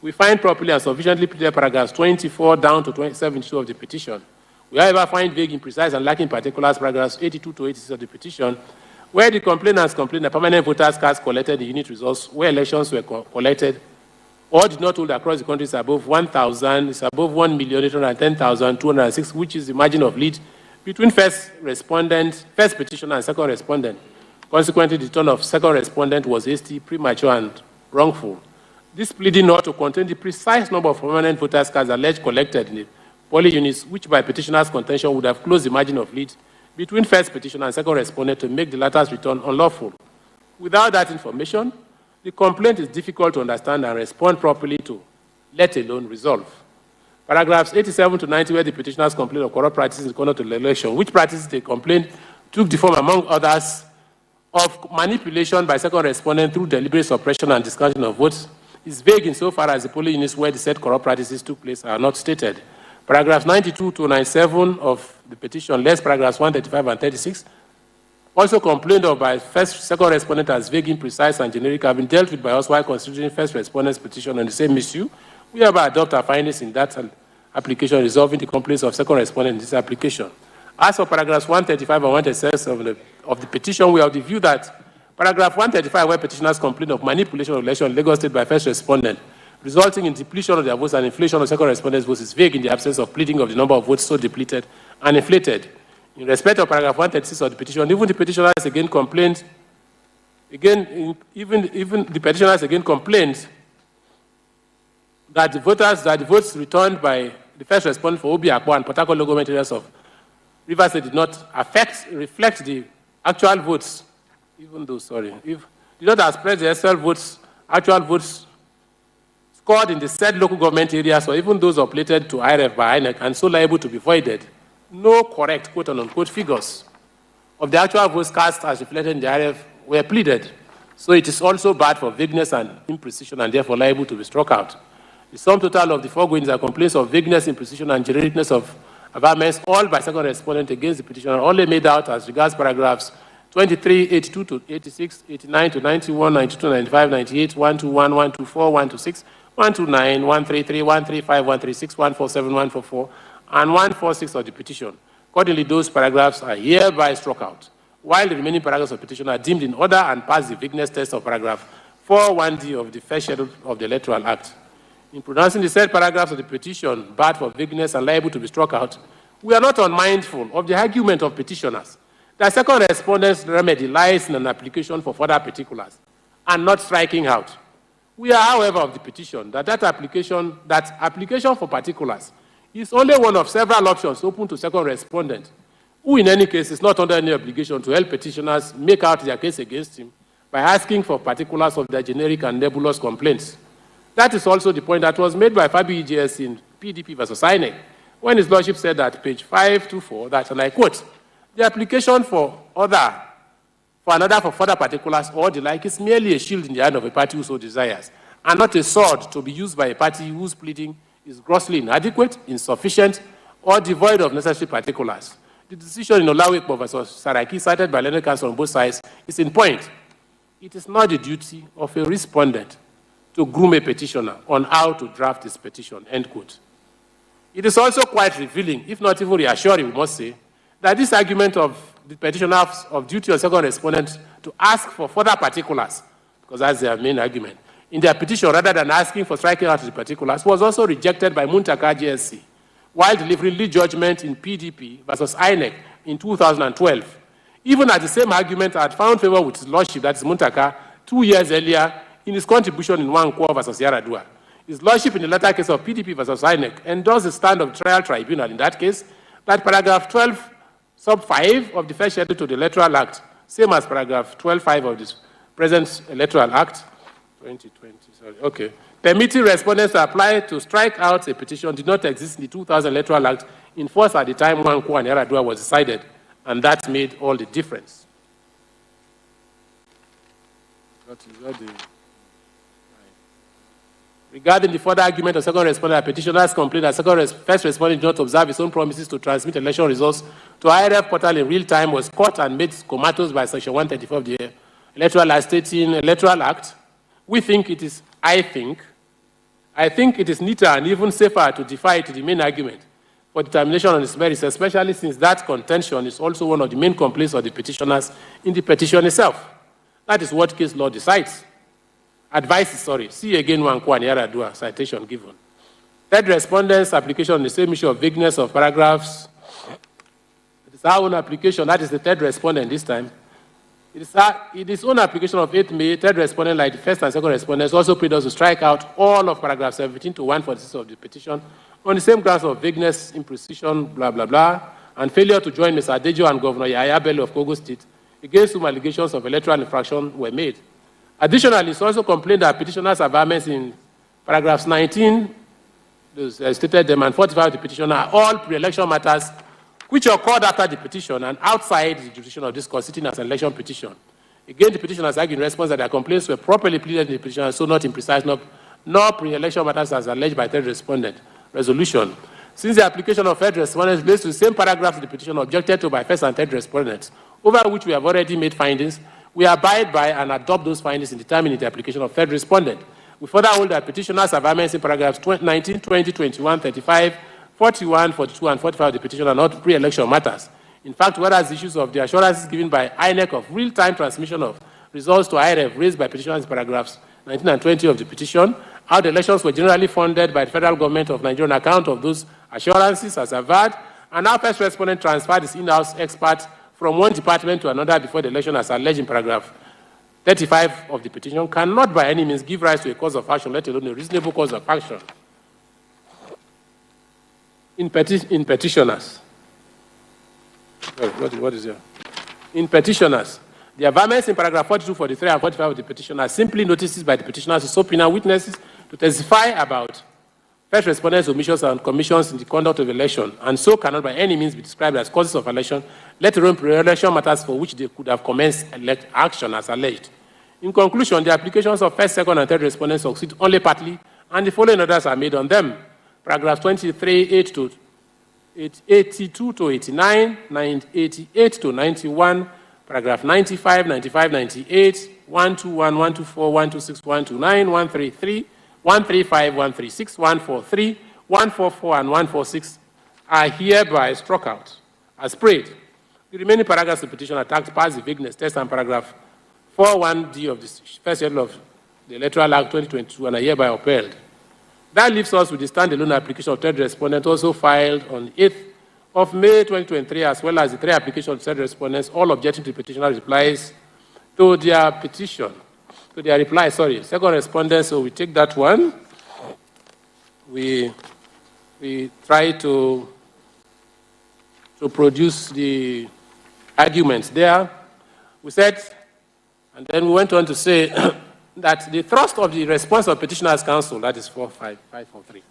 We find properly and sufficiently pleaded paragraphs 24 down to 72 of the petition. We, however, find vague, imprecise, and lacking particulars paragraphs 82 to 86 of the petition, where the complainants complain that permanent voters' cards collected the unit results where elections were collected or did not hold across the country is above 1,000, is above 1,810,206, which is the margin of lead between first petitioner and second respondent. Consequently, the turn of second respondent was hasty, premature, and wrongful. This pleading ought to contain the precise number of permanent voters' cards alleged collected in the polling units, which by petitioner's contention would have closed the margin of lead between first petitioner and second respondent to make the latter's return unlawful. Without that information, the complaint is difficult to understand and respond properly to, let alone resolve. Paragraphs 87 to 90, where the petitioners complain of corrupt practices in conduct of the election, which practices they complained took the form, among others, of manipulation by second respondent through deliberate suppression and discounting of votes, is vague insofar as the polling units where the said corrupt practices took place are not stated. Paragraphs 92 to 97 of the petition, less paragraphs 135 and 36, also complained of by second respondent as vague, imprecise, and generic, have been dealt with by us while considering first respondent's petition on the same issue. We hereby adopt our findings in that application, resolving the complaints of second respondent in this application. As for paragraphs 135 and 136 of the petition, we have the view that paragraph 135, where petitioners complain of manipulation of election in Lagos State by first respondent, resulting in depletion of their votes and inflation of second respondent's votes, is vague in the absence of pleading of the number of votes so depleted and inflated. In respect of paragraph 136 of the petition, even the petitioners again complained, even the petitioners again complained that the votes returned by the first respondent for Obi Akpo and Port Harcourt local government areas of Rivers State did not reflect the actual votes, did not express the actual votes scored in the said local government areas, or even those updated to IRF by INEC, and so liable to be voided. No correct quote-unquote figures of the actual votes cast as reflected in the IRF were pleaded. So it is also bad for vagueness and imprecision, and therefore liable to be struck out. The sum total of the foregoing are complaints of vagueness, imprecision, and genericness of averments, all by second respondent against the petitioner, only made out as regards paragraphs 23, 82 to 86, 89 to 91, 92 to 95, 98, 121, 124, 126, 129, 133, 135, 136, 147, 144, and 146 of the petition. Accordingly, those paragraphs are hereby struck out, while the remaining paragraphs of the petition are deemed in order and pass the vagueness test of paragraph 4(1)d of the first schedule of the Electoral Act. In pronouncing the said paragraphs of the petition bad for vagueness and liable to be struck out, we are not unmindful of the argument of petitioners that second respondent's remedy lies in an application for further particulars and not striking out. We are, however, of the petition that application for particulars is only one of several options open to second respondent, who in any case is not under any obligation to help petitioners make out their case against him by asking for particulars of their generic and nebulous complaints. That is also the point that was made by Fabi EJS in PDP versus INEC, when his lordship said at page 524 that, and I quote, the application for another for further particulars or the like is merely a shield in the hand of a party who so desires, and not a sword to be used by a party whose pleading is grossly inadequate, insufficient, or devoid of necessary particulars. The decision in Olawekpo versus Saraki, cited by learned counsel on both sides, is in point. It is not the duty of a respondent to groom a petitioner on how to draft his petition, end quote. It is also quite revealing, if not even reassuring, we must say, that this argument of the petitioners of duty on second respondent to ask for further particulars, because that's their main argument, in their petition rather than asking for striking out the particulars, was also rejected by Muntaka GSC, while delivering lead judgment in PDP versus INEC in 2012. Even as the same argument had found favor with his lordship, that is Muntaka, 2 years earlier in his contribution in Nwankwo versus Yaradua. His lordship in the latter case of PDP versus INEC endorsed the stand of the trial tribunal in that case that paragraph 12 sub 5 of the first schedule to the Electoral Act, same as paragraph 12(5) of this present Electoral Act, 2020, sorry, okay, permitting respondents to apply to strike out a petition did not exist in the 2000 Electoral Act in force at the time Nwankwo and Yaradua was decided, and that made all the difference. Regarding the further argument of second respondent, petitioners complained that first respondent did not observe his own promises to transmit election results to IRF portal in real time, was caught and made comatose by Section 134 of the Electoral Act stating Electoral Act. We think it is, I think it is neater and even safer to defy to the main argument for determination on its merits, especially since that contention is also one of the main complaints of the petitioners in the petition itself. That is what case law decides. Advice is sorry. See again Nwankwo and Yaradua, citation given. Third respondent's application on the same issue of vagueness of paragraphs. It is our own application, that is the third respondent this time. It is own application of 8th May, third respondent, like the first and second respondents, also paid us to strike out all of paragraph 17 to 146 of the petition on the same grounds of vagueness, imprecision, blah, blah, blah, and failure to join Mr. Adejo and Governor Yahaya Bello of Kogi State, against whom allegations of electoral infraction were made. Additionally, it's also complained that petitioners' averments in paragraphs 19, stated them, and 45 of the petition are all pre-election matters which occurred after the petition and outside the jurisdiction of this court, sitting as an election petition. Again, the petitioners argue in response that their complaints were properly pleaded in the petition and so not imprecise, nor pre-election matters as alleged by third respondent. Resolution. Since the application of third respondents relates to the same paragraph of the petition objected to by first and third respondents, over which we have already made findings, we abide by and adopt those findings in determining the application of third respondent. We further hold that petitioners' averments in paragraphs 19, 20, 21, 35, 41, 42, and 45 of the petition are not pre-election matters. In fact, whereas the issues of the assurances given by INEC of real-time transmission of results to IRF raised by petitioners in paragraphs 19 and 20 of the petition, how the elections were generally funded by the federal government of Nigeria on account of those assurances as averred, and how first respondent transferred his in-house expert from one department to another before the election as alleged in paragraph 35 of the petition, cannot by any means give rise to a cause of action, let alone a reasonable cause of action. In petitioners, what is here? In petitioners, the averments in paragraph 42, 43, and 45 of the petition are simply notices by the petitioners to subpoena witnesses to testify about first respondents' omissions and commissions in the conduct of election, and so cannot by any means be described as causes of election, let alone pre-election matters for which they could have commenced action as alleged. In conclusion, the applications of first, second, and third respondents succeed only partly, and the following orders are made on them. Paragraph 23, 82 to 89, 88 to 91, paragraph 95, 95, 98, 121, 124, 126, 129, 133, 135, 136, 143, 144, and 146 are hereby struck out as prayed. The remaining paragraphs of the petition attacked past the vagueness test and paragraph 41D of the first schedule of the Electoral Act 2022 and are hereby upheld. That leaves us with the standalone application of third respondent also filed on 8th of May 2023, as well as the three applications of third respondents, all objecting to petitioner's replies to their petition, to their reply, sorry. Second respondent, so we take that one. We try to produce the arguments there. We said, and then we went on to say that the thrust of the response of petitioner's counsel, that is 45543,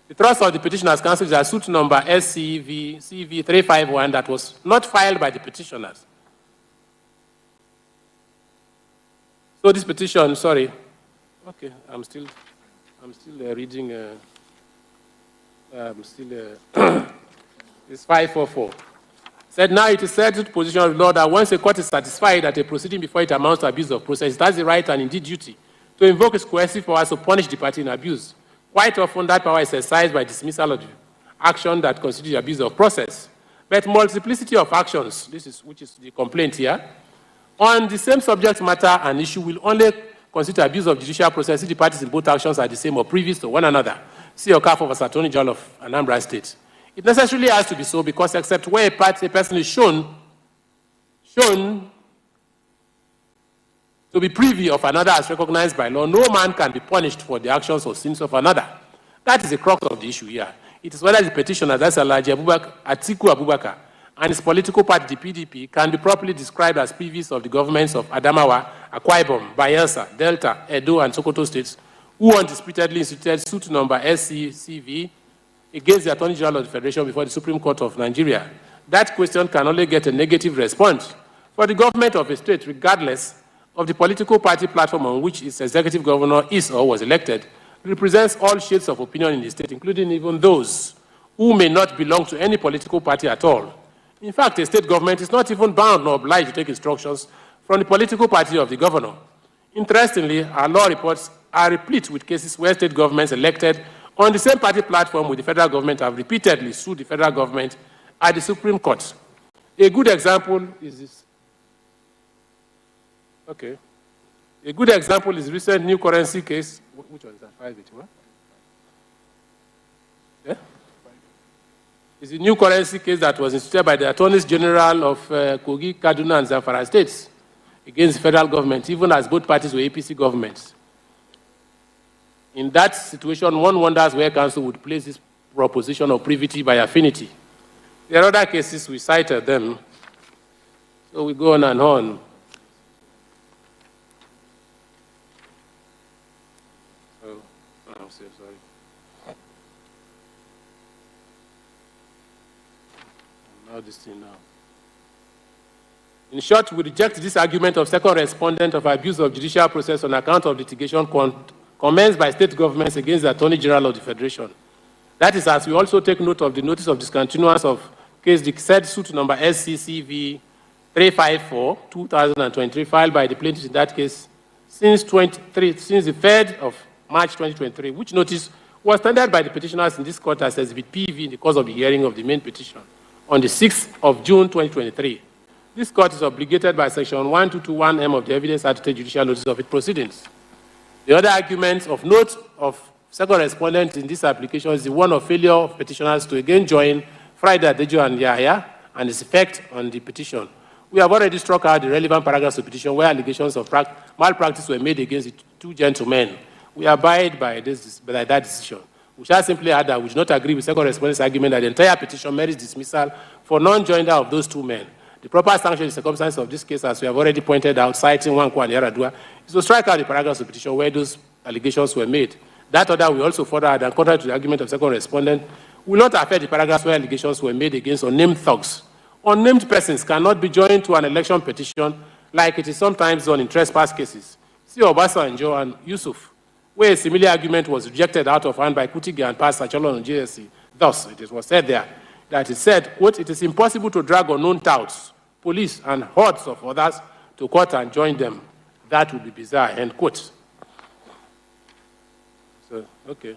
the thrust of the petitioner's counsel is a suit number CV351 that was not filed by the petitioners. So this petition, sorry, okay, I'm still reading, it's 544. Said, now it is settled to position of law that once a court is satisfied that a proceeding before it amounts to abuse of process, it has the right and indeed duty to invoke its coercive powers to punish the party in abuse. Quite often, that power is exercised by dismissal of the action that constitutes abuse of process. But multiplicity of actions, which is the complaint here, on the same subject matter and issue will only constitute abuse of judicial process if the parties in both actions are the same or previous to one another. See Okafor v. Attorney General of Anambra State. It necessarily has to be so because except where a person is shown to be privy of another as recognized by law, no man can be punished for the actions or sins of another. That is the crux of the issue here. It is whether the petitioner, that's Alhaji Atiku Abubakar, and his political party, the PDP, can be properly described as previous of the governments of Adamawa, Akwa Ibom, Bayelsa, Delta, Edo, and Sokoto states, who undisputedly instituted suit number SCCV against the Attorney General of the Federation before the Supreme Court of Nigeria. That question can only get a negative response for the government of a state, regardless of the political party platform on which its executive governor is or was elected, represents all shades of opinion in the state, including even those who may not belong to any political party at all. In fact, a state government is not even bound nor obliged to take instructions from the political party of the governor. Interestingly, our law reports are replete with cases where state governments elected on the same party platform with the federal government have repeatedly sued the federal government at the Supreme Court. A good example is this. Okay. A good example is the recent new currency case. Which one is that? 581? Yeah? It's a new currency case that was instituted by the Attorneys General of Kogi, Kaduna, and Zamfara states against the federal government, even as both parties were APC governments. In that situation, one wonders where counsel would place this proposition of privity by affinity. There are other cases, we cited them, so we go on and on. Oh, I'm so sorry. Now this thing now. In short, we reject this argument of second respondent of abuse of judicial process on account of litigation commenced by state governments against the Attorney General of the Federation. That is, as we also take note of the notice of discontinuance of case, the said suit number SCCV 354, 2023, filed by the plaintiff in that case since the 3rd of March 2023, which notice was tendered by the petitioners in this court as Exhibit PV in the course of the hearing of the main petition on the 6th of June 2023. This court is obligated by Section 1221M of the Evidence Act to take judicial notice of its proceedings. The other argument of note of second respondent in this application is the one of failure of petitioners to again join Friday Adejo and Yahya and its effect on the petition. We have already struck out the relevant paragraphs of the petition where allegations of malpractice were made against the two gentlemen. We abide by that decision. We shall simply add that we do not agree with second respondent's argument that the entire petition merits dismissal for non-joinder of those two men. The proper sanction in the circumstances of this case, as we have already pointed out, citing Nwankwo and Yaradua, is to strike out the paragraphs of the petition where those allegations were made. That order we also further add, and contrary to the argument of second respondent, will not affect the paragraphs where allegations were made against unnamed thugs. Unnamed persons cannot be joined to an election petition like it is sometimes done in trespass cases. See Obasanjo and Yusuf, where a similar argument was rejected out of hand by Kutige and Pastor Chalon on JSC. Thus, it was said there that it said, quote, it is impossible to drag unknown touts, police, and hordes of others to court and join them. That would be bizarre, end quote. Okay.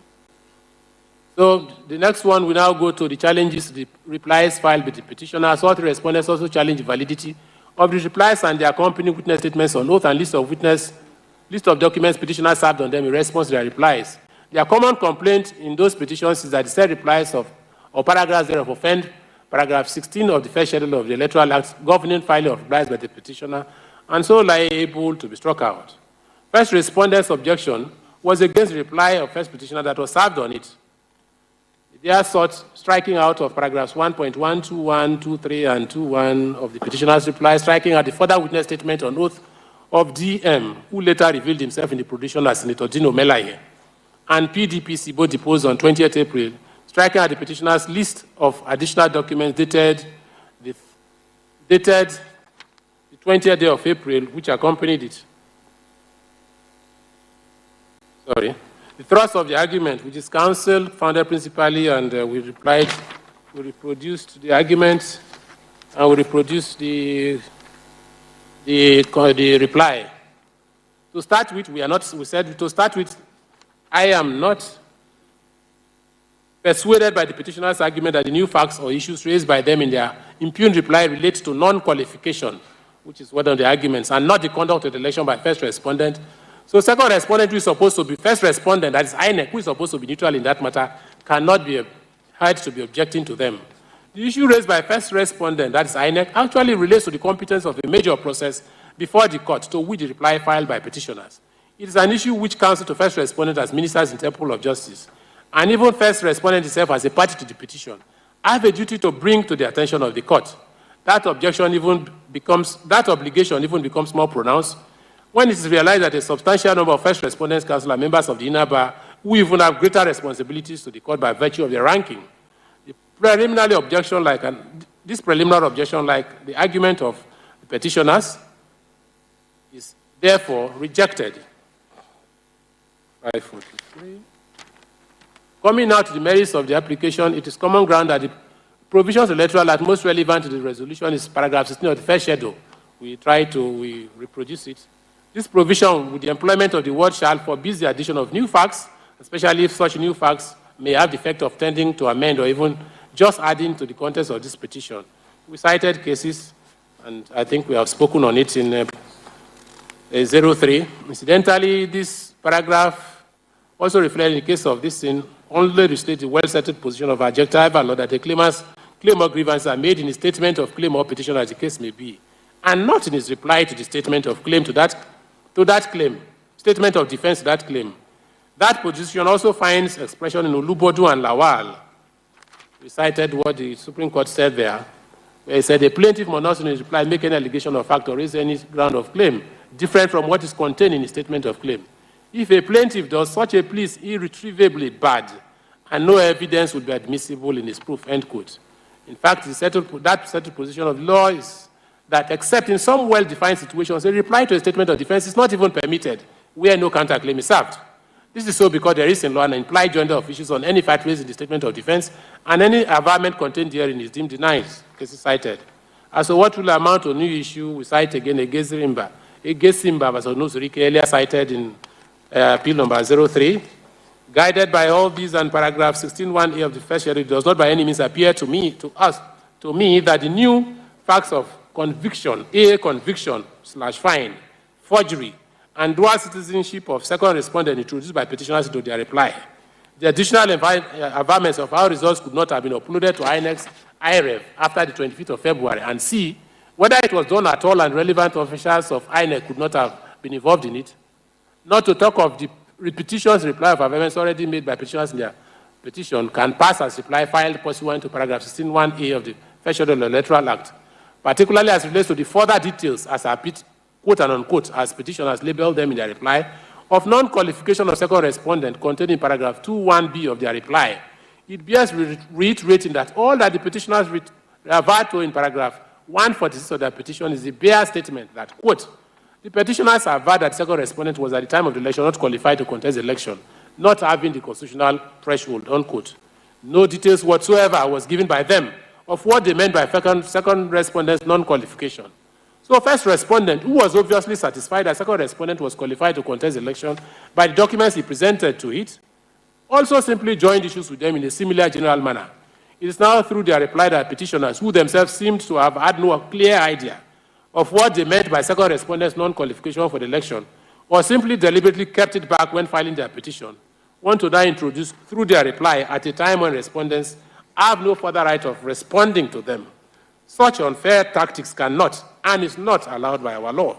So the next one, we now go to the challenges, the replies filed by the petitioners. All the respondents also challenge the validity of the replies and the accompanying witness statements on oath and list of documents petitioners served on them in response to their replies. Their common complaint in those petitions is that the said replies or paragraphs thereof offend paragraph 16 of the first schedule of the Electoral Act governing filing of replies by the petitioner, and so liable to be struck out. First respondent's objection was against the reply of first petitioner that was served on it. They are sought striking out of paragraphs 1.1, 21, 23, and 21 of the petitioner's reply, striking out the further witness statement on oath of DM, who later revealed himself in the production as Senator Dino Melaye, and PDPC, both deposed on 20th April, striking out the petitioner's list of additional documents dated the 20th day of April, which accompanied it. Sorry. The thrust of the argument, which is counsel, founded principally, and we reproduced the argument, and we reproduced the reply. To start with, I am not persuaded by the petitioner's argument that the new facts or issues raised by them in their impugned reply relate to non-qualification, which is one of the arguments, and not the conduct of the election by first respondent. So second respondent, who is supposed to be first respondent, that is INEC, who is supposed to be neutral in that matter, cannot be heard to be objecting to them. The issue raised by first respondent, that is INEC, actually relates to the competence of a major process before the court to which the reply filed by petitioners. It is an issue which counsel to first respondent as ministers in Temple of Justice, and even first respondent itself as a party to the petition, have a duty to bring to the attention of the court. That obligation even becomes more pronounced when it is realized that a substantial number of first respondents counsel are members of the inner bar who even have greater responsibilities to the court by virtue of their ranking. This preliminary objection, like the argument of the petitioners, is therefore rejected. 543. Coming now to the merits of the application, it is common ground that the provisions of the electoral act most relevant to the resolution is paragraph 16 of the first schedule. We reproduce it. This provision, with the employment of the word shall, forbids the addition of new facts, especially if such new facts may have the effect of tending to amend or even just adding to the contents of this petition. We cited cases, and I think we have spoken on it in 03. Incidentally, this paragraph also reflects in the case of this sin, only restates the well-settled position of adjective law that the claimant's claim or grievances are made in his statement of claim or petition as the case may be, and not in his reply to the statement of claim to that claim, statement of defense to that claim. That position also finds expression in Olubodu and Lawal. We cited what the Supreme Court said there, where it said a plaintiff must not in his reply make any allegation of fact or raise any ground of claim different from what is contained in his statement of claim. If a plaintiff does such a plea is irretrievably bad, and no evidence would be admissible in his proof, end quote. In fact, that settled position of law is that except in some well-defined situations, a reply to a statement of defense is not even permitted where no counterclaim is served. This is so because there is in law an implied joinder of issues on any fact raised in the statement of defense, and any averment contained herein is deemed denied, cases cited. As to what will amount to a new issue, we cite again Egesimba versus Nuzurike, earlier cited in appeal number 03. Guided by all these and paragraph 16(1)(a) of the first schedule, it does not by any means appear to me that the new facts of conviction, conviction/fine, forgery, and dual citizenship of second respondent introduced by petitioners into their reply. The additional averments of how results could not have been uploaded to INEC's IREV after the 25th of February, and C, whether it was done at all and relevant officials of INEC could not have been involved in it. Not to talk of the repetitions reply of averments already made by petitioners in their petition can pass as reply filed pursuant to paragraph 16(1)(a) of the first schedule of the Electoral Act, particularly as relates to the further details as are quote and unquote, as petitioners labeled them in their reply, of non-qualification of second respondent contained in paragraph 2(1)(b) of their reply. It bears reiterating that all that the petitioners revert to in paragraph 146 of their petition is the bare statement that, quote, the petitioners aver that second respondent was at the time of the election not qualified to contest the election, not having the constitutional threshold, unquote. No details whatsoever was given by them of what they meant by second respondent's non-qualification. So first respondent, who was obviously satisfied that second respondent was qualified to contest the election by the documents he presented to it, also simply joined issues with them in a similar general manner. It is now through their reply that petitioners, who themselves seemed to have had no clear idea of what they meant by second respondents' non-qualification for the election, or simply deliberately kept it back when filing their petition, want to now introduce through their reply at a time when respondents have no further right of responding to them. Such unfair tactics cannot and is not allowed by our law.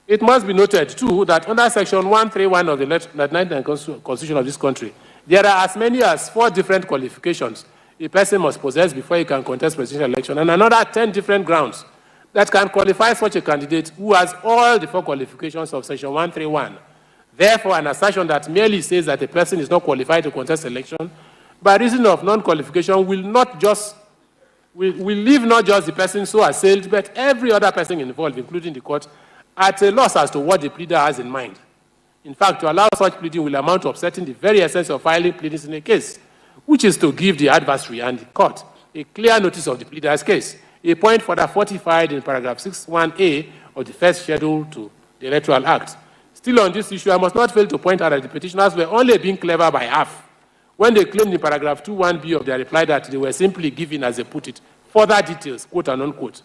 It must be noted, too, that under Section 131 of the 1999 Constitution of this country, there are as many as 4 different qualifications a person must possess before he can contest presidential election, and another 10 different grounds that can qualify such a candidate who has all the 4 qualifications of Section 131. Therefore, an assertion that merely says that a person is not qualified to contest election by reason of non-qualification will leave not just the person so assailed, but every other person involved, including the court, at a loss as to what the pleader has in mind. In fact, to allow such pleading will amount to upsetting the very essence of filing pleadings in a case, which is to give the adversary and the court a clear notice of the pleader's case, a point further fortified in paragraph 61A of the first schedule to the Electoral Act. Still on this issue, I must not fail to point out that the petitioners were only being clever by half when they claimed in paragraph 21B of their reply that they were simply given, as they put it, further details, quote and unquote,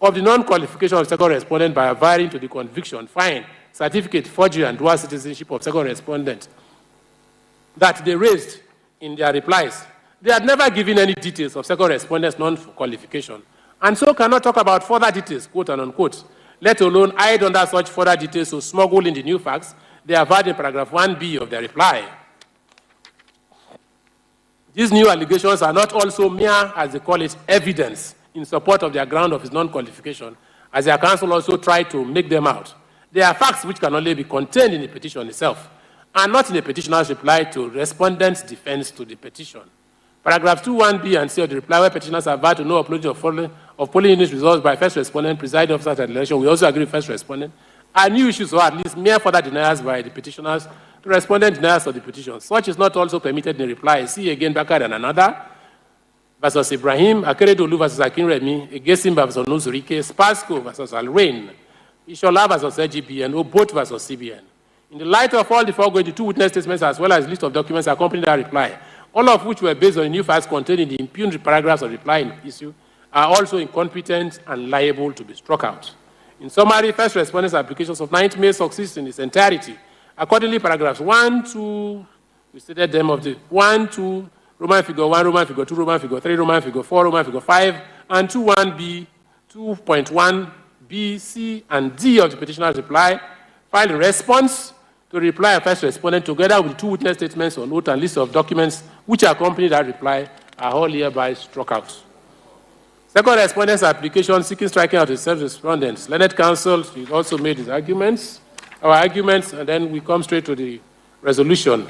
of the non-qualification of second respondent by averring to the conviction, fine, certificate, forgery, and dual citizenship of second respondent that they raised in their replies. They had never given any details of second respondent's non-qualification, and so cannot talk about further details, quote and unquote, let alone hide under such further details to smuggle in the new facts they averred in paragraph 1B of their reply. These new allegations are not also mere, as they call it, evidence in support of their ground of his non-qualification, as their counsel also tried to make them out. They are facts which can only be contained in the petition itself, and not in the petitioner's reply to respondent's defense to the petition. Paragraphs 2(1)b and c of the reply, where petitioners aver to no uploading of polling unit results by first respondent, presiding officer at the election, we also agree with first respondent, are new issues, or at least mere further denials by the petitioners to respondent denials of the petition. Such is not also permitted in the reply. See again, Bakar and another, versus Ibrahim, Akeredolu versus Akinremi, Egesimba versus Nuzurike, Spasco versus Alrain, Ishola versus LGBN, Obot versus CBN. In the light of all the foregoing, the 2 witness statements as well as list of documents accompanying that reply, all of which were based on the new facts contained in the impugned paragraphs of the reply in issue, are also incompetent and liable to be struck out. In summary, first respondents' applications of 9th May succeeds in its entirety. Accordingly, paragraphs 1, 2, we stated them of the 1, 2, Roman figure 1, Roman figure 2, Roman figure 3, Roman figure 4, Roman figure 5, and 2(1)b, 2.1b, c, and d of the petitioner's reply, filed in response to the reply of first respondent, together with 2 witness statements on note and list of documents which accompany that reply, are all hereby struck out. Second respondent's application seeking striking out the self-respondents. Learned counsel also made his arguments, our arguments, and then we come straight to the resolution.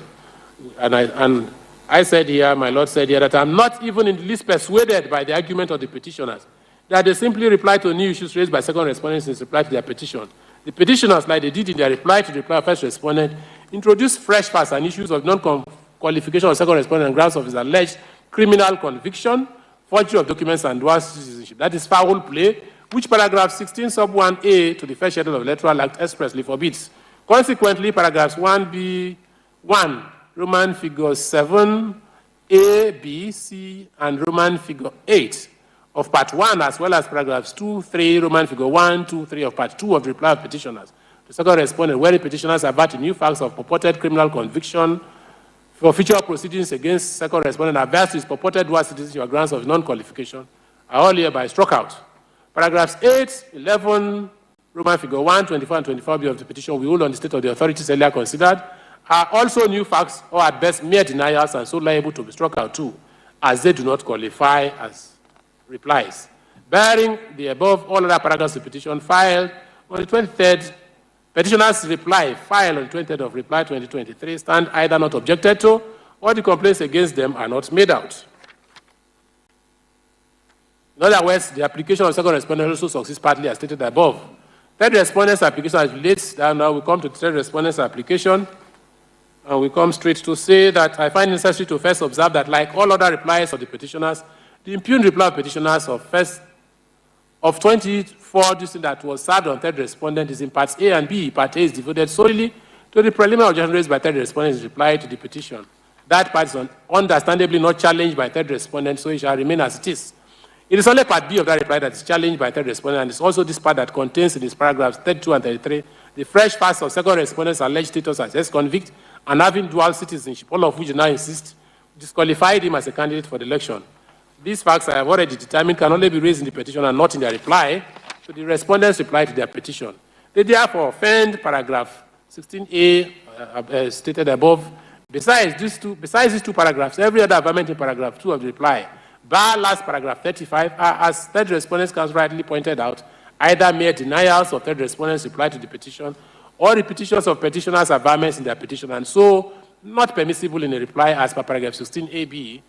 And I said here, my Lord said here, that I'm not even in the least persuaded by the argument of the petitioners, that they simply reply to new issues raised by second respondents in reply to their petition. The petitioners, like they did in their reply to the reply of first respondent, introduced fresh facts and issues of non-qualification of second respondent on grounds of his alleged criminal conviction, forgery of documents, and dual citizenship. That is foul play, which paragraph 16 sub 1A to the first schedule of the Electoral Act expressly forbids. Consequently, paragraphs 1B, 1, Roman figure 7, A, B, C, and Roman figure 8 of part 1, as well as paragraphs 2, 3, Roman figure 1, 2, 3 of part 2 of the reply of petitioners. The second respondent, where the petitioners avert new facts of purported criminal conviction for future proceedings against second respondent adverse to his purported dual citizenship or grounds of non-qualification, are all hereby struck out. Paragraphs 8, 11, Roman figure 1, 24, and 24b of the petition we hold on the state of the authorities earlier considered, are also new facts, or at best mere denials, and so liable to be struck out too, as they do not qualify as replies. Bearing the above, all other paragraphs of the petition filed on the 23rd, petitioner's reply filed on the 23rd of reply 2023 stand either not objected to, or the complaints against them are not made out. In other words, the application of second respondent also succeeds partly as stated above. Third respondent's application as relates, now we come to the third respondent's application, and we come straight to say that I find necessary to first observe that, like all other replies of the petitioners, the impugned reply of petitioners of 24 that was served on third respondent is in parts A and B. Part A is devoted solely To the preliminary objection raised by third respondent in reply to the petition, that part is understandably not challenged by third respondent, so it shall remain as it is. It is only part B of that reply that is challenged by third respondent, and it's also this part that contains in its paragraphs 32 and 33 the fresh facts of second respondent's alleged status as ex-convict and having dual citizenship, all of which now insist disqualified him as a candidate for the election. These facts I have already determined can only be raised in the petition and not in their reply to the respondent's reply to their petition. They therefore offend paragraph 16A stated above. Besides these two paragraphs, every other amendment in paragraph 2 of the reply, bar last paragraph 35, are, as third respondents has rightly pointed out, either mere denials of third respondents' reply to the petition or repetitions of petitioners' amendments in their petition, and so not permissible in a reply as per paragraph 16AB,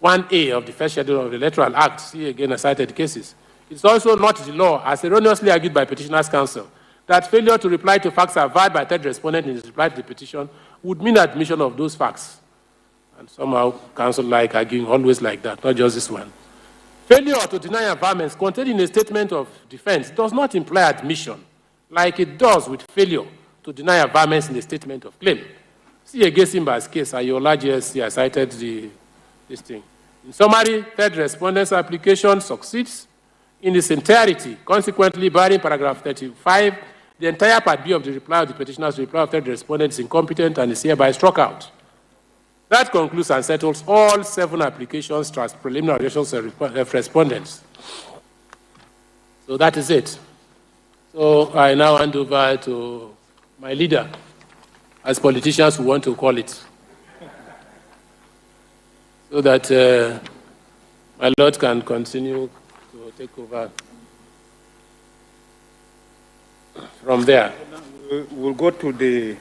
1A of the first schedule of the Electoral Act, see again the cited cases. It's also not the law, as erroneously argued by petitioners' counsel, that failure to reply to facts averred by third respondent in his reply to the petition would mean admission of those facts. And somehow counsel like arguing always like that, not just this one. Failure to deny averments contained in a statement of defense does not imply admission, like it does with failure to deny averments in the statement of claim. See again Simba's case, Ayola GSC, I cited this thing. In summary, third respondent's application succeeds in its entirety. Consequently, barring paragraph 35, the entire part B of the reply of the petitioner's reply of third respondent is incompetent and is hereby struck out. That concludes and settles all 7 applications trust preliminary objections of respondents. So that is it. So I now hand over to my leader, as politicians who want to call it, so that my Lord can continue to take over from there. We'll go to the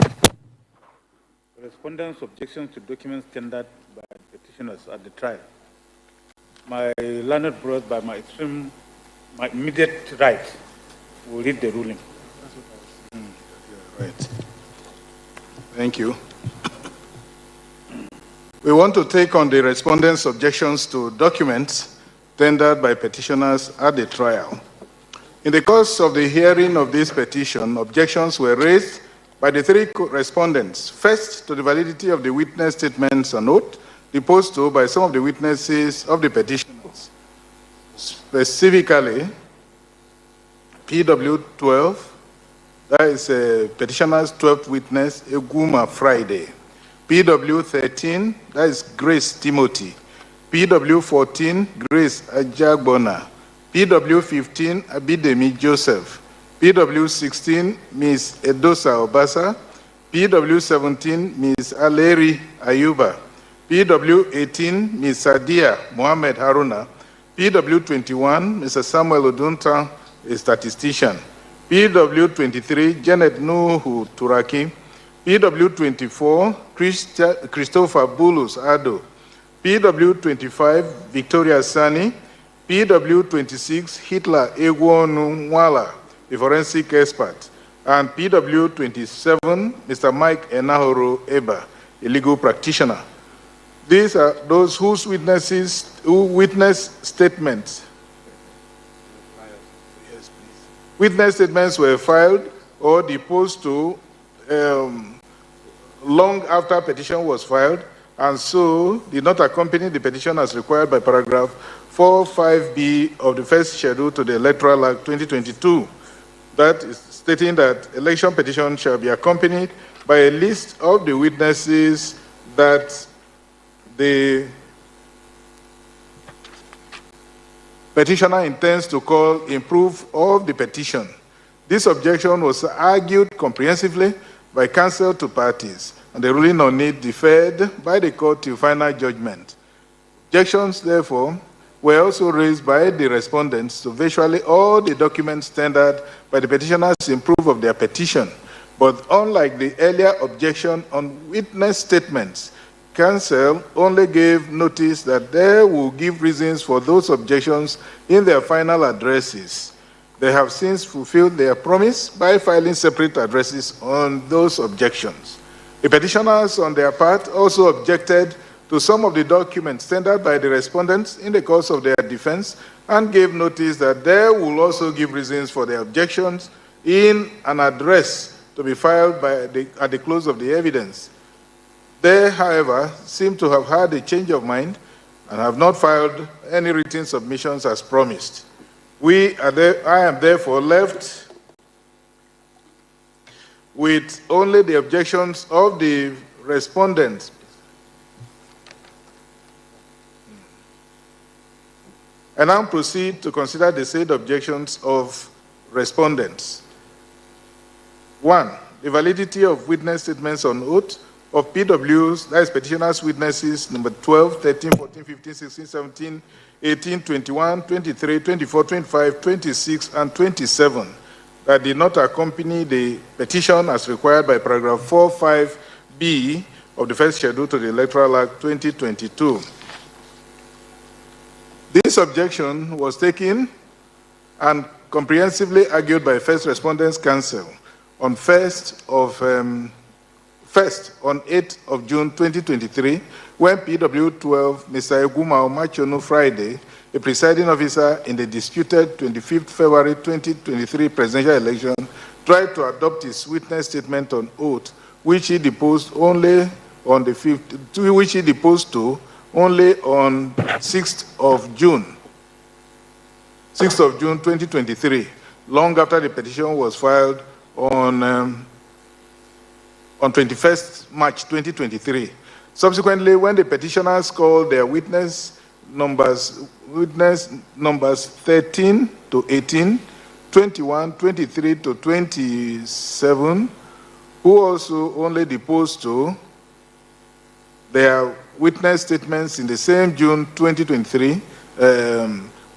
respondents' objections to documents tendered by petitioners at the trial. My learned brother, by my immediate right, will read the ruling. Right. Thank you. We want to take on the respondents' objections to documents tendered by petitioners at the trial. In the course of the hearing of this petition, objections were raised by the 3 respondents. First, to the validity of the witness statements and oath deposed to by some of the witnesses of the petitioners. Specifically, PW12, that is petitioner's 12th witness, Eguma Friday. PW13, that is Grace Timothy. PW14, Grace Ajagbona. PW15, Abidemi Joseph. PW16, Ms. Edosa Obasa. PW17, Ms. Aleri Ayuba. PW18, Ms. Sadia Mohamed Haruna. PW21, Mr. Samuel Odunta, a statistician. PW23, Janet Nuhu Turaki. PW24, Christopher Bulus Ado. PW25, Victoria Sani. PW26, Hitler Egwonu Nwala, a forensic expert. And PW27, Mr. Mike Enahoro Eba, a legal practitioner. These are those who witness statements. Yes, please. Witness statements were filed or deposed to long after petition was filed, and so did not accompany the petition as required by paragraph 45B of the first schedule to the Electoral Act 2022. That is stating that election petition shall be accompanied by a list of the witnesses that the petitioner intends to call in proof of the petition. This objection was argued comprehensively by counsel to parties, and the ruling on it deferred by the court till final judgment. Objections, therefore, were also raised by the respondents to virtually all the documents tendered by the petitioners in proof of their petition. But unlike the earlier objection on witness statements, counsel only gave notice that they will give reasons for those objections in their final addresses. They have since fulfilled their promise by filing separate addresses on those objections. The petitioners, on their part, also objected to some of the documents tendered by the respondents in the course of their defense and gave notice that they will also give reasons for their objections in an address to be filed at the close of the evidence. They, however, seem to have had a change of mind and have not filed any written submissions as promised. I am therefore left with only the objections of the respondents. I now proceed to consider the said objections of respondents. 1. The validity of witness statements on oath of PWs, that is petitioners' witnesses, number 12, 13, 14, 15, 16, 17, 18, 21, 23, 24, 25, 26, and 27, that did not accompany the petition as required by paragraph 45B of the first schedule to the Electoral Act 2022. This objection was taken and comprehensively argued by First Respondents Council on 8th of June 2023, when PW12 Mr. Eguma Omachono Friday, a presiding officer in the disputed 25th February 2023 presidential election, tried to adopt his witness statement on oath, which he deposed only on the 5th, which he deposed to only on 6th of June 2023, long after the petition was filed on 21st March 2023. Subsequently, when the petitioners called their witness numbers 13 to 18, 21, 23 to 27, who also only deposed to their witness statements in the same June 2023,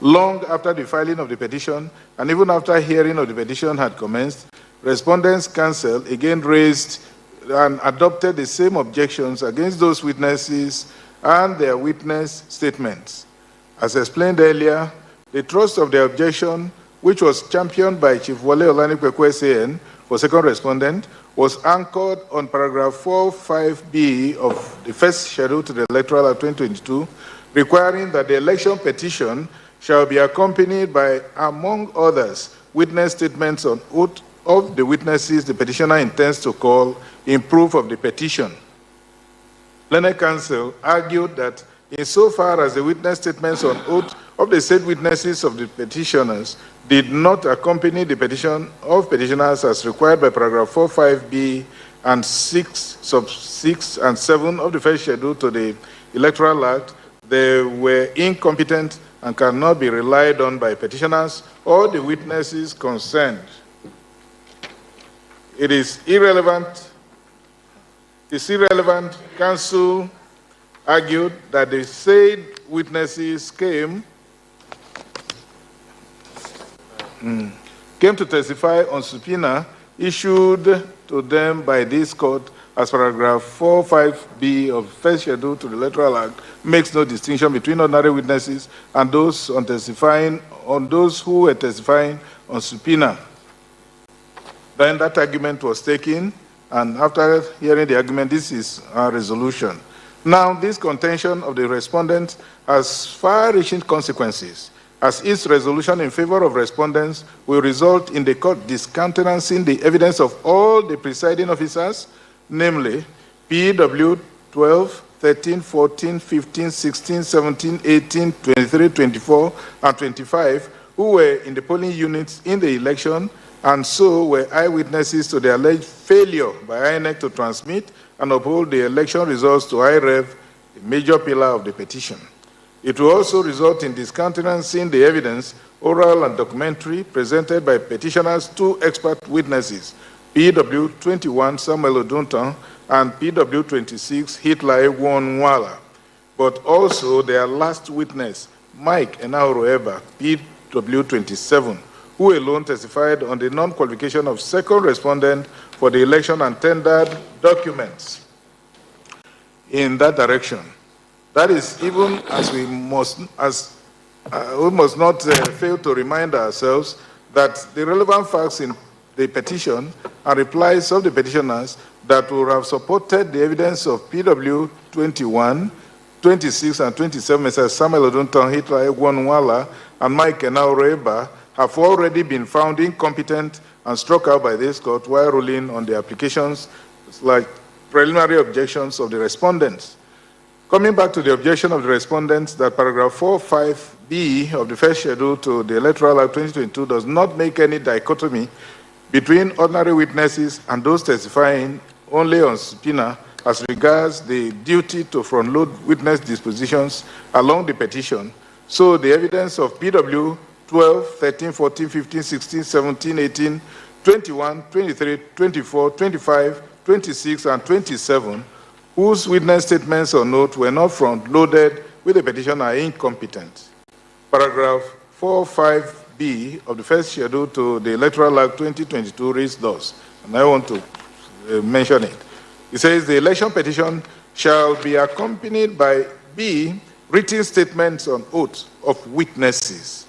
long after the filing of the petition, and even after hearing of the petition had commenced, Respondents' Council again raised and adopted the same objections against those witnesses and their witness statements. As explained earlier, the thrust of the objection, which was championed by Chief Wale Olanipeku SAN for second respondent, was anchored on paragraph 45B of the first schedule to the Electoral Act 2022, requiring that the election petition shall be accompanied by, among others, witness statements on oath of the witnesses the petitioner intends to call in proof of the petition. Learned Counsel argued that insofar as the witness statements on oath of the said witnesses of the petitioners did not accompany the petition of petitioners as required by paragraph 45B and 6, sub 6 and 7 of the first schedule to the Electoral Act, they were incompetent and cannot be relied on by petitioners or the witnesses concerned. It is irrelevant. It's irrelevant. Counsel argued that the said witnesses came to testify on subpoena issued to them by this court as paragraph 45B of first schedule to the Electoral Act makes no distinction between ordinary witnesses and those who were testifying on subpoena. Then that argument was taken, and after hearing the argument, this is our resolution. Now, this contention of the respondents has far-reaching consequences, as its resolution in favor of respondents will result in the court discountenancing the evidence of all the presiding officers, namely PW 12, 13, 14, 15, 16, 17, 18, 23, 24, and 25, who were in the polling units in the election, and so were eyewitnesses to the alleged failure by INEC to transmit and uphold the election results to IREV, a major pillar of the petition. It will also result in discountenancing the evidence, oral and documentary, presented by petitioners' two expert witnesses, PW 21 Samuel Odunton and PW 26 Hitler Nwala, but also their last witness, Mike Enaoroeba, PW 27, who alone testified on the non-qualification of second respondent for the election and tendered documents in that direction. That is, even as we must not fail to remind ourselves that the relevant facts in the petition and replies of the petitioners that would have supported the evidence of PW 21, 26, and 27, Mr. Samuel Odunton, Hitler Nwala, and Mike Enaoroeba, have already been found incompetent and struck out by this court while ruling on the applications like preliminary objections of the respondents. Coming back to the objection of the respondents that paragraph 45B of the first schedule to the Electoral Act 2022 does not make any dichotomy between ordinary witnesses and those testifying only on subpoena as regards the duty to front-load witness dispositions along the petition. So the evidence of PW 12, 13, 14, 15, 16, 17, 18, 21, 23, 24, 25, 26, and 27, whose witness statements or notes were not front-loaded with the petition are incompetent. Paragraph 45B of the first schedule to the Electoral Act 2022 reads thus, and I want to mention it. It says the election petition shall be accompanied by B, written statements on oath of witnesses.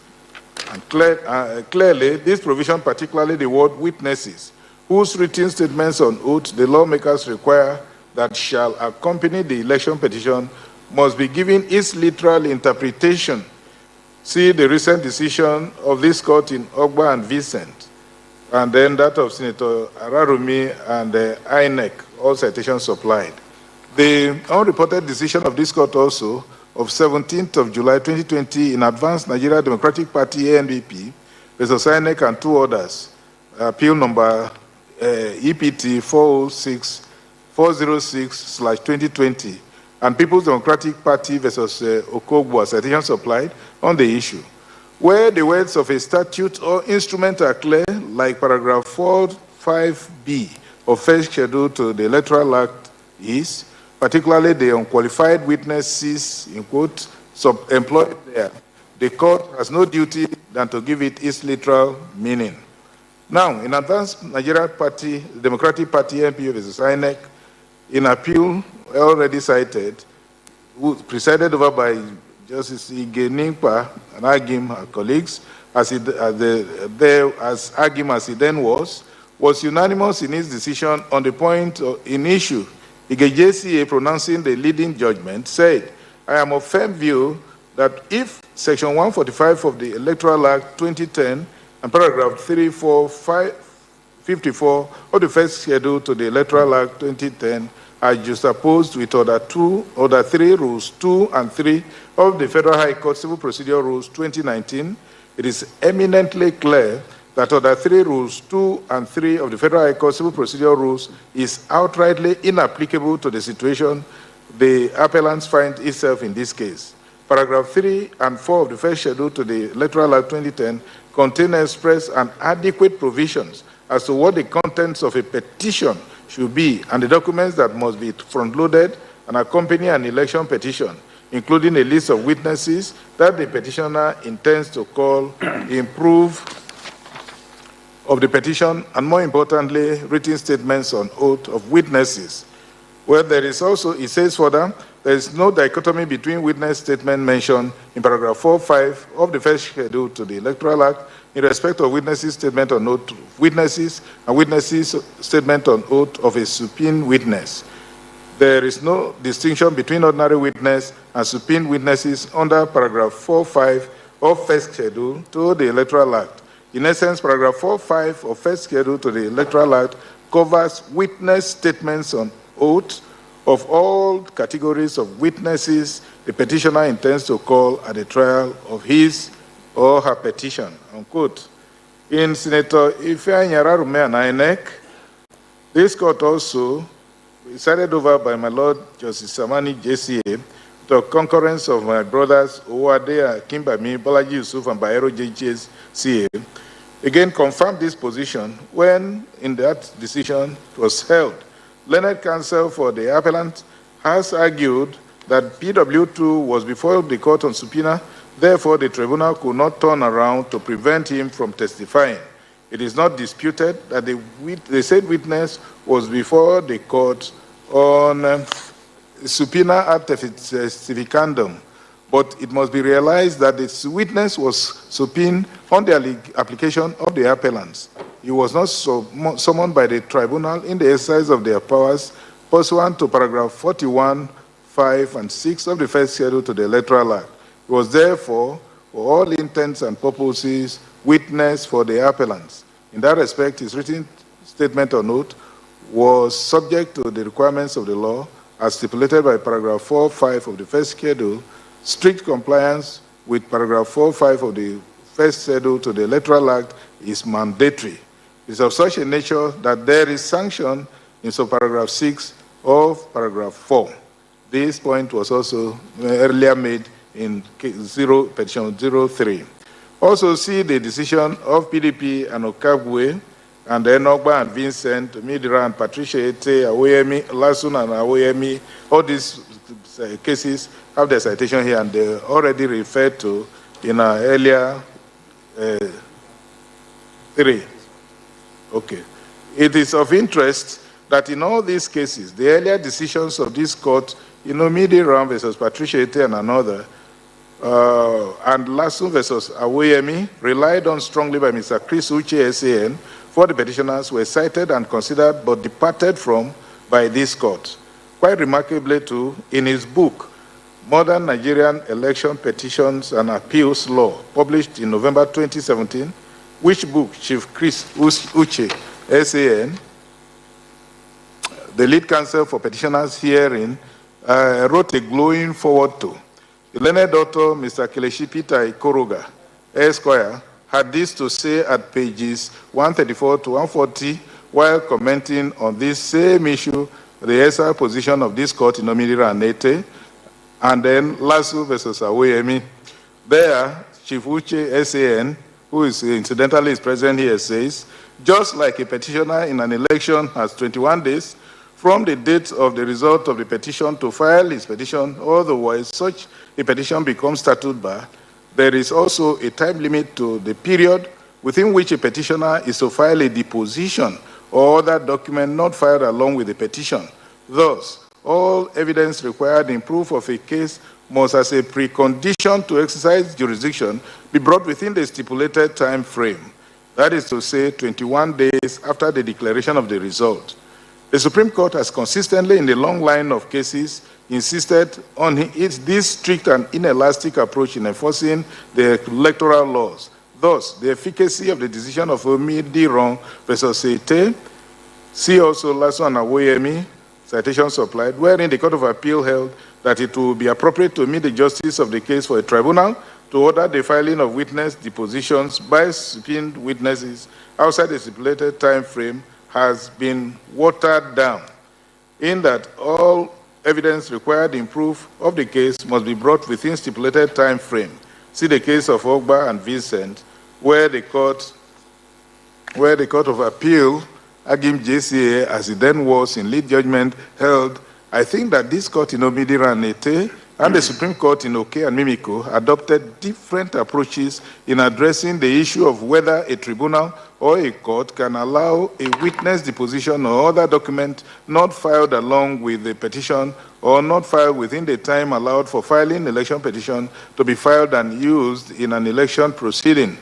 And clearly, this provision, particularly the word witnesses, whose written statements on oath the lawmakers require that shall accompany the election petition, must be given its literal interpretation. See the recent decision of this court in Ogba and Vincent, and then that of Senator Ararumi and INEC, all citations supplied. The unreported decision of this court also of 17th of July 2020 in Advanced Nigeria Democratic Party ANDP versus INEC and two others, appeal number EPT 406/2020 and People's Democratic Party versus Okogbo, citation supplied on the issue. Where the words of a statute or instrument are clear, like paragraph 45B of first schedule to the Electoral Act is, particularly the unqualified witnesses, in quote, employed there, the court has no duty than to give it its literal meaning. Now, in Advanced Nigeria Party, Democratic Party MP versus INEC, in appeal already cited, presided over by Justice Ige Nimpa and Agim, our colleagues, as Agim as he then was unanimous in his decision on the point in issue. Ige JCA, pronouncing the leading judgment, said, I am of firm view that if Section 145 of the Electoral Act 2010 and paragraph 54 of the first schedule to the Electoral Act 2010 are juxtaposed with Order 3 Rules 2 and 3 of the Federal High Court Civil Procedure Rules 2019, it is eminently clear that Order 3 Rules 2 and 3 of the Federal High Court Civil Procedure Rules is outrightly inapplicable to the situation the appellants find itself in this case. Paragraph 3 and 4 of the first schedule to the Electoral Act 2010 contain express and adequate provisions as to what the contents of a petition should be and the documents that must be front-loaded and accompany an election petition, including a list of witnesses that the petitioner intends to call in proof of the petition, and more importantly, written statements on oath of witnesses. Well, there is also, it says further, there is no dichotomy between witness statement mentioned in paragraph 4.5 of the first schedule to the Electoral Act in respect of witnesses' statement on oath of witnesses and witnesses' statement on oath of a subpoena witness. There is no distinction between ordinary witness and subpoena witnesses under paragraph 4.5 of first schedule to the Electoral Act. In essence, paragraph 4.5 of first schedule to the Electoral Act covers witness statements on oath of all categories of witnesses the petitioner intends to call at the trial of his or her petition, unquote. In Senator Ifeanyi Ararume and INEC, this court also, presided over by my Lord Justice Samani JCA, the concurrence of my brothers Owade Kimbami, Bolaji Yusuf, and Bayero JCA, again confirmed this position when, in that decision, it was held. Learned counsel for the appellant has argued that PW2 was before the court on subpoena, therefore the tribunal could not turn around to prevent him from testifying. It is not disputed that the said witness was before the court on subpoena at testificandum, but it must be realized that the witness was subpoenaed on the application of the appellants. He was not summoned by the tribunal in the exercise of their powers pursuant to paragraph 41, 5, and 6 of the first schedule to the Electoral Act. He was therefore for all intents and purposes, witness for the appellants. In that respect, his written statement or note was subject to the requirements of the law as stipulated by paragraph 4.5 of the first schedule. Strict compliance with paragraph 4.5 of the first schedule to the Electoral Act is mandatory. It is of such a nature that there is sanction in subparagraph 6 of paragraph 4. This point was also earlier made in petition 03. Also see the decision of PDP and Okabwe, and then Ogba and Vincent, Midira and Patricia Ete, Awoyemi, Lasun and Awoyemi. All these cases have the citation here, and they already referred to in our earlier 3. Okay. It is of interest that in all these cases, the earlier decisions of this court, Midira versus Patricia Ete and another, and Lasun versus Awoyemi, relied on strongly by Mr. Chris Uche SAN, for the petitioners were cited and considered but departed from by this court. Quite remarkably too, in his book, Modern Nigerian Election Petitions and Appeals Law, published in November 2017, which book Chief Chris Uche SAN, the lead counsel for petitioners herein, wrote a glowing forward to. The learned author, Mr. Kelechi Peter Ikoroga, Esquire, had this to say at pages 134 to 140 while commenting on this same issue, the SR position of this court in Omirira and Ete, and then Lasu versus Awoyemi. There, Chief Uche SAN, who is incidentally is present here, says, just like a petitioner in an election has 21 days from the date of the result of the petition to file his petition, otherwise such a petition becomes statute barred, there is also a time limit to the period within which a petitioner is to file a deposition or other document not filed along with the petition. Thus, all evidence required in proof of a case must, as a precondition to exercise jurisdiction, be brought within the stipulated time frame. That is to say, 21 days after the declaration of the result. The Supreme Court has consistently, in the long line of cases, insisted on this strict and inelastic approach in enforcing the electoral laws. Thus, the efficacy of the decision of Omidiron versus Ete, see also Lasso and Awoyemi, citation supplied, wherein the Court of Appeal held that it would be appropriate to omit the justice of the case for a tribunal to order the filing of witness depositions by subpoenaed witnesses outside the stipulated time frame has been watered down, in that all evidence required in proof of the case must be brought within stipulated time frame. See the case of Ogba and Vincent, where the Court of Appeal, Agim JCA, as it then was in lead judgment, held. I think that this court in Omidira and Ete and the Supreme Court in Oke and Mimiko adopted different approaches in addressing the issue of whether a tribunal or a court can allow a witness deposition or other document not filed along with the petition or not filed within the time allowed for filing election petition to be filed and used in an election proceeding.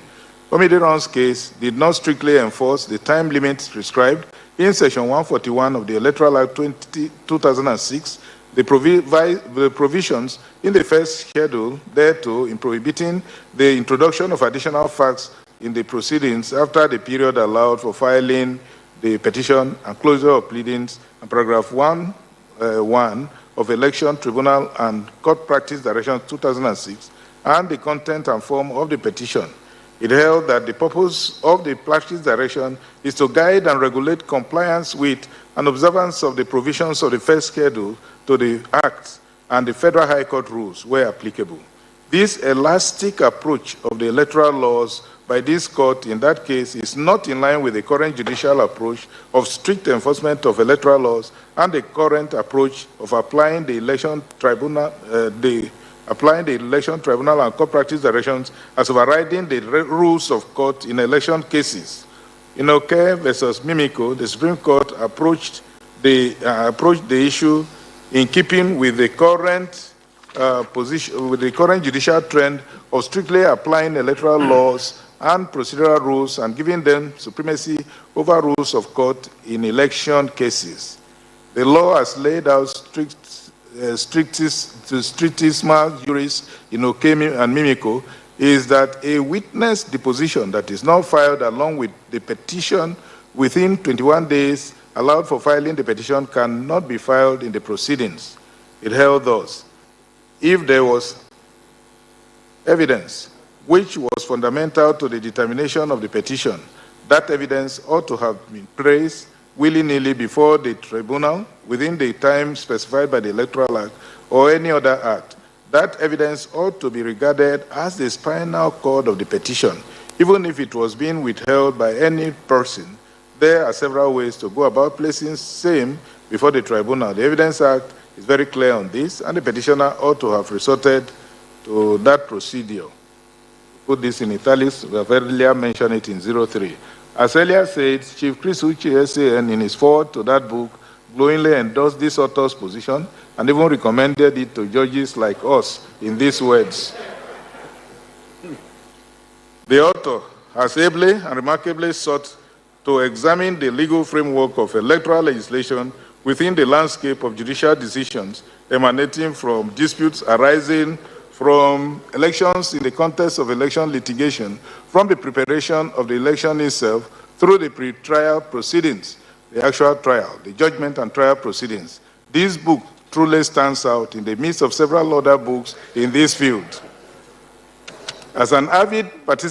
Omidiron's case did not strictly enforce the time limits prescribed in Section 141 of the Electoral Act 2006, the provisions in the first schedule thereto in prohibiting the introduction of additional facts in the proceedings after the period allowed for filing the petition and closure of pleadings, and paragraph 1.1 of Election Tribunal and Court Practice Direction 2006, and the content and form of the petition. It held that the purpose of the practice direction is to guide and regulate compliance with and observance of the provisions of the first schedule to the Act and the Federal High Court rules where applicable. This elastic approach of the electoral laws by this court in that case is not in line with the current judicial approach of strict enforcement of electoral laws and the current approach of applying the election tribunal and court practice directions as overriding the rules of court in election cases. In Oke versus Mimiko, the Supreme Court approached the issue in keeping with the current judicial trend of strictly applying electoral laws and procedural rules and giving them supremacy over rules of court in election cases. The law has laid out strictissima juris in Oke and Mimiko is that a witness deposition that is not filed along with the petition within 21 days allowed for filing the petition cannot be filed in the proceedings. It held thus: if there was evidence which was fundamental to the determination of the petition, that evidence ought to have been placed willy-nilly before the tribunal within the time specified by the Electoral Act or any other act. That evidence ought to be regarded as the spinal cord of the petition, even if it was being withheld by any person. There are several ways to go about placing same before the tribunal. The Evidence Act is very clear on this, and the petitioner ought to have resorted to that procedure. Put this in italics, we have earlier mentioned it in 03. As earlier said, Chief Chris Uche, SAN, in his foreword to that book, glowingly endorsed this author's position and even recommended it to judges like us in these words: the author has ably and remarkably sought to examine the legal framework of electoral legislation within the landscape of judicial decisions emanating from disputes arising from elections in the context of election litigation, from the preparation of the election itself through the pre-trial proceedings, the actual trial, the judgment and trial proceedings. This book truly stands out in the midst of several other books in this field. As an avid participant